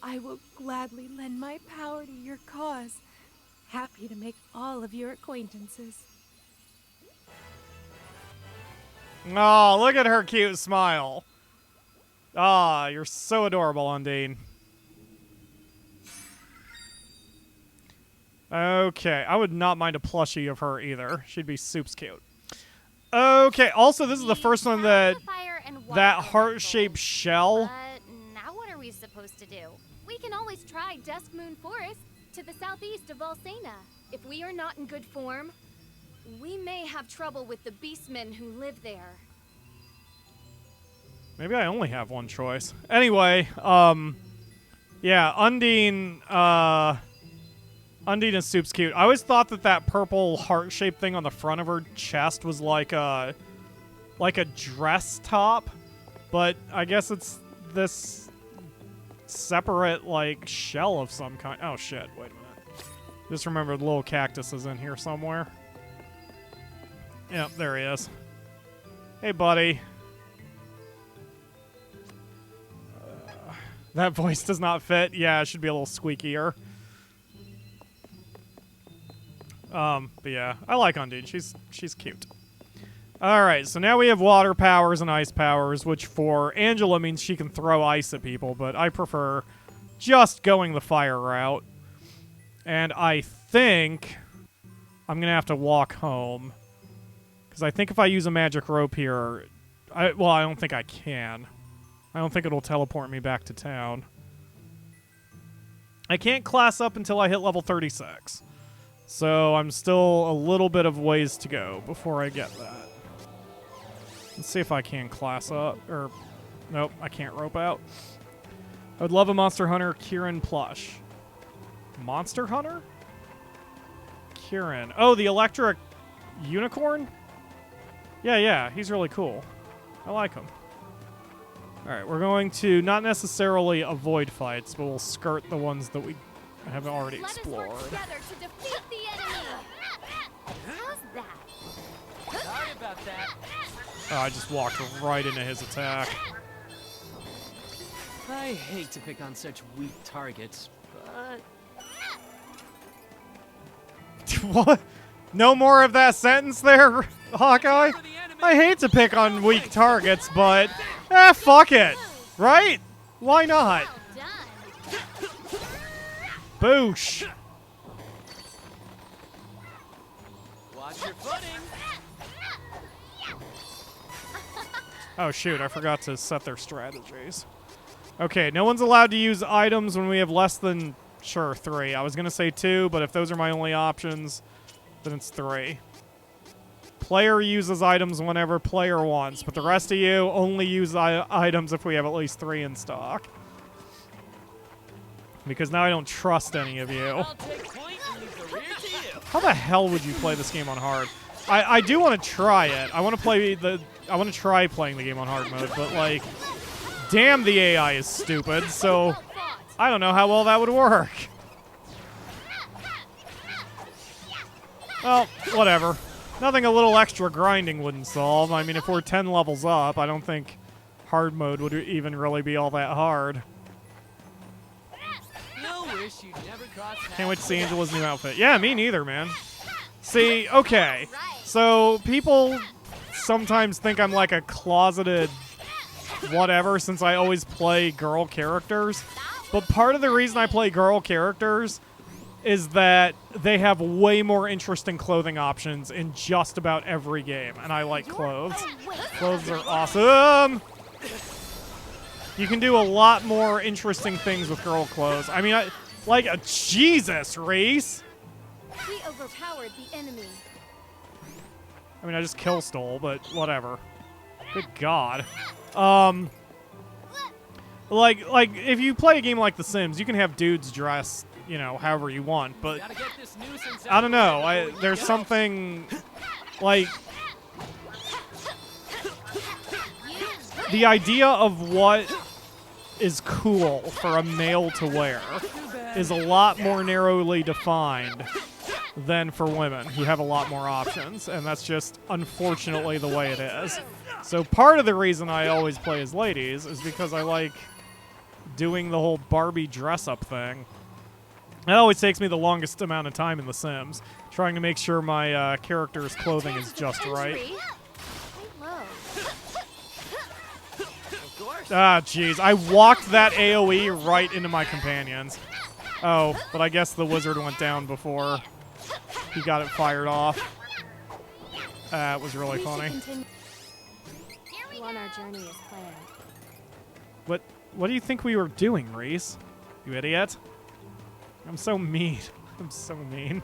I will gladly lend my power to your cause. Happy to make all of your acquaintances. Oh, look at her cute smile. Ah, you're so adorable, Undine. Okay, I would not mind a plushie of her either. She'd be soups cute. Okay, also this is the first one that heart-shaped shell. Now what are we supposed to do? We can always try Dusk Moon Forest to the southeast of Volsena. If we are not in good form, we may have trouble with the beastmen who live there. Maybe I only have one choice. Anyway, yeah, Undine is soups cute. I always thought that purple heart-shaped thing on the front of her chest was like a dress top, but I guess it's this separate, like, shell of some kind. Oh, shit. Wait a minute. Just remembered little cactus is in here somewhere. Yep, there he is. Hey, buddy. That voice does not fit. Yeah, it should be a little squeakier. But yeah, I like Undine. She's cute. Alright, so now we have water powers and ice powers, which for Angela means she can throw ice at people, but I prefer just going the fire route. And I think I'm going to have to walk home. Because I think if I use a magic rope here... I don't think I can. I don't think it'll teleport me back to town. I can't class up until I hit level 36. So I'm still a little bit of ways to go before I get that. Let's see if I can class up. Or, nope, I can't rope out. I would love a Monster Hunter Kieran plush. Monster Hunter? Kieran. Oh, the electric unicorn? Yeah, he's really cool. I like him. Alright, we're going to not necessarily avoid fights, but we'll skirt the ones that we haven't already explored. Let us work together to defeat the enemy. How's that? Sorry about that. Oh, I just walked right into his attack. I hate to pick on such weak targets, but... What? No more of that sentence there, Hawkeye? I hate to pick on weak targets, but... fuck it! Right? Why not? Boosh! Watch your footing. Oh shoot, I forgot to set their strategies. Okay, no one's allowed to use items when we have less than, sure, 3. I was gonna say 2, but if those are my only options, then it's 3. Player uses items whenever player wants, but the rest of you only use items if we have at least 3 in stock. Because now I don't trust any of you. How the hell would you play this game on hard? I do want to try it. I want to try playing the game on hard mode, but like, damn, the AI is stupid, so I don't know how well that would work. Well, whatever. Nothing a little extra grinding wouldn't solve. I mean, if we're 10 levels up, I don't think hard mode would even really be all that hard. Wish you'd never crossed paths. Can't wait to see Angela's new outfit. Yeah, me neither, man. See, okay. So people sometimes think I'm like a closeted whatever since I always play girl characters. But part of the reason I play girl characters is that they have way more interesting clothing options in just about every game. And I like clothes. Clothes are awesome. You can do a lot more interesting things with girl clothes. I mean, Jesus, Reese! We overpowered the enemy. I mean, I just kill stole, but whatever. Good God. Like, if you play a game like The Sims, you can have dudes dress you know, however you want. But Gotta get this nuisance I don't know. out before we There's go. something like the idea of what is cool for a male to wear is a lot more narrowly defined than for women, who have a lot more options, and that's just unfortunately the way it is. So part of the reason I always play as ladies is because I like doing the whole Barbie dress-up thing. It always takes me the longest amount of time in The Sims, trying to make sure my character's clothing is just right. Ah, jeez. I walked that AoE right into my companions. Oh, but I guess the wizard went down before he got it fired off. It was really funny. On our journey as planned. What do you think we were doing, Reese? You idiot. I'm so mean. I'm so mean.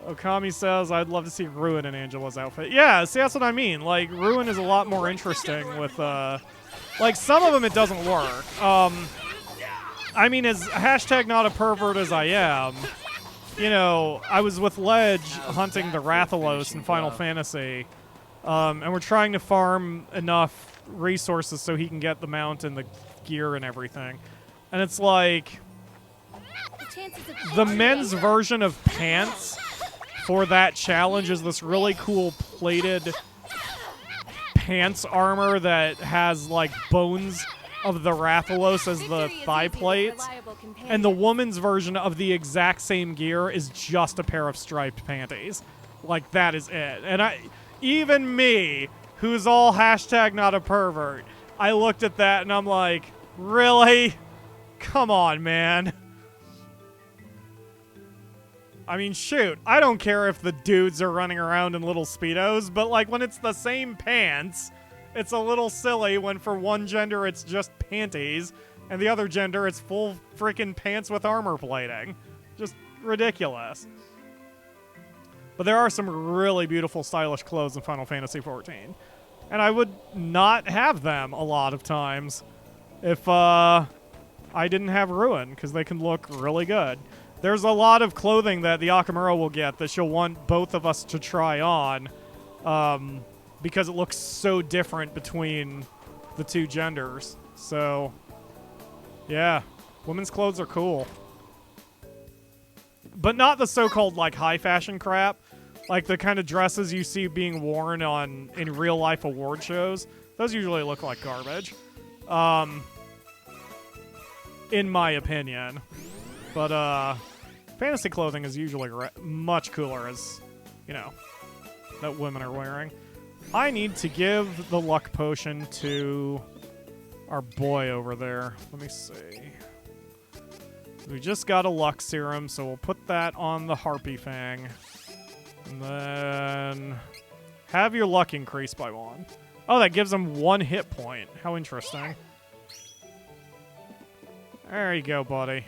Okami says, I'd love to see Ruin in Angela's outfit. Yeah, see, that's what I mean. Like, Ruin is a lot more interesting with, like, some of them it doesn't work. I mean, as hashtag not a pervert as I am, you know, I was with Ledge hunting the Rathalos in Final Fantasy, and we're trying to farm enough resources so he can get the mount and the gear and everything. And it's like, the men's version of pants for that challenge is this really cool plated pants armor that has, like, bones of the Rathalos as the thigh plates. And the woman's version of the exact same gear is just a pair of striped panties. Like, that is it. And even me, who's all hashtag not a pervert, I looked at that and I'm like, really? Come on, man. I mean, shoot, I don't care if the dudes are running around in little Speedos, but, like, when it's the same pants, it's a little silly when for one gender it's just panties, and the other gender it's full freaking pants with armor plating. Just ridiculous. But there are some really beautiful, stylish clothes in Final Fantasy XIV. And I would not have them a lot of times if I didn't have Ruin, because they can look really good. There's a lot of clothing that the Akamura will get that she'll want both of us to try on, because it looks so different between the two genders. So, yeah, women's clothes are cool. But not the so-called, like, high fashion crap. Like the kind of dresses you see being worn in real-life award shows. Those usually look like garbage. In my opinion. But, fantasy clothing is usually much cooler, as, you know, that women are wearing. I need to give the luck potion to our boy over there. Let me see. We just got a luck serum, so we'll put that on the Harpy Fang. And then have your luck increase by 1. Oh, that gives him 1 hit point. How interesting. There you go, buddy.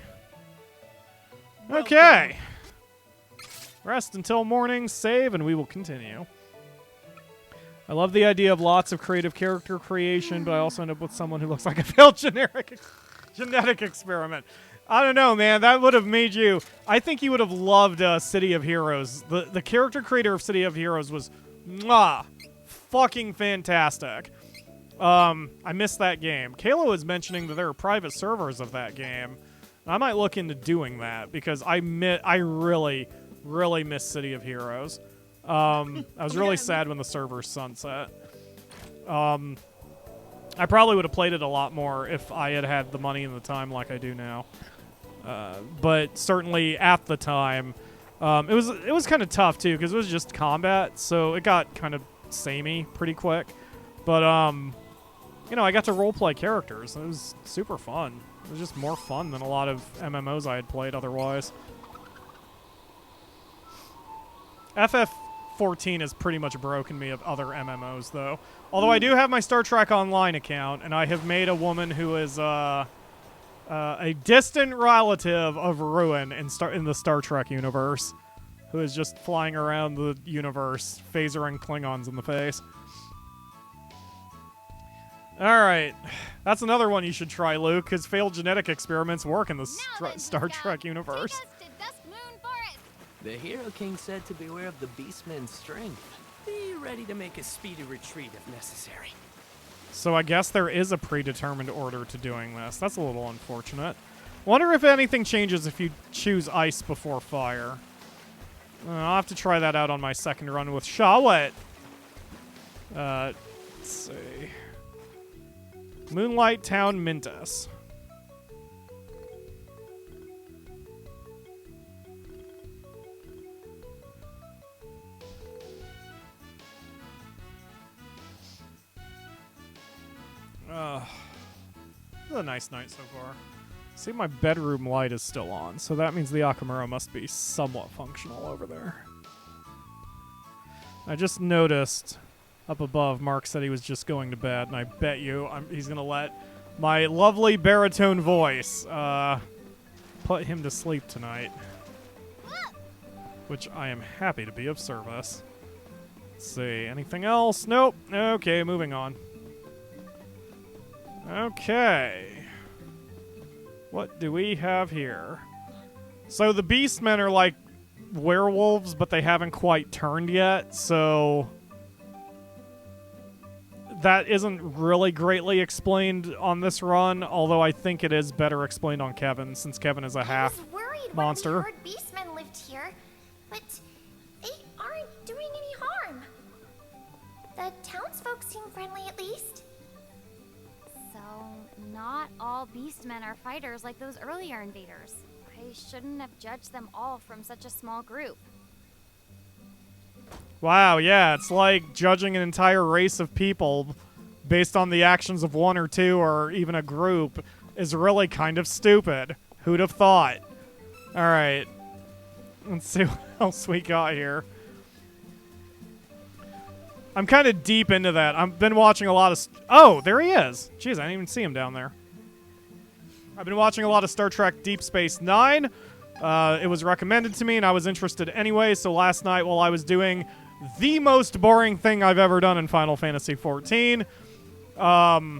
Okay. Rest until morning, save, and we will continue. I love the idea of lots of creative character creation, but I also end up with someone who looks like a failed genetic experiment. I don't know, man. That would have made you... I think you would have loved City of Heroes. The character creator of City of Heroes was fucking fantastic. I missed that game. Kayla was mentioning that there are private servers of that game. I might look into doing that because I really, really miss City of Heroes. I was really sad when the servers sunset. I probably would have played it a lot more if I had had the money and the time like I do now. But certainly at the time, it was kind of tough too because it was just combat, so it got kind of samey pretty quick. But you know, I got to roleplay characters. It was super fun. It was just more fun than a lot of MMOs I had played otherwise. FF14 has pretty much broken me of other MMOs, though. Although I do have my Star Trek Online account, and I have made a woman who is a distant relative of Ruin in the Star Trek universe, who is just flying around the universe, phasering Klingons in the face. Alright. That's another one you should try, Luke, because failed genetic experiments work in the Star Trek universe. The Hero King said to beware of the Beastman's strength. Be ready to make a speedy retreat if necessary. So I guess there is a predetermined order to doing this. That's a little unfortunate. Wonder if anything changes if you choose ice before fire. I'll have to try that out on my second run with Shawet. Let's see. Moonlight Town Mintus. This is a nice night so far. See, my bedroom light is still on, so that means the Akamura must be somewhat functional over there. I just noticed up above, Mark said he was just going to bed, and I bet you he's going to let my lovely baritone voice put him to sleep tonight. Which I am happy to be of service. Let's see, anything else? Nope. Okay, moving on. Okay. What do we have here? So the Beastmen are like werewolves, but they haven't quite turned yet, so that isn't really greatly explained on this run, although I think it is better explained on Kevin, since Kevin is a half monster. I heard beastmen lived here, but they aren't doing any harm. The townsfolk seem friendly, at least. So, not all beastmen are fighters like those earlier invaders. I shouldn't have judged them all from such a small group. Wow, yeah, it's like judging an entire race of people based on the actions of one or two or even a group is really kind of stupid. Who'd have thought? Alright. Let's see what else we got here. I'm kind of deep into that. I've been watching a lot of... Oh, there he is. Jeez, I didn't even see him down there. I've been watching a lot of Star Trek Deep Space Nine. It was recommended to me, and I was interested anyway, so last night while I was doing the most boring thing I've ever done in Final Fantasy XIV, I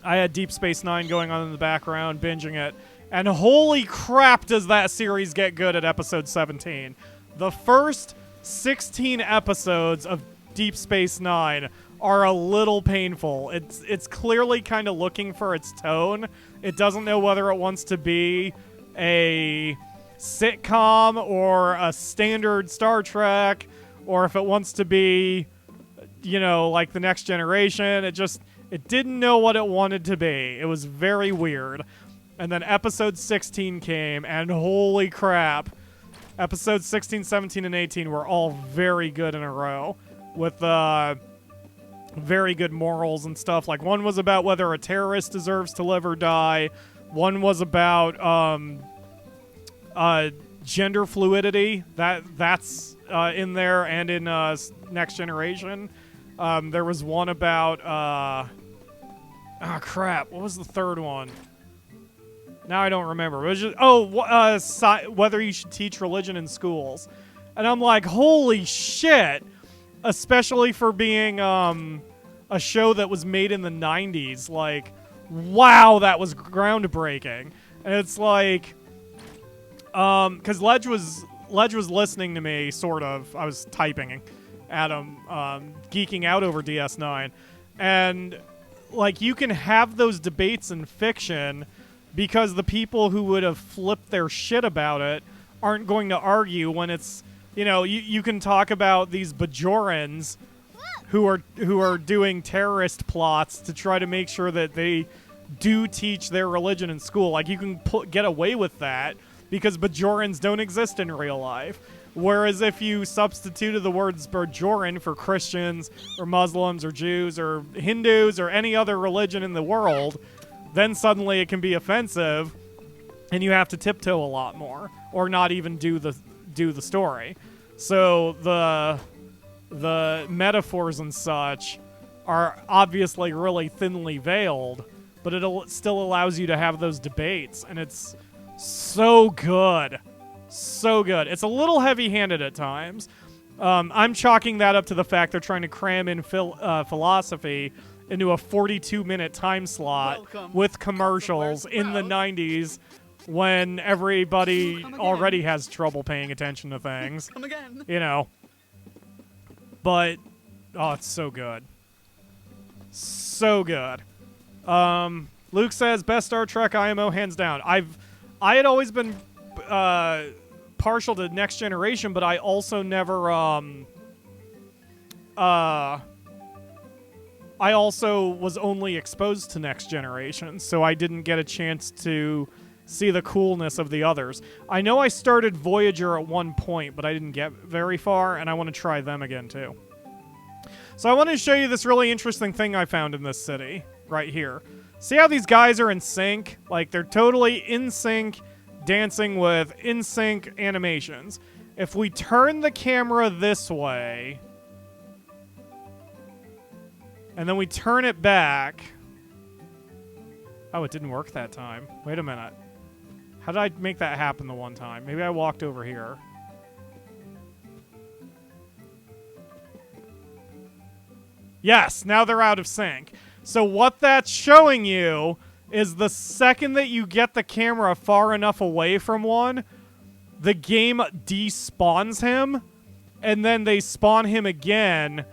had Deep Space Nine going on in the background, binging it, and holy crap does that series get good at episode 17. The first 16 episodes of Deep Space Nine are a little painful. It's clearly kind of looking for its tone. It doesn't know whether it wants to be a sitcom or a standard Star Trek, or if it wants to be, you know, like the Next Generation. It didn't know what it wanted to be. It was very weird. And then episode 16 came, and holy crap. Episodes 16, 17, and 18 were all very good in a row, with very good morals and stuff. Like, one was about whether a terrorist deserves to live or die. One was about gender fluidity. That's in there, and in Next Generation. There was one about... oh, crap. What was the third one? Now I don't remember. It was just, whether you should teach religion in schools. And I'm like, holy shit! Especially for being a show that was made in the 90s. Like, wow, that was groundbreaking. And it's like, because Ledge was listening to me, sort of. I was typing at him, geeking out over DS9. And, like, you can have those debates in fiction because the people who would have flipped their shit about it aren't going to argue when it's, you know, you can talk about these Bajorans who are doing terrorist plots to try to make sure that they do teach their religion in school. Like, you can get away with that because Bajorans don't exist in real life. Whereas if you substituted the words Bajoran for Christians or Muslims or Jews or Hindus or any other religion in the world, then suddenly it can be offensive, and you have to tiptoe a lot more, or not even do the story. So the metaphors and such are obviously really thinly veiled, but it still allows you to have those debates, and it's so good. So good. It's a little heavy-handed at times. I'm chalking that up to the fact they're trying to cram in philosophy into a 42-minute time slot Welcome. with commercials in the 90s when everybody already has trouble paying attention to things. Come again. You know. But, oh, it's so good. So good. Luke says, best Star Trek IMO, hands down. I had always been partial to Next Generation, but I also never, I also was only exposed to Next Generation, so I didn't get a chance to see the coolness of the others. I know I started Voyager at one point, but I didn't get very far, and I want to try them again, too. So I want to show you this really interesting thing I found in this city, right here. See how these guys are in sync? Like, they're totally in sync, dancing with in sync animations. If we turn the camera this way, and then we turn it back. Oh, it didn't work that time. Wait a minute. How did I make that happen the one time? Maybe I walked over here. Yes, now they're out of sync. So what that's showing you is the second that you get the camera far enough away from one, the game despawns him, and then they spawn him again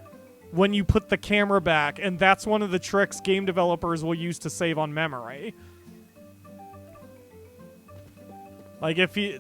when you put the camera back, and that's one of the tricks game developers will use to save on memory. Like if you...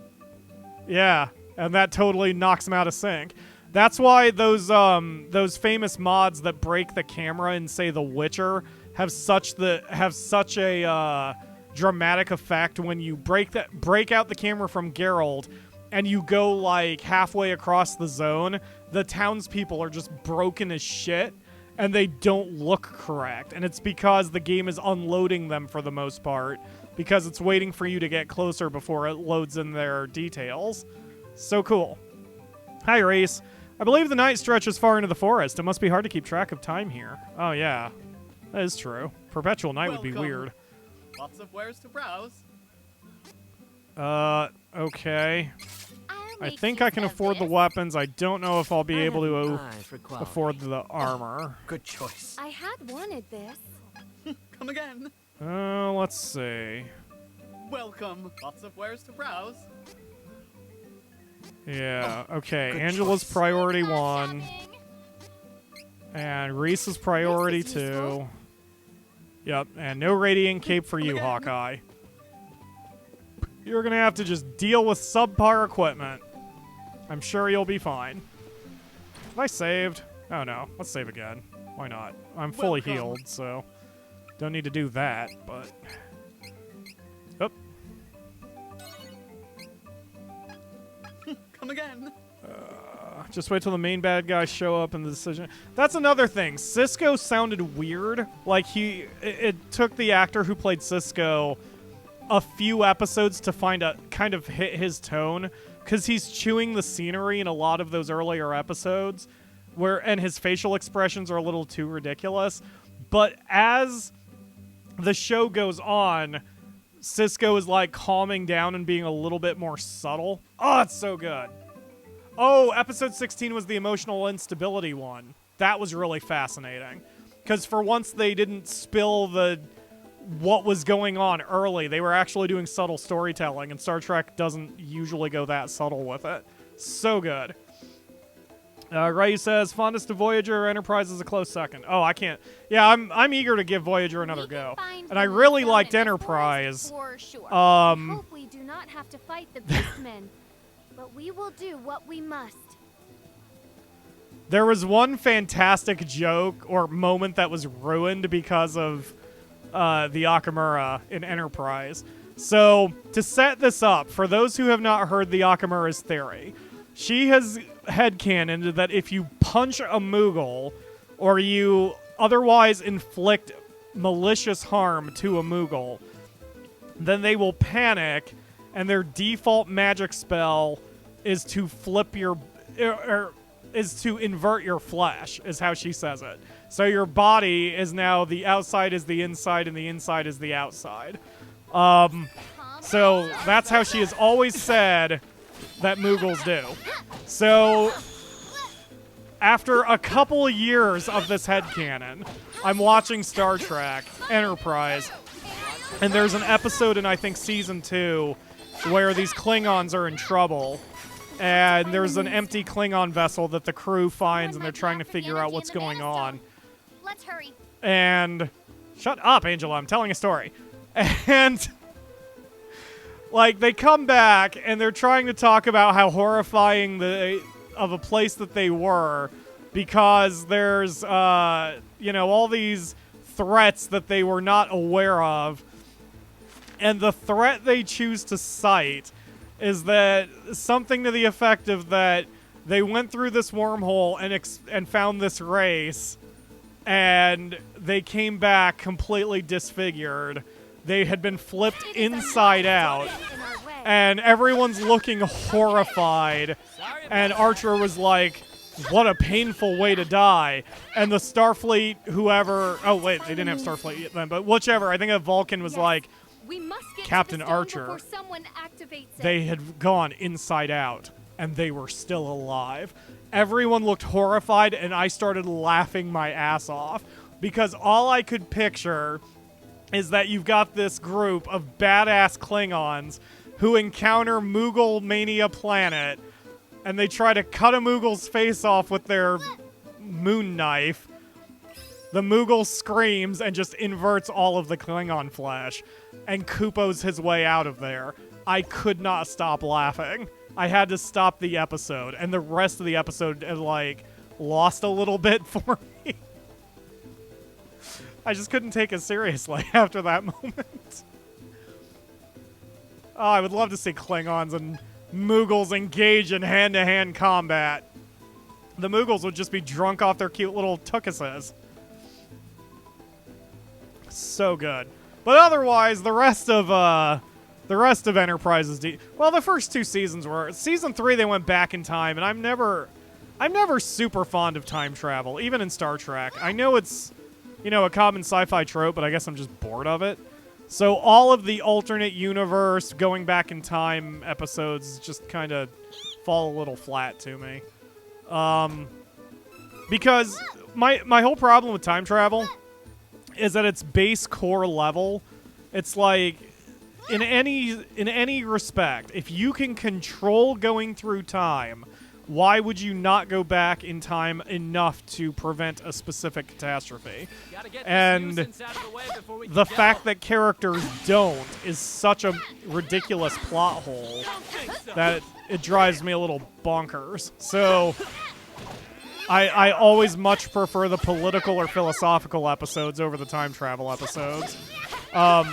Yeah, and that totally knocks him out of sync. That's why those famous mods that break the camera in, say, The Witcher have such a dramatic effect when you break out the camera from Geralt and you go like halfway across the zone. The townspeople are just broken as shit and they don't look correct, and it's because the game is unloading them for the most part because it's waiting for you to get closer before it loads in their details. So cool. Hi, Reese. I believe the night stretches far into the forest. It must be hard to keep track of time here. Oh, yeah. That is true. Perpetual night would be weird. Lots of wares to browse. Okay. I think I can afford the weapons. I don't know if I'll be able to afford the armor. Good choice. I had wanted this. Come again. Let's see. Welcome. Lots of wares to browse. Yeah, okay. Angela's priority 1. And Reese's priority 2. Yep, and no radiant cape for you, Hawkeye. You're gonna have to just deal with subpar equipment. I'm sure you'll be fine. Have I saved? Oh no, let's save again. Why not? I'm fully healed, so don't need to do that, but... Oh. Come again. Just wait till the main bad guys show up in the decision. That's another thing. Cisco sounded weird. Like it took the actor who played Cisco a few episodes to kind of hit his tone, because he's chewing the scenery in a lot of those earlier episodes, and his facial expressions are a little too ridiculous. But as the show goes on, Cisco is like calming down and being a little bit more subtle. Oh, it's so good. Oh, episode 16 was the emotional instability one. That was really fascinating. Because for once they didn't spill what was going on early. They were actually doing subtle storytelling, and Star Trek doesn't usually go that subtle with it. So good. Ray says, fondest to Voyager or Enterprise is a close second. Oh, I can't. Yeah, I'm eager to give Voyager another go. And I really liked Enterprise. For sure. I hope we do not have to fight the Beastmen, but we will do what we must. There was one fantastic joke or moment that was ruined because of the Akamura in Enterprise. So, to set this up, for those who have not heard the Akamura's theory, she has headcanoned that if you punch a Moogle, or you otherwise inflict malicious harm to a Moogle, then they will panic, and their default magic spell is to flip your... is to invert your flesh, is how she says it. So your body is now the outside is the inside, and the inside is the outside. So that's how she has always said that Moogles do. So after a couple of years of this headcanon, I'm watching Star Trek Enterprise, and there's an episode in, I think, Season 2 where these Klingons are in trouble, and there's an empty Klingon vessel that the crew finds, and they're trying to figure out what's going on. Let's hurry. And... Shut up, Angela, I'm telling a story. And... like, they come back, and they're trying to talk about how horrifying of a place that they were, because there's, you know, all these threats that they were not aware of. And the threat they choose to cite is that something to the effect of that they went through this wormhole and found this race, and they came back completely disfigured. They had been flipped inside out, and everyone's looking horrified. And Archer was like, what a painful way to die. And the Starfleet, whoever... Oh, wait, they didn't have Starfleet yet then, but whichever. I think a Vulcan was like, Captain Archer. They had gone inside out, and they were still alive. Everyone looked horrified, and I started laughing my ass off, because all I could picture is that you've got this group of badass Klingons who encounter Moogle Mania Planet, and they try to cut a Moogle's face off with their moon knife. The Moogle screams and just inverts all of the Klingon flesh, and Kupo's his way out of there. I could not stop laughing. I had to stop the episode, and the rest of the episode, like, lost a little bit for me. I just couldn't take it seriously after that moment. Oh, I would love to see Klingons and Moogles engage in hand-to-hand combat. The Moogles would just be drunk off their cute little tukuses. So good. But otherwise, the rest of Enterprise is well, the first 2 seasons were. Season 3, they went back in time, and I'm never super fond of time travel, even in Star Trek. I know it's, you know, a common sci-fi trope, but I guess I'm just bored of it. So all of the alternate universe, going back in time episodes just kind of fall a little flat to me. Because my whole problem with time travel is that its base core level, it's like, in any respect, if you can control going through time, why would you not go back in time enough to prevent a specific catastrophe? And the fact that characters don't is such a ridiculous plot hole that it drives me a little bonkers. So I always much prefer the political or philosophical episodes over the time travel episodes. I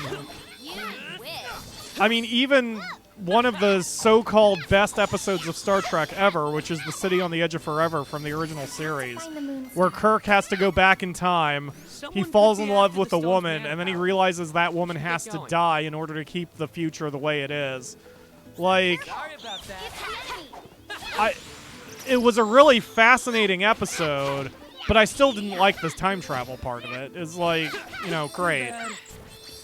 mean, even one of the so-called best episodes of Star Trek ever, which is The City on the Edge of Forever from the original series, where Kirk has to go back in time, he falls in love with a woman, and then he realizes that woman has to die in order to keep the future the way it is. Like, it was a really fascinating episode, but I still didn't like this time travel part of it. It's like, you know, great.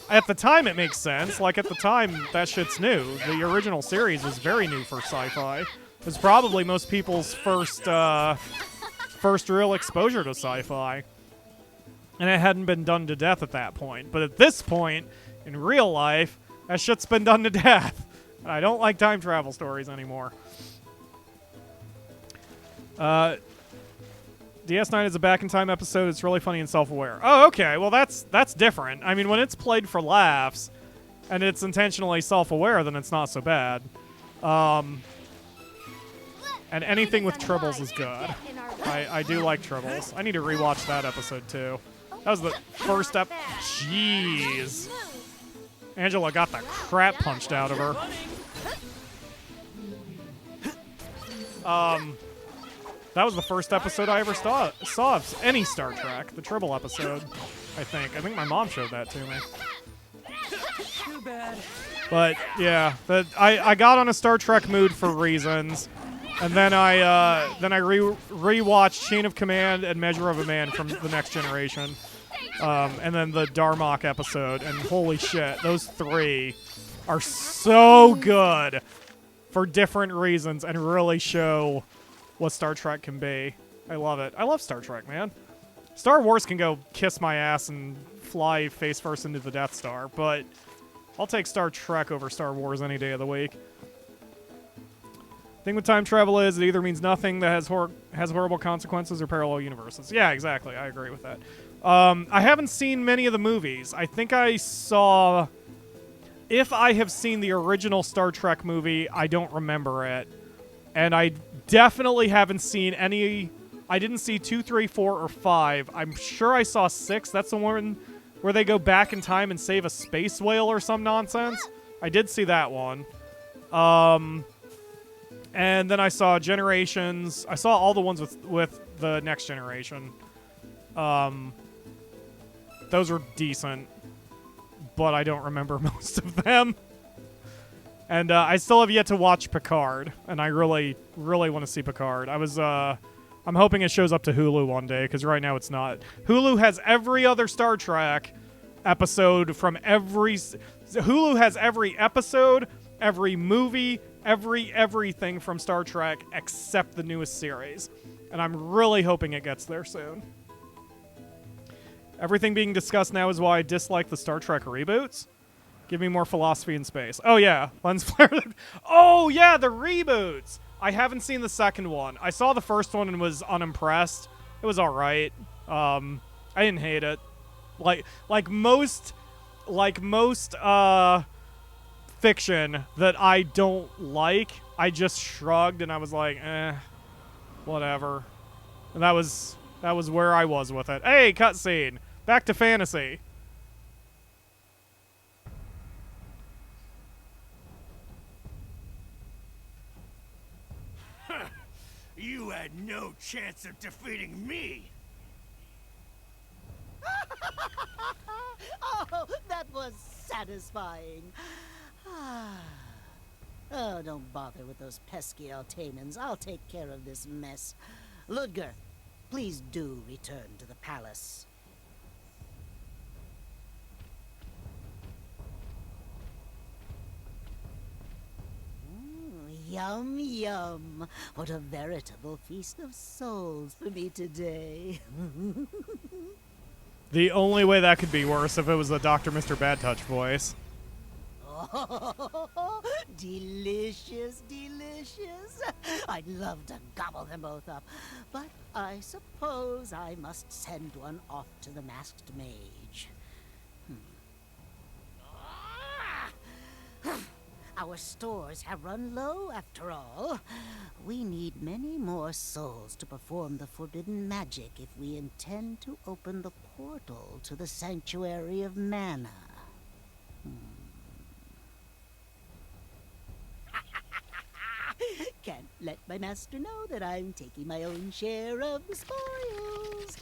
At the time, it makes sense. Like, at the time, that shit's new. The original series was very new for sci-fi. It was probably most people's first real exposure to sci-fi. And it hadn't been done to death at that point. But at this point, in real life, that shit's been done to death. And I don't like time travel stories anymore. DS9 is a back-in-time episode. It's really funny and self-aware. Oh, okay. Well, that's different. I mean, when it's played for laughs, and it's intentionally self-aware, then it's not so bad. And anything with Tribbles is good. I do like Tribbles. I need to rewatch that episode, too. That was the first Jeez. Angela got the crap punched out of her. That was the first episode I ever saw of any Star Trek, the Tribble episode, I think. I think my mom showed that to me. Too bad. But, yeah, I got on a Star Trek mood for reasons, and then I rewatched Chain of Command and Measure of a Man from The Next Generation, and then the Darmok episode, and holy shit, those 3 are so good for different reasons and really show what Star Trek can be. I love it. I love Star Trek, man. Star Wars can go kiss my ass and fly face first into the Death Star, but I'll take Star Trek over Star Wars any day of the week. Thing with time travel is it either means nothing that has horrible consequences or parallel universes. Yeah, exactly. I agree with that. I haven't seen many of the movies. I think I saw... If I have seen the original Star Trek movie, I don't remember it. And I definitely haven't seen any... I didn't see 2, 3, 4, or 5. I'm sure I saw 6. That's the one where they go back in time and save a space whale or some nonsense. I did see that one. And then I saw Generations. I saw all the ones with the Next Generation. Those were decent, but I don't remember most of them. And I still have yet to watch Picard, and I really, really want to see Picard. I'm hoping it shows up to Hulu one day, because right now it's not. Hulu has every other Star Trek episode from every... Hulu has every episode, every movie, everything from Star Trek except the newest series. And I'm really hoping it gets there soon. Everything being discussed now is why I dislike the Star Trek reboots. Give me more philosophy in space. Oh, yeah. Lens flare. Oh, yeah, the reboots. I haven't seen the second one. I saw the first one and was unimpressed. It was all right. I didn't hate it. Like most fiction that I don't like, I just shrugged and I was like, whatever. And that was where I was with it. Hey, cutscene. Back to fantasy. You had no chance of defeating me! Oh, that was satisfying. Oh, don't bother with those pesky Altanans. I'll take care of this mess. Ludger, please do return to the palace. Yum, yum. What a veritable feast of souls for me today. The only way that could be worse if it was the Dr. Mr. Bad Touch voice. Oh, delicious, delicious. I'd love to gobble them both up, but I suppose I must send one off to the masked mage. Our stores have run low, after all. We need many more souls to perform the forbidden magic if we intend to open the portal to the Sanctuary of Mana. Can't let my master know that I'm taking my own share of the spoils.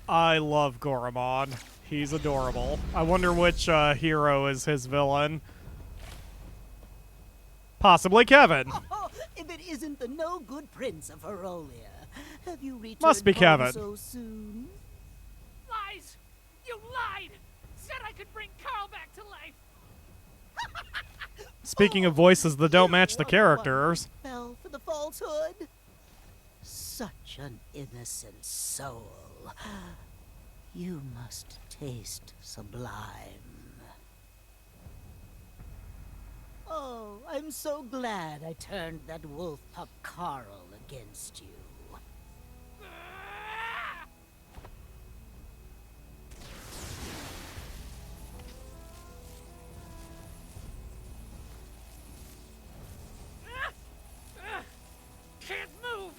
I love Goramon. He's adorable. I wonder which hero is his villain. Possibly Kevin. Oh, if it isn't the no-good Prince of Herolia. Have you returned Must be home Kevin. so soon? Lies! You lied! Said I could bring Carl back to life! Speaking of voices that don't match the characters. Fell for the falsehood. Such an innocent soul. You must taste sublime. Oh, I'm so glad I turned that wolf pup Carl against you. Can't move!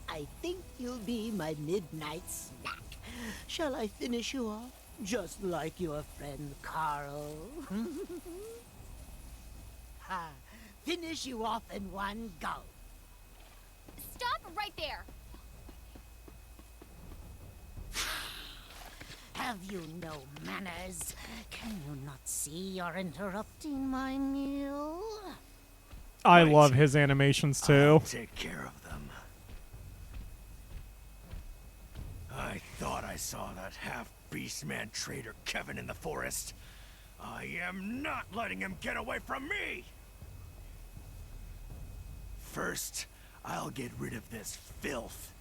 I think you'll be my midnight snack. Shall I finish you off, just like your friend Carl? Ha! Finish you off in one go. Stop right there! Have you no manners? Can you not see you're interrupting my meal? I love his animations too. Take care of them. I thought I saw that half-beast-man traitor Kevin in the forest. I am not letting him get away from me! first, I'll get rid of this filth.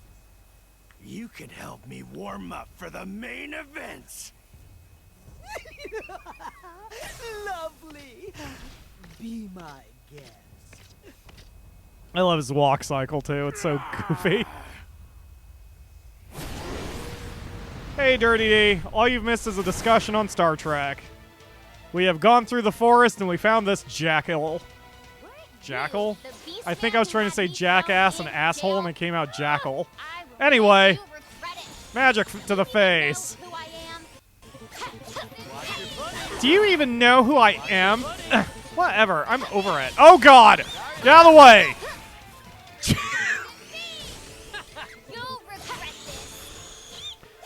You can help me warm up for the main event. Lovely. Be my guest. I love his walk cycle, too. It's so goofy. Hey, Dirty D. All you've missed is a discussion on Star Trek. We have gone through the forest and we found this jackal. Jackal? I think I was trying to say jackass and asshole and it came out jackal. Anyway, magic to the face. Do you even know who I am? Whatever, I'm over it. Oh god! Get out of the way!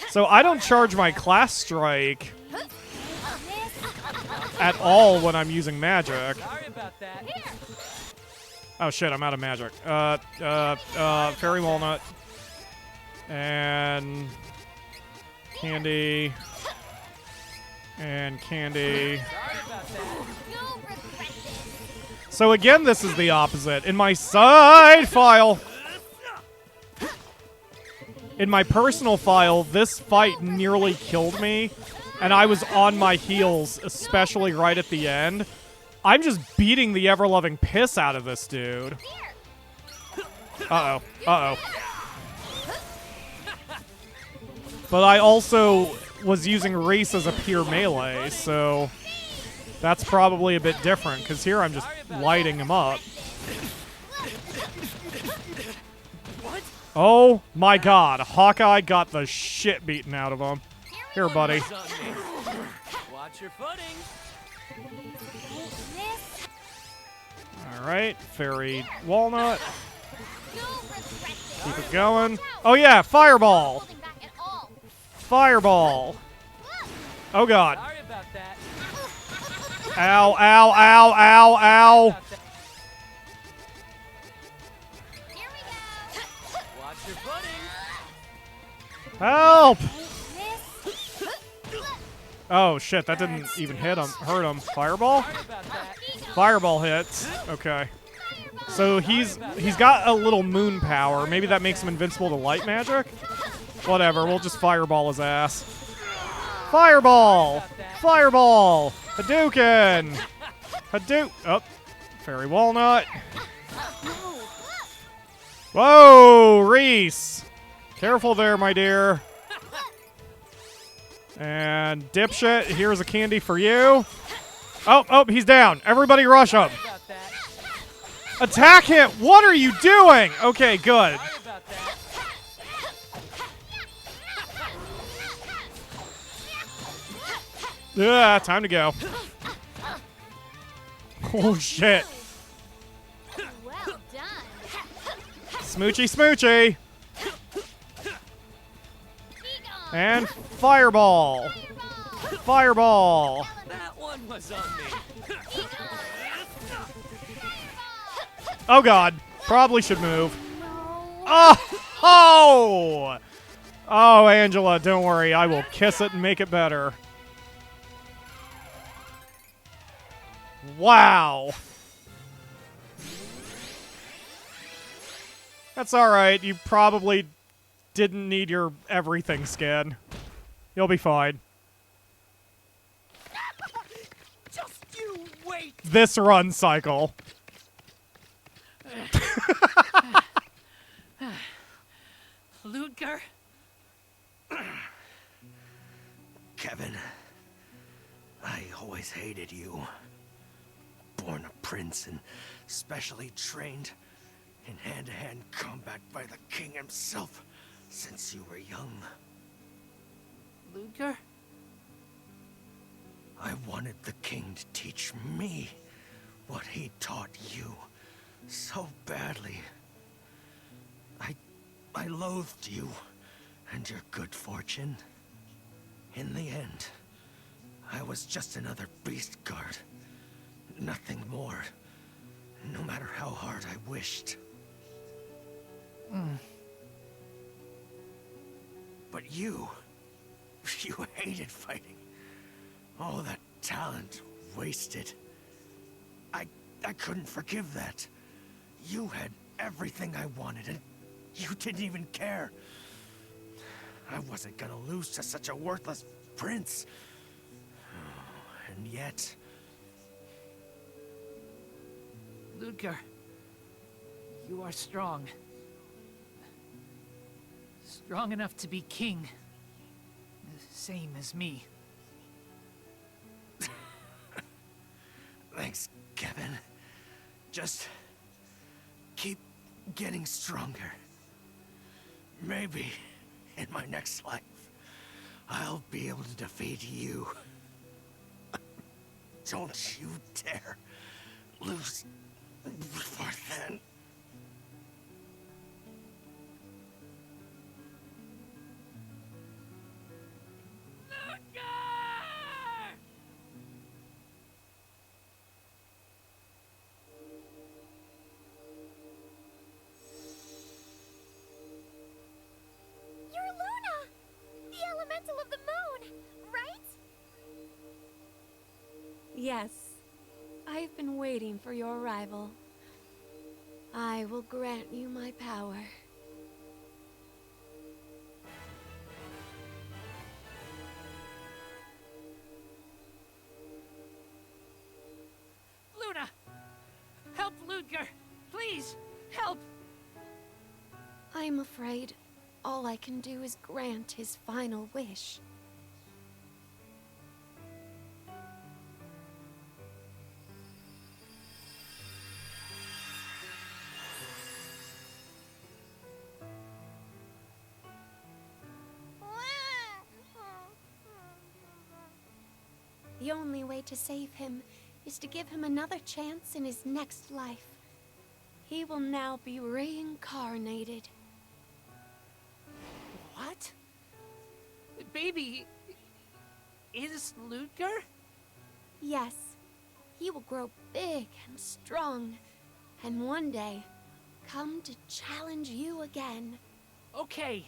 So I don't charge my class strike at all when I'm using magic. Oh shit, I'm out of magic. Fairy walnut. And candy. And candy. So again, this is the opposite. In my side file, in my personal file, this fight nearly killed me, and I was on my heels, especially right at the end. I'm just beating the ever-loving piss out of this dude. Uh-oh. Uh-oh. But I also was using Reese as a pure melee, so that's probably a bit different, because here I'm just lighting him up. Oh my god, Hawkeye got the shit beaten out of him. Here, buddy. Watch your footing. Alright, fairy walnut. Keep it going. Oh yeah, fireball! Fireball! Oh god. Ow, ow, ow, ow, ow! Help! Oh shit, that didn't even hurt him. Fireball? Fireball hits. Okay. So he's got a little moon power. Maybe that makes him invincible to light magic? Whatever, we'll just fireball his ass. Fireball! Fireball! Hadouken! Oh, fairy walnut. Whoa, Reese! Careful there, my dear. And dipshit, here's a candy for you. Oh, he's down. Everybody rush him. Attack him! What are you doing? Okay, good. Yeah, time to go. Oh shit. Well done. Smoochy smoochy. And fireball. Fireball. That one was on me. Oh god. Probably should move. Oh! Oh, Angela, don't worry. I will kiss it and make it better. Wow. That's alright. You probably didn't need your everything skin. You'll be fine. Just you wait. This run cycle. Ludger? Kevin, I always hated you. Born a prince and specially trained in hand-to-hand combat by the king himself since you were young. Ludger? I wanted the king to teach me what he taught you so badly. I loathed you and your good fortune. In the end, I was just another beast guard. Nothing more, no matter how hard I wished. But you hated fighting. All that talent wasted. I couldn't forgive that. You had everything I wanted, and you didn't even care. I wasn't gonna lose to such a worthless prince. And yet... Ludger, you are strong. Strong enough to be king. Same as me. Thanks, Kevin. Just keep getting stronger. Maybe in my next life, I'll be able to defeat you. Don't you dare lose before then. You're Luna! The elemental of the moon, right? Yes. I've been waiting for your arrival. I will grant you my power. Luna! Help Ludger! Please, help! I'm afraid all I can do is grant his final wish. The only way to save him is to give him another chance in his next life. He will now be reincarnated. What? Baby is Ludger? Yes, he will grow big and strong, and one day come to challenge you again. Okay.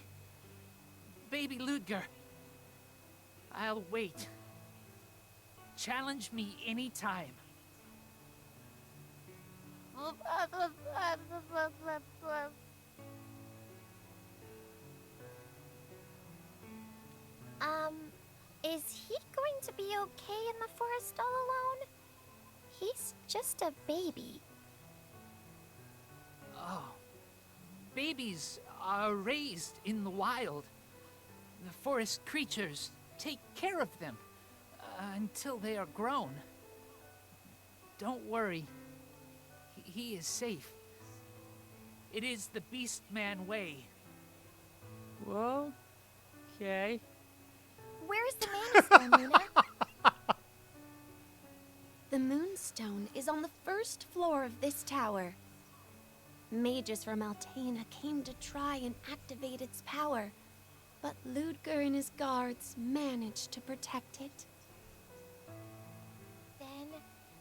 Baby Ludger. I'll wait. Challenge me anytime. Is he going to be okay in the forest all alone? He's just a baby. Oh. Babies are raised in the wild. The forest creatures take care of them until they are grown. Don't worry. He is safe. It is the Beast Man way. Whoa. Okay. Where's the Moonstone, Luna? The Moonstone is on the first floor of this tower. Mages from Altena came to try and activate its power, but Ludger and his guards managed to protect it. Then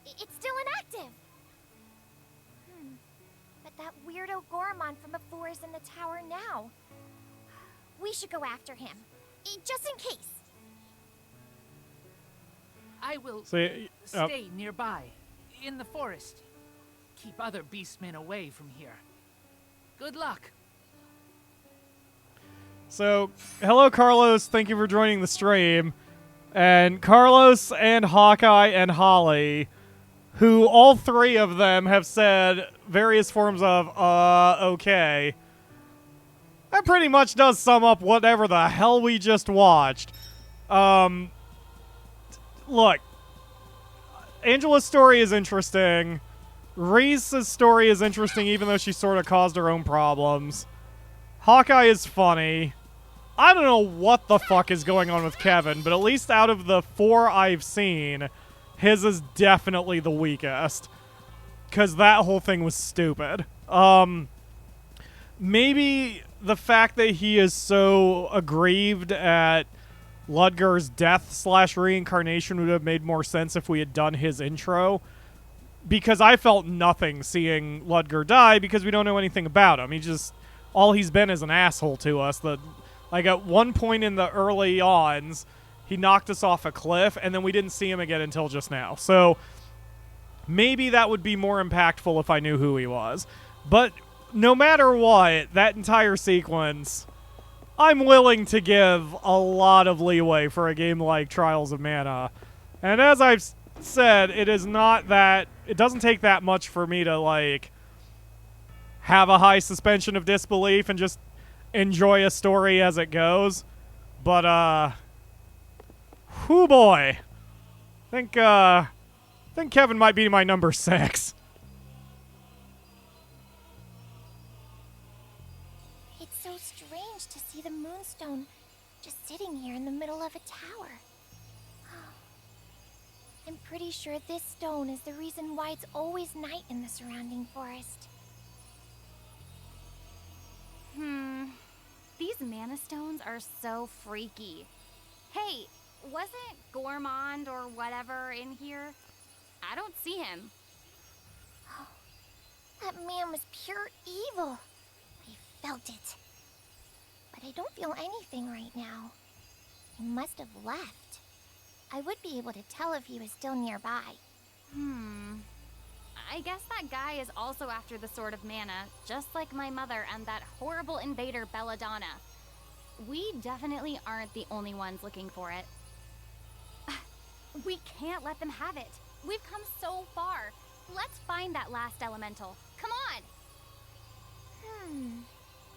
it's still inactive. But that weirdo Gormon from before is in the tower now. We should go after him, just in case. I will See, stay nearby, in the forest. Keep other beastmen away from here. Good luck. So, hello Carlos, thank you for joining the stream. And Carlos and Hawkeye and Holly, who all three of them have said various forms of, okay. That pretty much does sum up whatever the hell we just watched. Look, Angela's story is interesting. Reese's story is interesting even though she sort of caused her own problems. Hawkeye is funny. I don't know what the fuck is going on with Kevin, but at least out of the four I've seen, his is definitely the weakest. Because that whole thing was stupid. Maybe the fact that he is so aggrieved at Ludger's death/reincarnation would have made more sense if we had done his intro. Because I felt nothing seeing Ludger die because we don't know anything about him. All he's been is an asshole to us. Like at one point in the early ons, he knocked us off a cliff and then we didn't see him again until just now. So maybe that would be more impactful if I knew who he was. But no matter what, that entire sequence, I'm willing to give a lot of leeway for a game like Trials of Mana. And as I've said, it is not that... It doesn't take that much for me to, like, have a high suspension of disbelief and just enjoy a story as it goes. But, whoo boy. I think Kevin might be my number 6. It's so strange to see the moonstone just sitting here in the middle of a tower. I'm pretty sure this stone is the reason why it's always night in the surrounding forest. These mana stones are so freaky. Hey, wasn't Gourmand or whatever in here? I don't see him. That man was pure evil. I felt it. But I don't feel anything right now. He must have left. I would be able to tell if he was still nearby. I guess that guy is also after the Sword of Mana, just like my mother and that horrible invader Belladonna. We definitely aren't the only ones looking for it. We can't let them have it. We've come so far. Let's find that last elemental. Come on!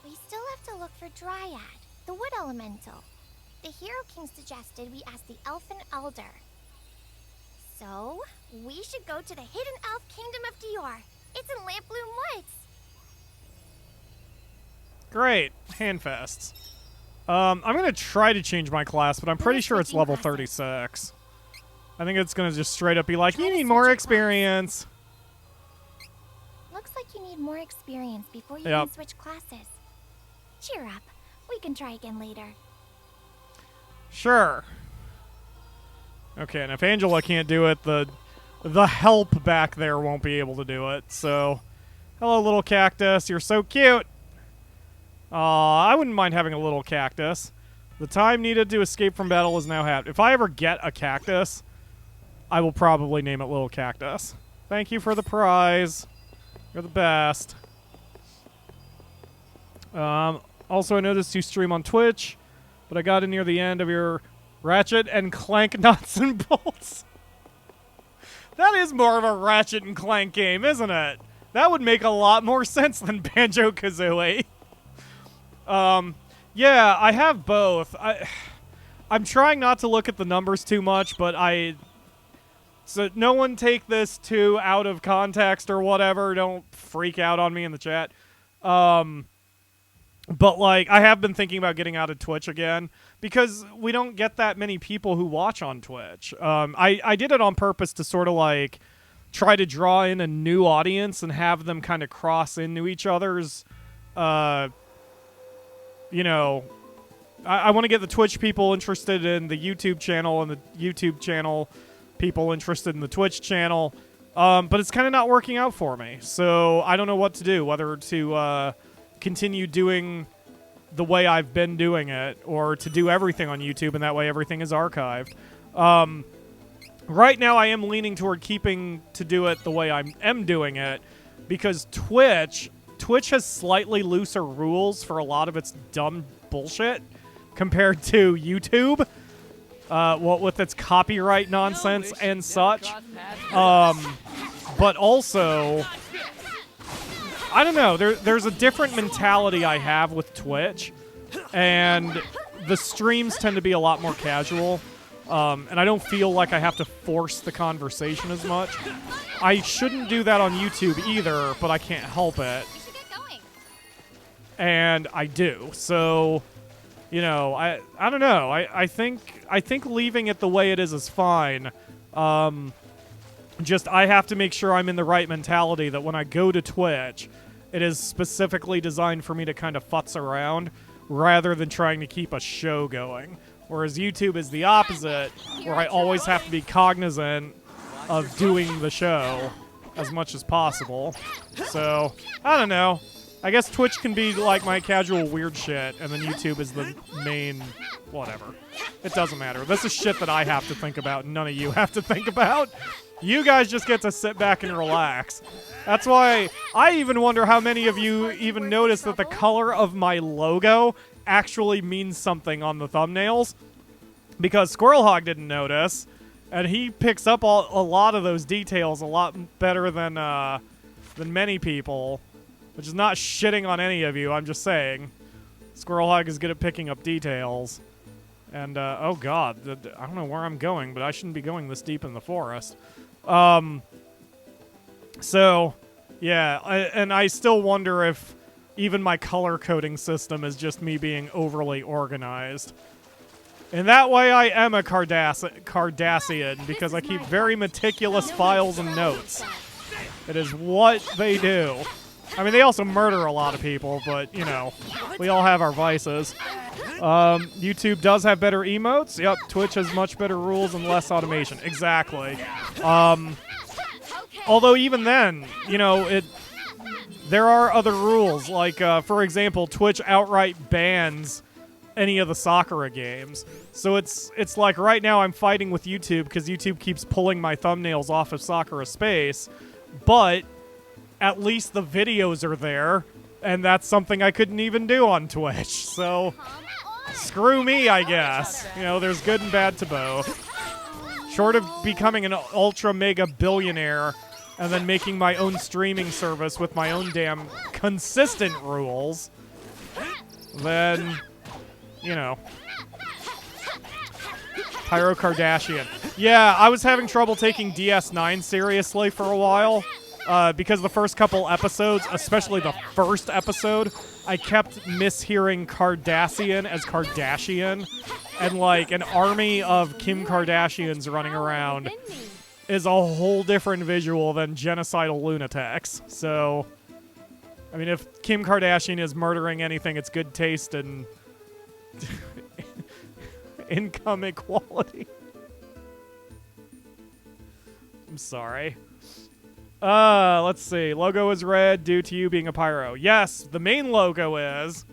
We still have to look for Dryad, the wood elemental. The Hero King suggested we ask the Elfin Elder. So, we should go to the hidden elf kingdom of Dior. It's in Lampbloom Woods. Great. Handfests. I'm going to try to change my class, but I'm pretty sure it's level 36. I think it's going to just straight up be like, you need more experience. Looks like you need more experience before you can switch classes. Cheer up. We can try again later. Sure. Okay, and if Angela can't do it, the help back there won't be able to do it. So, hello, little cactus. You're so cute. I wouldn't mind having a little cactus. The time needed to escape from battle is now had. If I ever get a cactus, I will probably name it Little Cactus. Thank you for the prize. You're the best. Also, I noticed you stream on Twitch, but I got in near the end of your Ratchet and Clank nuts and bolts. That is more of a Ratchet and Clank game, isn't it? That would make a lot more sense than Banjo-Kazooie. Yeah, I have both. I'm trying not to look at the numbers too much, but so no one take this too out of context or whatever. Don't freak out on me in the chat. But, like, I have been thinking about getting out of Twitch again because we don't get that many people who watch on Twitch. I did it on purpose to sort of, like, try to draw in a new audience and have them kind of cross into each other's, you know, I want to get the Twitch people interested in the YouTube channel and the YouTube channel people interested in the Twitch channel. But it's kind of not working out for me. So I don't know what to do, whether to continue doing the way I've been doing it or to do everything on YouTube and that way everything is archived. Right now I am leaning toward keeping to do it the way I am doing it because Twitch has slightly looser rules for a lot of its dumb bullshit compared to YouTube. What with its copyright nonsense and such. But also, I don't know, there's a different mentality I have with Twitch, and the streams tend to be a lot more casual, and I don't feel like I have to force the conversation as much. I shouldn't do that on YouTube either, but I can't help it. And I do. So, you know, I don't know. I think leaving it the way it is fine. Just I have to make sure I'm in the right mentality that when I go to Twitch, it is specifically designed for me to kind of futz around rather than trying to keep a show going. Whereas YouTube is the opposite, where I always have to be cognizant of doing the show as much as possible. So, I don't know. I guess Twitch can be like my casual weird shit, and then YouTube is the main whatever. It doesn't matter. This is shit that I have to think about, and none of you have to think about. You guys just get to sit back and relax. That's why I even wonder how many of you even notice that the color of my logo actually means something on the thumbnails. Because Squirrelhog didn't notice, and he picks up a lot of those details a lot better than many people. Which is not shitting on any of you, I'm just saying. Squirrelhog is good at picking up details. And, oh god, I don't know where I'm going, but I shouldn't be going this deep in the forest. So, yeah, and I still wonder if even my color coding system is just me being overly organized. In that way, I am a Cardassian, because I keep very meticulous files and notes. It is what they do. I mean, they also murder a lot of people, but, you know, we all have our vices. YouTube does have better emotes. Yep, Twitch has much better rules and less automation. Exactly. Although even then, you know, there are other rules. Like, for example, Twitch outright bans any of the Sakura games. So it's like right now I'm fighting with YouTube because YouTube keeps pulling my thumbnails off of Sakura Space, but at least the videos are there, and that's something I couldn't even do on Twitch. So screw me, I guess. You know, there's good and bad to both. Short of becoming an ultra mega billionaire and then making my own streaming service with my own damn consistent rules, then, you know. Pyro Kardashian. Yeah, I was having trouble taking DS9 seriously for a while. Because the first couple episodes, especially the first episode, I kept mishearing Cardassian as Kardashian. And, like, an army of Kim Kardashians running around is a whole different visual than genocidal lunatics. So, I mean, if Kim Kardashian is murdering anything, it's good taste and income equality. I'm sorry. Let's see. Logo is red due to you being a pyro. Yes, the main logo is,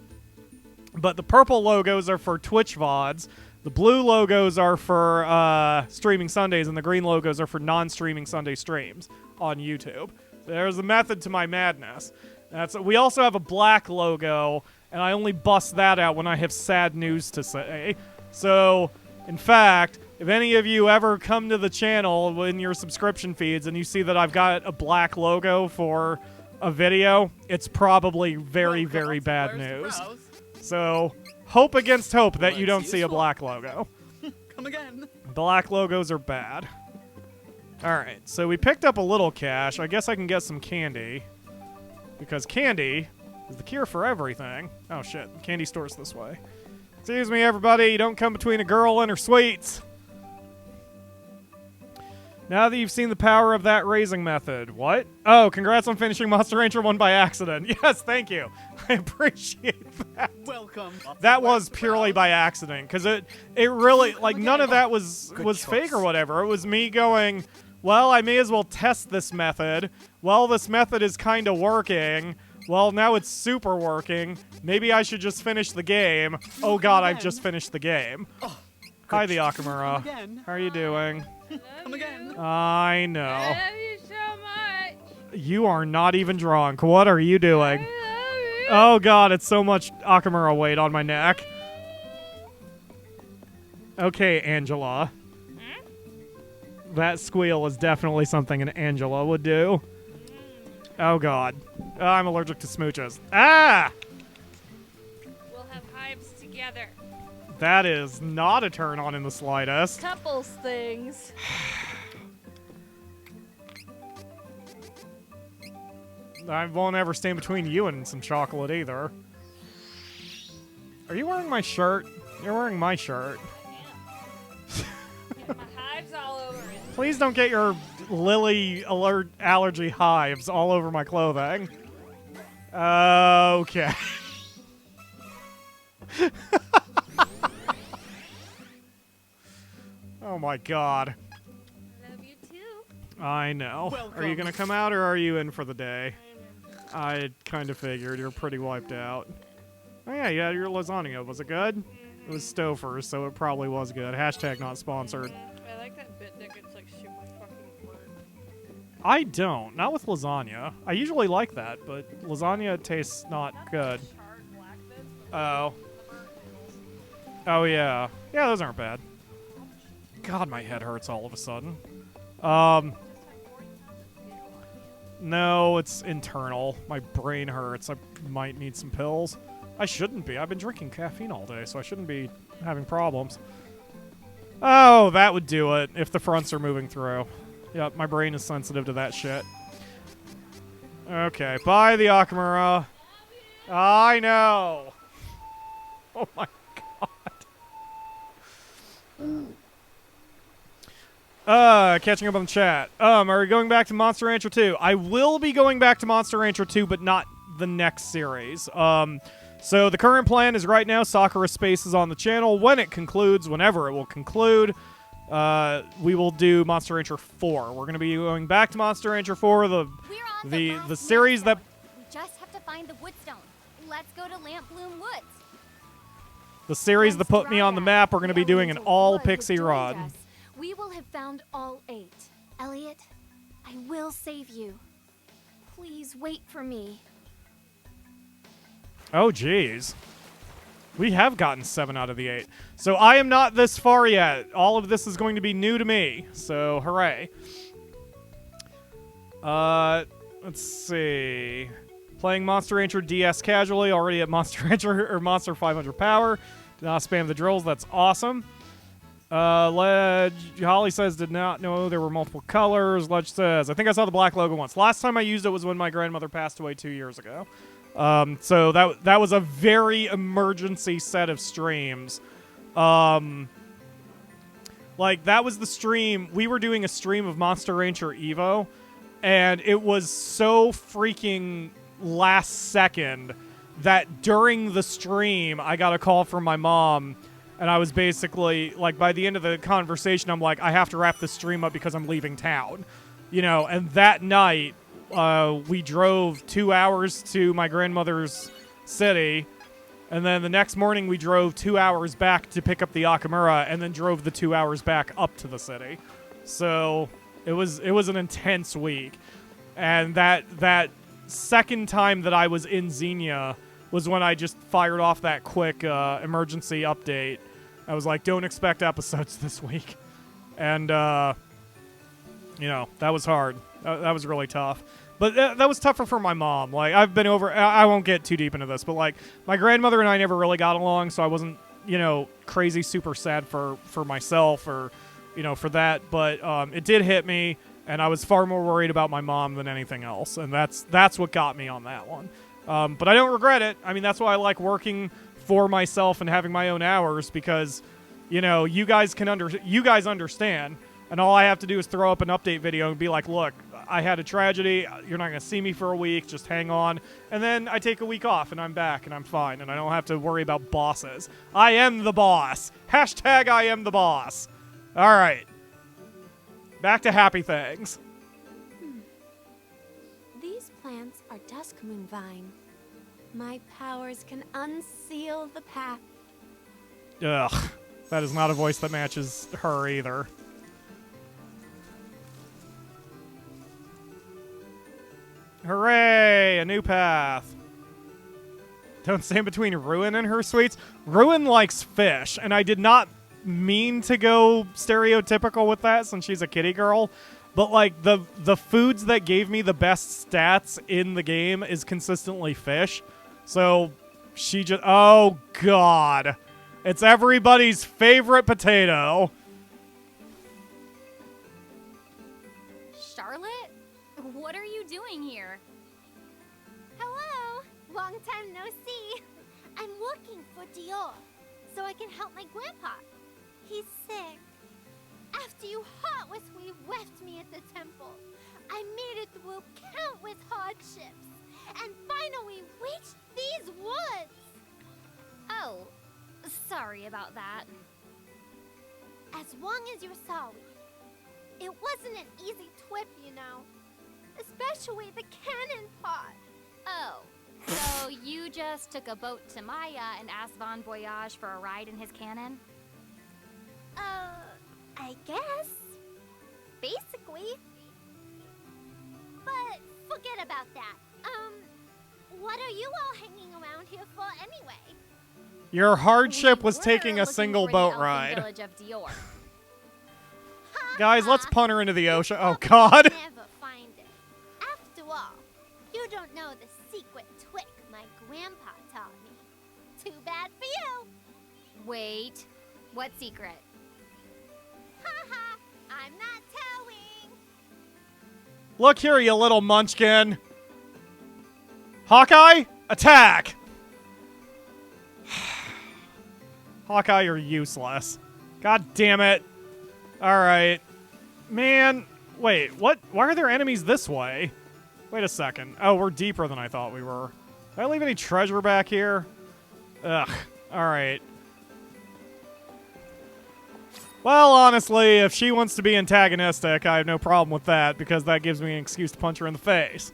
but the purple logos are for Twitch VODs. The blue logos are for streaming Sundays, and the green logos are for non-streaming Sunday streams on YouTube. There's a method to my madness. We also have a black logo, and I only bust that out when I have sad news to say. So, in fact, if any of you ever come to the channel in your subscription feeds and you see that I've got a black logo for a video, it's probably very, very bad news. So, hope against hope that you don't see a black logo. Come again. Black logos are bad. Alright, so we picked up a little cash. I guess I can get some candy. Because candy is the cure for everything. Oh shit, the candy store's this way. Excuse me, everybody, don't come between a girl and her sweets. Now that you've seen the power of that raising method. What? Oh, congrats on finishing Monster Rancher 1 by accident. Yes, thank you. I appreciate that. Welcome. That was purely by accident, because it really, like, none of that was fake or whatever. It was me going, well, I may as well test this method. Well, this method is kind of working. Well, now it's super working. Maybe I should just finish the game. Oh god, I've just finished the game. Hi, the Akamura. How are you doing? Come again. I know. I love you so much. You are not even drunk. What are you doing? Oh god, it's so much Akamura weight on my neck. Okay, Angela. That squeal is definitely something an Angela would do. Oh god. I'm allergic to smooches. Ah! We'll have hives together. That is not a turn on in the slightest. Couples things. I won't ever stand between you and some chocolate either. Are you wearing my shirt? You're wearing my shirt. Get my hives all over it. Please don't get your lily allergy hives all over my clothing. Okay. Oh my god. I love you too. I know. Welcome. Are you gonna come out or are you in for the day? I kind of figured. You're pretty wiped out. Oh yeah, you had your lasagna. Was it good? It was Stouffer's, so it probably was good. Hashtag not sponsored. I like that bit that gets like super fucking hard. I don't. Not with lasagna. I usually like that, but lasagna tastes not good. Oh. Oh, yeah. Yeah, those aren't bad. God, my head hurts all of a sudden. No, it's internal. My brain hurts. I might need some pills. I shouldn't be. I've been drinking caffeine all day, so I shouldn't be having problems. Oh, that would do it if the fronts are moving through. Yep, my brain is sensitive to that shit. Okay, bye the Akamura. I know. Oh my god. Catching up on the chat. Are we going back to Monster Rancher 2? I will be going back to Monster Rancher 2, but not the next series. So the current plan is right now Sakura Space is on the channel. When it concludes, whenever it will conclude, we will do Monster Rancher 4. We're going to be going back to Monster Rancher 4, the series that... We just have to find the Woodstone. Let's go to Lamp Bloom Woods. The series that put me on the map, we're going to be doing an all-pixie run. We will have found all 8. Elliot, I will save you. Please wait for me. Oh, jeez. We have gotten 7 out of the 8. So I am not this far yet. All of this is going to be new to me. So, hooray. Let's see. Playing Monster Rancher DS casually, already at Monster Rancher or Monster 500 power. Did not spam the drills. That's awesome. Holly says, did not know there were multiple colors. Ledge says, I think I saw the black logo once. Last time I used it was when my grandmother passed away 2 years ago. So that was a very emergency set of streams. Like, that was the stream. We were doing a stream of Monster Rancher Evo, and it was so freaking last second that during the stream, I got a call from my mom, and I was basically, like, by the end of the conversation, I'm like, I have to wrap this stream up because I'm leaving town. You know, and that night, we drove 2 hours to my grandmother's city, and then the next morning we drove 2 hours back to pick up the Akamura, and then drove the 2 hours back up to the city. So it was an intense week, and that second time that I was in Xenia was when I just fired off that quick emergency update. I was like, don't expect episodes this week, and you know, that was hard. That was really tough. But that was tougher for my mom. Like, I've been over... I won't get too deep into this, but, like, my grandmother and I never really got along, so I wasn't, you know, crazy super sad for myself or, you know, for that. But it did hit me, and I was far more worried about my mom than anything else. And that's what got me on that one. But I don't regret it. I mean, that's why I like working for myself and having my own hours, because, you know, you guys understand. And all I have to do is throw up an update video and be like, look, I had a tragedy. You're not going to see me for a week. Just hang on. And then I take a week off, and I'm back, and I'm fine. And I don't have to worry about bosses. I am the boss. Hashtag I am the boss. All right. Back to happy things. These plants are Dusk Moon Vine. My powers can unseal the path. Ugh. That is not a voice that matches her either. Hooray! A new path. Don't stand between Ruin and her sweets. Ruin likes fish, and I did not mean to go stereotypical with that since she's a kitty girl. But, like, the foods that gave me the best stats in the game is consistently fish. So, she just... Oh, God. It's everybody's favorite potato. Charlotte? What are you doing here? Hello! Long time no see. I'm looking for Dior, so I can help my grandpa. He's sick. After you heartlessly left me at the temple, I made it through countless hardships, and finally reached these woods! Oh, sorry about that. As long as you're sorry. It wasn't an easy trip, you know. Especially the cannon part. Oh, so you just took a boat to Maya and asked Bon Voyage for a ride in his cannon? I guess. Basically. But forget about that. What are you all hanging around here for anyway? Your hardship was taking a Looking single for the boat elfin ride. Village of Dior. Guys, let's punt her into the ocean. Oh, God. Never find it. After all, you don't know the secret trick my grandpa taught me. Too bad for you. Wait, what secret? Haha, I'm not telling. Look here, you little munchkin. Hawkeye, attack! Hawkeye, you're useless. God damn it. Alright. Man, wait, what? Why are there enemies this way? Wait a second. Oh, we're deeper than I thought we were. Did I leave any treasure back here? Ugh. Alright. Well, honestly, if she wants to be antagonistic, I have no problem with that, because that gives me an excuse to punch her in the face.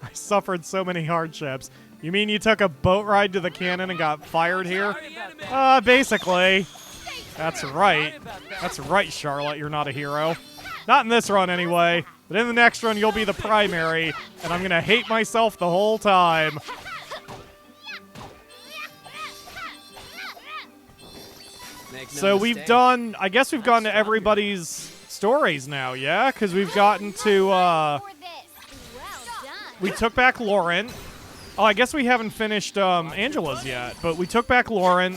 I suffered so many hardships. You mean you took a boat ride to the cannon and got fired here? Basically. That's right. That's right, Charlotte. You're not a hero. Not in this run, anyway. But in the next run, you'll be the primary, and I'm gonna hate myself the whole time. So we've done... I guess we've gotten to everybody's stories now, yeah? Because we've gotten to, we took back Lauren. Oh, I guess we haven't finished Angela's yet, but we took back Lauren.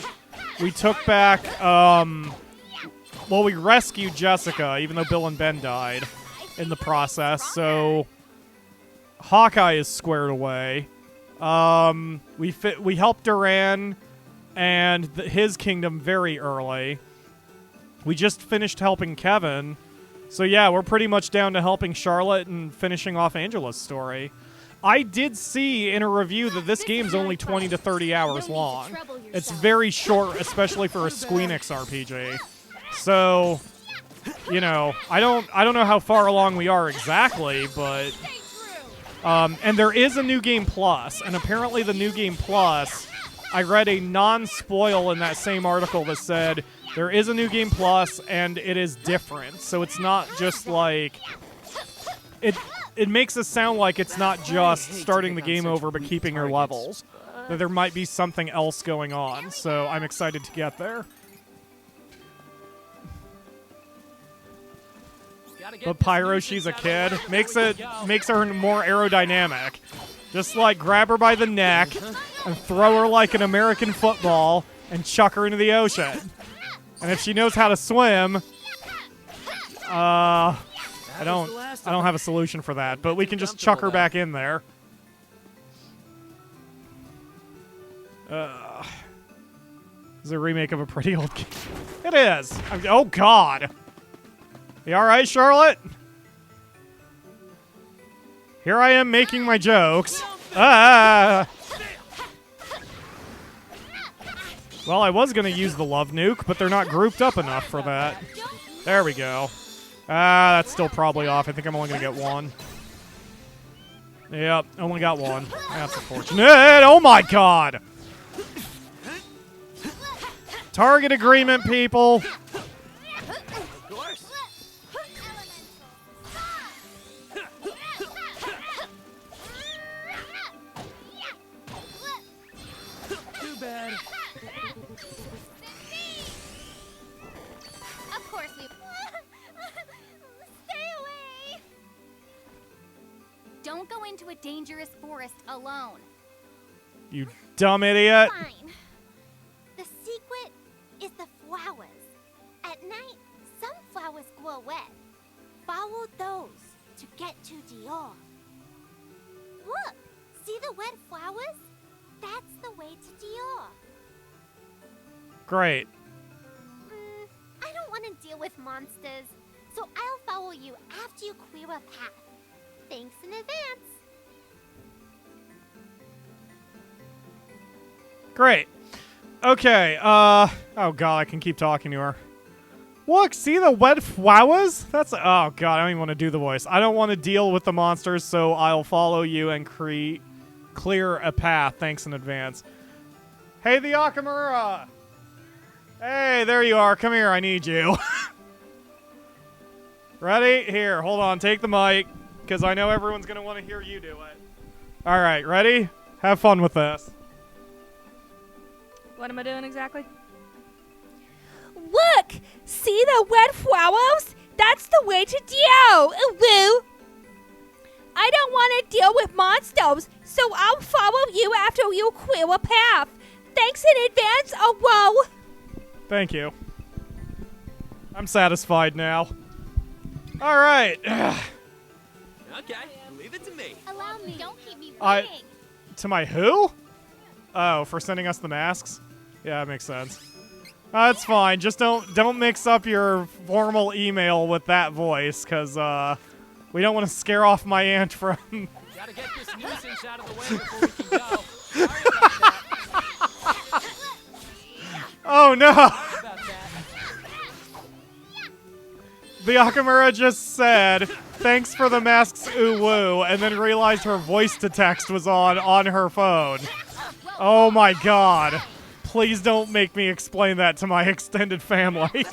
We took back, well, we rescued Jessica, even though Bill and Ben died in the process, so Hawkeye is squared away. We helped Duran and his kingdom very early. We just finished helping Kevin. So yeah, we're pretty much down to helping Charlotte and finishing off Angela's story. I did see in a review that this game's only 20 to 30 hours long. It's very short, especially for a Squeenix RPG. So, you know, I don't know how far along we are exactly, but and there is a New Game Plus, and apparently the New Game Plus, I read a non-spoil in that same article that said there is a New Game Plus and it is different. So it's not just like it makes it sound like it's not just starting the game over but keeping your levels. That there might be something else going on, so I'm excited to get there. But Pyro, she's a kid. Makes her more aerodynamic. Just like grab her by the neck and throw her like an American football and chuck her into the ocean. And if she knows how to swim, I don't have a solution for that, but we can just chuck her back in there. Is it a remake of a pretty old game? It is. Oh, God. You all right, Charlotte? Here I am making my jokes. Well, I was going to use the love nuke, but they're not grouped up enough for that. There we go. That's still probably off. I think I'm only going to get one. Yep, only got one. That's unfortunate. Oh, my God. Target agreement, people. Too bad. Of course we... Stay away! Don't go into a dangerous forest alone. You dumb idiot. Fine. The secret is the flowers. At night, some flowers grow wet. Follow those to get to Dior. Look! See the wet flowers? That's the way to Dior. Great. I don't want to deal with monsters, so I'll follow you after you clear a path. Thanks in advance. Great. Okay, oh God, I can keep talking to her. Look, see the wet flowers? That's, oh God, I don't even want to do the voice. I don't want to deal with the monsters, so I'll follow you and clear a path. Thanks in advance. Hey, the Akamura! Hey, there you are. Come here, I need you. Ready? Here, hold on. Take the mic, because I know everyone's going to want to hear you do it. All right, ready? Have fun with this. What am I doing exactly? Look! See the red flowers? That's the way to deal! Woo! I don't want to deal with monsters, so I'll follow you after you clear a path. Thanks in advance, whoa! Thank you. I'm satisfied now. All right. Okay, leave it to me. Allow me. Don't keep me I to my who? Oh, for sending us the masks? Yeah, that makes sense. That's fine. Just don't mix up your formal email with that voice, cause we don't want to scare off my aunt from. Gotta get this nuisance out of the way before we can go. Sorry about that. Oh no! Sorry about that. The Akamura just said, "Thanks for the masks, ooh woo," and then realized her voice to text was on her phone. Oh my god. Please don't make me explain that to my extended family.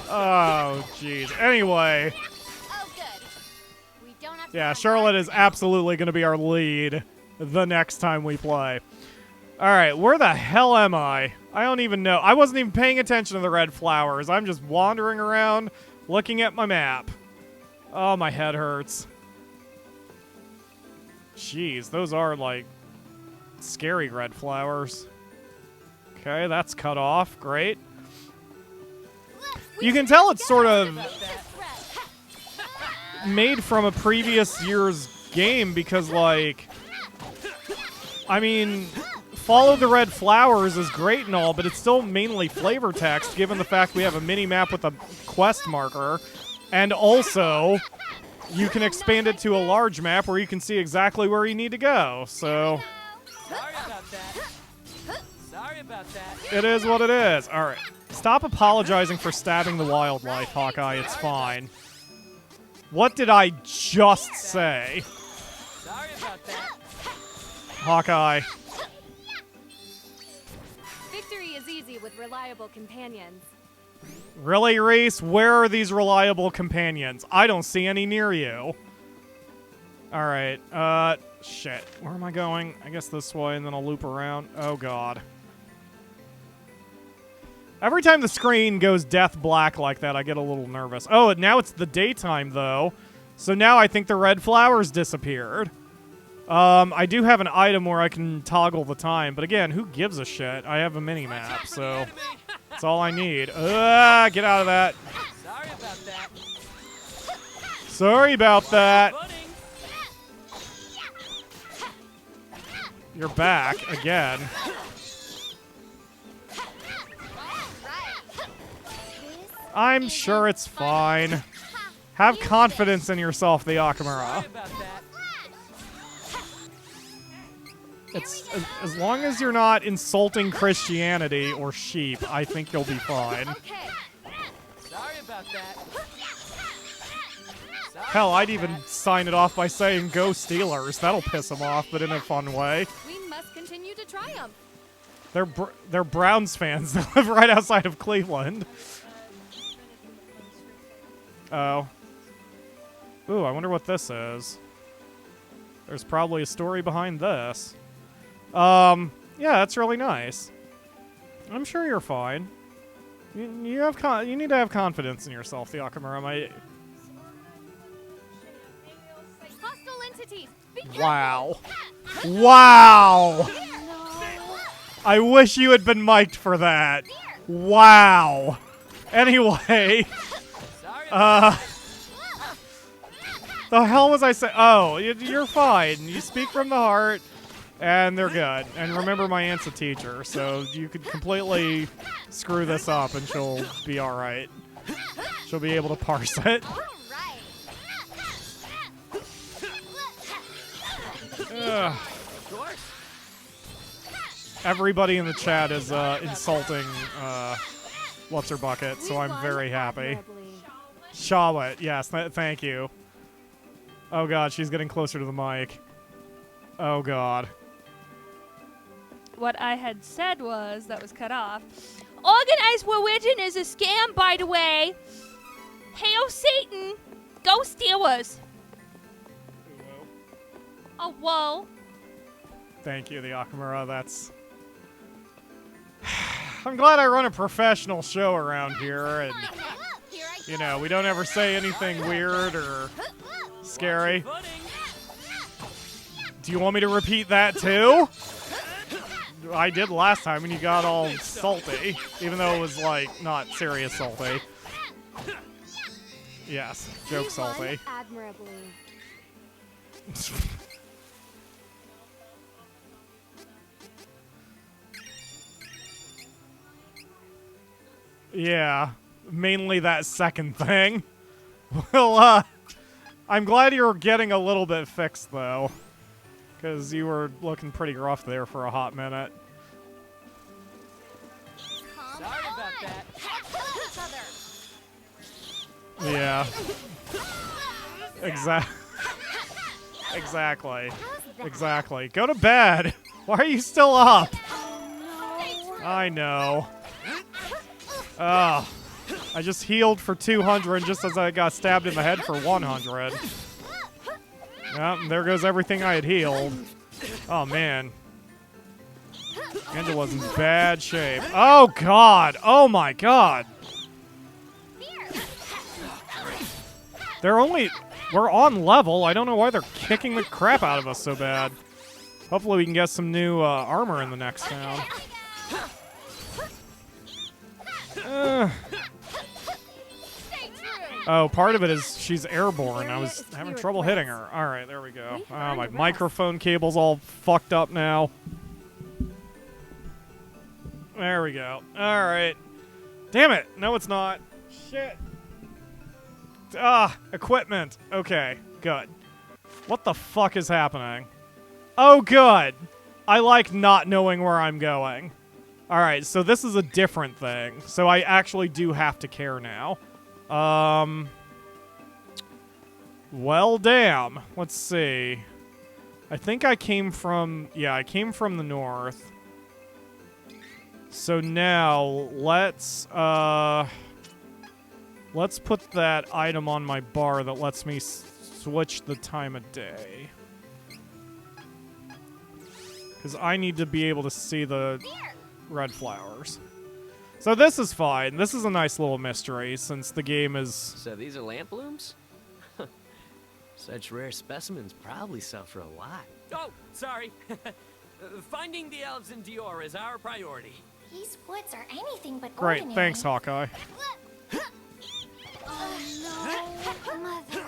Oh, jeez. Anyway. Yeah, Charlotte is absolutely going to be our lead the next time we play. Alright, where the hell am I? I don't even know. I wasn't even paying attention to the red flowers. I'm just wandering around looking at my map. Oh, my head hurts. Jeez, those are, like, scary red flowers. Okay, that's cut off. Great. You can tell it's sort of made from a previous year's game because, like, I mean, Follow the Red Flowers is great and all, but it's still mainly flavor text given the fact we have a mini-map with a quest marker. And also, you can expand it to a large map where you can see exactly where you need to go, so... Sorry about that. Sorry about that. It is what it is. Alright. Stop apologizing for stabbing the wildlife, Hawkeye. It's fine. What did I just say? Sorry about that. Hawkeye. Victory is easy with reliable companions. Really, Reese? Where are these reliable companions? I don't see any near you. Alright, shit. Where am I going? I guess this way, and then I'll loop around. Oh, God. Every time the screen goes death black like that, I get a little nervous. Oh, now it's the daytime, though. So now I think the red flowers disappeared. I do have an item where I can toggle the time, but again, who gives a shit? I have a mini-map, so that's all I need. Get out of that. Sorry about that. Sorry about that. You're back again. I'm sure it's fine. Have confidence in yourself, the Akamura. It's as long as you're not insulting Christianity or sheep, I think you'll be fine. Sorry about that. Hell, I'd even sign it off by saying "Go Steelers." That'll piss them off, but in a fun way. We must continue to triumph. They're Browns fans. They live right outside of Cleveland. Oh. Ooh, I wonder what this is. There's probably a story behind this. Yeah, that's really nice. I'm sure you're fine. You need to have confidence in yourself, the Akamura. Hostile entities. Wow. Wow. I wish you had been mic'd for that. Wow. Anyway. The hell was I saying? Oh, you're fine. You speak from the heart, and they're good. And remember, my aunt's a teacher, so you could completely screw this up, and she'll be all right. She'll be able to parse it. Ugh. Everybody in the chat is insulting What's-Her-Bucket, so I'm very happy. Charlotte, yes, thank you. Oh god, she's getting closer to the mic. Oh god. What I had said was, that was cut off, Organized religion is a scam, by the way. Hail Satan. Go Steelers. Oh, whoa. Thank you, the Akamura. That's... I'm glad I run a professional show around here, and, you know, we don't ever say anything weird or scary. Do you want me to repeat that, too? I did last time, and you got all salty, even though it was, like, not serious salty. Yes, joke salty. Admirably. Yeah, mainly that second thing. Well, I'm glad you're getting a little bit fixed, though. Because you were looking pretty rough there for a hot minute. Sorry about that. Yeah. Exactly. Exactly. Go to bed. Why are you still up? I know. Ugh. I just healed for 200 just as I got stabbed in the head for 100. Yep, and there goes everything I had healed. Oh, man. Angela's in bad shape. Oh, God. Oh, my God. We're on level. I don't know why they're kicking the crap out of us so bad. Hopefully we can get some new armor in the next town. Oh, part of it is she's airborne. I was having trouble hitting her. Alright, there we go. Oh, my microphone cable's all fucked up now. There we go. Alright. Damn it! No, it's not. Shit. Equipment. Okay, good. What the fuck is happening? Oh, good. I like not knowing where I'm going. Alright, so this is a different thing. So I actually do have to care now. Well, damn. Let's see. I think I came from... Yeah, I came from the north. So now, let's put that item on my bar that lets me switch the time of day. Because I need to be able to see the red flowers. So this is fine. This is a nice little mystery since the game is... So these are lamp blooms? Such rare specimens probably sell for a lot. Oh, sorry. Finding the elves in Dior is our priority. These woods are anything but Great, ordinary. thanks, Hawkeye. Oh, no, Mother.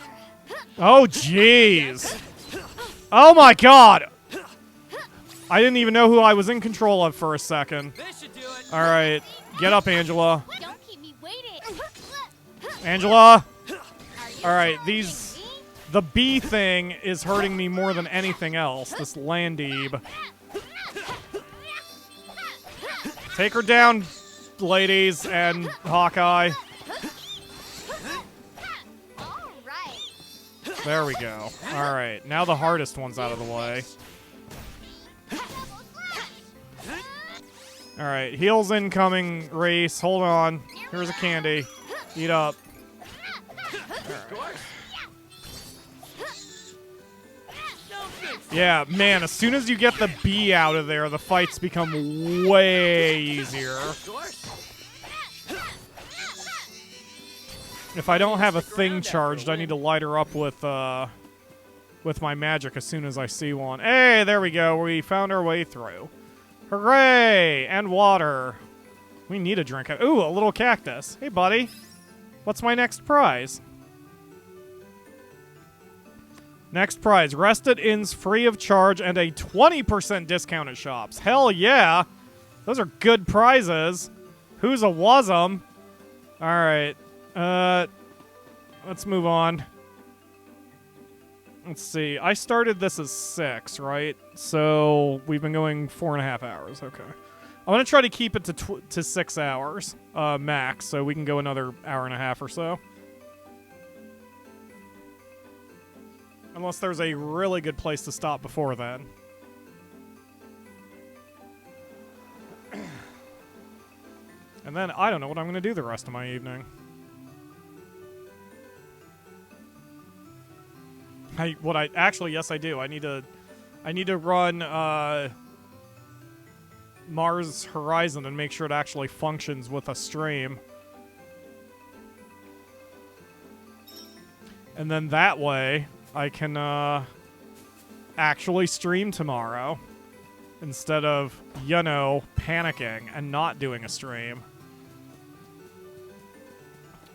Oh, jeez. Oh, my God. I didn't even know who I was in control of for a second. All right, get up, Angela. Don't keep me waiting. Angela. All right, the bee thing is hurting me more than anything else. This Landebe. Take her down, ladies and Hawkeye. There we go. All right, now the hardest one's out of the way. All right, heals incoming, Reese. Hold on. Here's a candy. Eat up. Right. Yeah, man, as soon as you get the bee out of there, the fights become way easier. If I don't have a thing charged, I need to light her up with my magic as soon as I see one. Hey, there we go. We found our way through. Hooray! And water. We need a drink. Ooh, a little cactus. Hey, buddy. What's my next prize? Next prize. Rest at inns free of charge and a 20% discount at shops. Hell yeah! Those are good prizes. Who's a wasm? Alright. Let's move on. Let's see. I started this as 6, right? So we've been going 4.5 hours. Okay. I'm gonna try to keep it to 6 hours max, so we can go another hour and a half or so. Unless there's a really good place to stop before then. And And then I don't know what I'm going to do the rest of my evening. Yes, I do. I need to run Mars Horizon and make sure it actually functions with a stream. And then that way I can actually stream tomorrow instead of, you know, panicking and not doing a stream.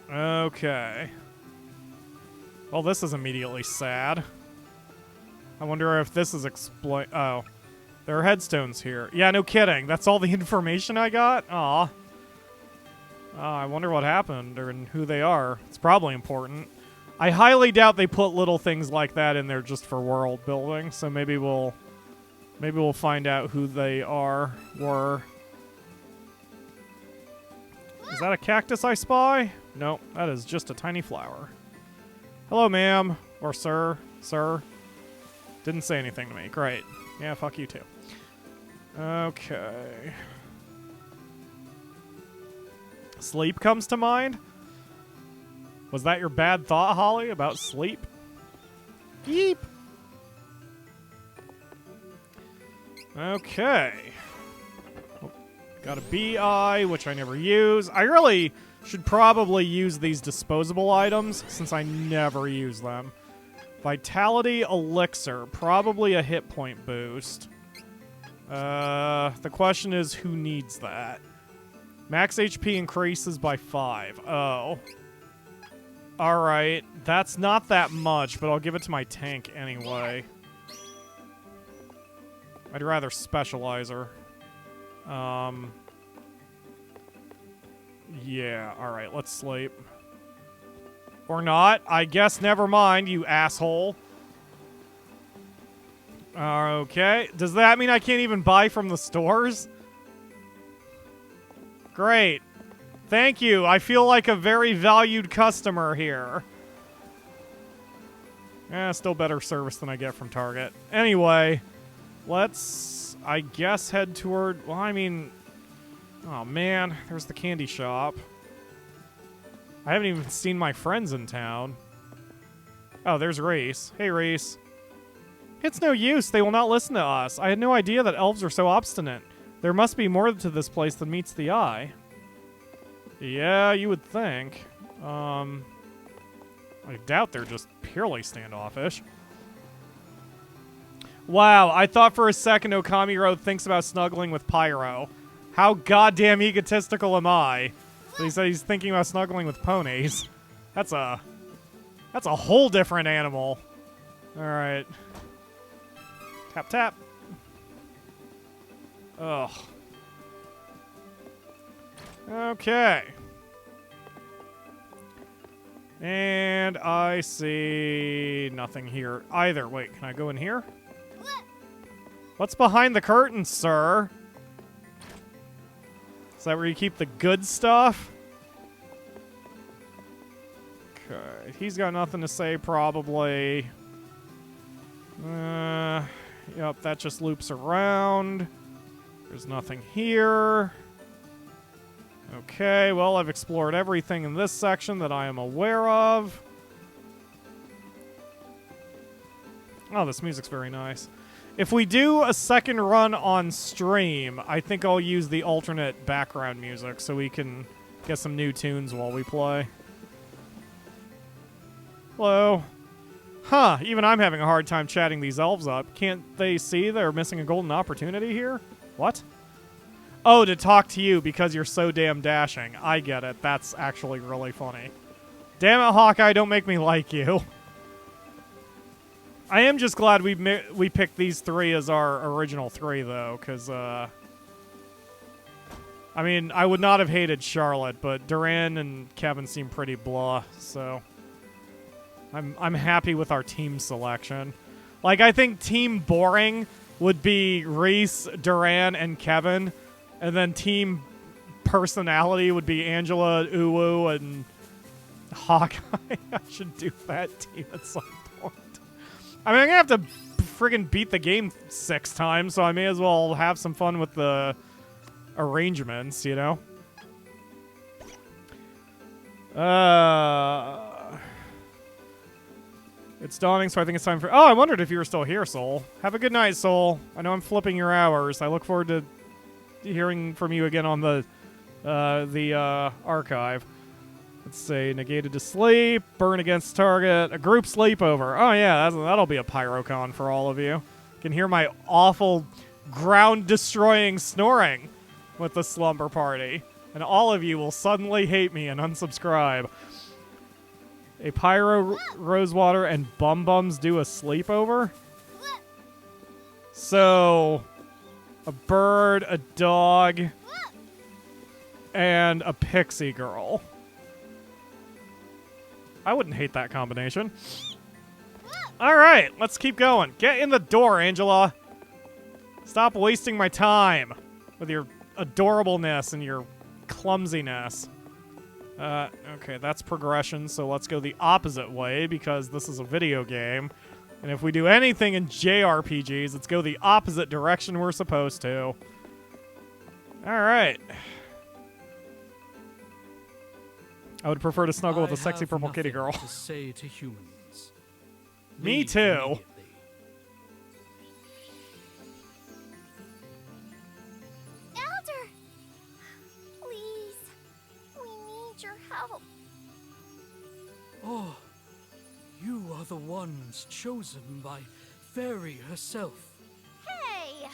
Okay. Well, this is immediately sad. I wonder if this is oh. There are headstones here. Yeah, no kidding. That's all the information I got? Aw. I wonder what happened and who they are. It's probably important. I highly doubt they put little things like that in there just for world building, so maybe we'll find out who they were. Is that a cactus I spy? Nope, that is just a tiny flower. Hello, ma'am. Or sir. Sir. Didn't say anything to me. Great. Yeah, fuck you too. Okay. Sleep comes to mind? Was that your bad thought, Holly, about sleep? Yeep. Okay. Oh, got a BI, which I never use. I really should probably use these disposable items, since I never use them. Vitality Elixir. Probably a hit point boost. The question is, who needs that? Max HP increases by 5. Oh. Alright. That's not that much, but I'll give it to my tank anyway. I'd rather specialize her. Yeah, alright, let's sleep. Or not. I guess never mind, you asshole. Okay. Does that mean I can't even buy from the stores? Great. Thank you. I feel like a very valued customer here. Still better service than I get from Target. Anyway, let's, I guess, head toward... Well, I mean... Oh, man. There's the candy shop. I haven't even seen my friends in town. Oh, there's Reese. Hey, Reese. It's no use. They will not listen to us. I had no idea that elves are so obstinate. There must be more to this place than meets the eye. Yeah, you would think. I doubt they're just purely standoffish. Wow, I thought for a second Okamiro thinks about snuggling with Pyro. How goddamn egotistical am I? He said he's thinking about snuggling with ponies. That's a whole different animal. Alright. Tap, tap. Ugh. Okay. And I see nothing here either. Wait, can I go in here? What's behind the curtain, sir? Is that where you keep the good stuff? Okay. He's got nothing to say, probably. Yep, that just loops around. There's nothing here. Okay, well, I've explored everything in this section that I am aware of. Oh, this music's very nice. If we do a second run on stream, I think I'll use the alternate background music so we can get some new tunes while we play. Hello. Huh, even I'm having a hard time chatting these elves up. Can't they see they're missing a golden opportunity here? What? Oh, to talk to you because you're so damn dashing. I get it. That's actually really funny. Damn it, Hawkeye, don't make me like you. I am just glad we picked these three as our original three, though, because, I mean, I would not have hated Charlotte, but Duran and Kevin seem pretty blah, so... I'm happy with our team selection. Like, I think team boring would be Reese, Duran, and Kevin, and then team personality would be Angela, Uwu, and Hawkeye. I should do that team at some point. I mean, I'm gonna have to friggin' beat the game 6 times, so I may as well have some fun with the arrangements, you know? It's dawning, so I think it's time for... Oh, I wondered if you were still here, Soul. Have a good night, Soul. I know I'm flipping your hours. I look forward to hearing from you again on the archive. Let's see. Negated to sleep. Burn against target. A group sleepover. Oh, yeah. That'll be a PyroCon for all of you. You can hear my awful ground-destroying snoring with the slumber party. And all of you will suddenly hate me and unsubscribe. A Pyro, Rosewater, and Bum Bums do a sleepover? So, a bird, a dog, and a pixie girl. I wouldn't hate that combination. Alright, let's keep going. Get in the door, Angela. Stop wasting my time with your adorableness and your clumsiness. Okay, that's progression, so let's go the opposite way because this is a video game. And if we do anything in JRPGs, let's go the opposite direction we're supposed to. Alright. I would prefer to snuggle with a sexy purple kitty girl. To say to humans. Me too. Elder! Please. We need your help. Oh, you are the ones chosen by Fairy herself. Hey!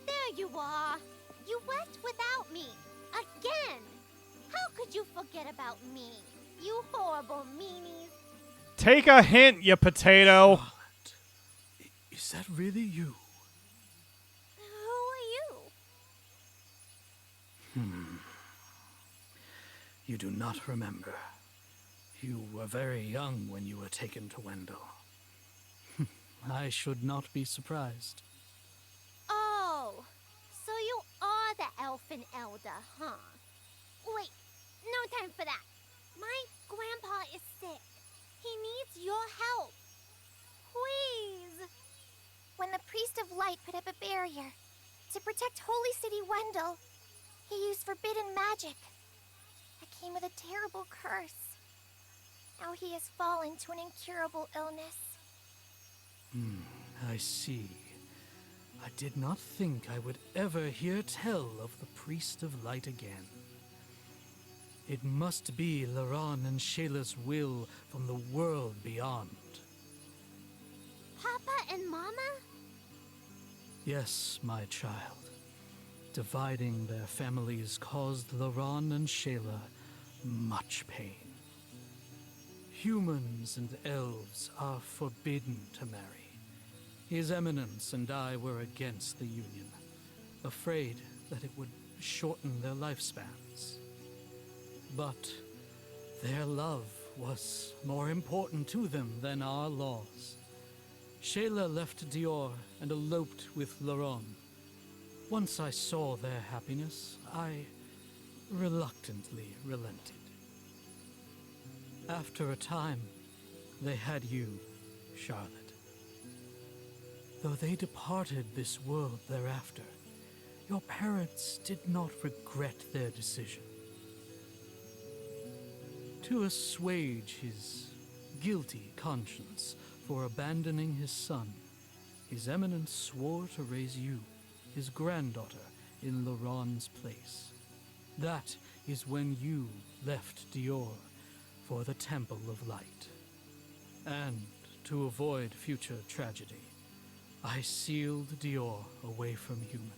There you are. You went without me. Again. How could you forget about me? You horrible meanies. Take a hint, you potato. Is that really you? Who are you? You do not remember. You were very young when you were taken to Wendell. I should not be surprised. Oh, so you are the elfin elder, huh? Wait, no time for that. My grandpa is sick. He needs your help. Please. When the Priest of Light put up a barrier to protect Holy City Wendell, he used forbidden magic. It came with a terrible curse. Now he has fallen to an incurable illness. I see. I did not think I would ever hear tell of the Priest of Light again. It must be Laron and Shayla's will from the world beyond. Papa and Mama? Yes, my child. Dividing their families caused Laron and Shayla much pain. Humans and elves are forbidden to marry. His Eminence and I were against the union, afraid that it would shorten their lifespans. But their love was more important to them than our laws. Shayla left Dior and eloped with Laron. Once I saw their happiness, I reluctantly relented. After a time, they had you, Charlotte. Though they departed this world thereafter, your parents did not regret their decision. To assuage his guilty conscience for abandoning his son, His Eminence swore to raise you, his granddaughter, in Laron's place. That is when you left Dior for the Temple of Light. And to avoid future tragedy, I sealed Dior away from humans.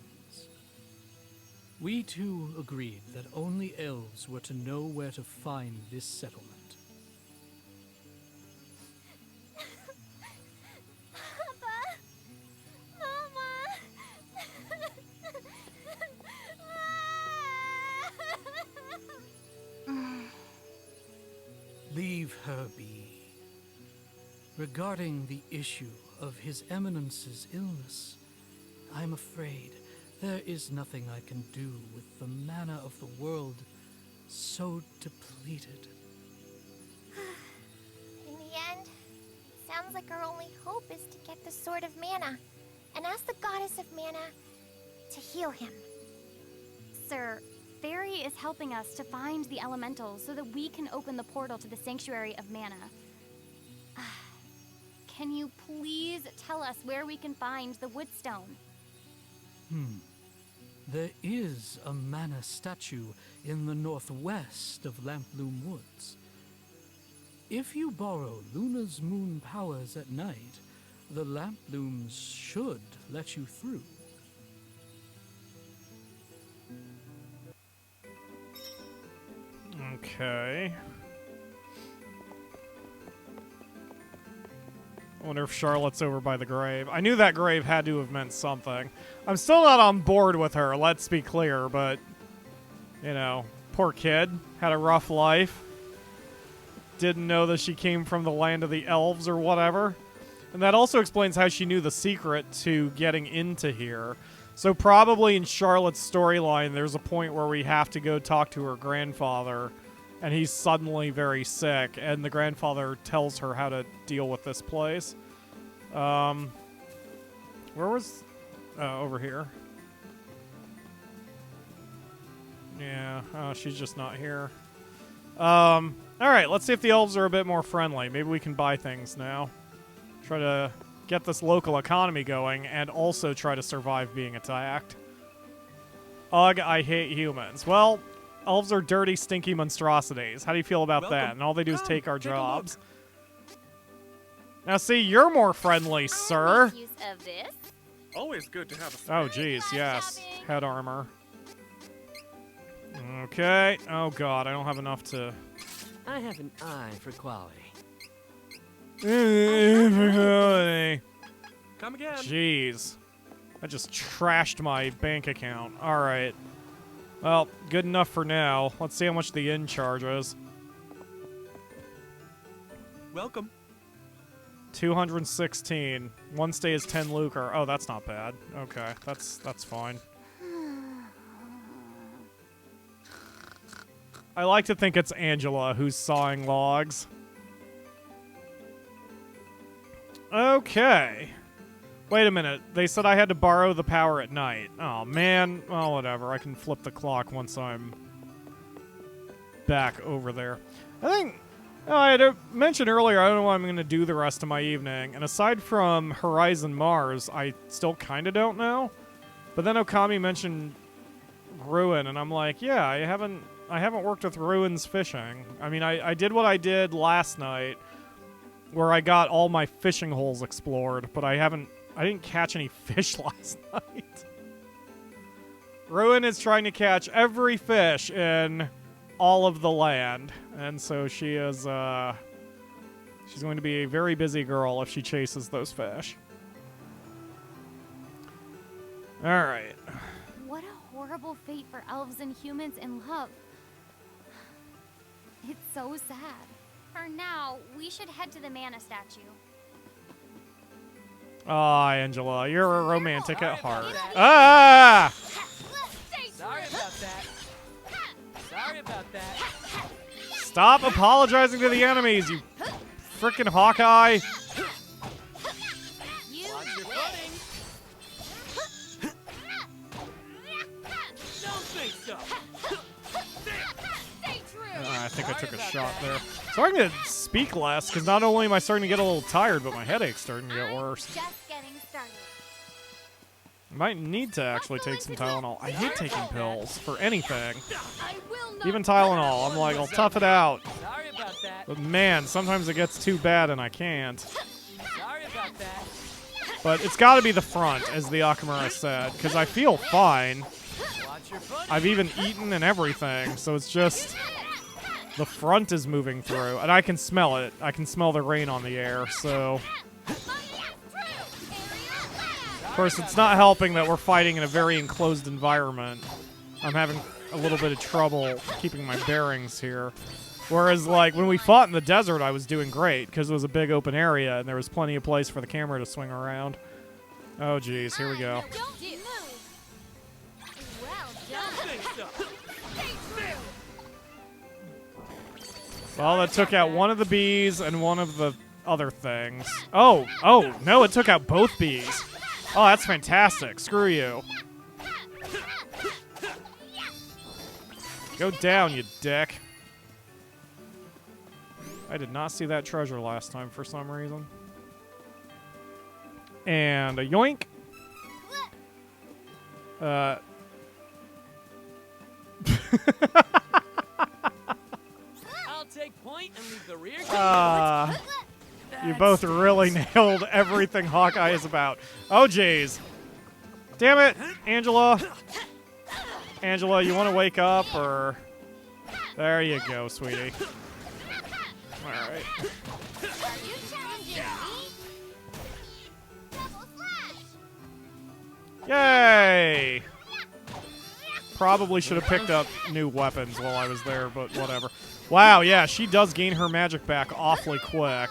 We two agreed that only elves were to know where to find this settlement. Papa! Mama! Leave her be. Regarding the issue of His Eminence's illness, I'm afraid there is nothing I can do with the mana of the world so depleted. In the end, it sounds like our only hope is to get the Sword of Mana and ask the Goddess of Mana to heal him. Sir, fairy is helping us to find the elementals so that we can open the portal to the Sanctuary of Mana. Can you please tell us where we can find the Woodstone? There is a mana statue in the northwest of Lamploom Woods. If you borrow Luna's moon powers at night, the Lamplooms should let you through. Okay. I wonder if Charlotte's over by the grave. I knew that grave had to have meant something. I'm still not on board with her, let's be clear, but, you know, poor kid. Had a rough life. Didn't know that she came from the land of the elves or whatever. And that also explains how she knew the secret to getting into here. So probably in Charlotte's storyline, there's a point where we have to go talk to her grandfather, and he's suddenly very sick, and the grandfather tells her how to deal with this place. Where was... over here. Yeah, oh, she's just not here. Alright, let's see if the elves are a bit more friendly. Maybe we can buy things now. Try to get this local economy going, and also try to survive being attacked. Ugh, I hate humans. Well, elves are dirty, stinky monstrosities. How do you feel about that? And all they do is take our jobs. Now see, you're more friendly, sir. Use of this. Always good to have a... Oh, geez, yes. Head armor. Okay. Oh, God, I don't have enough to... I have an eye for quality. Come again. Jeez. I just trashed my bank account. Alright. Well, good enough for now. Let's see how much the inn charges. Welcome. 216. One stay is 10 lucre. Oh, that's not bad. Okay, that's fine. I like to think it's Angela who's sawing logs. Okay. Wait a minute. They said I had to borrow the power at night. Oh, man. Well, whatever. I can flip the clock once I'm back over there. I think... I had mentioned earlier, I don't know what I'm going to do the rest of my evening. And aside from Horizon Mars, I still kind of don't know. But then Okami mentioned Ruin, and I'm like, yeah, I haven't worked with Ruin's fishing. I mean, I did what I did last night, where I got all my fishing holes explored, but I didn't catch any fish last night. Ruin is trying to catch every fish in all of the land, and so she is, she's going to be a very busy girl if she chases those fish. Alright. What a horrible fate for elves and humans in love. It's so sad. For now, we should head to the mana statue. Ah, Angela, you're a romantic at heart. Ah! Sorry about that. Sorry about that. Stop apologizing to the enemies, you frickin' Hawkeye. Watch your footing. Don't think so. Stay true. I think I took a shot there. Starting to speak less, because not only am I starting to get a little tired, but my headache's starting to get worse. Just getting started. I might need to actually take some Tylenol. I hate taking pills for anything. Even Tylenol. I'm like, I'll tough it out. Sorry about that. But man, sometimes it gets too bad and I can't. Sorry about that. But it's got to be the front, as the Akamura said, because I feel fine. Watch your footing. I've even eaten and everything, so it's just the front is moving through, and I can smell it. I can smell the rain on the air, so... Of course, it's not helping that we're fighting in a very enclosed environment. I'm having a little bit of trouble keeping my bearings here. Whereas, like, when we fought in the desert, I was doing great, because it was a big open area, and there was plenty of place for the camera to swing around. Oh, geez, here we go. Well, that took out one of the bees and one of the other things. Oh, no, it took out both bees. Oh, that's fantastic. Screw you. Go down, you dick. I did not see that treasure last time for some reason. And a yoink. I'll take point and leave the rear. You both really nailed everything Hawkeye is about. Oh, jeez. Damn it, Angela. Angela, you want to wake up, or... There you go, sweetie. Alright. Yay! Probably should have picked up new weapons while I was there, but whatever. Wow, yeah, she does gain her magic back awfully quick.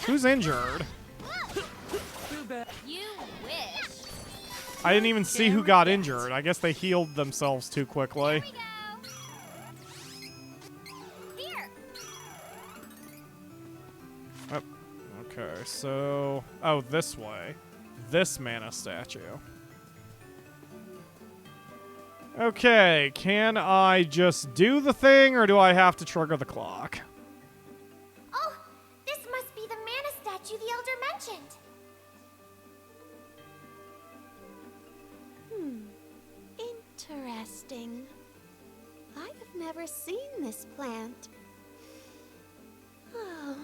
Who's injured? You wish. I didn't even see who got injured. I guess they healed themselves too quickly. Oh, okay, so... Oh, this way. This mana statue. Okay, can I just do the thing, or do I have to trigger the clock? Oh, this must be the mana statue the Elder mentioned. Interesting. I have never seen this plant. Oh,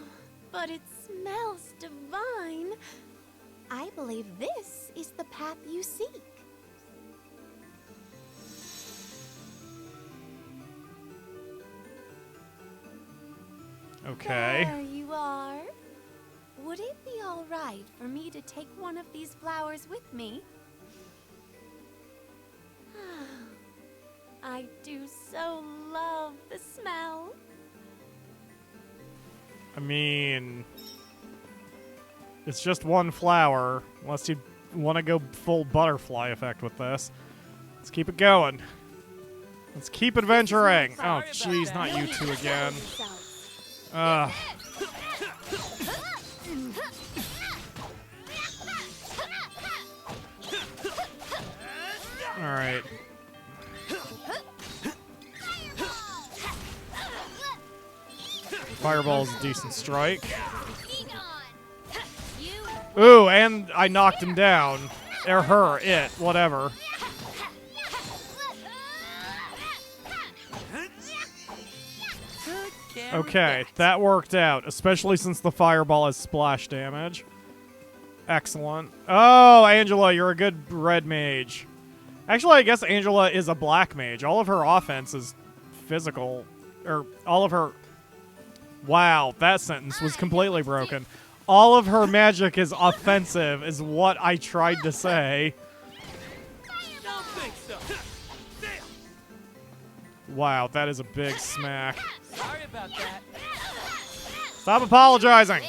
but it smells divine. I believe this is the path you seek. Okay. There you are. Would it be all right for me to take one of these flowers with me? I do so love the smell. I mean... It's just one flower, unless you want to go full butterfly effect with this. Let's keep it going. Let's keep adventuring. Oh, jeez, not you two again. Ugh. Alright. Fireball's a decent strike. Ooh, and I knocked him down. Or her, it, whatever. Okay, that worked out, especially since the fireball has splash damage. Excellent. Oh, Angela, you're a good red mage. Actually, I guess Angela is a black mage. All of her offense is physical. Or, all of her... Wow, that sentence was completely broken. All of her magic is offensive, is what I tried to say. Don't think so. Wow, that is a big smack. Sorry about that. Stop apologizing!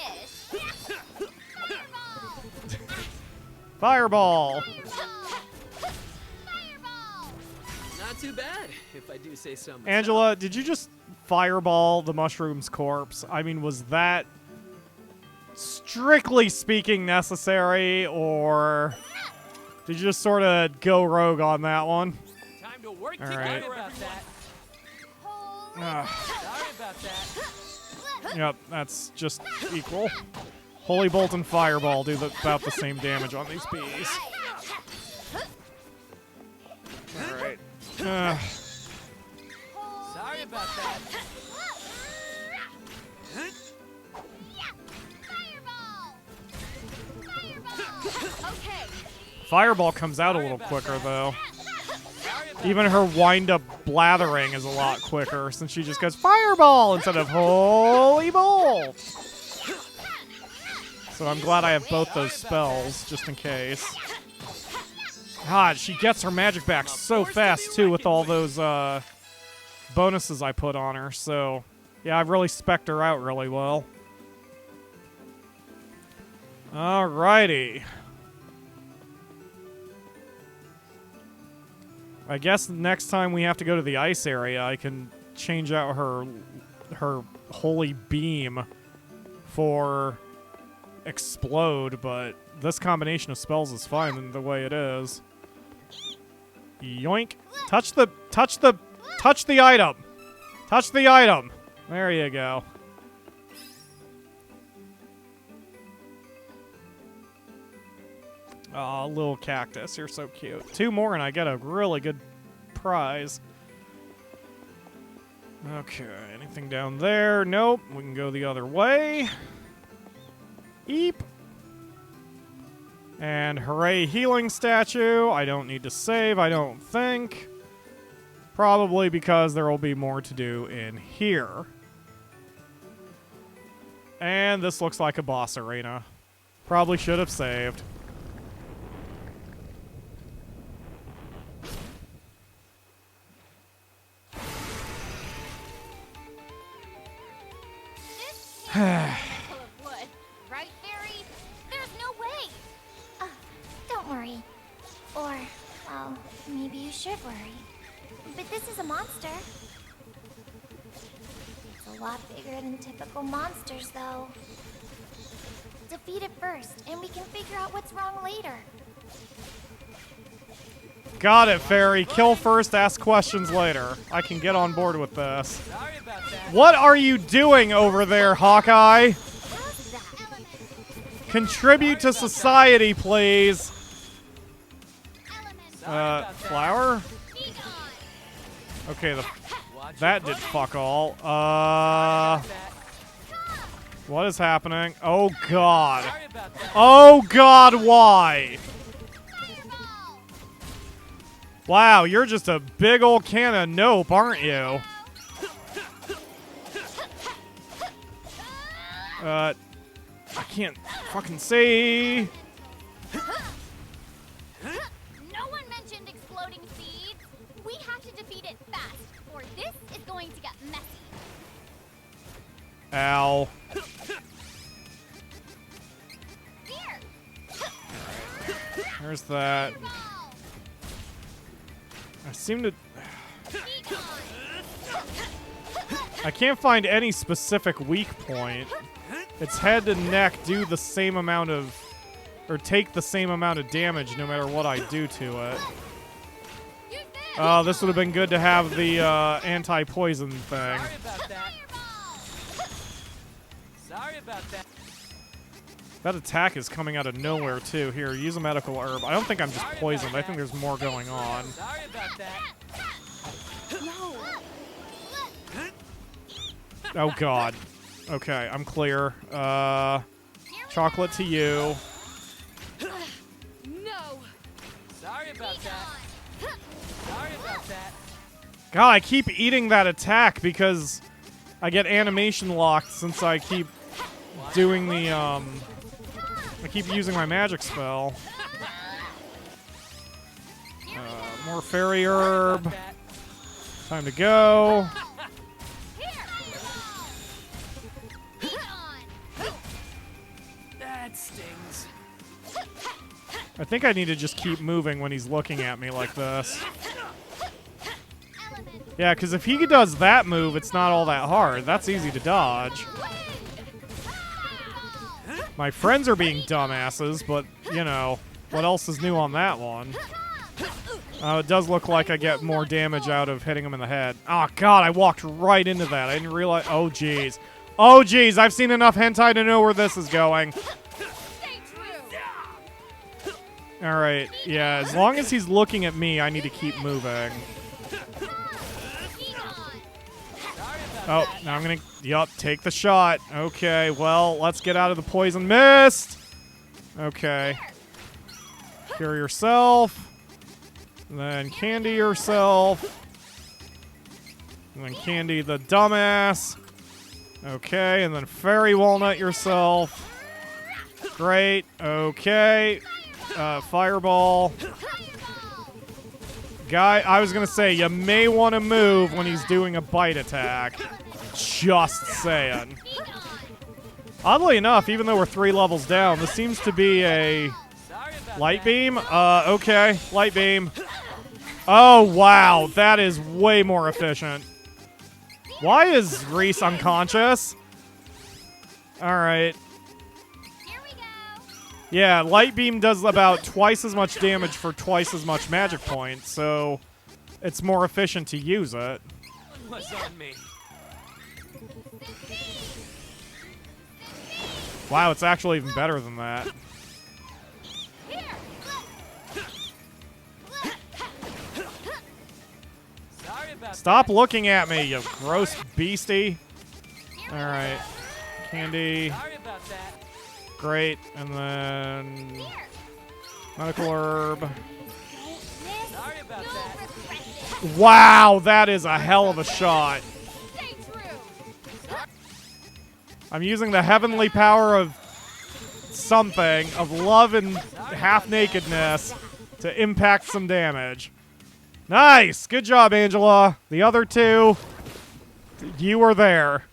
Fireball! Not too bad, if I do say so myself. Angela, did you just fireball the mushroom's corpse? I mean, was that strictly speaking necessary, or did you just sort of go rogue on that one? Time to work Alright. together about that. Ugh. Sorry about that. Yep, that's just equal. Holy Bolt and Fireball do about the same damage on these bees. Alright. Sorry about that. Fireball comes out a little quicker, though. Even her wind-up blathering is a lot quicker, since she just goes Fireball instead of Holy Bolt. So I'm glad I have both those spells, just in case. God, she gets her magic back so fast, too, with all those bonuses I put on her. So, yeah, I've really spec'd her out really well. Alrighty. I guess next time we have to go to the ice area, I can change out her holy beam for explode, but this combination of spells is fine in the way it is. Yoink. Touch the item. Touch the item. There you go. Aw, little cactus. You're so cute. 2 more and I get a really good prize. Okay, anything down there? Nope. We can go the other way. Eep. And hooray, healing statue. I don't need to save, I don't think. Probably because there will be more to do in here. And this looks like a boss arena. Probably should have saved. Right, Barry? There's no way! Don't worry. Or, well, maybe you should worry. But this is a monster. It's a lot bigger than typical monsters, though. Defeat it first, and we can figure out what's wrong later. Got it, Fairy. Kill first, ask questions later. I can get on board with this. What are you doing over there, Hawkeye? Contribute to society, please. Flower? Okay, that did fuck all. What is happening? Oh, God. Oh, God, why? Wow, you're just a big old can of nope, aren't you? I can't fucking see. No one mentioned exploding seeds. We have to defeat it fast, or this is going to get messy. Ow. There's that. I seem to... I can't find any specific weak point. Its head and neck do the same amount of... or take the same amount of damage no matter what I do to it. Oh, this would have been good to have the anti-poison thing. Sorry about that. That attack is coming out of nowhere, too. Here, use a medical herb. I don't think I'm just poisoned. I think there's more going on. Sorry about that. No. Oh, God. Okay, I'm clear. Chocolate to you. No. Sorry about that. Sorry about that. God, I keep eating that attack because I get animation locked since I keep doing the, I keep using my magic spell. More fairy herb. Time to go. That stings. I think I need to just keep moving when he's looking at me like this. Yeah, because if he does that move, it's not all that hard. That's easy to dodge. My friends are being dumbasses, but, you know, what else is new on that one? It does look like I get more damage out of hitting him in the head. Oh, God, I walked right into that. I didn't realize... Oh, jeez. Oh, jeez, I've seen enough hentai to know where this is going. Alright, yeah, as long as he's looking at me, I need to keep moving. Oh, now I'm gonna... Yup, take the shot. Okay, well, let's get out of the poison mist. Okay. Cure yourself. Then candy yourself. And then candy the dumbass. Okay, and then fairy walnut yourself. Great, okay. Fireball. Guy, I was gonna say, you may want to move when he's doing a bite attack. Just saying. Oddly enough, even though we're 3 levels down, this seems to be a light beam. Okay, light beam. Oh, wow, that is way more efficient. Why is Reese unconscious? Alright. Yeah, Light Beam does about twice as much damage for twice as much magic points, so it's more efficient to use it. What's on me? Wow, it's actually even better than that. Stop looking at me, you gross beastie. Alright. Candy. Great. And then... Medical herb. Wow, that is a hell of a shot. I'm using the heavenly power of something, of love and half-nakedness, to impact some damage. Nice! Good job, Angela. The other two, you were there.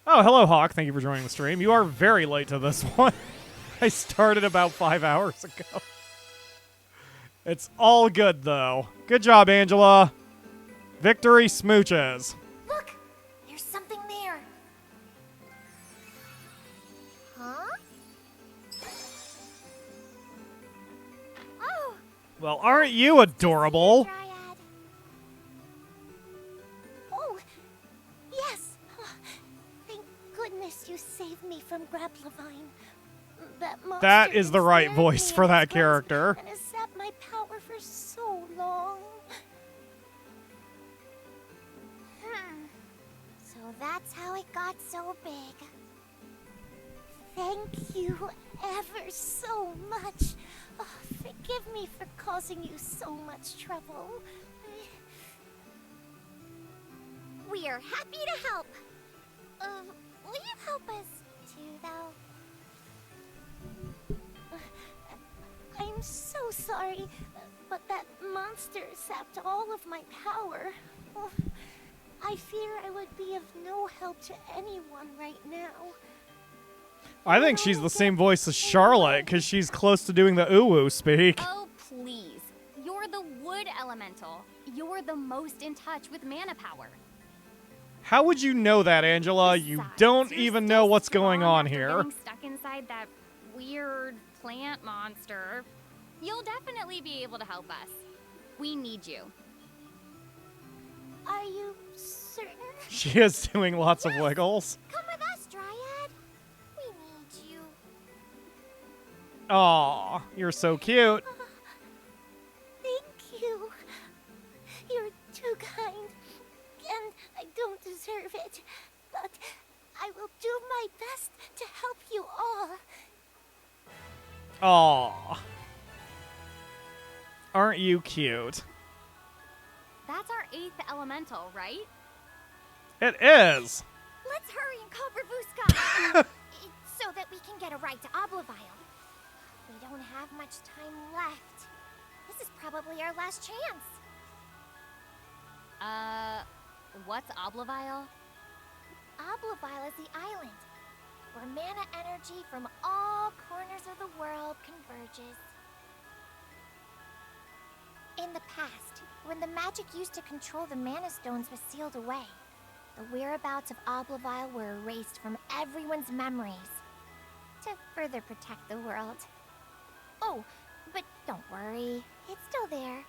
Oh, hello, Hawk. Thank you for joining the stream. You are very late to this one. I started about 5 hours ago. It's all good, though. Good job, Angela. Victory smooches. Look! There's something there. Huh? Oh! Well, aren't you adorable? Oh! Yes! Thank goodness you saved me from Grapplevine. That is the right voice for that character. And has sapped my power for so long. So that's how it got so big. Thank you ever so much. Oh, forgive me for causing you so much trouble. We are happy to help. Will you help us too, though? I'm so sorry, but that monster sapped all of my power. Oh, I fear I would be of no help to anyone right now. I think she's the same voice as Charlotte, because she's close to doing the ooh-woo speak. Oh, please. You're the wood elemental. You're the most in touch with mana power. How would you know that, Angela? You don't even know what's going on here. Getting stuck inside that weird plant monster. You'll definitely be able to help us. We need you. Are you certain? She is doing lots of wiggles. Come with us, Dryad. We need you. Aw, you're so cute. Thank you. You're too kind, and I don't deserve it. But I will do my best to help you all. Aw. Aren't you cute? That's our 8th elemental, right? It is. Let's hurry and call Bravuska. So that we can get a ride to Oblivile. We don't have much time left. This is probably our last chance. What's Oblivile? Oblivile is the island, where mana energy from all corners of the world converges. In the past, when the magic used to control the mana stones was sealed away, the whereabouts of Oblivile were erased from everyone's memories to further protect the world. Oh, but don't worry, it's still there.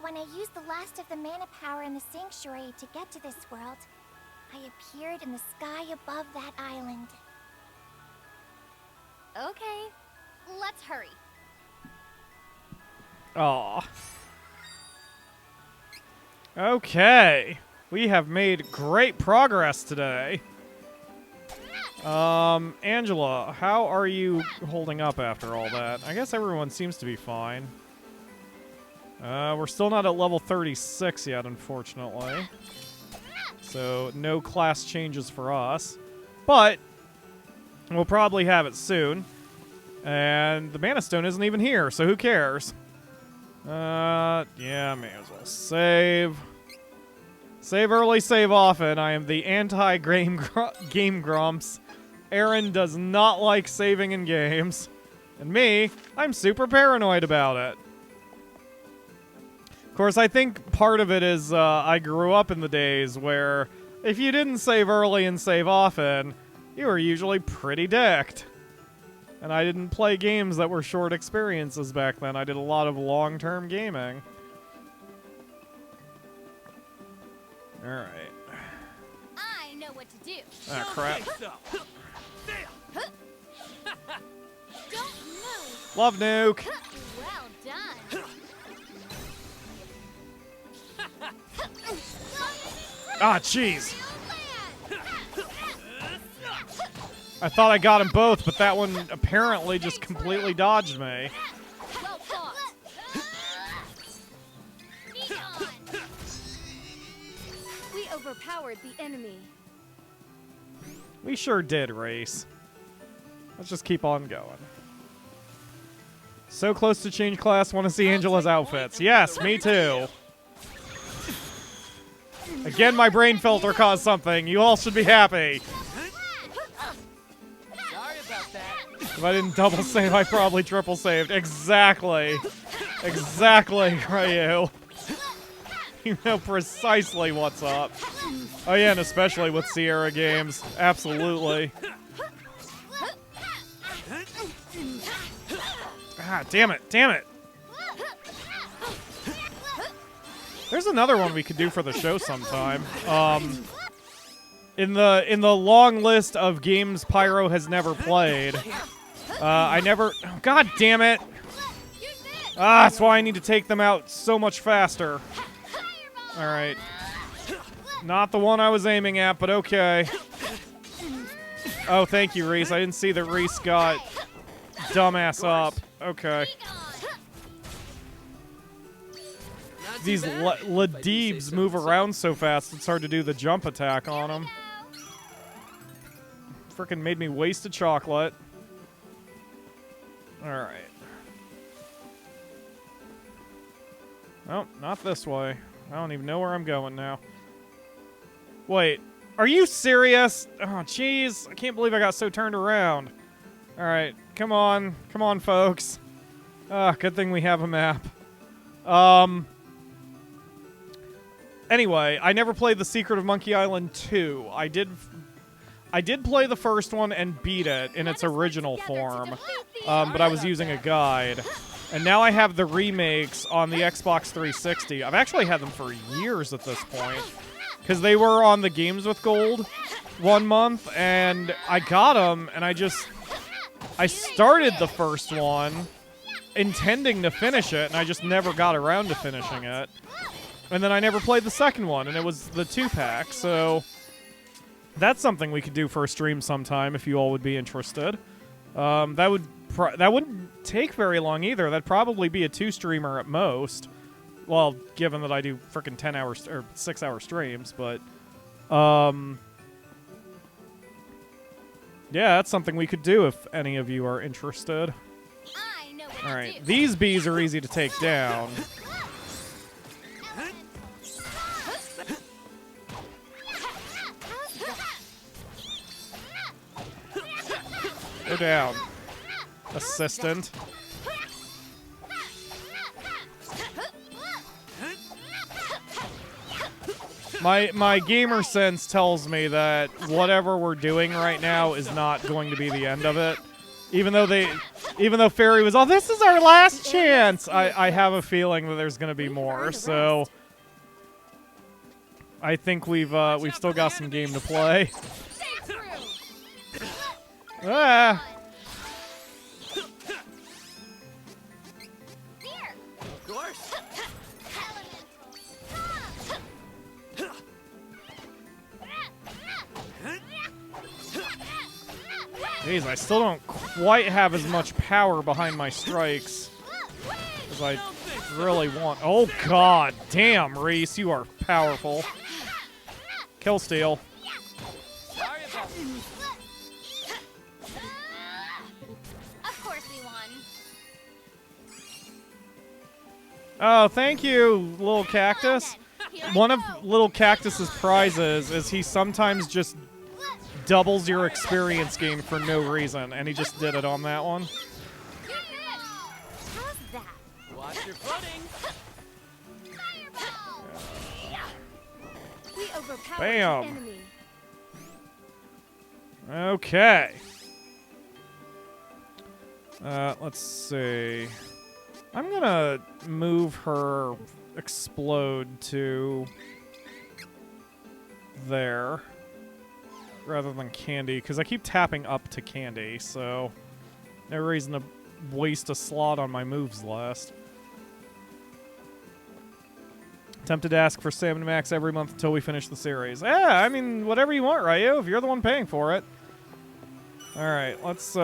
When I used the last of the mana power in the sanctuary to get to this world, I appeared in the sky above that island. Okay, let's hurry. Aw. Okay. We have made great progress today. Angela, how are you holding up after all that? I guess everyone seems to be fine. We're still not at level 36 yet, unfortunately. So, no class changes for us. But, we'll probably have it soon. And the Mana Stone isn't even here, so who cares? Yeah, may as well save. Save early, save often. I am the anti-game grumps. Aaron does not like saving in games. And me, I'm super paranoid about it. course, I think part of it is I grew up in the days where if you didn't save early and save often, you were usually pretty decked. And I didn't play games that were short experiences back then. I did a lot of long-term gaming. Alright. I know what to do. Ah, crap. Don't move. Love nuke. Well done. Ah, jeez. I thought I got them both, but that one apparently just completely dodged me. Well fought. Be gone. We overpowered the enemy. We sure did, Race. Let's just keep on going. So close to change class, want to see Angela's outfits. Yes, me too. Again, my brain filter caused something. You all should be happy. Sorry about that. If I didn't double save, I probably triple saved. Exactly. Exactly, Ryu. You know precisely what's up. Oh yeah, and especially with Sierra games. Absolutely. Ah, damn it, damn it. There's another one we could do for the show sometime. In the long list of games Pyro has never played, I never... Oh, God damn it! Ah, that's why I need to take them out so much faster. Alright. Not the one I was aiming at, but okay. Oh, thank you, Reese. I didn't see that Reese got dumbass up. Okay. These Ladibs move around so fast, it's hard to do the jump attack on them. Frickin' made me waste a chocolate. Alright. Oh, not this way. I don't even know where I'm going now. Wait, are you serious? Oh, jeez. I can't believe I got so turned around. Alright, come on. Come on, folks. Good thing we have a map. Anyway, I never played The Secret of Monkey Island 2. I did play the first one and beat it in its original form, but I was using a guide. And now I have the remakes on the Xbox 360. I've actually had them for years at this point, because they were on the Games with Gold 1 month, and I got them, and I started the first one intending to finish it, and I just never got around to finishing it. And then I never played the second one, and it was the 2-pack, so that's something we could do for a stream sometime if you all would be interested. That wouldn't take very long either. That'd probably be a 2-streamer at most. Well, given that I do frickin' 10 hours or 6-hour streams, but yeah, that's something we could do if any of you are interested. All right, these bees are easy to take down. Go down, assistant. My gamer sense tells me that whatever we're doing right now is not going to be the end of it. Even though Fairy was, oh, this is our last chance, I have a feeling that there's going to be more. So I think we've still got some game to play. Ah. Of course. Jeez, I still don't quite have as much power behind my strikes as I really want. Oh, God. Damn, Reese, you are powerful. Kill steal. Sorry about Of course we won. Oh, thank you, little cactus. One of little cactus's prizes is he sometimes just doubles your experience gain for no reason, and he just did it on that one. Watch your footing. We overpowered Bam. the enemy. Okay. Let's see. I'm gonna move her explode to there rather than Candy, because I keep tapping up to Candy, so no reason to waste a slot on my moves list. Tempted to ask for Stamina Max every month until we finish the series. Yeah, I mean, whatever you want, Ryu, if you're the one paying for it. Alright, let's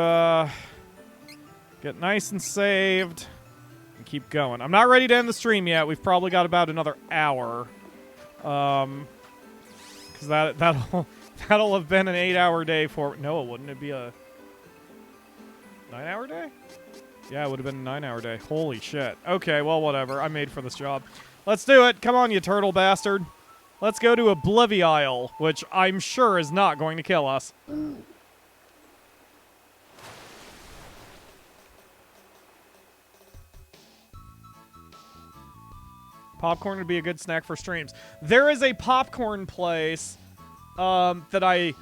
get nice and saved and keep going. I'm not ready to end the stream yet. We've probably got about another hour. Because that'll have been an 8-hour day for... No, it wouldn't. It'd be a 9-hour day? Yeah, it would have been a 9-hour day. Holy shit. Okay, well, whatever. I'm made for this job. Let's do it. Come on, you turtle bastard. Let's go to Oblivion, which I'm sure is not going to kill us. Popcorn would be a good snack for streams. There is a popcorn place that I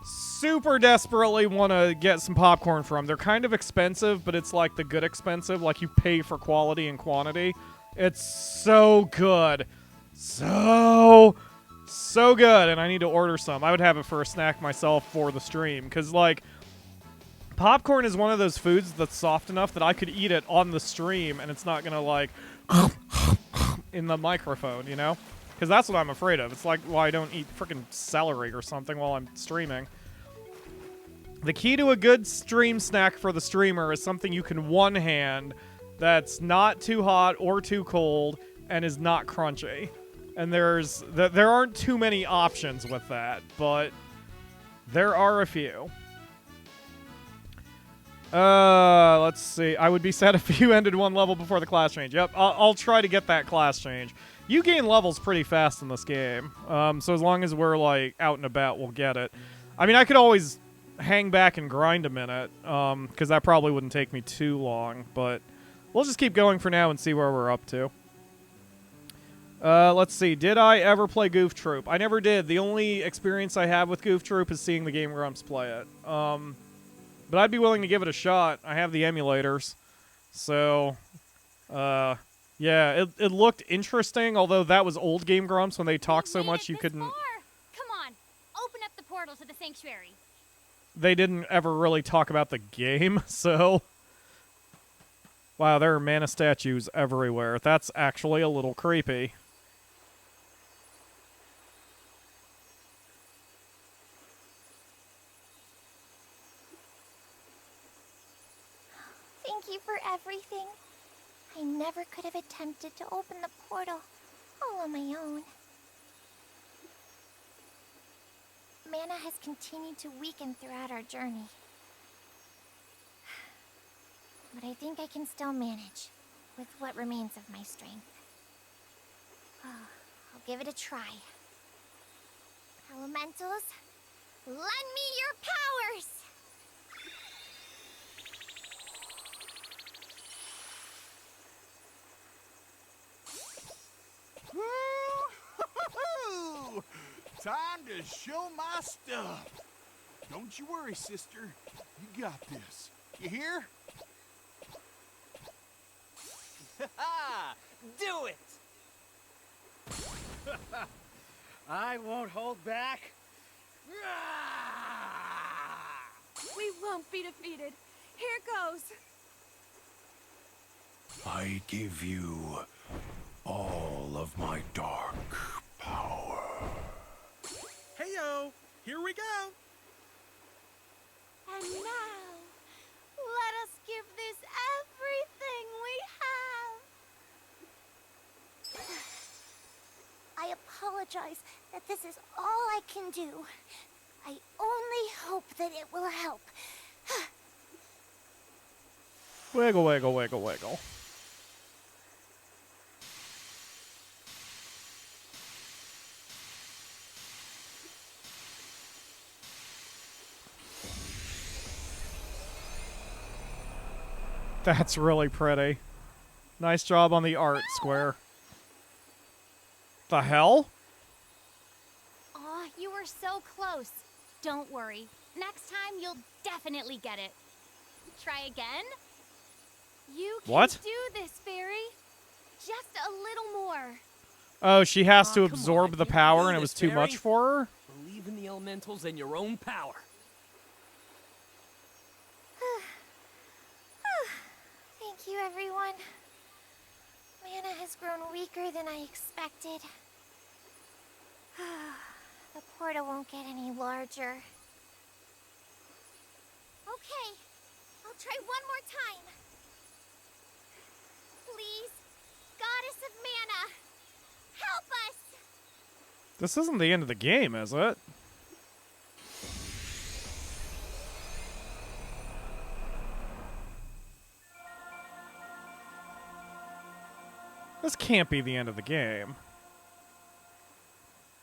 super desperately want to get some popcorn from. They're kind of expensive, but it's like the good expensive. Like you pay for quality and quantity. It's so good. So good. And I need to order some. I would have it for a snack myself for the stream. Because, like, popcorn is one of those foods that's soft enough that I could eat it on the stream and it's not going to, like, in the microphone, you know? Because that's what I'm afraid of. It's like why I don't eat freaking celery or something while I'm streaming. The key to a good stream snack for the streamer is something you can one-hand that's not too hot or too cold and is not crunchy. And there aren't too many options with that, but there are a few. Let's see. I would be sad if you ended one level before the class change. Yep, I'll try to get that class change. You gain levels pretty fast in this game. So as long as we're, like, out and about, we'll get it. I mean, I could always hang back and grind a minute, because that probably wouldn't take me too long, but we'll just keep going for now and see where we're up to. Let's see. Did I ever play Goof Troop? I never did. The only experience I have with Goof Troop is seeing the Game Grumps play it. But I'd be willing to give it a shot. I have the emulators. So, yeah, it looked interesting, although that was old Game Grumps when they talked so much you couldn't... Come on, open up the portal to the sanctuary. They didn't ever really talk about the game, so... Wow, there are mana statues everywhere. That's actually a little creepy. Thank you for everything. I never could have attempted to open the portal all on my own. Mana has continued to weaken throughout our journey. But I think I can still manage with what remains of my strength. I'll give it a try. Elementals, lend me your powers! Woo-hoo-hoo! Time to show my stuff. Don't you worry, sister. You got this. You hear? Do it! I won't hold back. We won't be defeated. Here goes. I give you all of my dark power. Heyo, here we go. And now, let us give this everything we have. I apologize that this is all I can do. I only hope that it will help. Wiggle, wiggle, wiggle, wiggle. That's really pretty. Nice job on the art, Square. The hell? Aw, you were so close. Don't worry. Next time, you'll definitely get it. Try again? You can What? do this, Fairy. Just a little more. Oh, she has to Aw, come absorb on, the you can power do and it was this, too Fairy. much for her? Believe in the elementals and your own power. Thank you, everyone. Mana has grown weaker than I expected. The portal won't get any larger. Okay, I'll try one more time. Please, Goddess of Mana, help us! This isn't the end of the game, is it? This can't be the end of the game.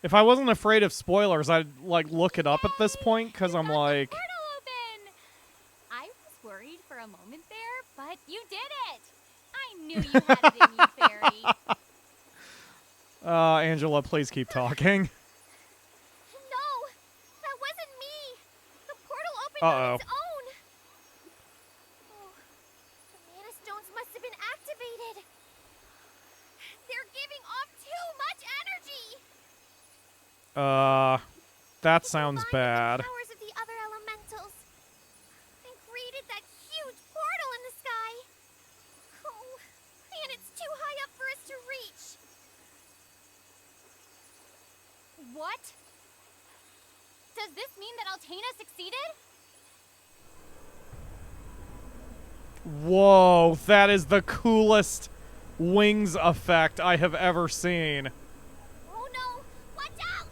If I wasn't afraid of spoilers, I'd, like, look it up at this point, because I'm like... I was worried for a moment there, but you did it. I knew you had it in you, Fairy. Angela, please keep talking. No, that wasn't me. The portal opened Uh-oh. on its own. Oh, the Mana Stones must have been activated. They're giving off too much energy. That sounds bad. Powers of the other elementals and created that huge portal in the sky. Oh, and it's too high up for us to reach. What? Does this mean that Altena succeeded? Whoa, that is the coolest wings effect I have ever seen. Oh no, watch out!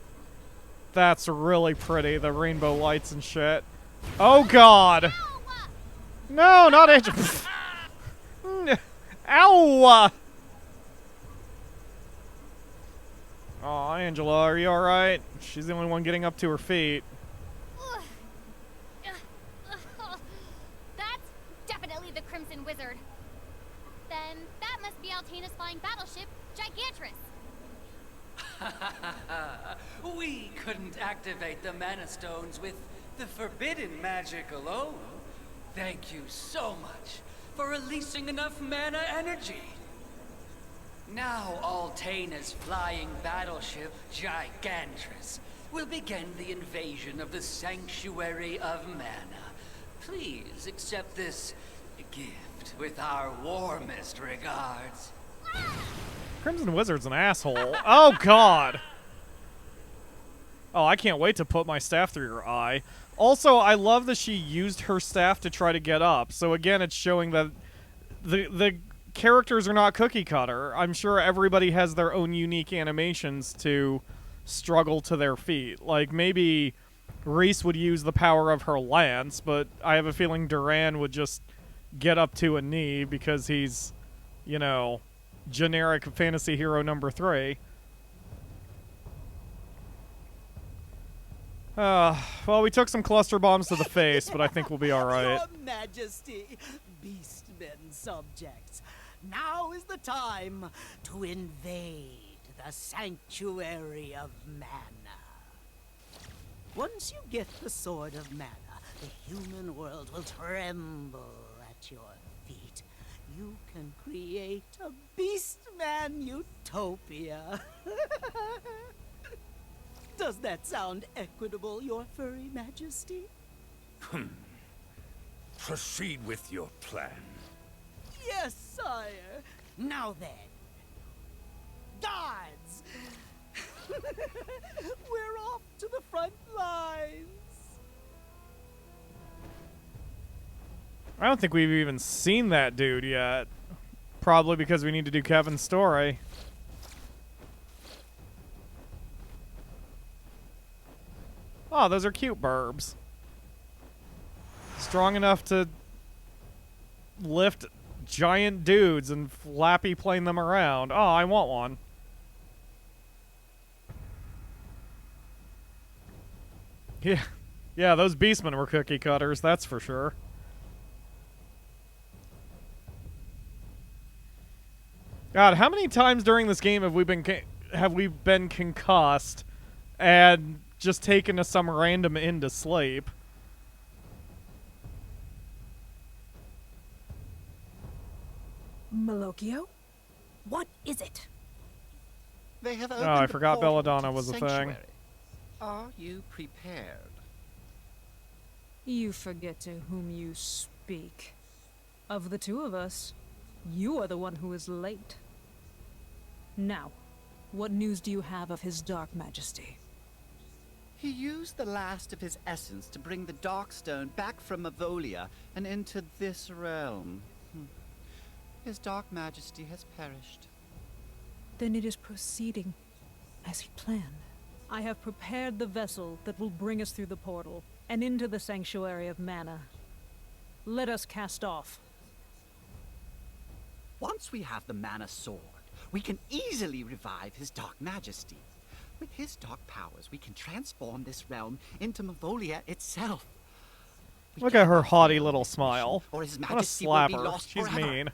That's really pretty, the rainbow lights and shit. Oh god! No, not Angela. Ow! Oh, Angela, are you alright? She's the only one getting up to her feet. That's definitely the Crimson Wizard. Then that must be Altena's flying battleship, Gigantress. We couldn't activate the Mana Stones with the forbidden magic alone. Thank you so much for releasing enough mana energy. Now Altena's flying battleship, Gigantress, will begin the invasion of the Sanctuary of Mana. Please accept this gift with our warmest regards. Crimson Wizard's an asshole. Oh god! Oh, I can't wait to put my staff through your eye. Also, I love that she used her staff to try to get up. So again, it's showing that the characters are not cookie cutter. I'm sure everybody has their own unique animations to struggle to their feet. Like, maybe Reese would use the power of her lance, but I have a feeling Duran would just get up to a knee because he's, you know, generic fantasy hero number 3. Well, we took some cluster bombs to the face, but I think we'll be alright. Your Majesty, beastmen subjects, now is the time to invade the Sanctuary of Mana. Once you get the Sword of Mana, the human world will tremble at your feet. You can create a beastman utopia. Does that sound equitable, your furry majesty? Proceed with your plan. Yes, sire. Now then, guards! We're off to the front lines. I don't think we've even seen that dude yet. Probably because we need to do Kevin's story. Oh, those are cute burbs. Strong enough to lift giant dudes and flappy plane them around. Oh, I want one. Yeah. Yeah, those beastmen were cookie cutters, that's for sure. God, how many times during this game have we been have we been concussed and just taken to some random inn to sleep. Malocchio? What is it? They have Oh, opened I the forgot portal Belladonna to the was a thing. sanctuary. Are you prepared? You forget to whom you speak. Of the two of us, you are the one who is late. Now, what news do you have of his Dark Majesty? He used the last of his essence to bring the Darkstone back from Mavolia and into this realm. His Dark Majesty has perished. Then it is proceeding as he planned. I have prepared the vessel that will bring us through the portal and into the Sanctuary of Mana. Let us cast off. Once we have the Mana Sword, we can easily revive his Dark Majesty. With his dark powers, we can transform this realm into Mavolia itself. Look at her haughty little smile. Or his I'm gonna Majesty slap will be her. lost She's forever. mean.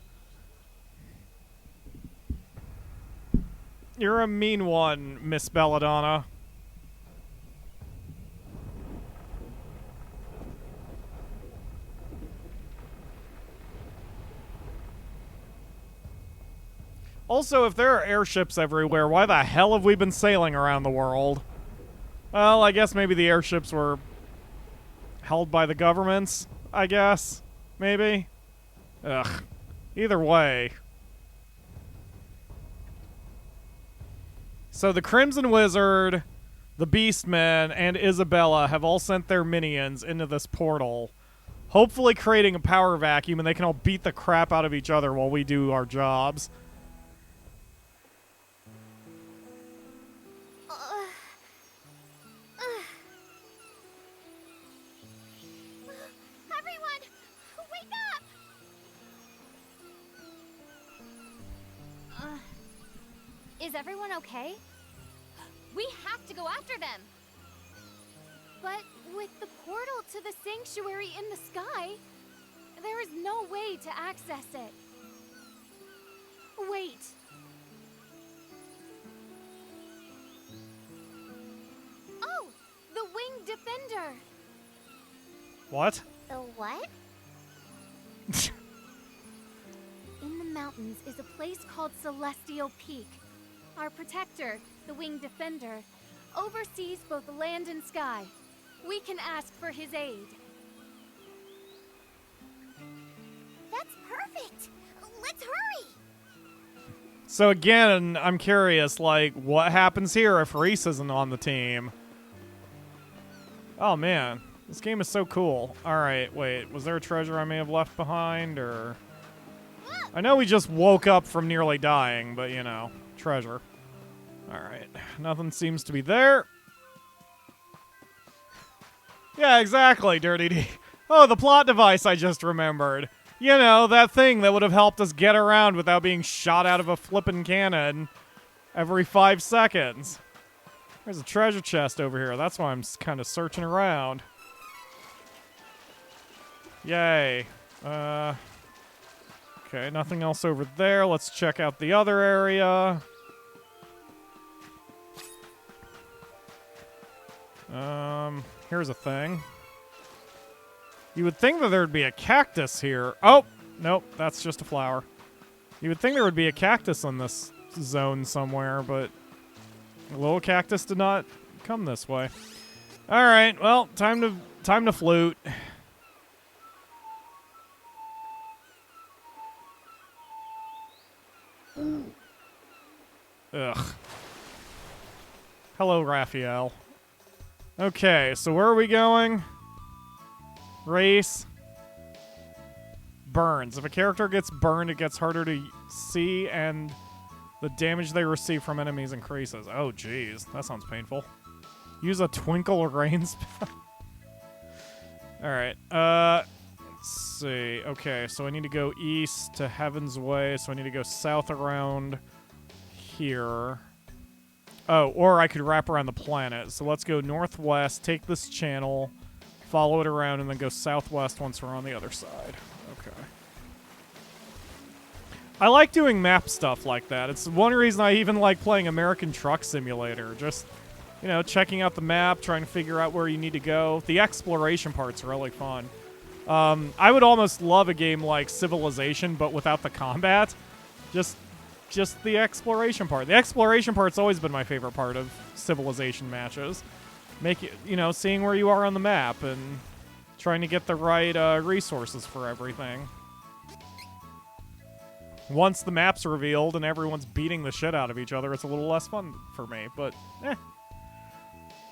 You're a mean one, Miss Belladonna. Also, if there are airships everywhere, why the hell have we been sailing around the world? Well, I guess maybe the airships were held by the governments, I guess. Maybe? Ugh. Either way. So the Crimson Wizard, the Beastmen, and Isabella have all sent their minions into this portal, hopefully creating a power vacuum, and they can all beat the crap out of each other while we do our jobs. Everyone, wake up! Is everyone okay? We have to go after them. But with the portal to the sanctuary in the sky, there is no way to access it. Wait. Oh, the Winged Defender. What? The what? In the mountains is a place called Celestial Peak. Our protector, the Winged Defender, oversees both land and sky. We can ask for his aid. That's perfect! Let's hurry! So again, I'm curious, like, what happens here if Reese isn't on the team? Oh man, this game is so cool. Alright, wait, was there a treasure I may have left behind, or... I know we just woke up from nearly dying, but you know, treasure. Alright, nothing seems to be there. Yeah, exactly, Dirty D. Oh, the plot device I just remembered. You know, that thing that would have helped us get around without being shot out of a flippin' cannon every 5 seconds. There's a treasure chest over here. That's why I'm kind of searching around. Yay. Okay, nothing else over there. Let's check out the other area. Here's a thing. You would think that there'd be a cactus here. Oh, nope, that's just a flower. You would think there would be a cactus on this zone somewhere, but the little cactus did not come this way. All right, well, time to flute. Ugh. Hello, Raphael. Okay, so where are we going? Race. Burns. If a character gets burned, it gets harder to see, and the damage they receive from enemies increases. Oh, jeez. That sounds painful. Use a Twinkle Rain spell. Alright, let's see. Okay, so I need to go east to Heaven's Way, so I need to go south around here. Oh, or I could wrap around the planet. So let's go northwest, take this channel, follow it around, and then go southwest once we're on the other side. Okay. I like doing map stuff like that. It's one reason I even like playing American Truck Simulator. Just, you know, checking out the map, trying to figure out where you need to go. The exploration part's really fun. I would almost love a game like Civilization, but without the combat. Just the exploration part. The exploration part's always been my favorite part of Civilization matches. You know, seeing where you are on the map and trying to get the right resources for everything. Once the map's revealed and everyone's beating the shit out of each other, it's a little less fun for me, but eh.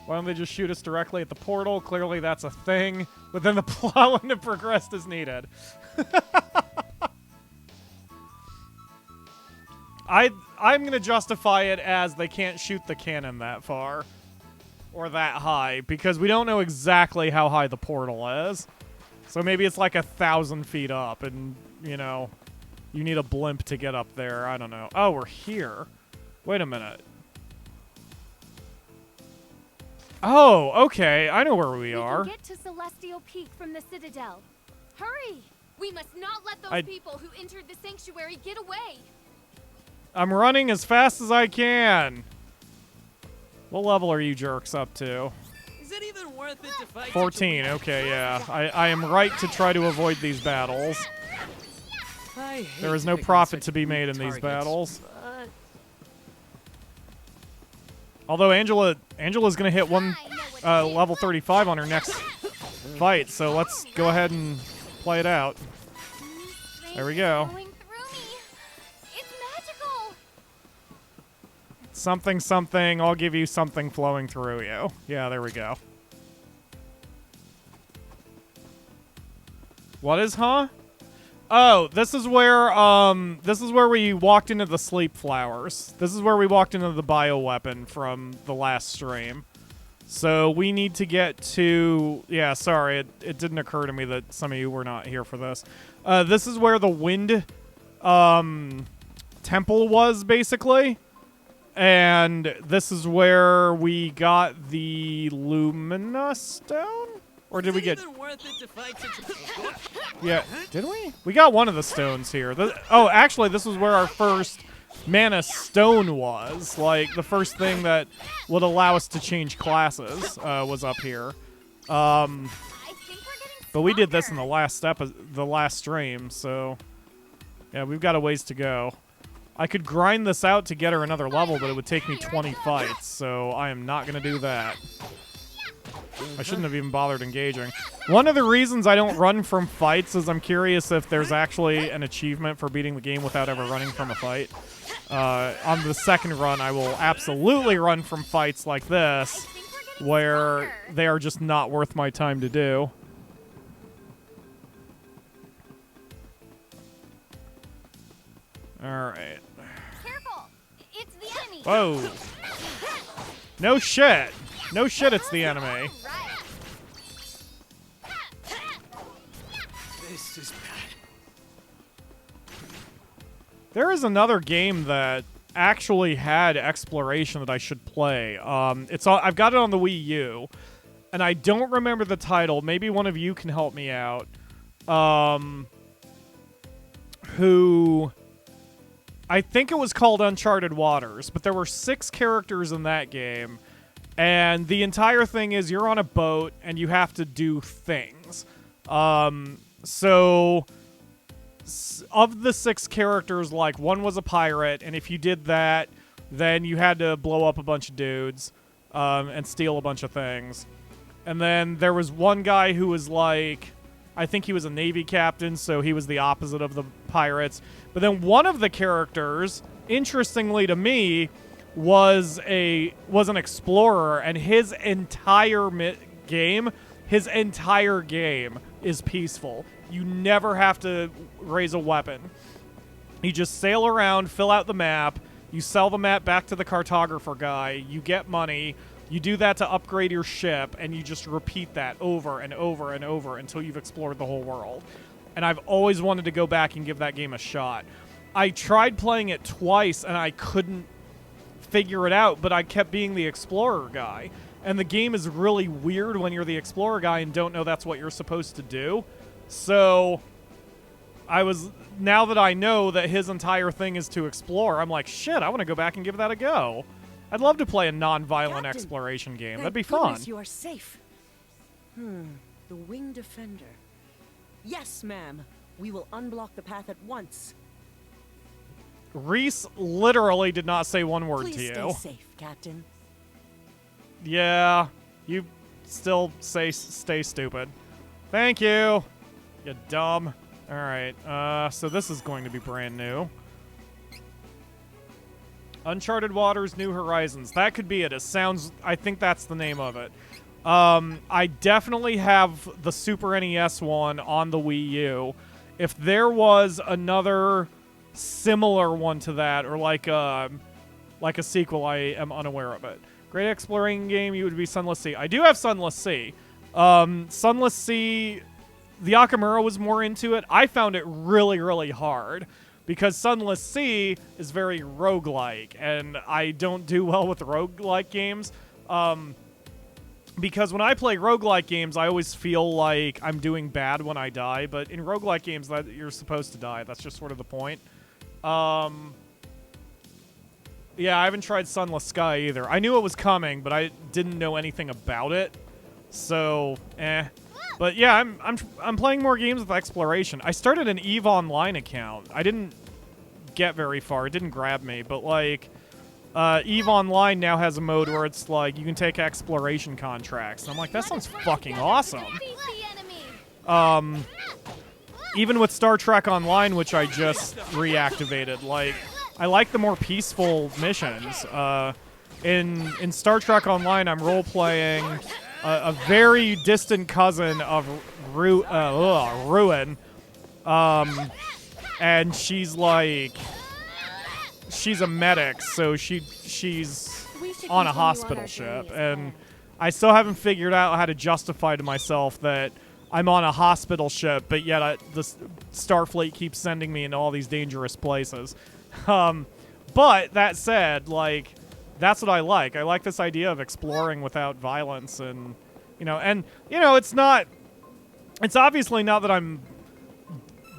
Why don't they just shoot us directly at the portal? Clearly that's a thing, but then the plot wouldn't have progressed as needed. I'm going to justify it as they can't shoot the cannon that far. Or that high, because we don't know exactly how high the portal is. So maybe it's like 1,000 feet up, and, you know, you need a blimp to get up there. I don't know. Oh, we're here. Wait a minute. Oh, okay. I know where we are. We can get to Celestial Peak from the Citadel. Hurry! We must not let those people who entered the sanctuary get away. I'm running as fast as I can. What level are you jerks up to? Is it even worth it to fight? 14, okay, yeah. I am right to try to avoid these battles. There is no profit to be made in these battles. Although Angela's going to hit level 35 on her next fight, so let's go ahead and play it out. There we go. Something, something, I'll give you something flowing through you. Yeah, there we go. What is, huh? Oh, this is where we walked into the sleep flowers. This is where we walked into the bioweapon from the last stream. So we need to get to, yeah, sorry, it didn't occur to me that some of you were not here for this. This is where the wind, temple was, basically. And this is where we got the Lumina Stone? Or did we get... Yeah, did we? We got one of the stones here. Oh, actually, this was where our first Mana Stone was. Like, the first thing that would allow us to change classes was up here. But we did this in the last step of the last stream, so... Yeah, we've got a ways to go. I could grind this out to get her another level, but it would take me 20 fights, so I am not going to do that. I shouldn't have even bothered engaging. One of the reasons I don't run from fights is I'm curious if there's actually an achievement for beating the game without ever running from a fight. On the second run, I will absolutely run from fights like this, where they are just not worth my time to do. Alright. Careful! It's the enemy! Whoa. No shit! No shit, it's the enemy. This is bad. There is another game that actually had exploration that I should play. I've got it on the Wii U, and I don't remember the title. Maybe one of you can help me out. I think it was called Uncharted Waters, but there were 6 characters in that game, and the entire thing is you're on a boat and you have to do things. So of the 6 characters, like, one was a pirate, and if you did that, then you had to blow up a bunch of dudes and steal a bunch of things. And then there was one guy who was like, I think he was a Navy captain, so he was the opposite of the pirates. But then one of the characters, interestingly to me, was an explorer, and his entire game is peaceful. You never have to raise a weapon. You just sail around, fill out the map, you sell the map back to the cartographer guy, you get money, you do that to upgrade your ship, and you just repeat that over and over and over until you've explored the whole world. And I've always wanted to go back and give that game a shot. I tried playing it twice, and I couldn't figure it out, but I kept being the explorer guy. And the game is really weird when you're the explorer guy and don't know that's what you're supposed to do. So I was now that I know that his entire thing is to explore, I'm like, shit, I want to go back and give that a go. I'd love to play a non-violent exploration game. That'd be fun. You are safe. The Wing Defender. Yes, ma'am. We will unblock the path at once. Reese literally did not say one word Please to you. stay safe, Captain. Yeah, you still stay stupid. Thank you. You dumb. All right. So this is going to be brand new. Uncharted Waters, New Horizons. That could be it. It sounds... I think that's the name of it. I definitely have the Super NES one on the Wii U. If there was another similar one to that, or like a sequel, I am unaware of it. Great exploring game, you would be Sunless Sea. I do have Sunless Sea. Sunless Sea, the Akamura was more into it. I found it really, really hard. Because Sunless Sea is very roguelike, and I don't do well with roguelike games. Because when I play roguelike games, I always feel like I'm doing bad when I die. But in roguelike games, that you're supposed to die. That's just sort of the point. Yeah, I haven't tried Sunless Sky either. I knew it was coming, but I didn't know anything about it. So, But yeah, I'm playing more games with exploration. I started an EVE Online account. I didn't get very far. It didn't grab me, but like EVE Online now has a mode where it's like you can take exploration contracts. And I'm like, that sounds fucking awesome. Even with Star Trek Online, which I just reactivated, like I like the more peaceful missions. In Star Trek Online, I'm role-playing a very distant cousin of Ruin. And she's like, she's a medic, so she's on a hospital ship, and I still haven't figured out how to justify to myself that I'm on a hospital ship, but yet the Starfleet keeps sending me into all these dangerous places. But that said, like, that's what I like. I like this idea of exploring without violence, and it's obviously not that I'm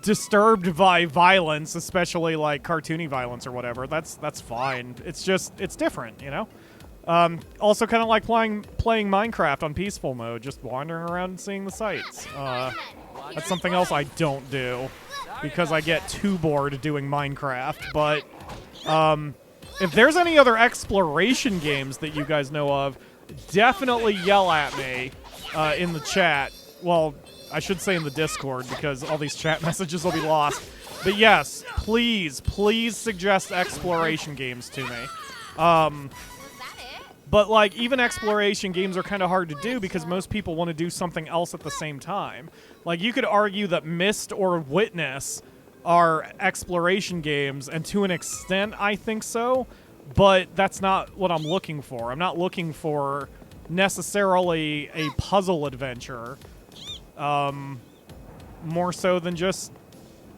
disturbed by violence, especially like cartoony violence or whatever. That's fine. It's just, it's different, you know? Also kind of like playing Minecraft on peaceful mode, just wandering around and seeing the sights. That's something else I don't do because I get too bored doing Minecraft, but if there's any other exploration games that you guys know of, definitely yell at me in the chat. Well, I should say in the Discord, because all these chat messages will be lost. But yes, please suggest exploration games to me. But like, even exploration games are kind of hard to do because most people want to do something else at the same time. Like, you could argue that Myst or Witness are exploration games, and to an extent, I think so. But that's not what I'm looking for. I'm not looking for necessarily a puzzle adventure. More so than just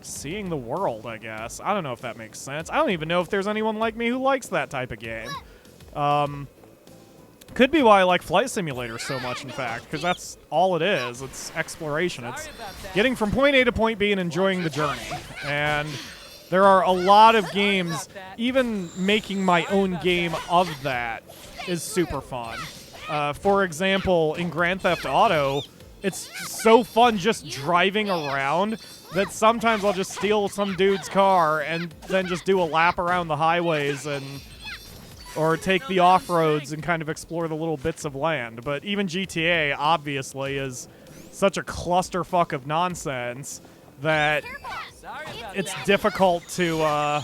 seeing the world, I guess. I don't know if that makes sense. I don't even know if there's anyone like me who likes that type of game. Could be why I like Flight Simulator so much, in fact, because that's all it is. It's exploration. It's getting from point A to point B and enjoying the journey. And there are a lot of games, even making my own game of that is super fun. For example, in Grand Theft Auto, it's so fun just driving around that sometimes I'll just steal some dude's car and then just do a lap around the highways or take the off-roads and kind of explore the little bits of land. But even GTA, obviously, is such a clusterfuck of nonsense that it's difficult to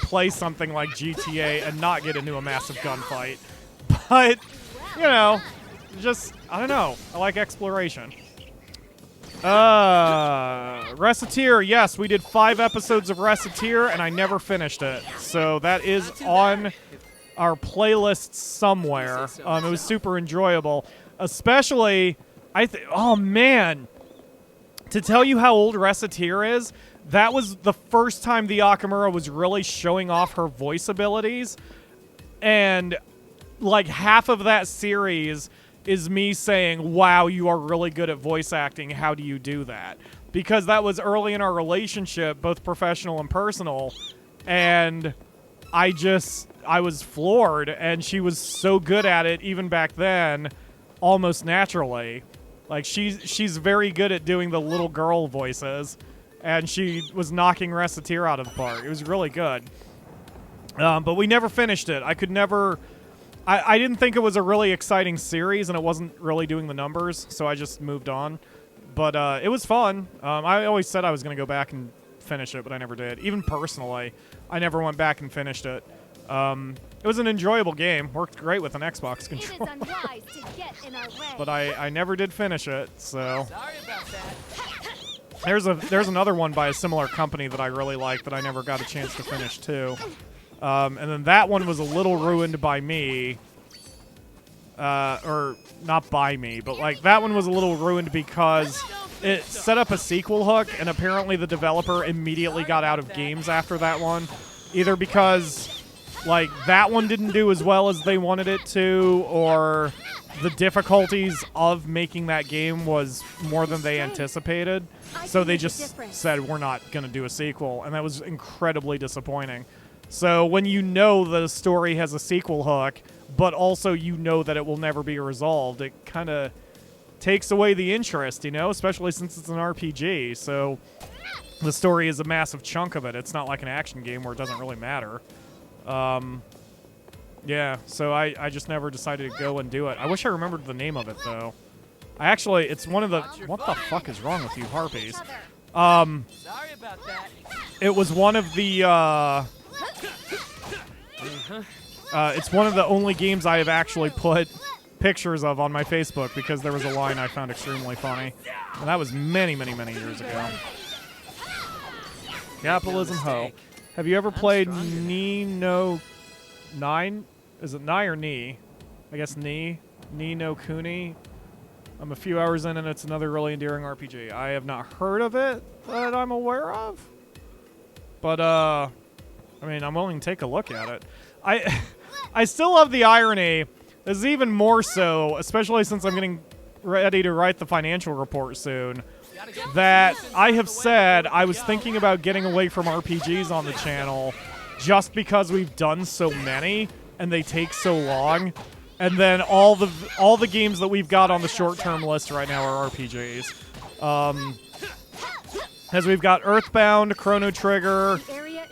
play something like GTA and not get into a massive gunfight. But, you know, just, I don't know. I like exploration. Reciteer, yes, we did 5 episodes of Reciteer, and I never finished it. So that is on our playlist somewhere. It was super enjoyable. Especially, oh man, to tell you how old Reciteer is, that was the first time the Akamura was really showing off her voice abilities. And like half of that series is me saying, wow, you are really good at voice acting. How do you do that? because that was early in our relationship, both professional and personal, and I was floored, and she was so good at it even back then, almost naturally. Like, she's very good at doing the little girl voices, and she was knocking Reciteer out of the park. It was really good. But we never finished it. I could never... I didn't think it was a really exciting series, and it wasn't really doing the numbers, so I just moved on. But it was fun. I always said I was going to go back and finish it, but I never did. Even personally, I never went back and finished it. It was an enjoyable game. Worked great with an Xbox controller. It is unwise to get in our way. But I never did finish it, so... Sorry about that. There's another one by a similar company that I really like that I never got a chance to finish, too. And then that one was a little ruined by me. Or not by me, but like that one was a little ruined because it set up a sequel hook, and apparently the developer immediately got out of games after that one. Either because like that one didn't do as well as they wanted it to, or the difficulties of making that game was more than they anticipated. So they just said, we're not going to do a sequel, and that was incredibly disappointing. So when you know the story has a sequel hook, but also you know that it will never be resolved, it kind of takes away the interest, you know, especially since it's an RPG. So the story is a massive chunk of it. It's not like an action game where it doesn't really matter. Yeah, so I just never decided to go and do it. I wish I remembered the name of it, though. It's one of the... What the fuck is wrong with you, harpies? Sorry about that. It was one of the, it's one of the only games I have actually put pictures of on my Facebook because there was a line I found extremely funny. And that was many, many, many years ago. Capitalism Ho. Have you ever played Ni no 9? Is it Ni or Ni? I guess Ni. Ni no Kuni. I'm a few hours in, and it's another really endearing RPG. I have not heard of it that I'm aware of. But, I mean, I'm willing to take a look at it. I still love the irony. This is even more so, especially since I'm getting ready to write the financial report soon, that I have said I was thinking about getting away from RPGs on the channel just because we've done so many, and they take so long. And then all the games that we've got on the short-term list right now are RPGs. As we've got Earthbound, Chrono Trigger,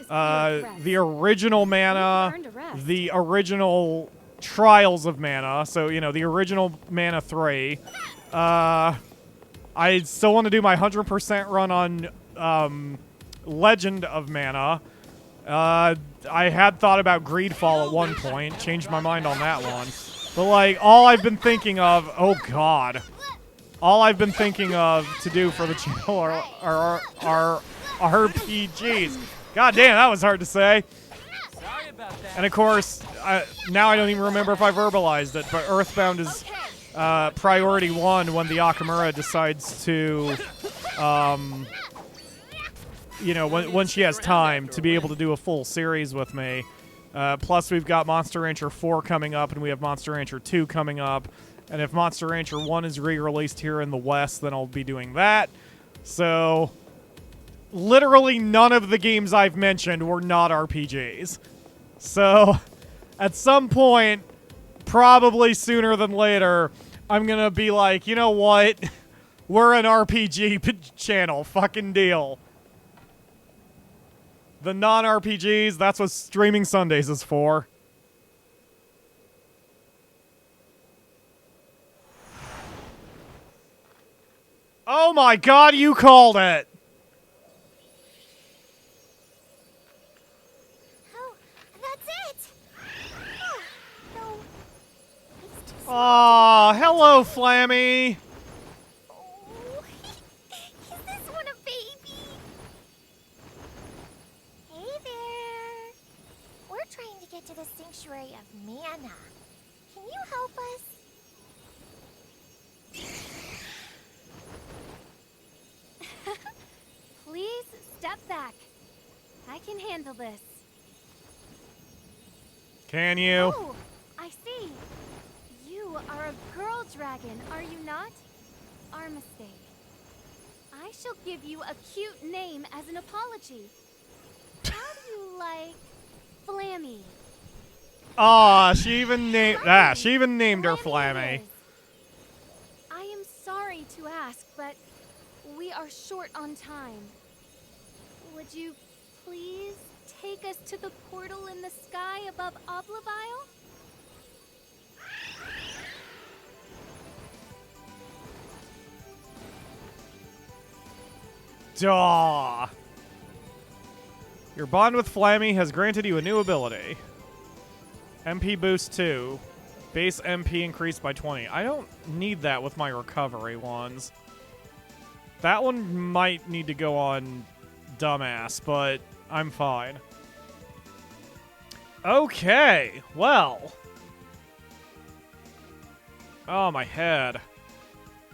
the original Mana, the original Trials of Mana, so, you know, the original Mana 3. I still want to do my 100% run on Legend of Mana. I had thought about Greedfall at one point, changed my mind on that one. But, like, all I've been thinking of... Oh, God. All I've been thinking of to do for the channel are RPGs. God damn, that was hard to say. Sorry about that. And, of course, now I don't even remember if I verbalized it, but Earthbound is priority 1 when the Akamura decides to... you know, when she has time to be able to do a full series with me. Plus, we've got Monster Rancher 4 coming up, and we have Monster Rancher 2 coming up. And if Monster Rancher 1 is re-released here in the West, then I'll be doing that. So, literally none of the games I've mentioned were not RPGs. So, at some point, probably sooner than later, I'm going to be like, you know what? We're an RPG channel. Fucking deal. The non-RPGs, that's what Streaming Sundays is for. Oh my god, you called it! Oh, that's it! No. Aw, hello, Flammy! Oh, is this one a baby? Hey there. We're trying to get to the Sanctuary of Mana. Can you help us? Please step back. I can handle this. Can you? Oh, I see. You are a girl dragon, are you not? Our mistake. I shall give you a cute name as an apology. How do you like Flammy? Aw, she even named her Flammy. I am sorry to ask, but we are short on time. Would you please take us to the portal in the sky above Oblivile? Duh. Your bond with Flammy has granted you a new ability. MP boost 2. Base MP increased by 20. I don't need that with my recovery ones. That one might need to go on dumbass, but I'm fine. Okay, well. Oh, my head.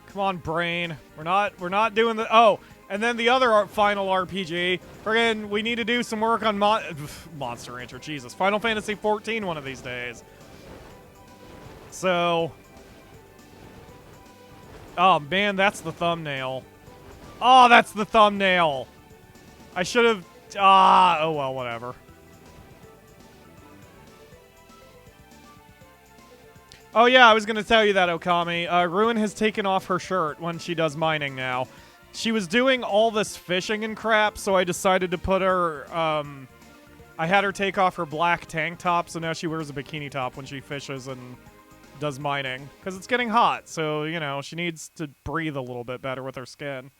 Come on, brain. We're not doing the... Oh, and then the other final RPG. Friggin', we need to do some work on Monster Rancher. Jesus. Final Fantasy XIV one of these days. So... Oh, man, that's the thumbnail. Oh, that's the thumbnail. I should have... oh, well, whatever. Oh, yeah, I was going to tell you that, Okami. Ruin has taken off her shirt when she does mining now. She was doing all this fishing and crap, so I decided to put her... I had her take off her black tank top, so now she wears a bikini top when she fishes and does mining. Because it's getting hot, so, you know, she needs to breathe a little bit better with her skin.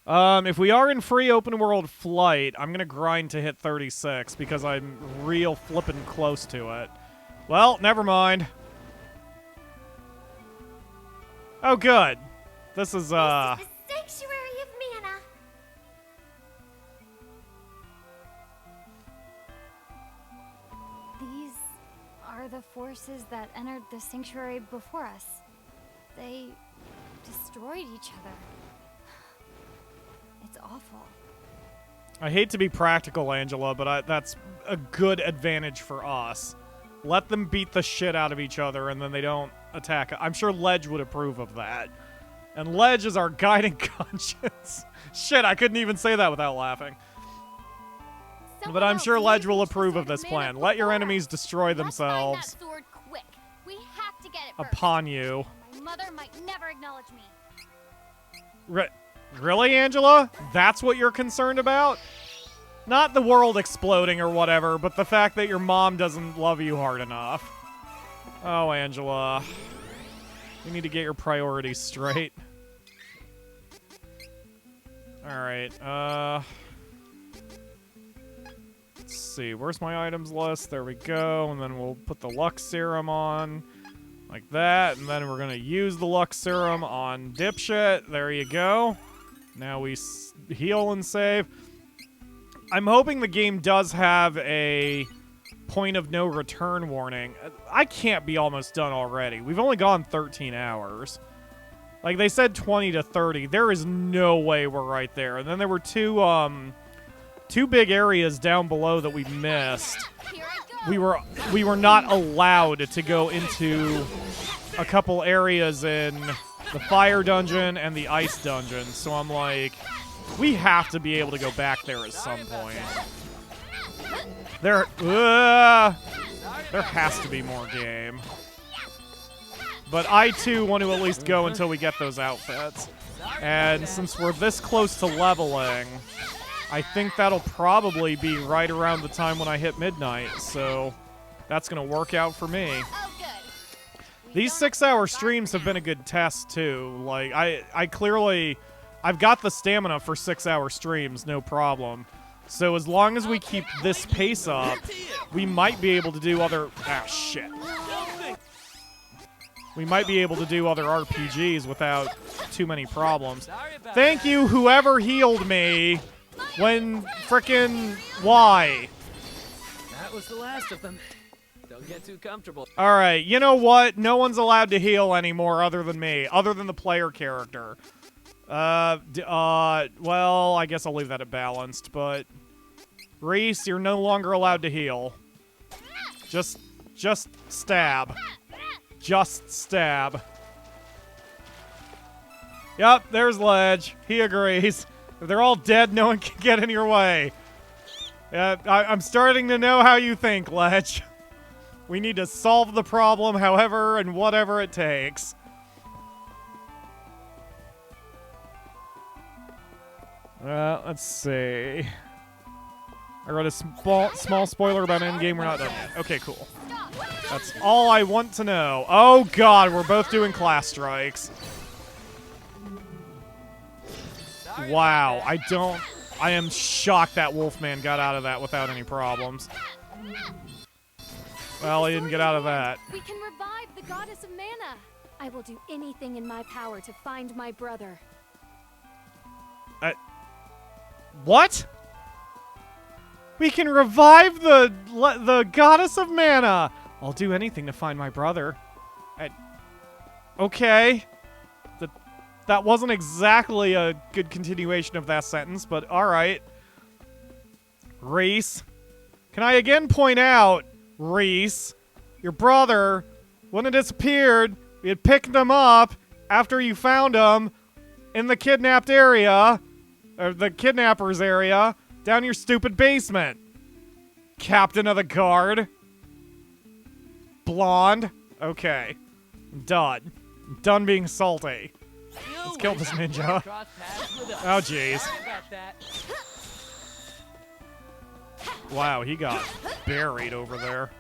If we are in free open world flight, I'm going to grind to hit 36 because I'm real flippin' close to it. Well, never mind. Oh, good. This is, This is the Sanctuary of Mana. These are the forces that entered the sanctuary before us. They destroyed each other. It's awful. I hate to be practical, Angela, but that's a good advantage for us. Let them beat the shit out of each other, and then they don't attack. I'm sure Ledge would approve of that. And Ledge is our guiding conscience. Shit, I couldn't even say that without laughing. But I'm sure Ledge will approve of this plan. Let your enemies destroy themselves Sword quick. We have to get it first. upon you. My mother might never acknowledge me. Really, Angela? That's what you're concerned about? Not the world exploding or whatever, but the fact that your mom doesn't love you hard enough. Oh, Angela. You need to get your priorities straight. Alright, let's see. Where's my items list? There we go. And then we'll put the Lux Serum on. Like that. And then we're going to use the Lux Serum on Dipshit. There you go. Now we heal and save. I'm hoping the game does have a point of no return warning. I can't be almost done already. We've only gone 13 hours. Like, they said 20 to 30. There is no way we're right there. And then there were two big areas down below that we missed. We were not allowed to go into a couple areas in the fire dungeon and the ice dungeon. So I'm like, we have to be able to go back there at some point. There has to be more game. But I, too, want to at least go until we get those outfits. And since we're this close to leveling, I think that'll probably be right around the time when I hit midnight. So that's going to work out for me. These 6-hour streams have been a good test, too. Like, I've got the stamina for 6-hour streams, no problem. So as long as we keep this pace up, we might be able to do other... Ah, shit. We might be able to do other RPGs without too many problems. Thank you, whoever healed me when frickin' why? That was the last of them. Don't get too comfortable. Alright, you know what? No one's allowed to heal anymore other than me, other than the player character. Well, I guess I'll leave that at balanced, but... Reese, you're no longer allowed to heal. Just stab. Just stab. Yep, there's Ledge. He agrees. If they're all dead, no one can get in your way. I'm starting to know how you think, Ledge. We need to solve the problem however and whatever it takes. Let's see. I wrote a small spoiler about endgame. We're not done yet. Okay, cool. That's all I want to know. Oh god, we're both doing class strikes. Wow, I am shocked that Wolfman got out of that without any problems. Well, he didn't get out of that. We can revive the goddess of mana. I will do anything in my power to find my brother. What? We can revive the goddess of mana. I'll do anything to find my brother. Okay. That wasn't exactly a good continuation of that sentence, but alright. Reese. Can I again point out, Reese, your brother, when it disappeared, we had picked him up after you found him in the kidnapped area, or the kidnapper's area, down your stupid basement. Captain of the guard. Blonde. Okay. I'm done. I'm done being salty. Let's kill this ninja. Oh, jeez. Wow, he got buried over there.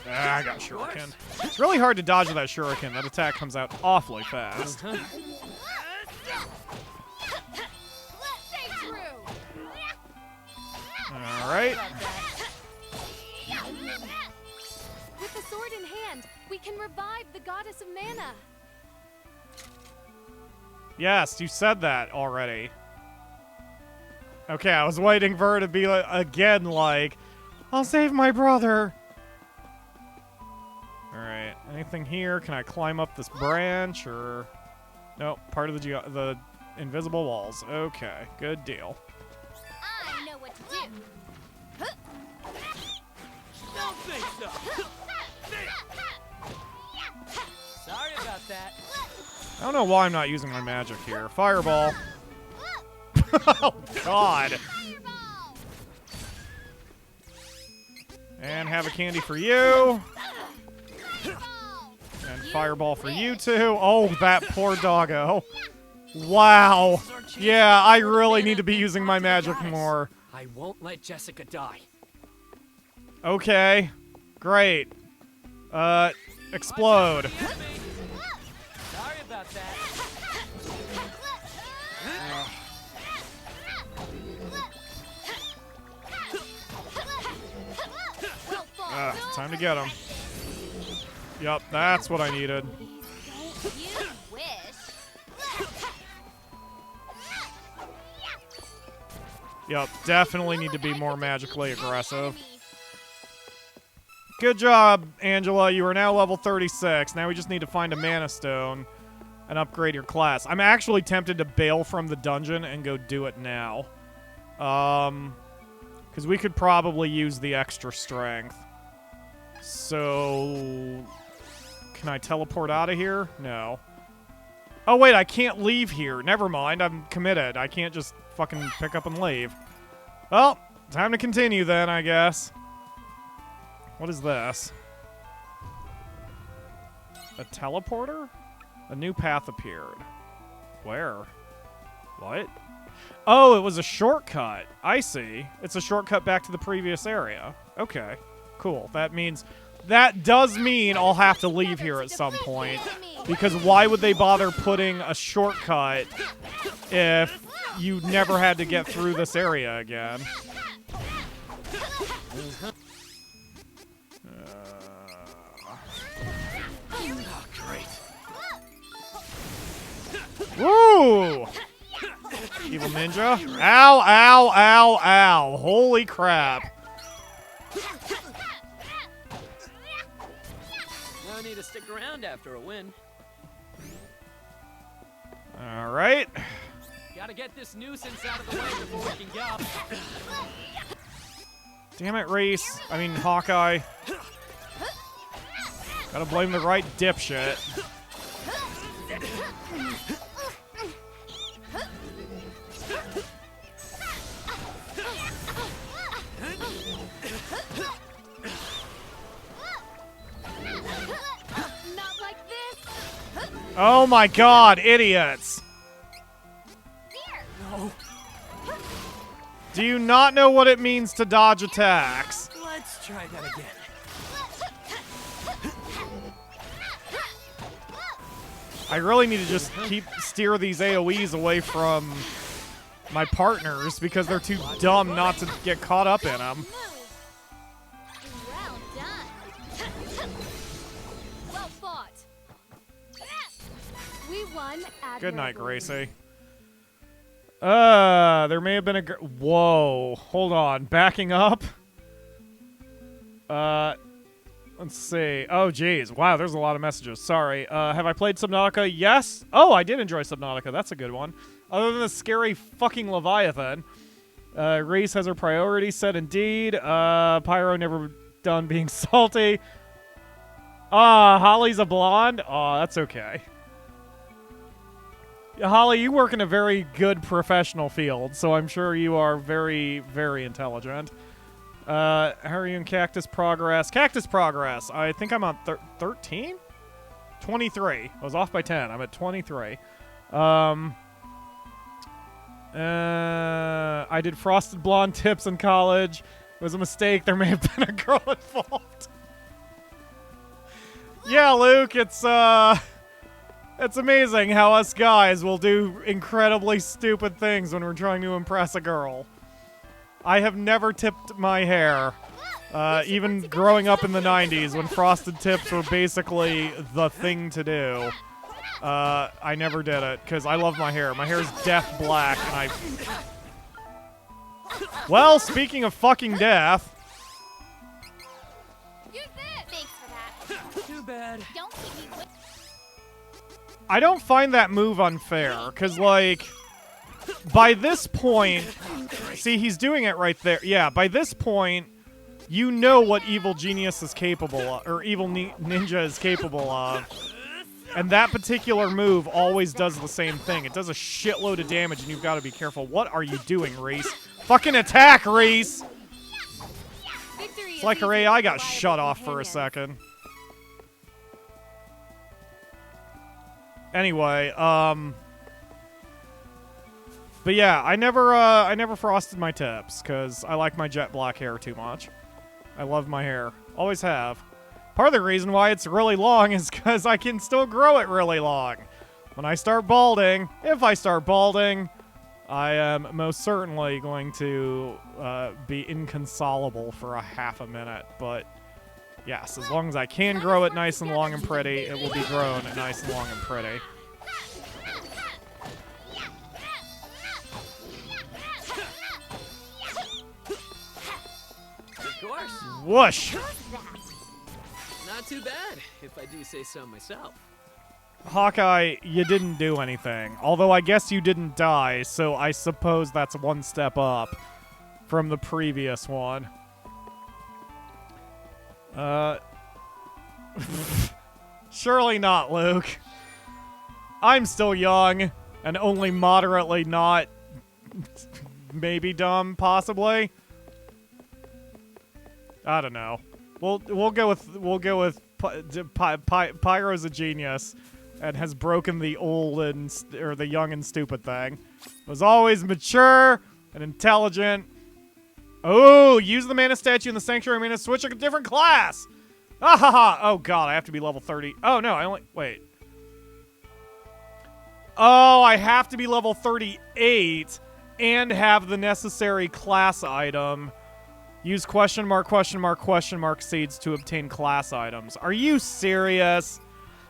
I got shuriken. It's really hard to dodge with that shuriken. That attack comes out awfully fast. Alright. With the sword in hand, we can revive the goddess of mana. Yes, you said that already. Okay, I was waiting for her to be again like, I'll save my brother. Alright, anything here? Can I climb up this branch or... Nope, part of the invisible walls. Okay, good deal. I know what to do. Don't think so. Sorry about that. I don't know why I'm not using my magic here. Fireball. Oh, God. And have a candy for you. And fireball for you too. Oh, that poor doggo. Wow. Yeah, I really need to be using my magic more. I won't let Jessica die. Okay. Great. Explode. Sorry about that. Time to get him. Yup, that's what I needed. You wish. Yup, definitely need to be more magically aggressive. Good job, Angela. You are now level 36. Now we just need to find a mana stone and upgrade your class. I'm actually tempted to bail from the dungeon and go do it now. Because we could probably use the extra strength. So... Can I teleport out of here? No. Oh, wait, I can't leave here. Never mind, I'm committed. I can't just fucking pick up and leave. Well, time to continue then, I guess. What is this? A teleporter? A new path appeared. Where? What? Oh, it was a shortcut. I see. It's a shortcut back to the previous area. Okay, cool. That does mean I'll have to leave here at some point. Because why would they bother putting a shortcut if you never had to get through this area again? Woo! Evil ninja. Ow, ow, ow, ow. Holy crap. No need to stick around after a win. Alright. Gotta get this nuisance out of the way before we can go. Damn it, Reese. I mean, Hawkeye. Gotta blame the right dipshit. Not like this. Oh my god, idiots! No. Do you not know what it means to dodge attacks? Let's try that again. I really need to just steer these AoEs away from my partners because they're too dumb not to get caught up in them. Well done. Well fought. We won. Good night, admirably. Gracie. There may have been a... Whoa. Hold on. Backing up? Let's see. Oh, geez. Wow, there's a lot of messages. Sorry. Have I played Subnautica? Yes. Oh, I did enjoy Subnautica. That's a good one. Other than the scary fucking Leviathan. Reese has her priorities set indeed. Pyro never done being salty. Holly's a blonde? Aw, that's okay. Holly, you work in a very good professional field, so I'm sure you are very, very intelligent. How are you in Cactus Progress? Cactus Progress. I think I'm on 13? 23. I was off by 10. I'm at 23. I did Frosted Blonde tips in college. It was a mistake. There may have been a girl involved. Yeah, Luke, it's amazing how us guys will do incredibly stupid things when we're trying to impress a girl. I have never tipped my hair. Even growing up in the 90s when frosted tips were basically the thing to do. I never did it because I love my hair. My hair is death black and I... Well, speaking of fucking death... Thanks for that. Too bad. Don't keep me with I don't find that move unfair, because, like, by this point, see, he's doing it right there. Yeah, by this point, you know what evil genius is capable of, or evil ninja is capable of. And that particular move always does the same thing. It does a shitload of damage, and you've got to be careful. What are you doing, Reese? Fucking attack, Reese! It's like her AI got shut off for a second. Anyway, but yeah, I never frosted my tips because I like my jet black hair too much. I love my hair, always have. Part of the reason why it's really long is because I can still grow it really long. When I start balding, if I start balding, I am most certainly going to be inconsolable for a half a minute. But yes, as long as I can grow it nice and long and pretty, it will be grown nice and long and pretty. Of course. Whoosh! Not too bad, if I do say so myself. Hawkeye, you didn't do anything. Although I guess you didn't die, so I suppose that's one step up from the previous one. Surely not, Luke. I'm still young, and only moderately not maybe dumb, possibly. I don't know. We'll go with Pyro's a genius and has broken the old or the young and stupid thing. Was always mature and intelligent. Oh, use the mana statue in the sanctuary mana, switch a different class. Ah ha ha. Oh god, I have to be level 30. Oh no, I only wait. Oh, I have to be level 38 and have the necessary class item. Use question mark seeds to obtain class items. Are you serious?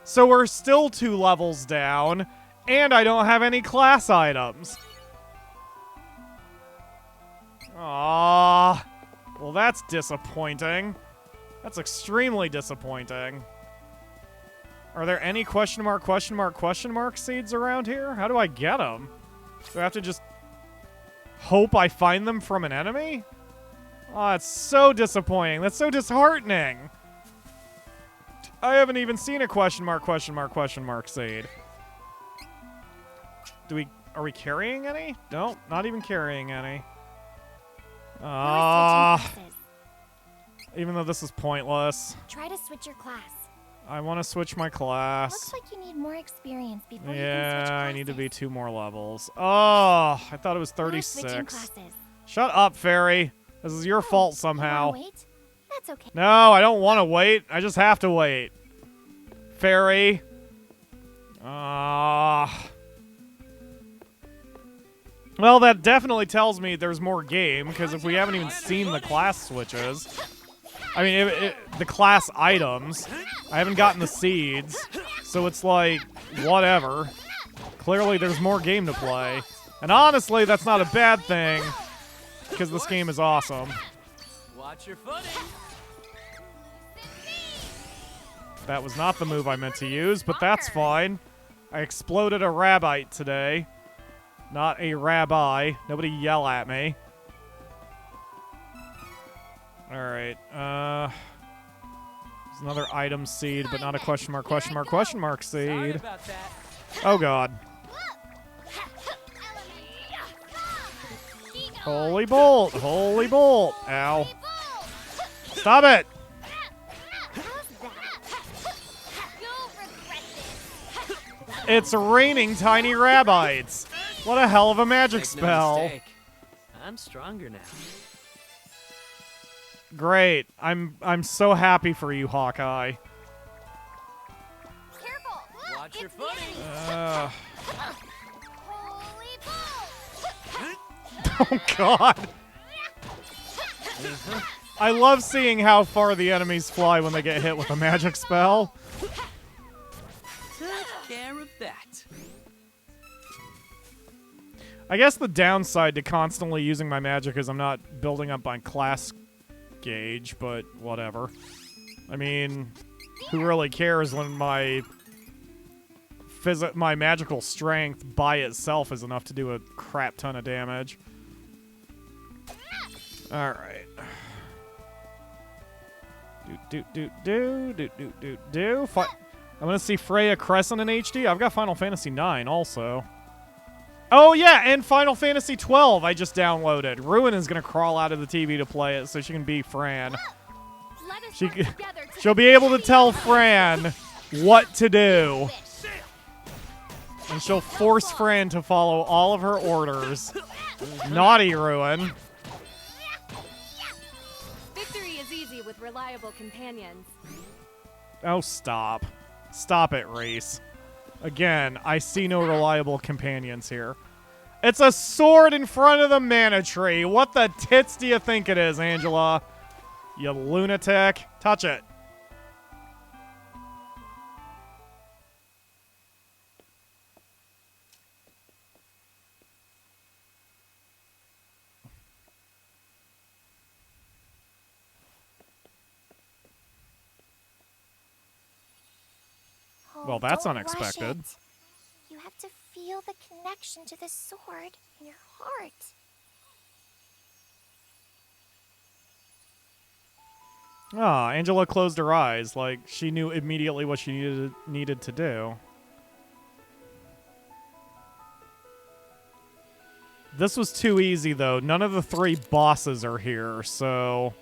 So we're still 2 levels down, and I don't have any class items. Aww. Well, that's disappointing. That's extremely disappointing. Are there any question mark seeds around here? How do I get them? Do I have to just hope I find them from an enemy? Oh, it's so disappointing. That's so disheartening. I haven't even seen a question mark seed. Are we carrying any? Nope, not even carrying any. Even though this is pointless. Try to switch your class. I want to switch my class. Looks like you need more experience before you can switch Yeah, classes. I need to be 2 more levels. Oh, I thought it was We're switching 36. classes. Shut up, Fairy. This is your fault somehow. You wanna wait? That's okay. No, I don't want to wait. I just have to wait. Fairy. Well, that definitely tells me there's more game, because if we haven't even seen the class switches... I mean, the class items. I haven't gotten the seeds, so it's like, whatever. Clearly, there's more game to play. And honestly, that's not a bad thing, because this game is awesome. Watch your footing. That was not the move I meant to use, but that's fine. I exploded a rabbite today. Not a rabbi. Nobody yell at me. Alright, there's another item seed, but not a question mark seed. Oh god. Holy bolt! Holy bolt! Ow. Stop it! It's raining tiny rabbites! What a hell of a magic spell! I'm stronger now. Great. I'm so happy for you, Hawkeye. Careful! Watch your footing. Oh god. I love seeing how far the enemies fly when they get hit with a magic spell. Take care of that. I guess the downside to constantly using my magic is I'm not building up my class gauge, but whatever. I mean, who really cares when my magical strength by itself is enough to do a crap ton of damage. Alright. I'm gonna see Freya Crescent in HD. I've got Final Fantasy IX also. Oh yeah, and Final Fantasy 12 I just downloaded. Ruin is gonna crawl out of the TV to play it so she can be Fran. She'll be able to tell Fran what to do. And she'll force Fran to follow all of her orders. Naughty Ruin. Victory is easy with reliable companions. Oh, stop. Stop it, Reese. Again, I see no reliable companions here. It's a sword in front of the mana tree. What the tits do you think it is, Angela? You lunatic. Touch it. Well, that's Don't rush unexpected. it. You have to feel the connection to the sword in your heart. Ah, Angela closed her eyes, like she knew immediately what she needed to do. This was too easy, though. None of the 3 bosses are here, so...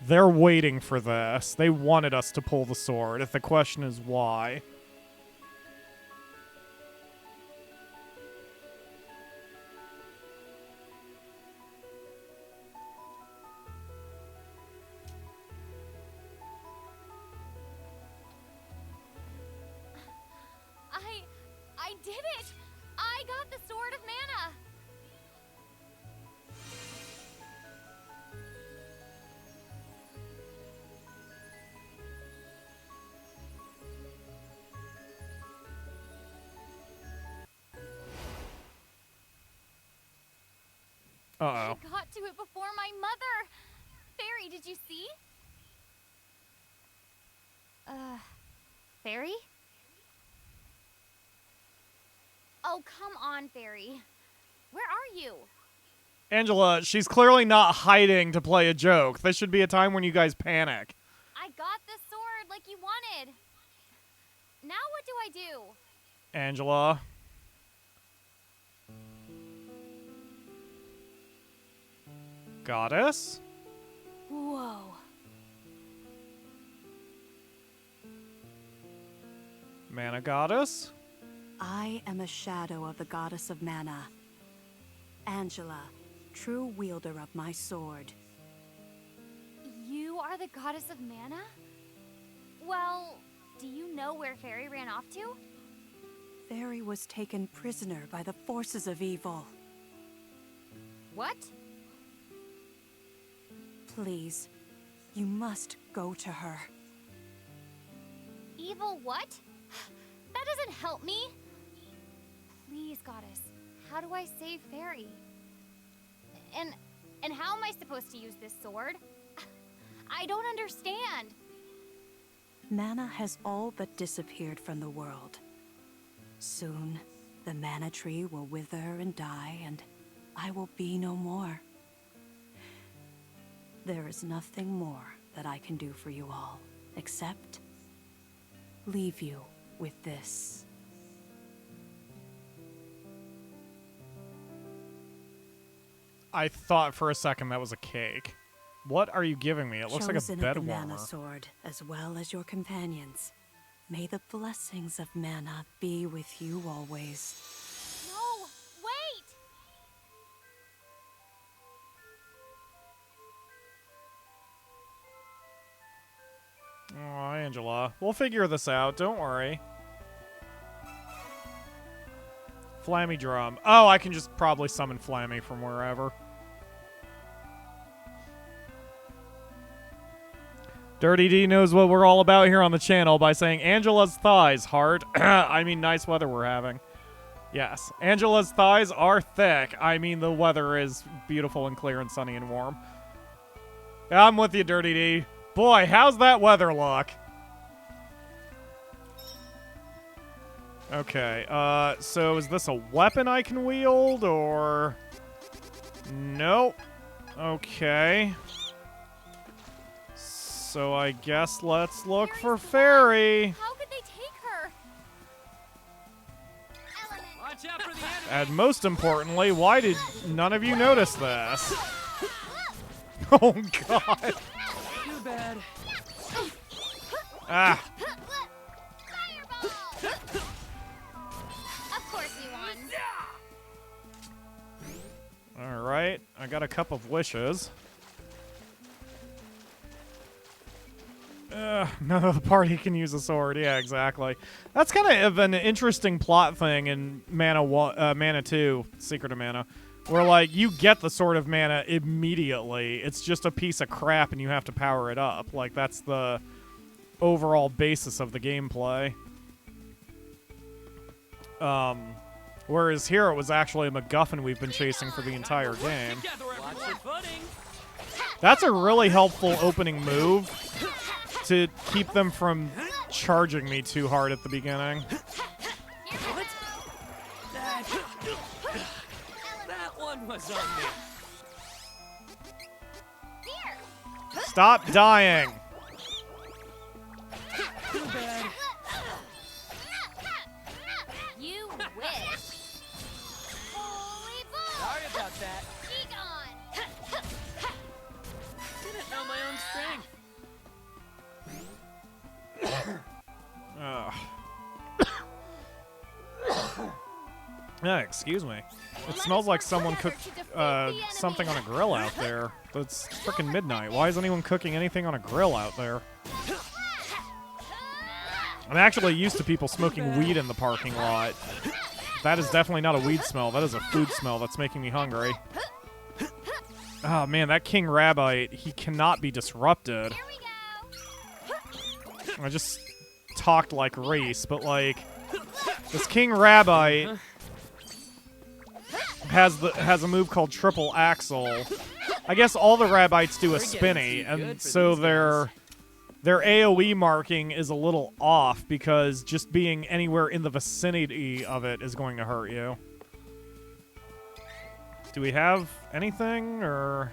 They're waiting for this. They wanted us to pull the sword, if the question is why. I did it! I got the Sword of Mana! Uh-oh. I got to it before my mother! Fairy, did you see? Fairy? Oh, come on, Fairy. Where are you? Angela, she's clearly not hiding to play a joke. This should be a time when you guys panic. I got got the sword like you wanted. Now what do I do? Angela. Goddess? Whoa. Mana goddess? I am a shadow of the goddess of mana. Angela, true wielder of my sword. You are the goddess of mana? Well, do you know where Fairy ran off to? Fairy was taken prisoner by the forces of evil. What? Please, you must go to her. Evil what? That doesn't help me. Please, goddess, how do I save Fairy? And how am I supposed to use this sword? I don't understand. Mana has all but disappeared from the world. Soon, the mana tree will wither and die, and I will be no more. There is nothing more that I can do for you all, except leave you with this. I thought for a second that was a cake. What are you giving me? It looks like a Chosen bed of the warmer. mana sword, as well as your companions. May the blessings of mana be with you always. No, wait! Oh, Angela. We'll figure this out. Don't worry. Flammy drum. Oh, I can just probably summon Flammy from wherever. Dirty D knows what we're all about here on the channel by saying Angela's thighs, heart. I mean, nice weather we're having. Yes, Angela's thighs are thick. I mean, the weather is beautiful and clear and sunny and warm. I'm with you, Dirty D. Boy, how's that weather look? Okay, so is this a weapon I can wield, or... Nope. Okay. So I guess let's look for Fairy. How could they take her? Watch out for the enemy. And most importantly, why did none of you notice this? Oh, God. Too bad. Ah. Of course we won. All right. I got a cup of wishes. None of the party can use a sword. Yeah, exactly. That's kind of an interesting plot thing in Mana 2, Secret of Mana, where, like, you get the Sword of Mana immediately. It's just a piece of crap and you have to power it up. Like, that's the overall basis of the gameplay. Whereas here it was actually a MacGuffin we've been chasing for the entire game. Watch your footing. That's a really helpful opening move to keep them from charging me too hard at the beginning. What? That one was on me. Stop dying. Too bad. You wish. Holy bull! Sorry about that. Be gone. Didn't know my own strength. Excuse me. It smells like someone cooked something on a grill out there. It's freaking midnight. Why is anyone cooking anything on a grill out there? I'm actually used to people smoking weed in the parking lot. That is definitely not a weed smell. That is a food smell that's making me hungry. Oh man, that King Rabbite, he cannot be disrupted. I just talked like Reese, but like this King Rabbite has a move called Triple Axle. I guess all the Rabbites do a spinny, and so their AoE marking is a little off because just being anywhere in the vicinity of it is going to hurt you. Do we have anything, or...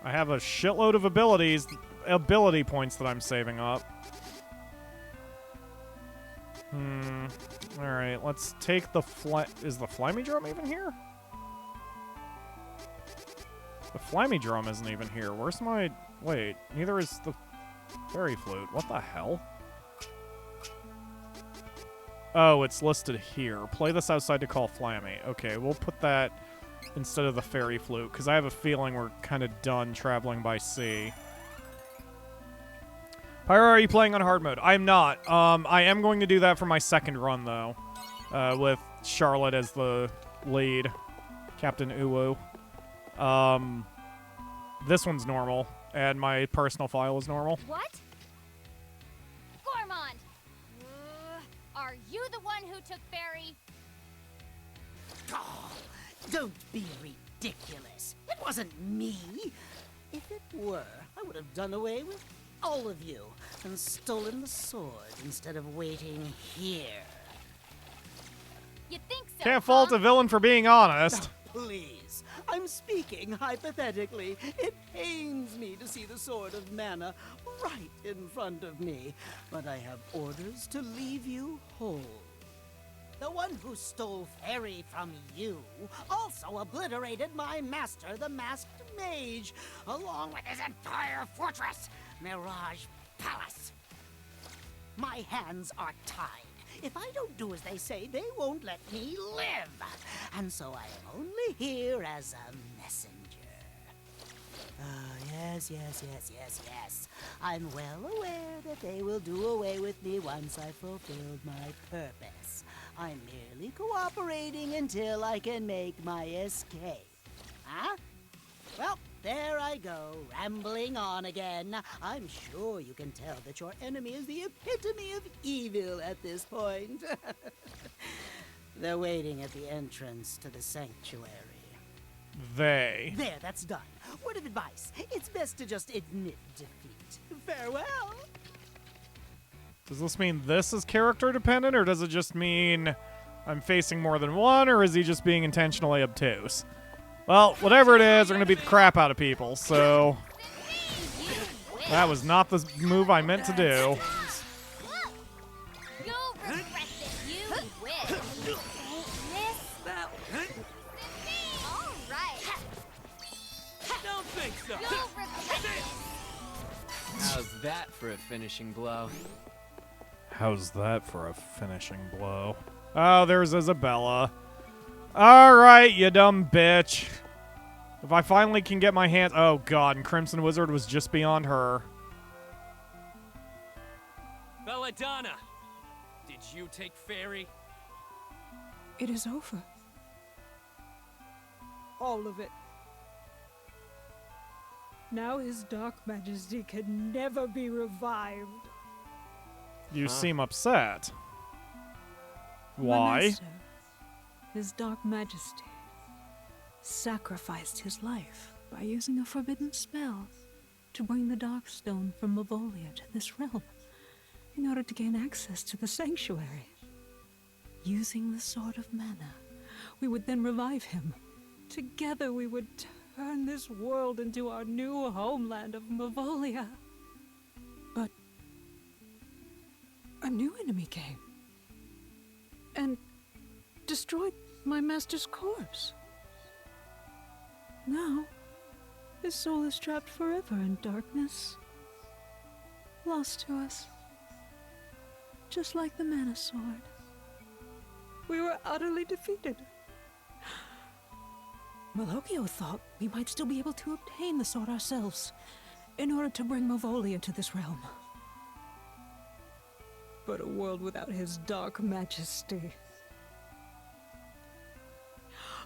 I have a shitload of abilities. ability points that I'm saving up. Alright, let's take the is the Flammy Drum even here? The Flammy Drum isn't even here. Where's my... Wait, neither is the Fairy Flute. What the hell? Oh, it's listed here. Play this outside to call Flammy. Okay, we'll put that instead of the Fairy Flute, because I have a feeling we're kind of done traveling by sea. Pyro, are you playing on hard mode? I'm not. I am going to do that for my second run, though. With Charlotte as the lead. Captain Uwu. This one's normal, and my personal file is normal. What? Gormond! Are you the one who took Barry? Oh, don't be ridiculous. It wasn't me. If it were, I would have done away with all of you and stolen the sword instead of waiting here. You think so? Can't fault a villain for being honest. Please, I'm speaking hypothetically. It pains me to see the Sword of Mana right in front of me, but I have orders to leave you whole. The one who stole Fairy from you also obliterated my master, the Masked Mage, along with his entire fortress, Mirage Palace. My hands are tied. If I don't do as they say, they won't let me live. And so I am only here as a messenger. Yes. I'm well aware that they will do away with me once I've fulfilled my purpose. I'm merely cooperating until I can make my escape. Huh? Well, there I go, rambling on again. I'm sure you can tell that your enemy is the epitome of evil at this point. They're waiting at the entrance to the sanctuary. They. There, that's done. Word of advice. It's best to just admit defeat. Farewell. Does this mean this is character dependent, or does it just mean I'm facing more than one, or is he just being intentionally obtuse? Well, whatever it is, we're going to beat the crap out of people, so... That was not the move I meant to do. You'll regret this. You win. All right. Don't think so. You'll regret this. How's that for a finishing blow? How's that for a finishing blow? Oh, there's Isabella. Alright, you dumb bitch. If I finally can get my hands... Oh, God, and Crimson Wizard was just beyond her. Belladonna, did you take Fairy? It is over. All of it. Now his Dark Majesty can never be revived. You seem upset. Why? My master, his Dark Majesty, sacrificed his life by using a forbidden spell to bring the Darkstone from Mavolia to this realm in order to gain access to the sanctuary. Using the Sword of Mana, we would then revive him. Together we would turn this world into our new homeland of Mavolia. But a new enemy came and destroyed my master's corpse. Now, his soul is trapped forever in darkness, lost to us. Just like the Mana Sword. We were utterly defeated. Malokio thought we might still be able to obtain the sword ourselves in order to bring Mavolia to this realm. But a world without his Dark Majesty.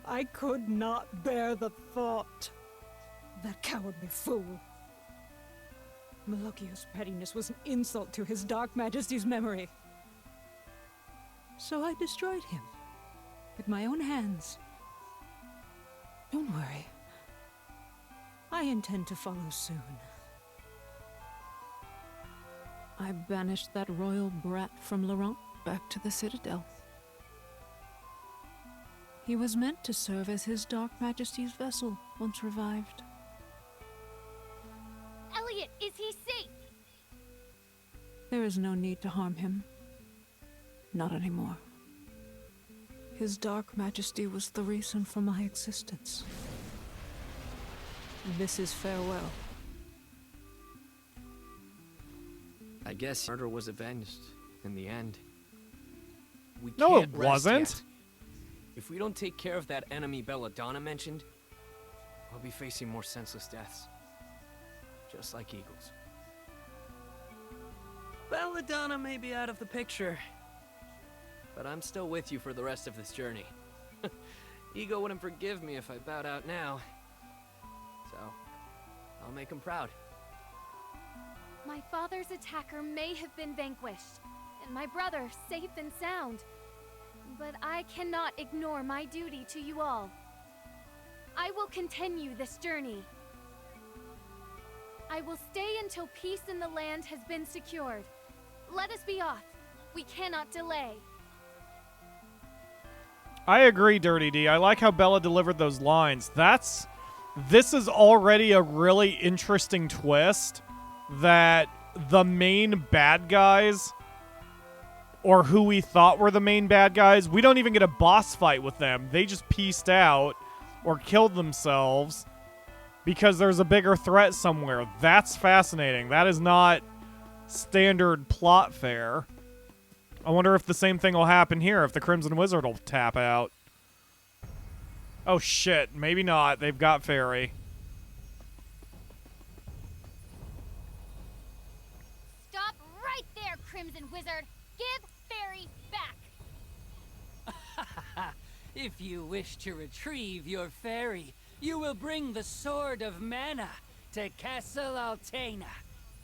I could not bear the thought. That cowardly fool. Malokio's pettiness was an insult to his Dark Majesty's memory. So I destroyed him. With my own hands. Don't worry. I intend to follow soon. I banished that royal brat from Laurent back to the Citadel. He was meant to serve as his Dark Majesty's vessel once revived. Elliot, is he safe? There is no need to harm him. Not anymore. His dark majesty was the reason for my existence. This is farewell. I guess murder was avenged in the end. We No, can't it rest wasn't. yet. If we don't take care of that enemy Belladonna mentioned, we'll be facing more senseless deaths. Just like eagles. Belladonna may be out of the picture, but I'm still with you for the rest of this journey. Ego wouldn't forgive me if I bowed out now. So, I'll make him proud. My father's attacker may have been vanquished, and my brother safe and sound. But I cannot ignore my duty to you all. I will continue this journey. I will stay until peace in the land has been secured. Let us be off. We cannot delay. I agree, Dirty D. I like how Bella delivered those lines. This is already a really interesting twist that the main bad guys, or who we thought were the main bad guys, we don't even get a boss fight with them. They just pieced out or killed themselves because there's a bigger threat somewhere. That's fascinating. That is not standard plot fare. I wonder if the same thing will happen here, if the Crimson Wizard will tap out. Oh shit, maybe not. They've got Fairy. Stop right there, Crimson Wizard! Give Fairy back! If you wish to retrieve your fairy, you will bring the Sword of Mana to Castle Altena.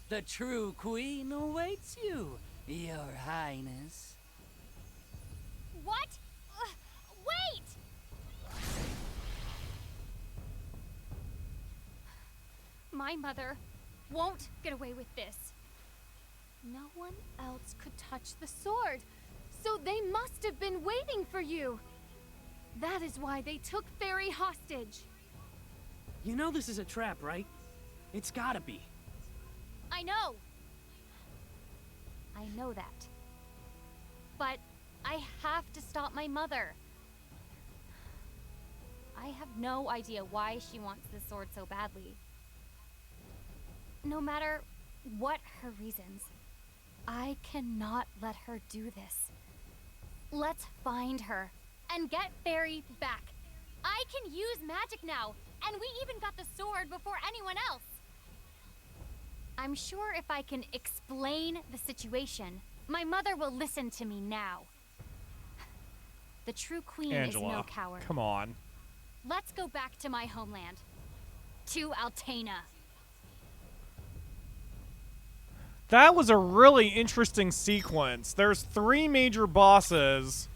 The true queen awaits you, Your Highness. What? Wait! My mother won't get away with this. No one else could touch the sword, so they must have been waiting for you. That is why they took Fairy hostage. You know this is a trap, right? It's gotta be. I know. I know that. But I have to stop my mother. I have no idea why she wants this sword so badly. No matter what her reasons, I cannot let her do this. Let's find her and get Fairy back. I can use magic now, and we even got the sword before anyone else. I'm sure if I can explain the situation, my mother will listen to me now. The true queen Angela, is no coward. come on. Let's go back to my homeland. To Altena. That was a really interesting sequence. There's 3 major bosses.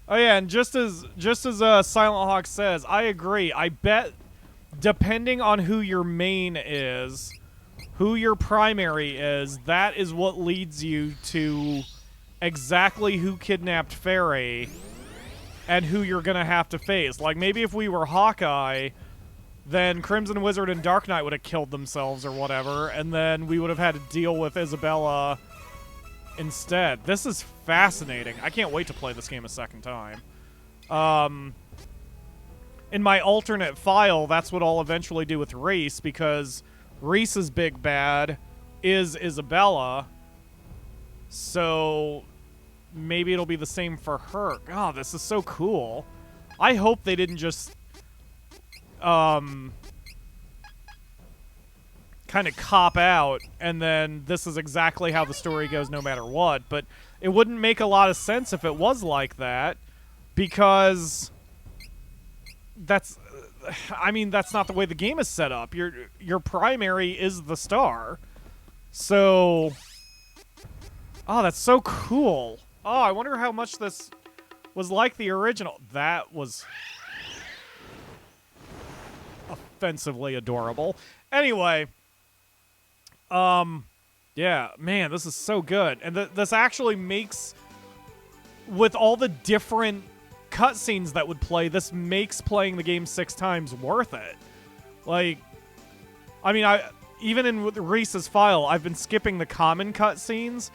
Oh yeah, and just as Silent Hawk says, I agree. I bet depending on who your main is, who your primary is, that is what leads you to exactly who kidnapped Fairy and who you're gonna have to face. Like, maybe if we were Hawkeye, then Crimson Wizard and Dark Knight would have killed themselves or whatever, and then we would have had to deal with Isabella instead. This is fascinating. I can't wait to play this game a second time. In my alternate file, that's what I'll eventually do with Reese, because Reese's big bad is Isabella, so maybe it'll be the same for her. Oh, this is so cool. I hope they didn't just kind of cop out, and then this is exactly how the story goes no matter what. But it wouldn't make a lot of sense if it was like that, because that's, I mean, that's not the way the game is set up. Your primary is the star. So, oh, that's so cool. Oh, I wonder how much this was like the original. That was offensively adorable. Anyway, yeah, man, this is so good. And this actually makes, with all the different cutscenes that would play, this makes playing the game 6 times worth it. Like, I mean, even in Reese's file, I've been skipping the common cutscenes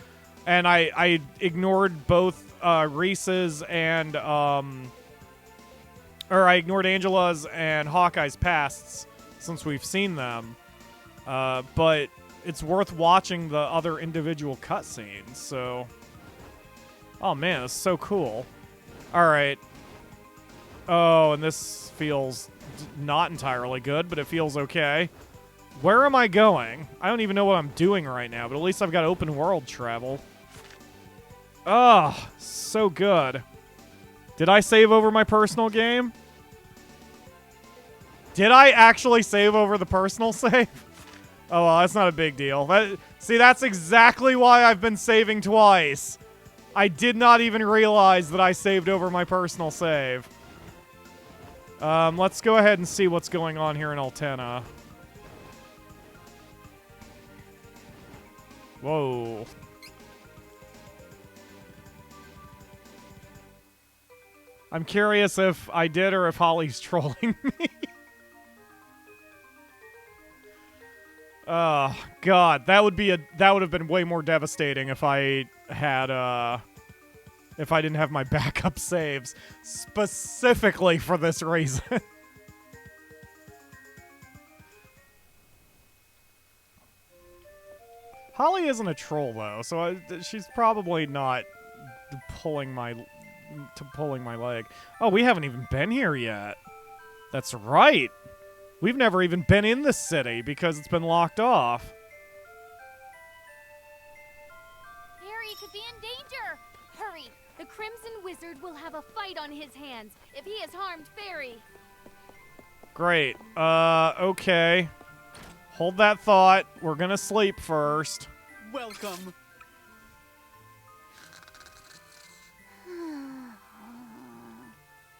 And I ignored both Reese's and or I ignored Angela's and Hawkeye's pasts since we've seen them. But it's worth watching the other individual cutscenes. So, oh man, that's so cool. All right. Oh, and this feels not entirely good, but it feels okay. Where am I going? I don't even know what I'm doing right now, but at least I've got open world travel. Oh, so good. Did I save over my personal game? Did I actually save over the personal save? Oh, well, that's not a big deal. See, that's exactly why I've been saving twice. I did not even realize that I saved over my personal save. Let's go ahead and see what's going on here in Altena. Whoa. I'm curious if I did or if Holly's trolling me. Oh, God. That would have been way more devastating if I had, if I didn't have my backup saves. Specifically for this reason. Holly isn't a troll, though, so she's probably not pulling my leg. Oh, we haven't even been here yet. That's right. We've never even been in the city because it's been locked off. Harry could be in danger. Hurry! The Crimson Wizard will have a fight on his hands if he has harmed Fairy. Great. Okay. Hold that thought. We're gonna sleep first. Welcome.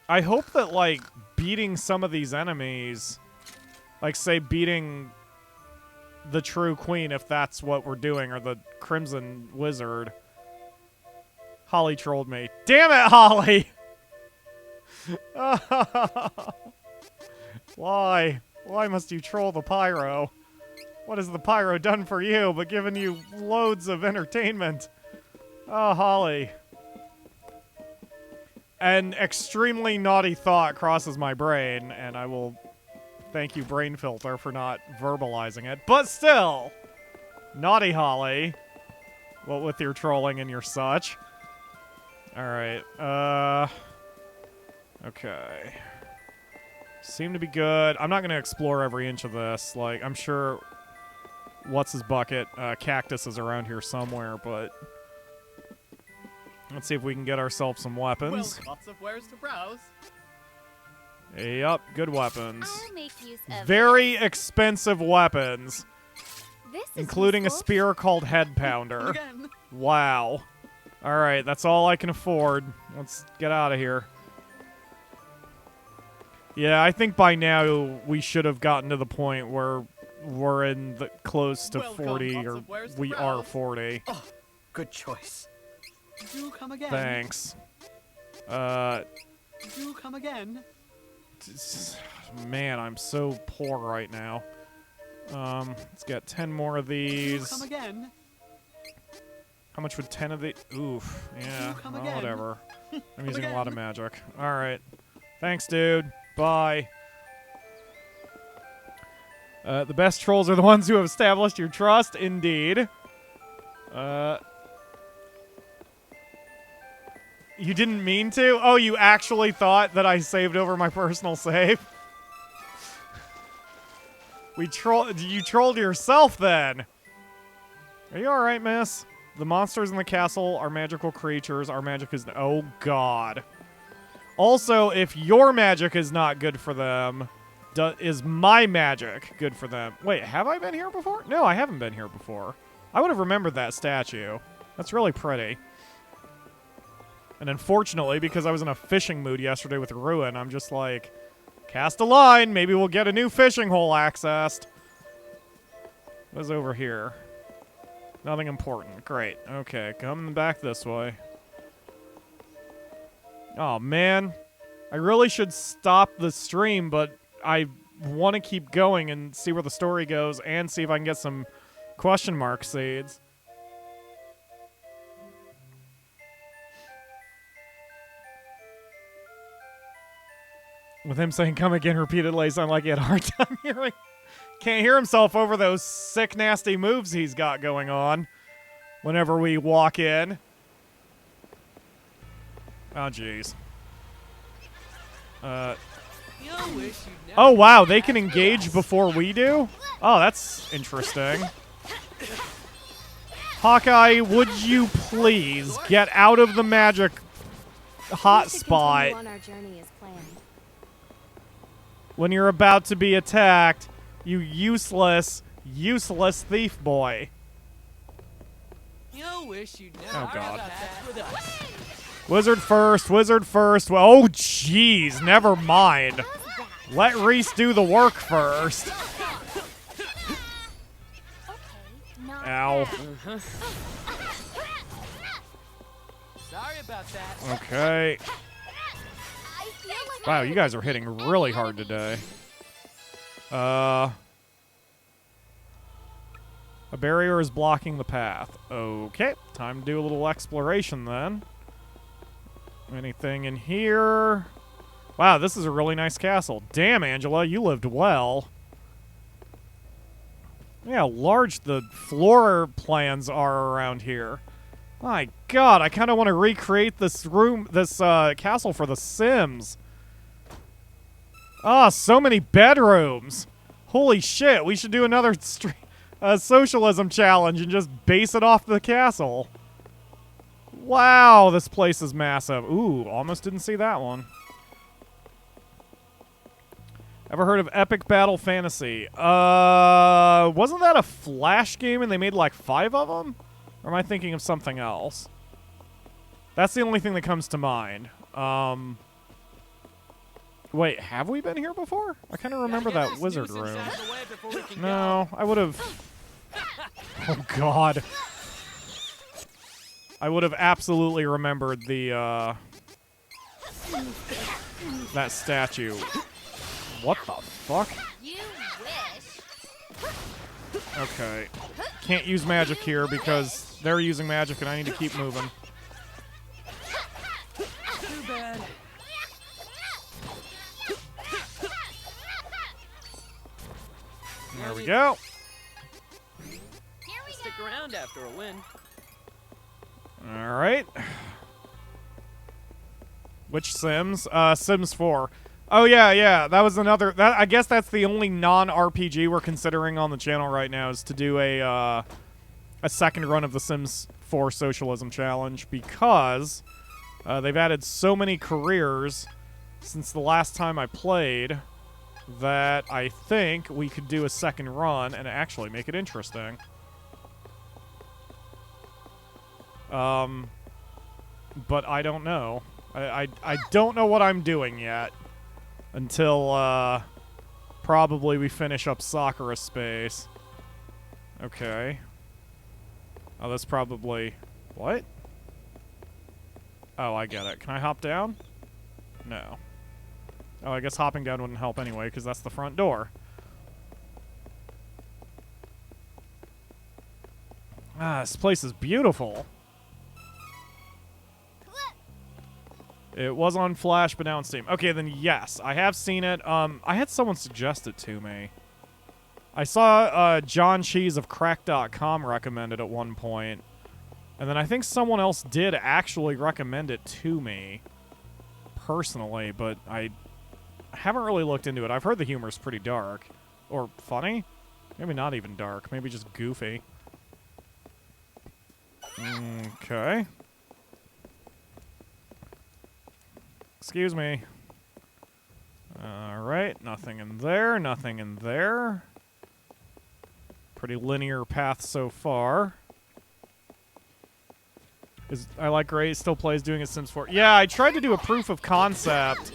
I hope that, like, beating some of these enemies, like, say, beating the True Queen, if that's what we're doing, or the Crimson Wizard. Holly trolled me. Damn it, Holly! Why? Why must you troll the Pyro? What has the Pyro done for you but given you loads of entertainment? Oh, Holly. An extremely naughty thought crosses my brain, and I will thank you, Brain Filter, for not verbalizing it. But still! Naughty Holly. What with your trolling and your such. Alright, okay. Seem to be good. I'm not going to explore every inch of this. Like, I'm sure... What's his bucket? Cactus is around here somewhere, but... Let's see if we can get ourselves some weapons. Well, lots of wares to browse. Yep, good weapons. I'll make use of Very expensive weapons. This is including a useful. spear called Head Pounder. Wow. Alright, that's all I can afford. Let's get out of here. Yeah, I think by now we should have gotten to the point where we're in the close to 40, or we are 40. Oh, good choice. Do come again. Thanks. Do come again. Man, I'm so poor right now. Let's get 10 more of these. Do come again. How much would 10 of the... Oof. Yeah, come well, again. whatever. I'm Come using again. a lot of magic. Alright. Thanks, dude. Bye. The best trolls are the ones who have established your trust. Indeed. You didn't mean to? Oh, you actually thought that I saved over my personal save? You trolled yourself then. Are you alright, miss? The monsters in the castle are magical creatures. Our magic is... Oh, God. Also, if your magic is not good for them, is my magic good for them? Wait, have I been here before? No, I haven't been here before. I would have remembered that statue. That's really pretty. And unfortunately, because I was in a fishing mood yesterday with Ruin, I'm just like, cast a line, maybe we'll get a new fishing hole accessed. What's over here? Nothing important. Great. Okay, coming back this way. Oh, man. I really should stop the stream, but I want to keep going and see where the story goes and see if I can get some question mark seeds. With him saying come again repeatedly, sound like he had a hard time hearing. Can't hear himself over those sick, nasty moves he's got going on whenever we walk in. Oh, jeez. Oh, wow, they can engage before we do? Oh, that's interesting. Hawkeye, would you please get out of the magic hotspot when you're about to be attacked, you useless, useless thief boy. You wish you'd never Oh, God. that with us. Wizard first, wizard first. Oh, jeez, never mind. Let Reese do the work first. Ow. Sorry about that. Okay. Wow, you guys are hitting really hard today. A barrier is blocking the path. Okay, time to do a little exploration then. Anything in here? Wow, this is a really nice castle. Damn, Angela, you lived well. Yeah, how large the floor plans are around here. My God, I kind of want to recreate this castle for The Sims. Ah, so many bedrooms. Holy shit, we should do another socialism challenge and just base it off the castle. Wow, this place is massive. Ooh, almost didn't see that one. Ever heard of Epic Battle Fantasy? Wasn't that a Flash game and they made like 5 of them? Or am I thinking of something else? That's the only thing that comes to mind. Wait, have we been here before? I kind of remember that wizard room. No, I would have... Oh, God. I would have absolutely remembered the, that statue. What the fuck? You wish. Okay. Can't use magic here because they're using magic and I need to keep moving. Too bad. There we go. Stick around after a win. All right. Which Sims? Sims 4. Oh, yeah. That was another... I guess that's the only non-RPG we're considering on the channel right now is to do a second run of the Sims 4 Socialism Challenge because they've added so many careers since the last time I played that I think we could do a second run and actually make it interesting. But I don't know. I don't know what I'm doing yet until probably we finish up Sakura Space. Okay. Oh, that's probably... What? Oh, I get it. Can I hop down? No. Oh, I guess hopping down wouldn't help anyway, because that's the front door. Ah, this place is beautiful. It was on Flash, but now on Steam. Okay, then yes, I have seen it. I had someone suggest it to me. I saw John Cheese of Crack.com recommend it at one point. And then I think someone else did actually recommend it to me. Personally, but I haven't really looked into it. I've heard the humor's pretty dark. Or funny? Maybe not even dark. Maybe just goofy. Okay. Excuse me. Alright, nothing in there, nothing in there. Pretty linear path so far. I like Gray still plays doing a Sims 4. Yeah, I tried to do a proof of concept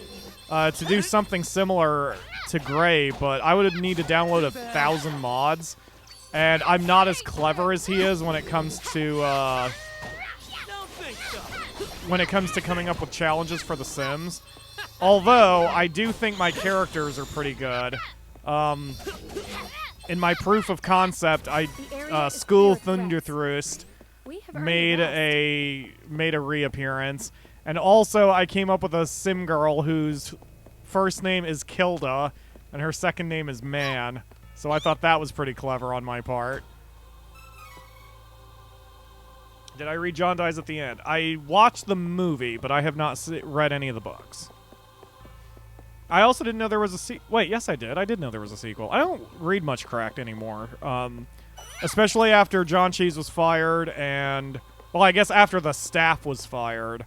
to do something similar to Gray, but I would need to download 1,000 mods. And I'm not as clever as he is when it comes to coming up with challenges for The Sims. Although, I do think my characters are pretty good. In my proof of concept, School Thunderthrust made a reappearance. And also, I came up with a Sim girl whose first name is Kilda, and her second name is Man. So I thought that was pretty clever on my part. Did I read John Dies at the End? I watched the movie, but I have not read any of the books. I also didn't know there was a sequel. Wait, yes I did. I did know there was a sequel. I don't read much Cracked anymore. Especially after John Cheese was fired and... Well, I guess after the staff was fired.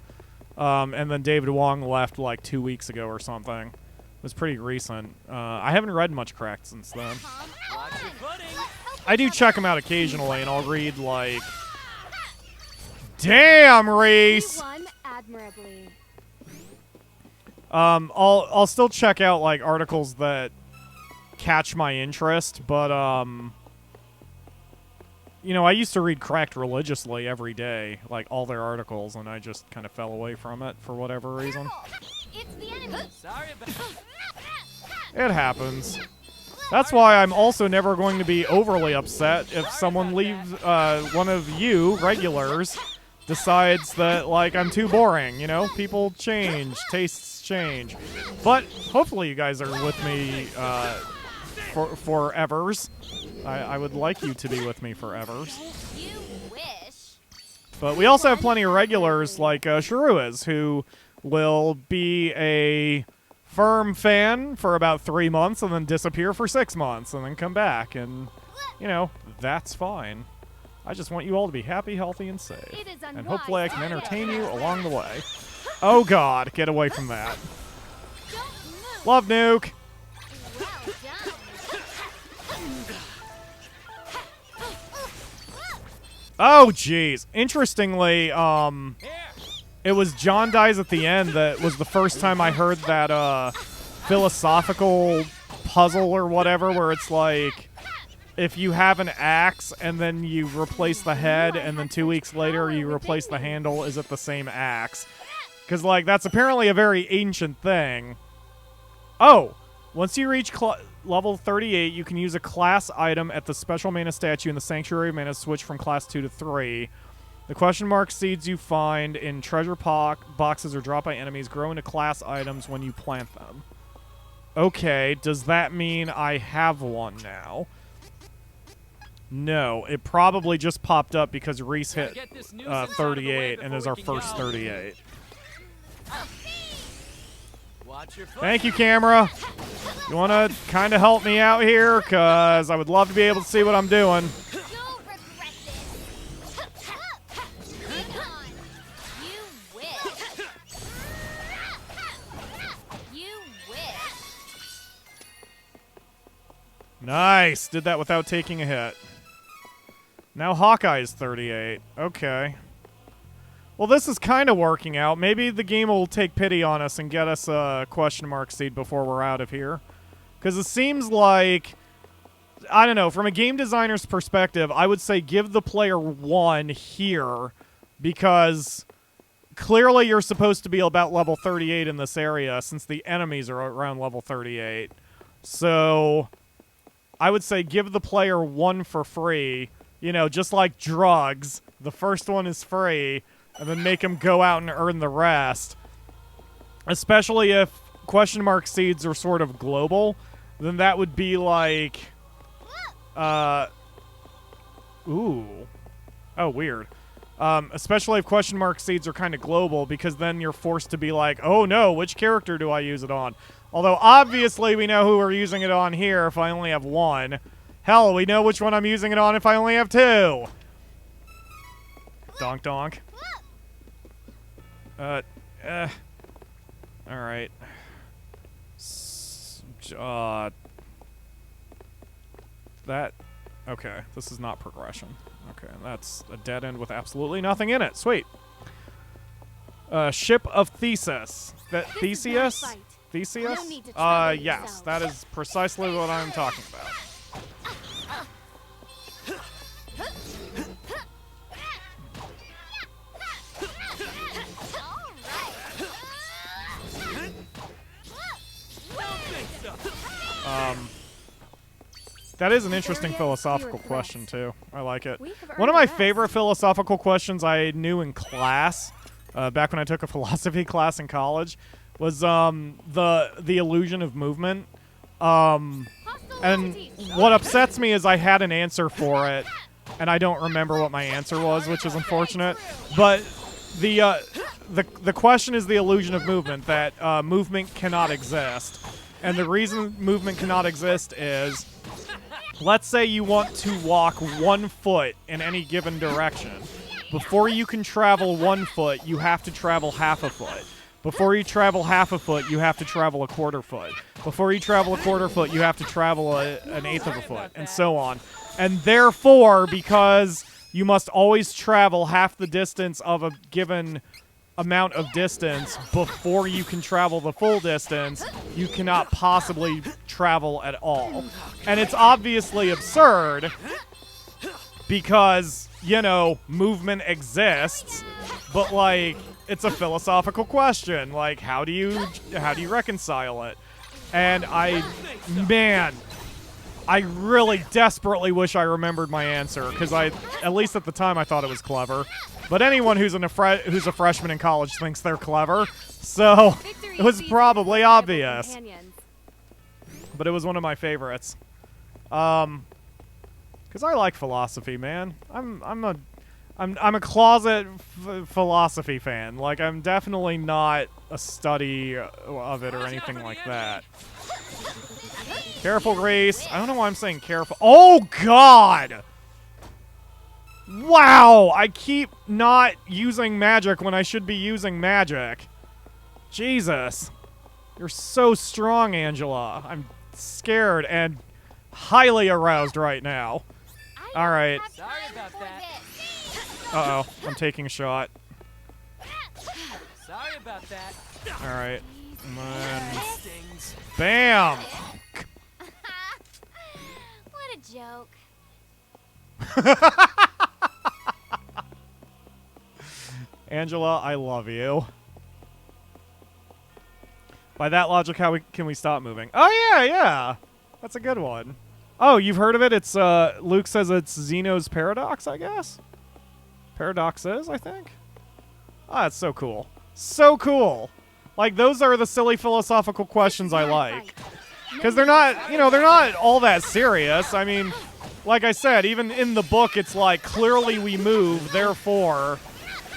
And then David Wong left like 2 weeks ago or something. It was pretty recent. I haven't read much Cracked since then. I do check them out occasionally, and I'll read like... Damn, Reese! You won admirably. I'll still check out like articles that catch my interest, but you know, I used to read Cracked religiously every day, like all their articles, and I just kind of fell away from it for whatever reason. It's the enemy. Sorry about It happens. That's why I'm also never going to be overly upset if someone leaves, one of you regulars decides that, like, I'm too boring, you know? People change, tastes change. But hopefully you guys are with me for evers. I would like you to be with me for evers. You wish. But we also have plenty of regulars like Shrew is, who will be a firm fan for about 3 months and then disappear for 6 months and then come back. And, you know, that's fine. I just want you all to be happy, healthy, and safe. And hopefully I can entertain you along the way. Oh god, get away from that. Love Nuke! Oh jeez. Interestingly, it was John Dies at the End that was the first time I heard that philosophical puzzle or whatever where it's like, if you have an axe and then you replace the head and then 2 weeks later you replace the handle, is it the same axe? Because, like, that's apparently a very ancient thing. Oh! Once you reach level 38, you can use a class item at the special mana statue in the Sanctuary of Mana switch from class 2 to 3. The question mark seeds you find in treasure boxes or dropped by enemies grow into class items when you plant them. Okay, does that mean I have one now? No, it probably just popped up because Reese hit 38 and is our first 38. Thank you, camera. You want to kind of help me out here? Because I would love to be able to see what I'm doing. Nice. Did that without taking a hit. Now Hawkeye's 38. Okay. Well, this is kind of working out. Maybe the game will take pity on us and get us a question mark seed before we're out of here. Because it seems like, I don't know, from a game designer's perspective, I would say give the player 1 here. Because clearly you're supposed to be about level 38 in this area since the enemies are around level 38. So I would say give the player 1 for free. You know, just like drugs. The first one is free. And then make them go out and earn the rest. Especially if question mark seeds are sort of global. Then that would be like... Ooh. Oh, weird. Especially if question mark seeds are kind of global, because then you're forced to be like, oh no, which character do I use it on? Although, obviously, we know who we're using it on here if I only have 1. Hell, we know which one I'm using it on if I only have 2. Donk donk. Alright. That... Okay, this is not progression. Okay, that's a dead end with absolutely nothing in it. Sweet. Ship of Theseus. Theseus? Theseus? Yes, that is precisely what I'm talking about. That is an interesting philosophical question, too. I like it. One of my favorite philosophical questions I knew in class, back when I took a philosophy class in college, was the illusion of movement. And what upsets me is I had an answer for it, and I don't remember what my answer was, which is unfortunate. But the question is the illusion of movement, that movement cannot exist. And the reason movement cannot exist is, let's say you want to walk 1 foot in any given direction. Before you can travel 1 foot, you have to travel half a foot. Before you travel half a foot, you have to travel a quarter foot. Before you travel a quarter foot, you have to travel an eighth of a foot, and so on. And therefore, because you must always travel half the distance of a given amount of distance before you can travel the full distance, you cannot possibly travel at all. And it's obviously absurd because, you know, movement exists, but, like, it's a philosophical question. Like, how do you reconcile it? And I really desperately wish I remembered my answer, because at least at the time, I thought it was clever. But anyone who's a freshman in college thinks they're clever, so it was probably obvious. But it was one of my favorites, because I like philosophy, man. I'm a closet philosophy fan. Like, I'm definitely not a study of it or anything like that. Careful, Grace. I don't know why I'm saying careful. Oh, God! Wow! I keep not using magic when I should be using magic. Jesus. You're so strong, Angela. I'm scared and highly aroused right now. Alright. Sorry about that. Uh-oh. I'm taking a shot. Sorry about that. Alright. Bam! What a joke. Angela, I love you. By that logic, can we stop moving? Oh, yeah. That's a good one. Oh, you've heard of it? It's, Luke says it's Zeno's paradox, I guess? Paradoxes, I think? Ah, it's so cool. So cool! Like, those are the silly philosophical questions I like. Because they're not, they're not all that serious. I mean, like I said, even in the book, it's like, clearly we move, therefore,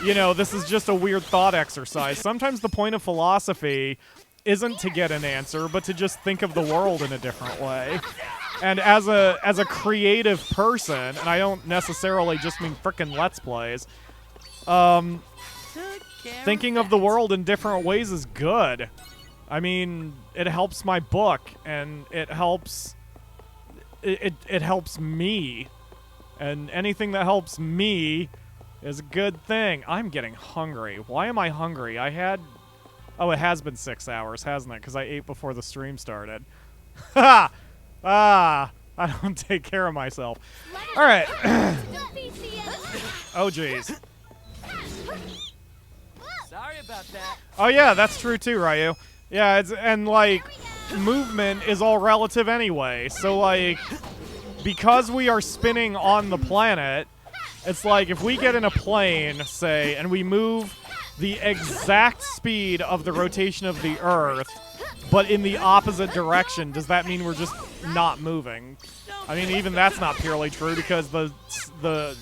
this is just a weird thought exercise. Sometimes the point of philosophy isn't to get an answer, but to just think of the world in a different way. And as a creative person, and I don't necessarily just mean frickin' Let's Plays, thinking of the world in different ways is good. I mean, it helps my book, and it helps helps me. And anything that helps me is a good thing. I'm getting hungry. Why am I hungry? Oh, it has been 6 hours, hasn't it? Because I ate before the stream started. Ha! I don't take care of myself. Alright. Oh, jeez. Sorry about that. Oh, yeah, that's true too, Ryu. Yeah, and, like, movement is all relative anyway. So, like, because we are spinning on the planet, it's like if we get in a plane, say, and we move the exact speed of the rotation of the Earth, but in the opposite direction, does that mean we're just not moving? I mean, even that's not purely true, because the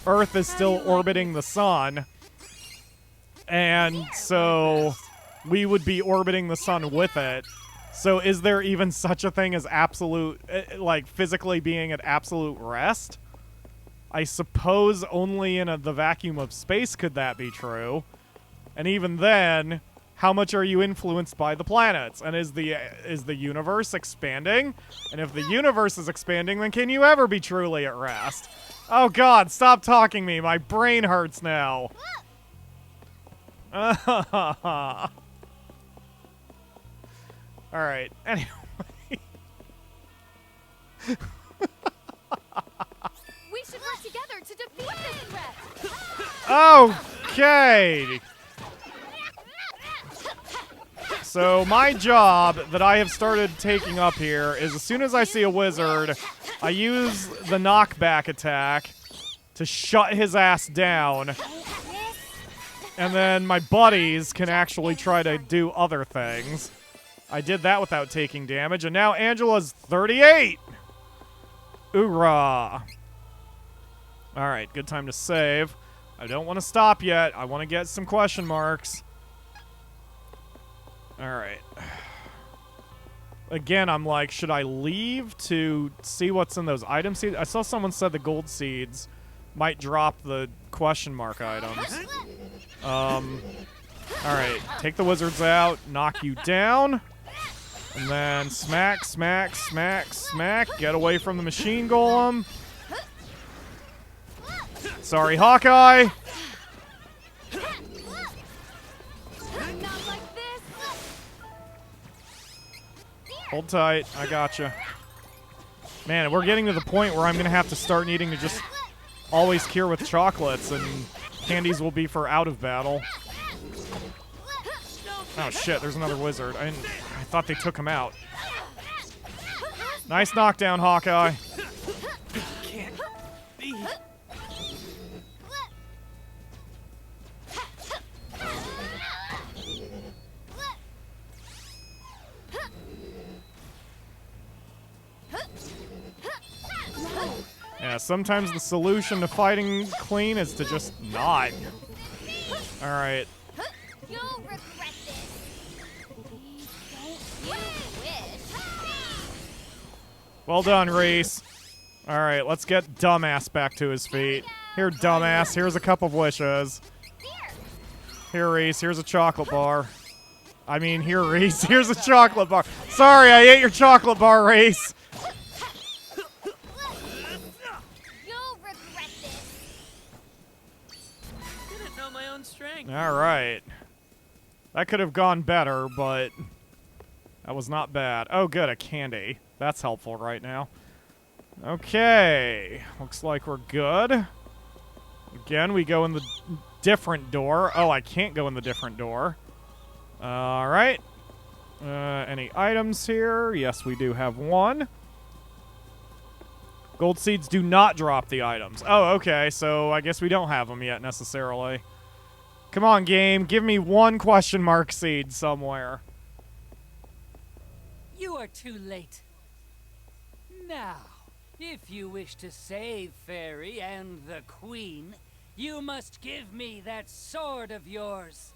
Earth is still orbiting the sun, and so we would be orbiting the sun with it. So is there even such a thing as absolute, like, physically being at absolute rest? I suppose only in the vacuum of space could that be true. And even then, how much are you influenced by the planets? And is the universe expanding? And if the universe is expanding, then can you ever be truly at rest? Oh God, stop talking me. My brain hurts now. Alright, anyway. We should work together to defeat this threat. Okay. So my job that I have started taking up here is as soon as I see a wizard, I use the knockback attack to shut his ass down. And then my buddies can actually try to do other things. I did that without taking damage, and now Angela's 38! Oorah! Alright, good time to save. I don't want to stop yet. I want to get some question marks. Alright. Again, I'm like, should I leave to see what's in those item seeds? I saw someone said the gold seeds might drop the question mark items. Alright, take the wizards out, knock you down. And then smack, smack, smack, smack. Get away from the machine golem. Sorry, Hawkeye. Hold tight. I gotcha. Man, we're getting to the point where I'm going to have to start needing to just always cure with chocolates, and candies will be for out of battle. Oh shit, there's another wizard. I thought they took him out. Nice knockdown, Hawkeye. Can't be. Yeah, sometimes the solution to fighting clean is to just not. Alright. You'll regret this. Please don't you wish. Well done, Reese. Alright, let's get Dumbass back to his feet. Here, Dumbass, here's a cup of wishes. Here, Reese, here's a chocolate bar. I mean, here, Reese, here's a chocolate bar. Sorry, I ate your chocolate bar, Reese. You'll regret this. Didn't know my own strength. Alright. That could have gone better, but that was not bad. Oh, good, a candy. That's helpful right now. Okay. Looks like we're good. Again, we go in the different door. Oh, I can't go in the different door. Alright. Any items here? Yes, we do have one. Gold seeds do not drop the items. Oh, okay, so I guess we don't have them yet, necessarily. Come on, game. Give me one question mark seed somewhere. You are too late. Now, if you wish to save Fairy and the Queen, you must give me that sword of yours.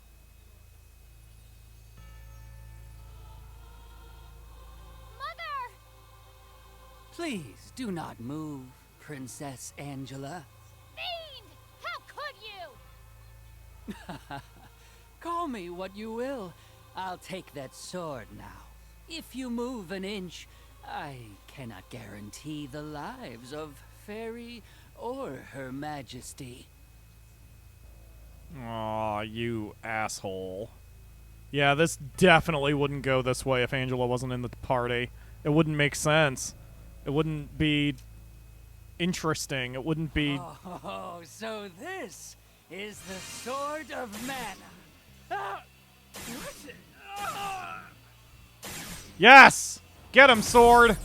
Mother! Please do not move, Princess Angela. Fiend! How could you? Call me what you will. I'll take that sword now. If you move an inch, I cannot guarantee the lives of Fairy or Her Majesty. Aw, you asshole. Yeah, this definitely wouldn't go this way if Angela wasn't in the party. It wouldn't make sense. It wouldn't be interesting. It wouldn't be... Oh, so this is the Sword of Mana. Yes! Get him, sword!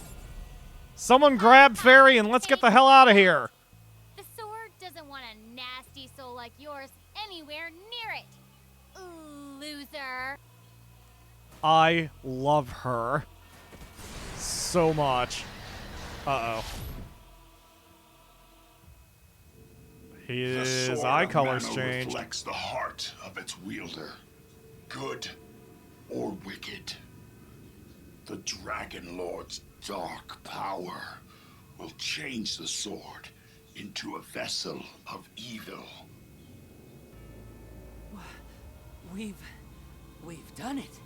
Someone grab Fairy and let's get the hell out of here. The sword doesn't want a nasty soul like yours anywhere near it. Loser. I love her so much. Uh-oh. His eye colors changed. Reflects the heart of its wielder, good or wicked. The Dragon Lord's dark power will change the sword into a vessel of evil. We've done it.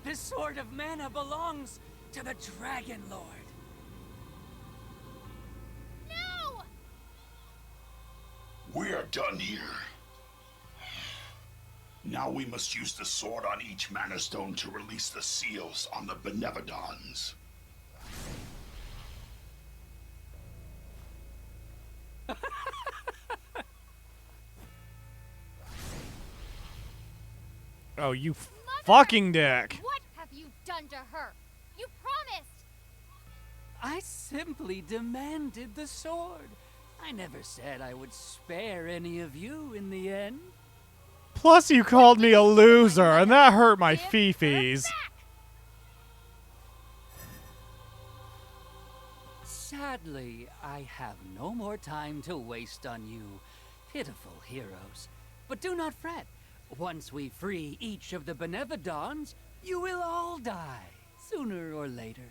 The Sword of Mana belongs to the Dragon Lord. No! We are done here. Now we must use the sword on each Mana Stone to release the seals on the Benevodons. Oh, you fucking dick. What have you done to her? You promised! I simply demanded the sword. I never said I would spare any of you in the end. Plus, you called me a loser, and that hurt my fifis. Sadly, I have no more time to waste on you, pitiful heroes. But do not fret. Once we free each of the Benevodons, you will all die, sooner or later.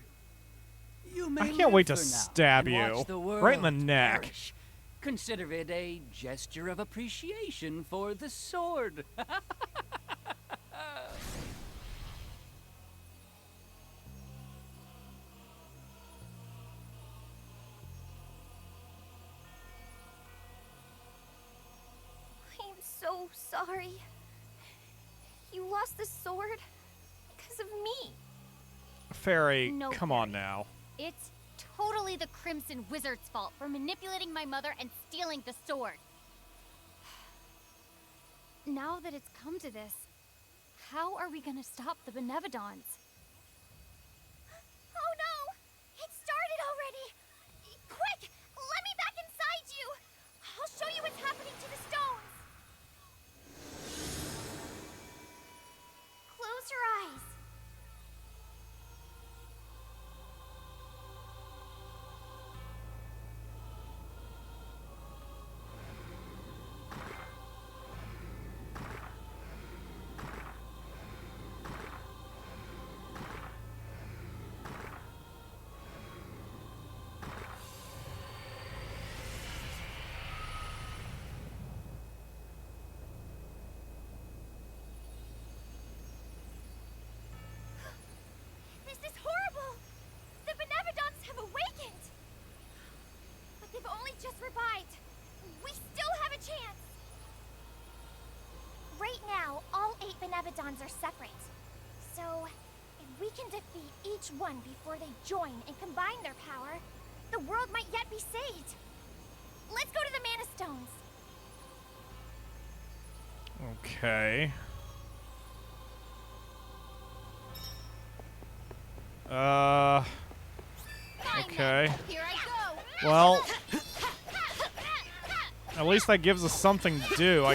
You may I can't wait to live for now stab and you watch the right in the world neck. perish. Consider it a gesture of appreciation for the sword. I'm so sorry. You lost the sword because of me. Fairy, No, come on now. It's totally the Crimson Wizard's fault for manipulating my mother and stealing the sword. Now that it's come to this, how are we gonna stop the Benevodons? Oh no! It started already! Quick! Let me back inside you! I'll show you what's happening to the stones! Close your eyes. This is horrible! The Benevodons have awakened! But they've only just revived. We still have a chance! Right now, all 8 Benevodons are separate. So, if we can defeat each one before they join and combine their power, the world might yet be saved. Let's go to the Mana Stones. Okay. Okay. Here I go. Well, at least that gives us something to do.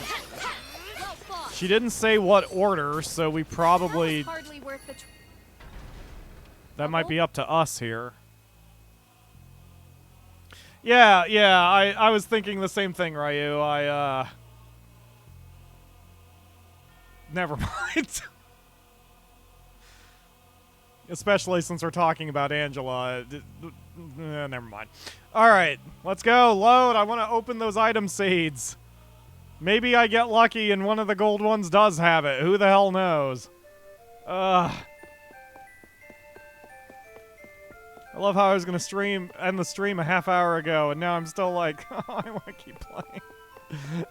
She didn't say what order, so we probably... Hardly worth the That might be up to us here. Yeah, I was thinking the same thing, Ryu. Never mind. Especially since we're talking about Angela. Never mind. Alright, let's go. Load. I want to open those item seeds. Maybe I get lucky and one of the gold ones does have it. Who the hell knows? I love how I was going to end the stream a half hour ago, and now I'm still like, oh, I want to keep playing.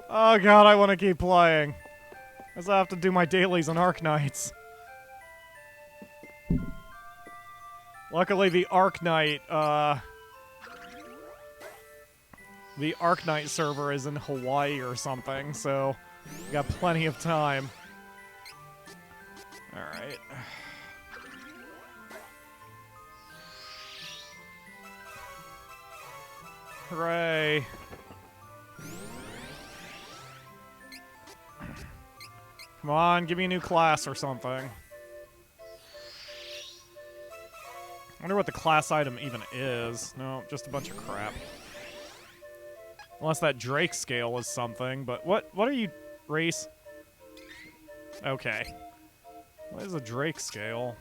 Oh god, I want to keep playing. Because I have to do my dailies on Arknights. Luckily, the Arknight server is in Hawaii or something, so we got plenty of time. Alright. Hooray. Come on, give me a new class or something. I wonder what the class item even is. No, just a bunch of crap. Unless that Drake scale is something, but what are you, race? Okay. What is a Drake scale?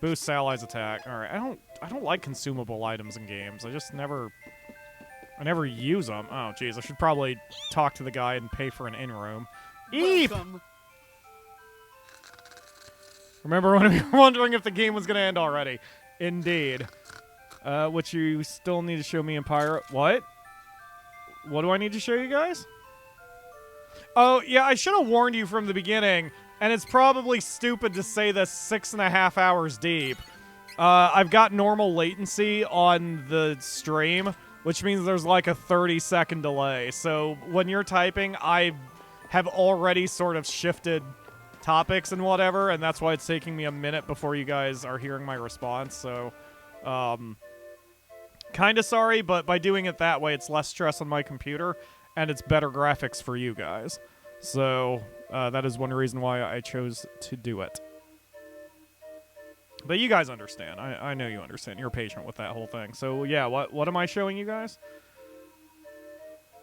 Boosts allies attack. Alright, I don't like consumable items in games. I never use them. Oh jeez, I should probably talk to the guy and pay for an in-room. Eep! Remember when we were wondering if the game was gonna end already? Indeed. Which you still need to show me in Pyro. What? What do I need to show you guys? Oh, yeah, I should have warned you from the beginning, and it's probably stupid to say this 6.5 hours deep. I've got normal latency on the stream, which means there's like a 30-second delay. So when you're typing, I have already sort of shifted topics and whatever, and that's why it's taking me a minute before you guys are hearing my response. So, Kind of sorry, but by doing it that way, it's less stress on my computer, and it's better graphics for you guys. So, that is one reason why I chose to do it. But you guys understand. I know you understand. You're patient with that whole thing. So, yeah, what am I showing you guys?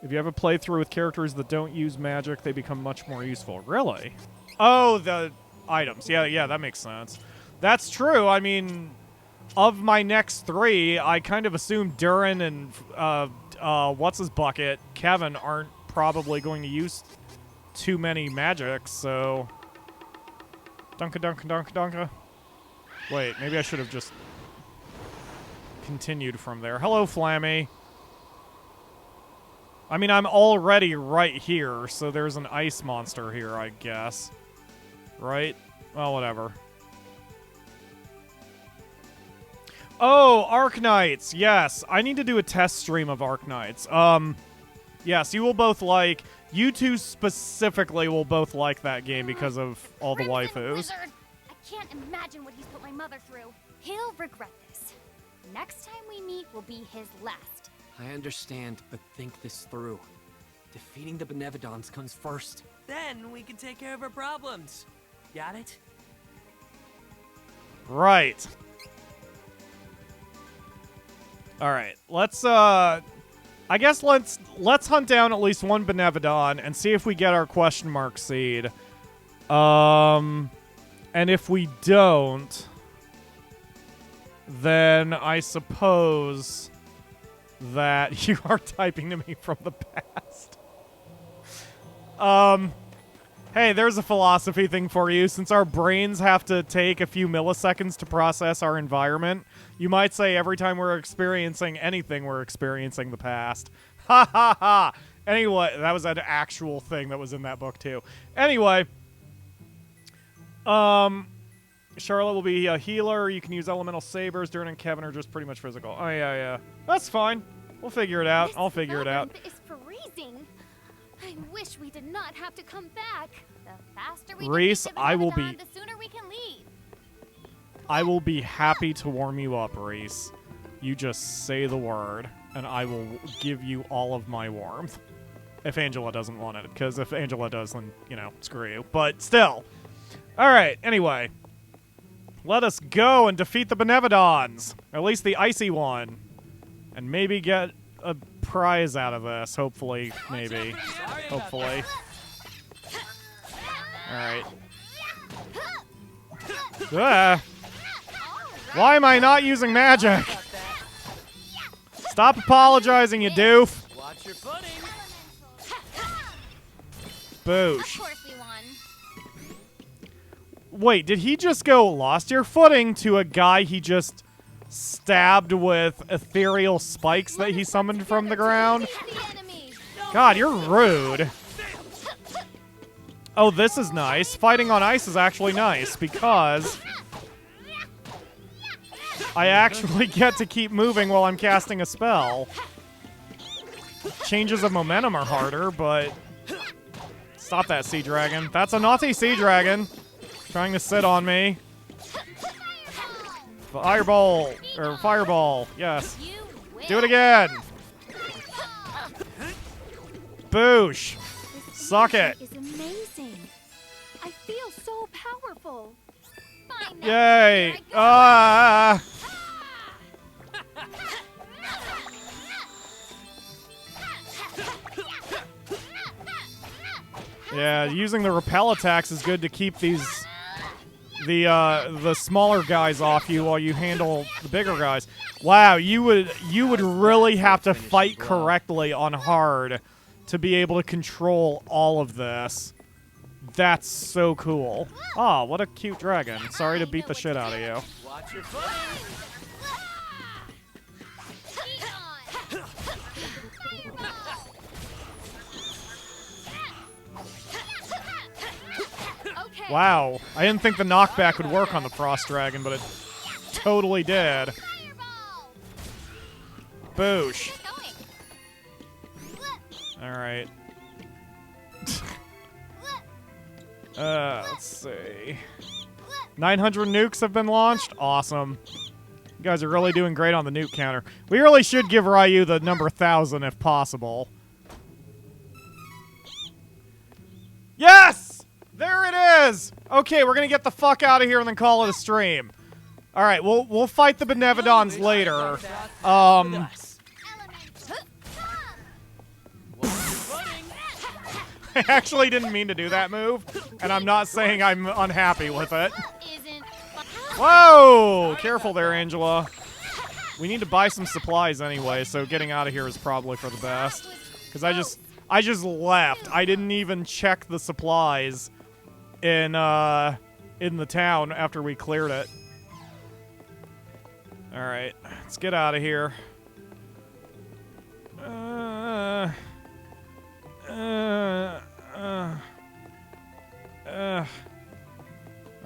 If you have a playthrough with characters that don't use magic, they become much more useful. Really? Oh, the items. Yeah, that makes sense. That's true. I mean, of my next 3, I kind of assume Durin and, what's-his-bucket, Kevin, aren't probably going to use too many magics, so... Dunka. Wait, maybe I should have just continued from there. Hello, Flammy. I mean, I'm already right here, so there's an ice monster here, I guess. Right? Well, whatever. Oh, Arknights! Yes, I need to do a test stream of Arknights. Yes, you will both like... You two specifically will both like that game because of all the waifus. Wizard. I can't imagine what he's put my mother through. He'll regret this. Next time we meet will be his last. I understand, but think this through. Defeating the Benevodons comes first. Then we can take care of our problems. Got it? Right. Alright, let's, I guess let's hunt down at least one Benevodon and see if we get our question mark seed. And if we don't, then I suppose that you are typing to me from the past. Hey, there's a philosophy thing for you. Since our brains have to take a few milliseconds to process our environment, you might say every time we're experiencing anything, we're experiencing the past. Ha ha ha! Anyway, that was an actual thing that was in that book, too. Anyway, Charlotte will be a healer. You can use elemental sabers. Durin and Kevin are just pretty much physical. Oh, yeah. That's fine. We'll figure it out. I'll figure it out. It's freezing. I wish we did not have to come back. The faster we Reese, defeat the I will Benevodon, be... the sooner we can leave. I will be happy to warm you up, Reese. You just say the word, and I will give you all of my warmth. If Angela doesn't want it, because if Angela does, then, you know, screw you. But still. Alright, anyway. Let us go and defeat the Benevodons. Or at least the icy one. And maybe get a prize out of this. Hopefully, maybe. Hopefully. Alright. Why am I not using magic? Stop apologizing, you doof. Watch your footing. Boosh. Of course we won. Wait, did he just go lost your footing to a guy he just stabbed with ethereal spikes that he summoned from the ground? God, you're rude. Oh, this is nice. Fighting on ice is actually nice because I actually get to keep moving while I'm casting a spell. Changes of momentum are harder, but... Stop that, Sea Dragon. That's a naughty Sea Dragon. Trying to sit on me. Fireball. Or Fireball. Yes. Do it again. Boosh. Suck it. Is amazing. I feel so powerful. Yay. Ah. Yeah, using the repel attacks is good to keep these the smaller guys off you while you handle the bigger guys. Wow, you would really have to fight correctly on hard to be able to control all of this. That's so cool. Oh, what a cute dragon. Sorry to beat the shit out of you. Watch your footing. Wow, I didn't think the knockback would work on the Frost Dragon, but it totally did. Boosh. Alright. Let's see. 900 nukes have been launched? Awesome. You guys are really doing great on the nuke counter. We really should give Ryu the number 1,000 if possible. Yes! There it is! Okay, we're gonna get the fuck out of here and then call it a stream. Alright, we'll fight the Benevodons later. I actually didn't mean to do that move, and I'm not saying I'm unhappy with it. Whoa! Careful there, Angela. We need to buy some supplies anyway, so getting out of here is probably for the best. Because I just left. I didn't even check the supplies in the town after we cleared it. Alright, let's get out of here.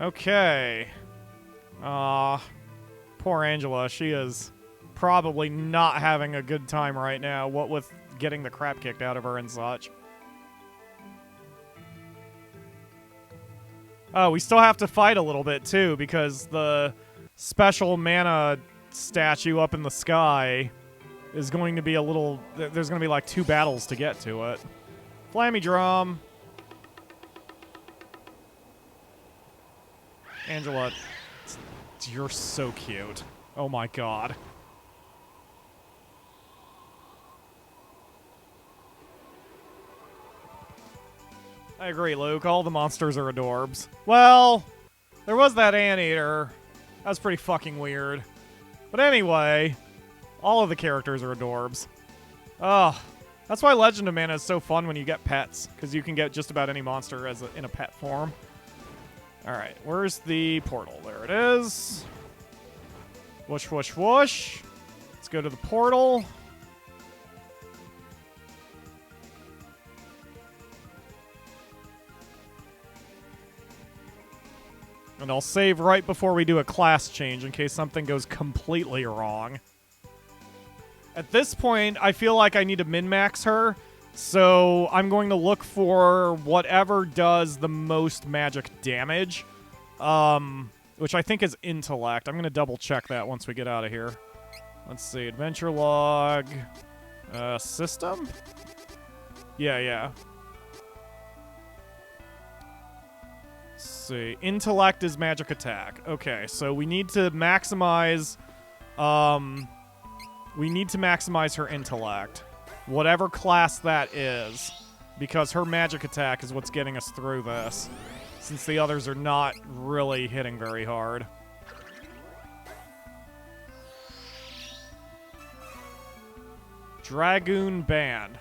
Okay. Poor Angela. She is probably not having a good time right now, what with getting the crap kicked out of her and such. Oh, we still have to fight a little bit, too, because the special mana statue up in the sky is going to be a little... There's going to be, like, 2 battles to get to it. Flammy drum. Angela, you're so cute. Oh my god. I agree, Luke. All the monsters are adorbs. Well, there was that anteater. That was pretty fucking weird. But anyway, all of the characters are adorbs. Oh, that's why Legend of Mana is so fun when you get pets, because you can get just about any monster in a pet form. Alright, where's the portal? There it is. Whoosh, whoosh, whoosh. Let's go to the portal. And I'll save right before we do a class change in case something goes completely wrong. At this point, I feel like I need to min-max her, so I'm going to look for whatever does the most magic damage, which I think is intellect. I'm going to double-check that once we get out of here. Let's see, adventure log, system? Yeah. Let's see, intellect is magic attack. Okay, so we need to maximize, her intellect. Whatever class that is, because her magic attack is what's getting us through this, since the others are not really hitting very hard. Dragoon Band.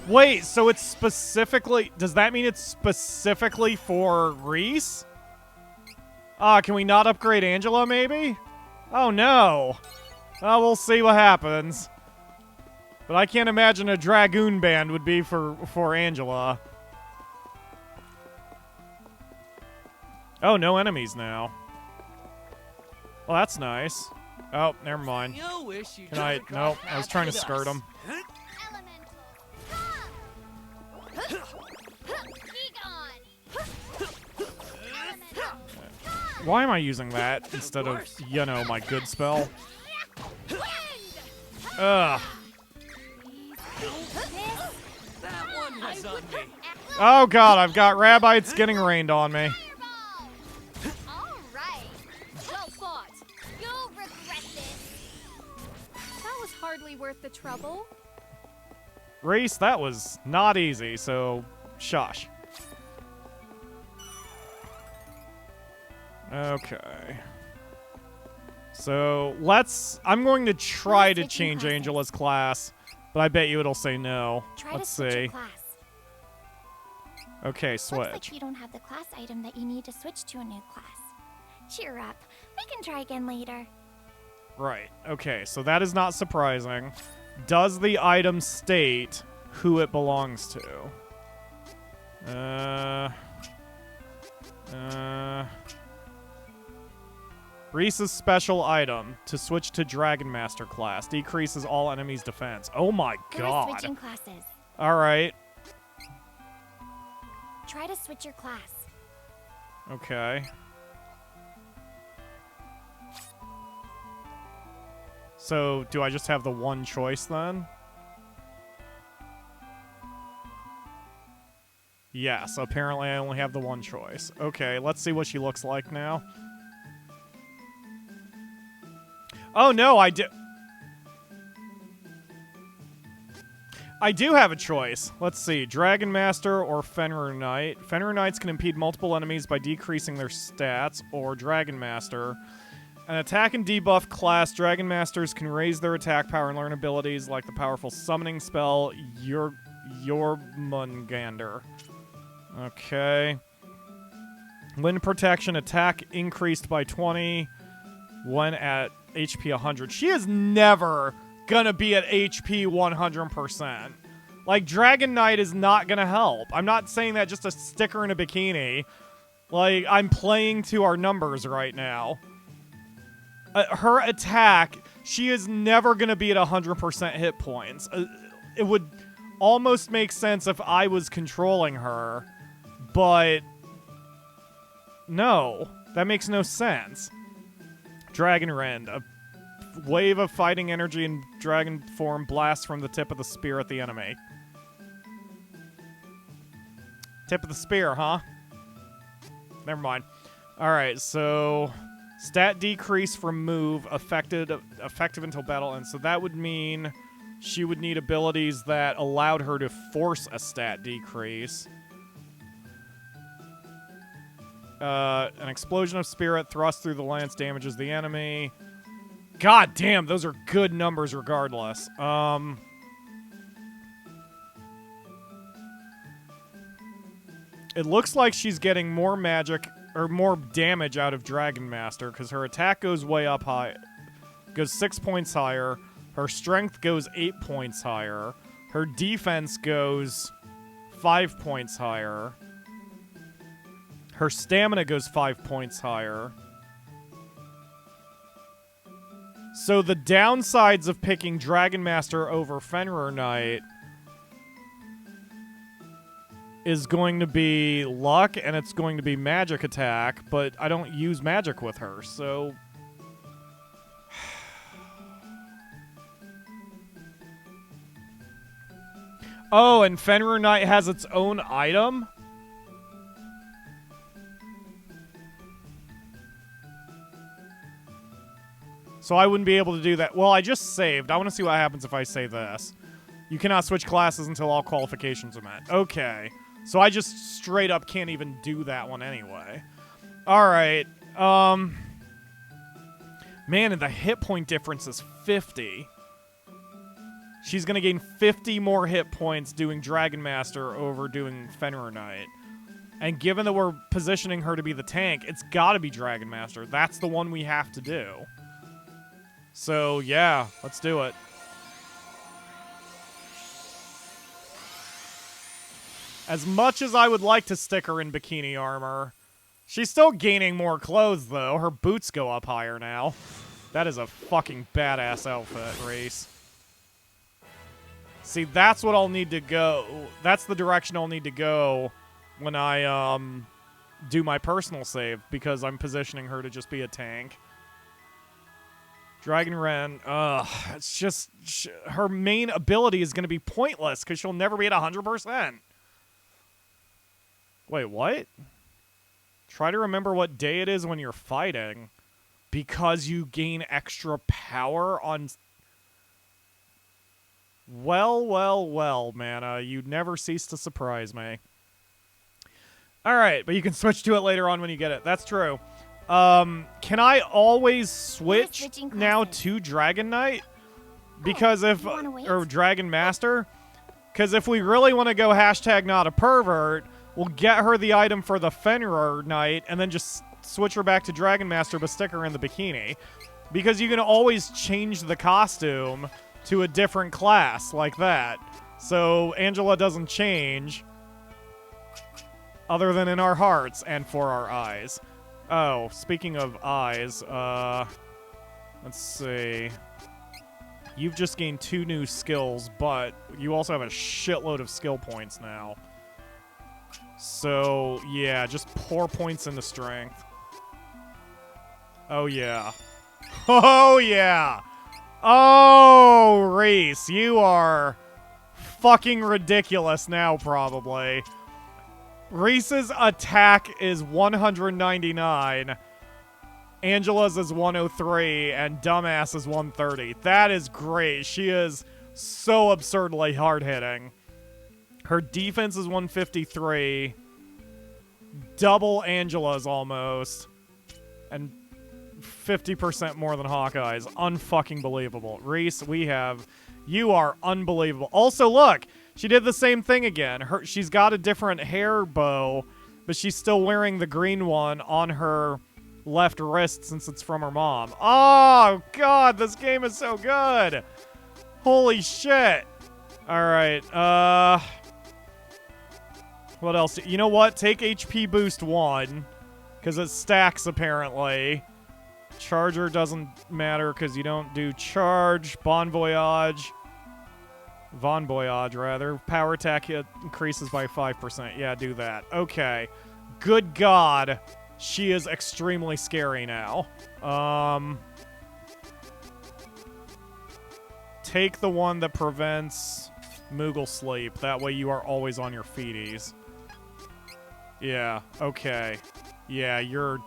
Wait, so it's specifically... Does that mean it's specifically for Reese? Can we not upgrade Angela, maybe? Oh, no. Oh, we'll see what happens. But I can't imagine a Dragoon Band would be for Angela. Oh, no enemies now. Well, that's nice. Oh, never mind. Can I... Nope, I was trying to skirt him. Why am I using that instead of, you know, my good spell? Ugh. Oh god, I've got rabbits getting rained on me. That was hardly worth the trouble. Reese, that was not easy, so shush. Okay. So, I'm going to try to change Angela's class, but I bet you it'll say no. Let's see. Okay, switch. Looks like you don't have the class item that you need to switch to a new class. Cheer up. We can try again later. Right. Okay, so that is not surprising. Does the item state who it belongs to? Reese's special item to switch to Dragon Master class decreases all enemies' defense. Oh my god. We're switching classes. All right. Try to switch your class. Okay. So, do I just have the one choice then? Yes, apparently I only have the one choice. Okay, let's see what she looks like now. Oh no, I do have a choice. Let's see, Dragon Master or Fenrir Knight. Fenrir Knights can impede multiple enemies by decreasing their stats, or Dragon Master. An attack and debuff class, Dragon Masters can raise their attack power and learn abilities like the powerful summoning spell Jormungandr. Okay. Wind protection, attack increased by 20 when at HP 100. She is never gonna be at HP 100%. Like, Dragon Knight is not gonna help. I'm not saying that just to stick her in a bikini. Like, I'm playing to our numbers right now. Her attack, she is never gonna be at 100% hit points. It would almost make sense if I was controlling her, but no, that makes no sense. Dragon Rend, a wave of fighting energy in dragon form blasts from the tip of the spear at the enemy. Tip of the spear, huh? Never mind. Alright, so stat decrease from move effective until battle ends. So that would mean she would need abilities that allowed her to force a stat decrease. An explosion of spirit thrust through the lance damages the enemy. God damn, those are good numbers regardless. It looks like she's getting more magic or more damage out of Dragon Master because her attack goes way up high. Goes 6 points higher. Her strength goes 8 points higher. Her defense goes 5 points higher. Her stamina goes 5 points higher. So the downsides of picking Dragon Master over Fenrir Knight is going to be luck, and it's going to be magic attack, but I don't use magic with her, so... Oh, and Fenrir Knight has its own item? So I wouldn't be able to do that. Well, I just saved. I want to see what happens if I say this. You cannot switch classes until all qualifications are met. Okay. So I just straight up can't even do that one anyway. Alright. Man, and the hit point difference is 50. She's going to gain 50 more hit points doing Dragon Master over doing Fenrir Knight. And given that we're positioning her to be the tank, it's got to be Dragon Master. That's the one we have to do. So, yeah, let's do it. As much as I would like to stick her in bikini armor, she's still gaining more clothes, though. Her boots go up higher now. That is a fucking badass outfit, Reese. See, that's what I'll need to go. That's the direction I'll need to go when I, do my personal save, because I'm positioning her to just be a tank. Dragon Ren, it's just... her main ability is going to be pointless, because she'll never be at 100%. Wait, what? Try to remember what day it is when you're fighting, because you gain extra power on... Well, man, you never cease to surprise me. Alright, but you can switch to it later on when you get it. That's true. Can I always switch now to Dragon Knight? Because if... or Dragon Master? Because if we really want to go hashtag not a pervert, we'll get her the item for the Fenrir Knight, and then just switch her back to Dragon Master, but stick her in the bikini. Because you can always change the costume to a different class, like that. So Angela doesn't change, other than in our hearts and for our eyes. Oh, speaking of eyes, let's see. You've just gained 2 new skills, but you also have a shitload of skill points now. So, yeah, just pour points into strength. Oh, yeah. Oh, yeah! Oh, Reese, you are fucking ridiculous now, probably. Reese's attack is 199. Angela's is 103, and Dumbass is 130. That is great. She is so absurdly hard-hitting. Her defense is 153. Double Angela's almost. And 50% more than Hawkeye's. Unfucking believable. Reese, you are unbelievable. Also, look, she did the same thing again. She's got a different hair bow, but she's still wearing the green one on her left wrist since it's from her mom. Oh, God, this game is so good. Holy shit. All right, what else? You know what? Take HP boost 1, because it stacks, apparently. Charger doesn't matter, because you don't do charge. Bon Voyage, rather. Power attack increases by 5%. Yeah, do that. Okay. Good God. She is extremely scary now. Take the one that prevents Moogle sleep. That way you are always on your feeties. Yeah, okay. Yeah, you're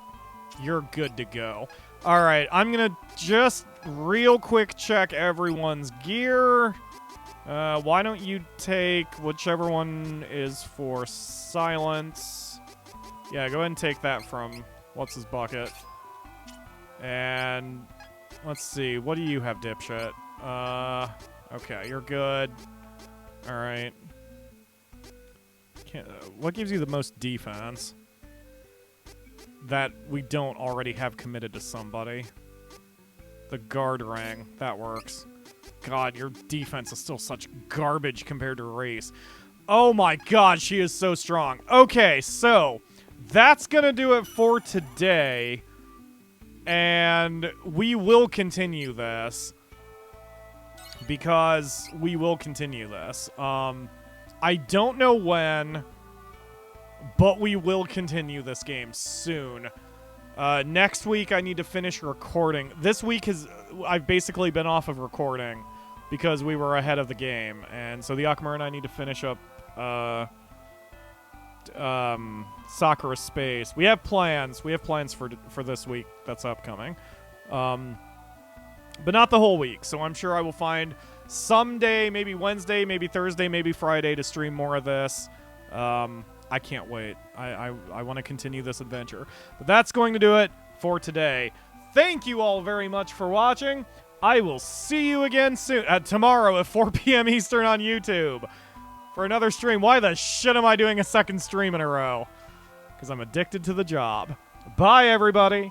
good to go. Alright, I'm gonna just real quick check everyone's gear. Why don't you take whichever one is for silence? Yeah, go ahead and take that from what's his bucket. And let's see, what do you have, dipshit? Okay, you're good. Alright. What gives you the most defense that we don't already have committed to somebody? The guard ring. That works. God, your defense is still such garbage compared to Reese. Oh my God, she is so strong. Okay, so that's gonna do it for today. And we will continue this. Because we will continue this. I don't know when, but we will continue this game soon. Next week, I need to finish recording. This week, I've basically been off of recording because we were ahead of the game. And so the Akmar and I need to finish up Sakura Space. We have plans. We have plans for this week that's upcoming. But not the whole week, so I'm sure I will find someday, maybe Wednesday, maybe Thursday, maybe Friday to stream more of this. I can't wait. I want to continue this adventure. But that's going to do it for today. Thank you all very much for watching. I will see you again soon, tomorrow at 4 p.m. Eastern on YouTube for another stream. Why the shit am I doing a second stream in a row? Because I'm addicted to the job. Bye, everybody.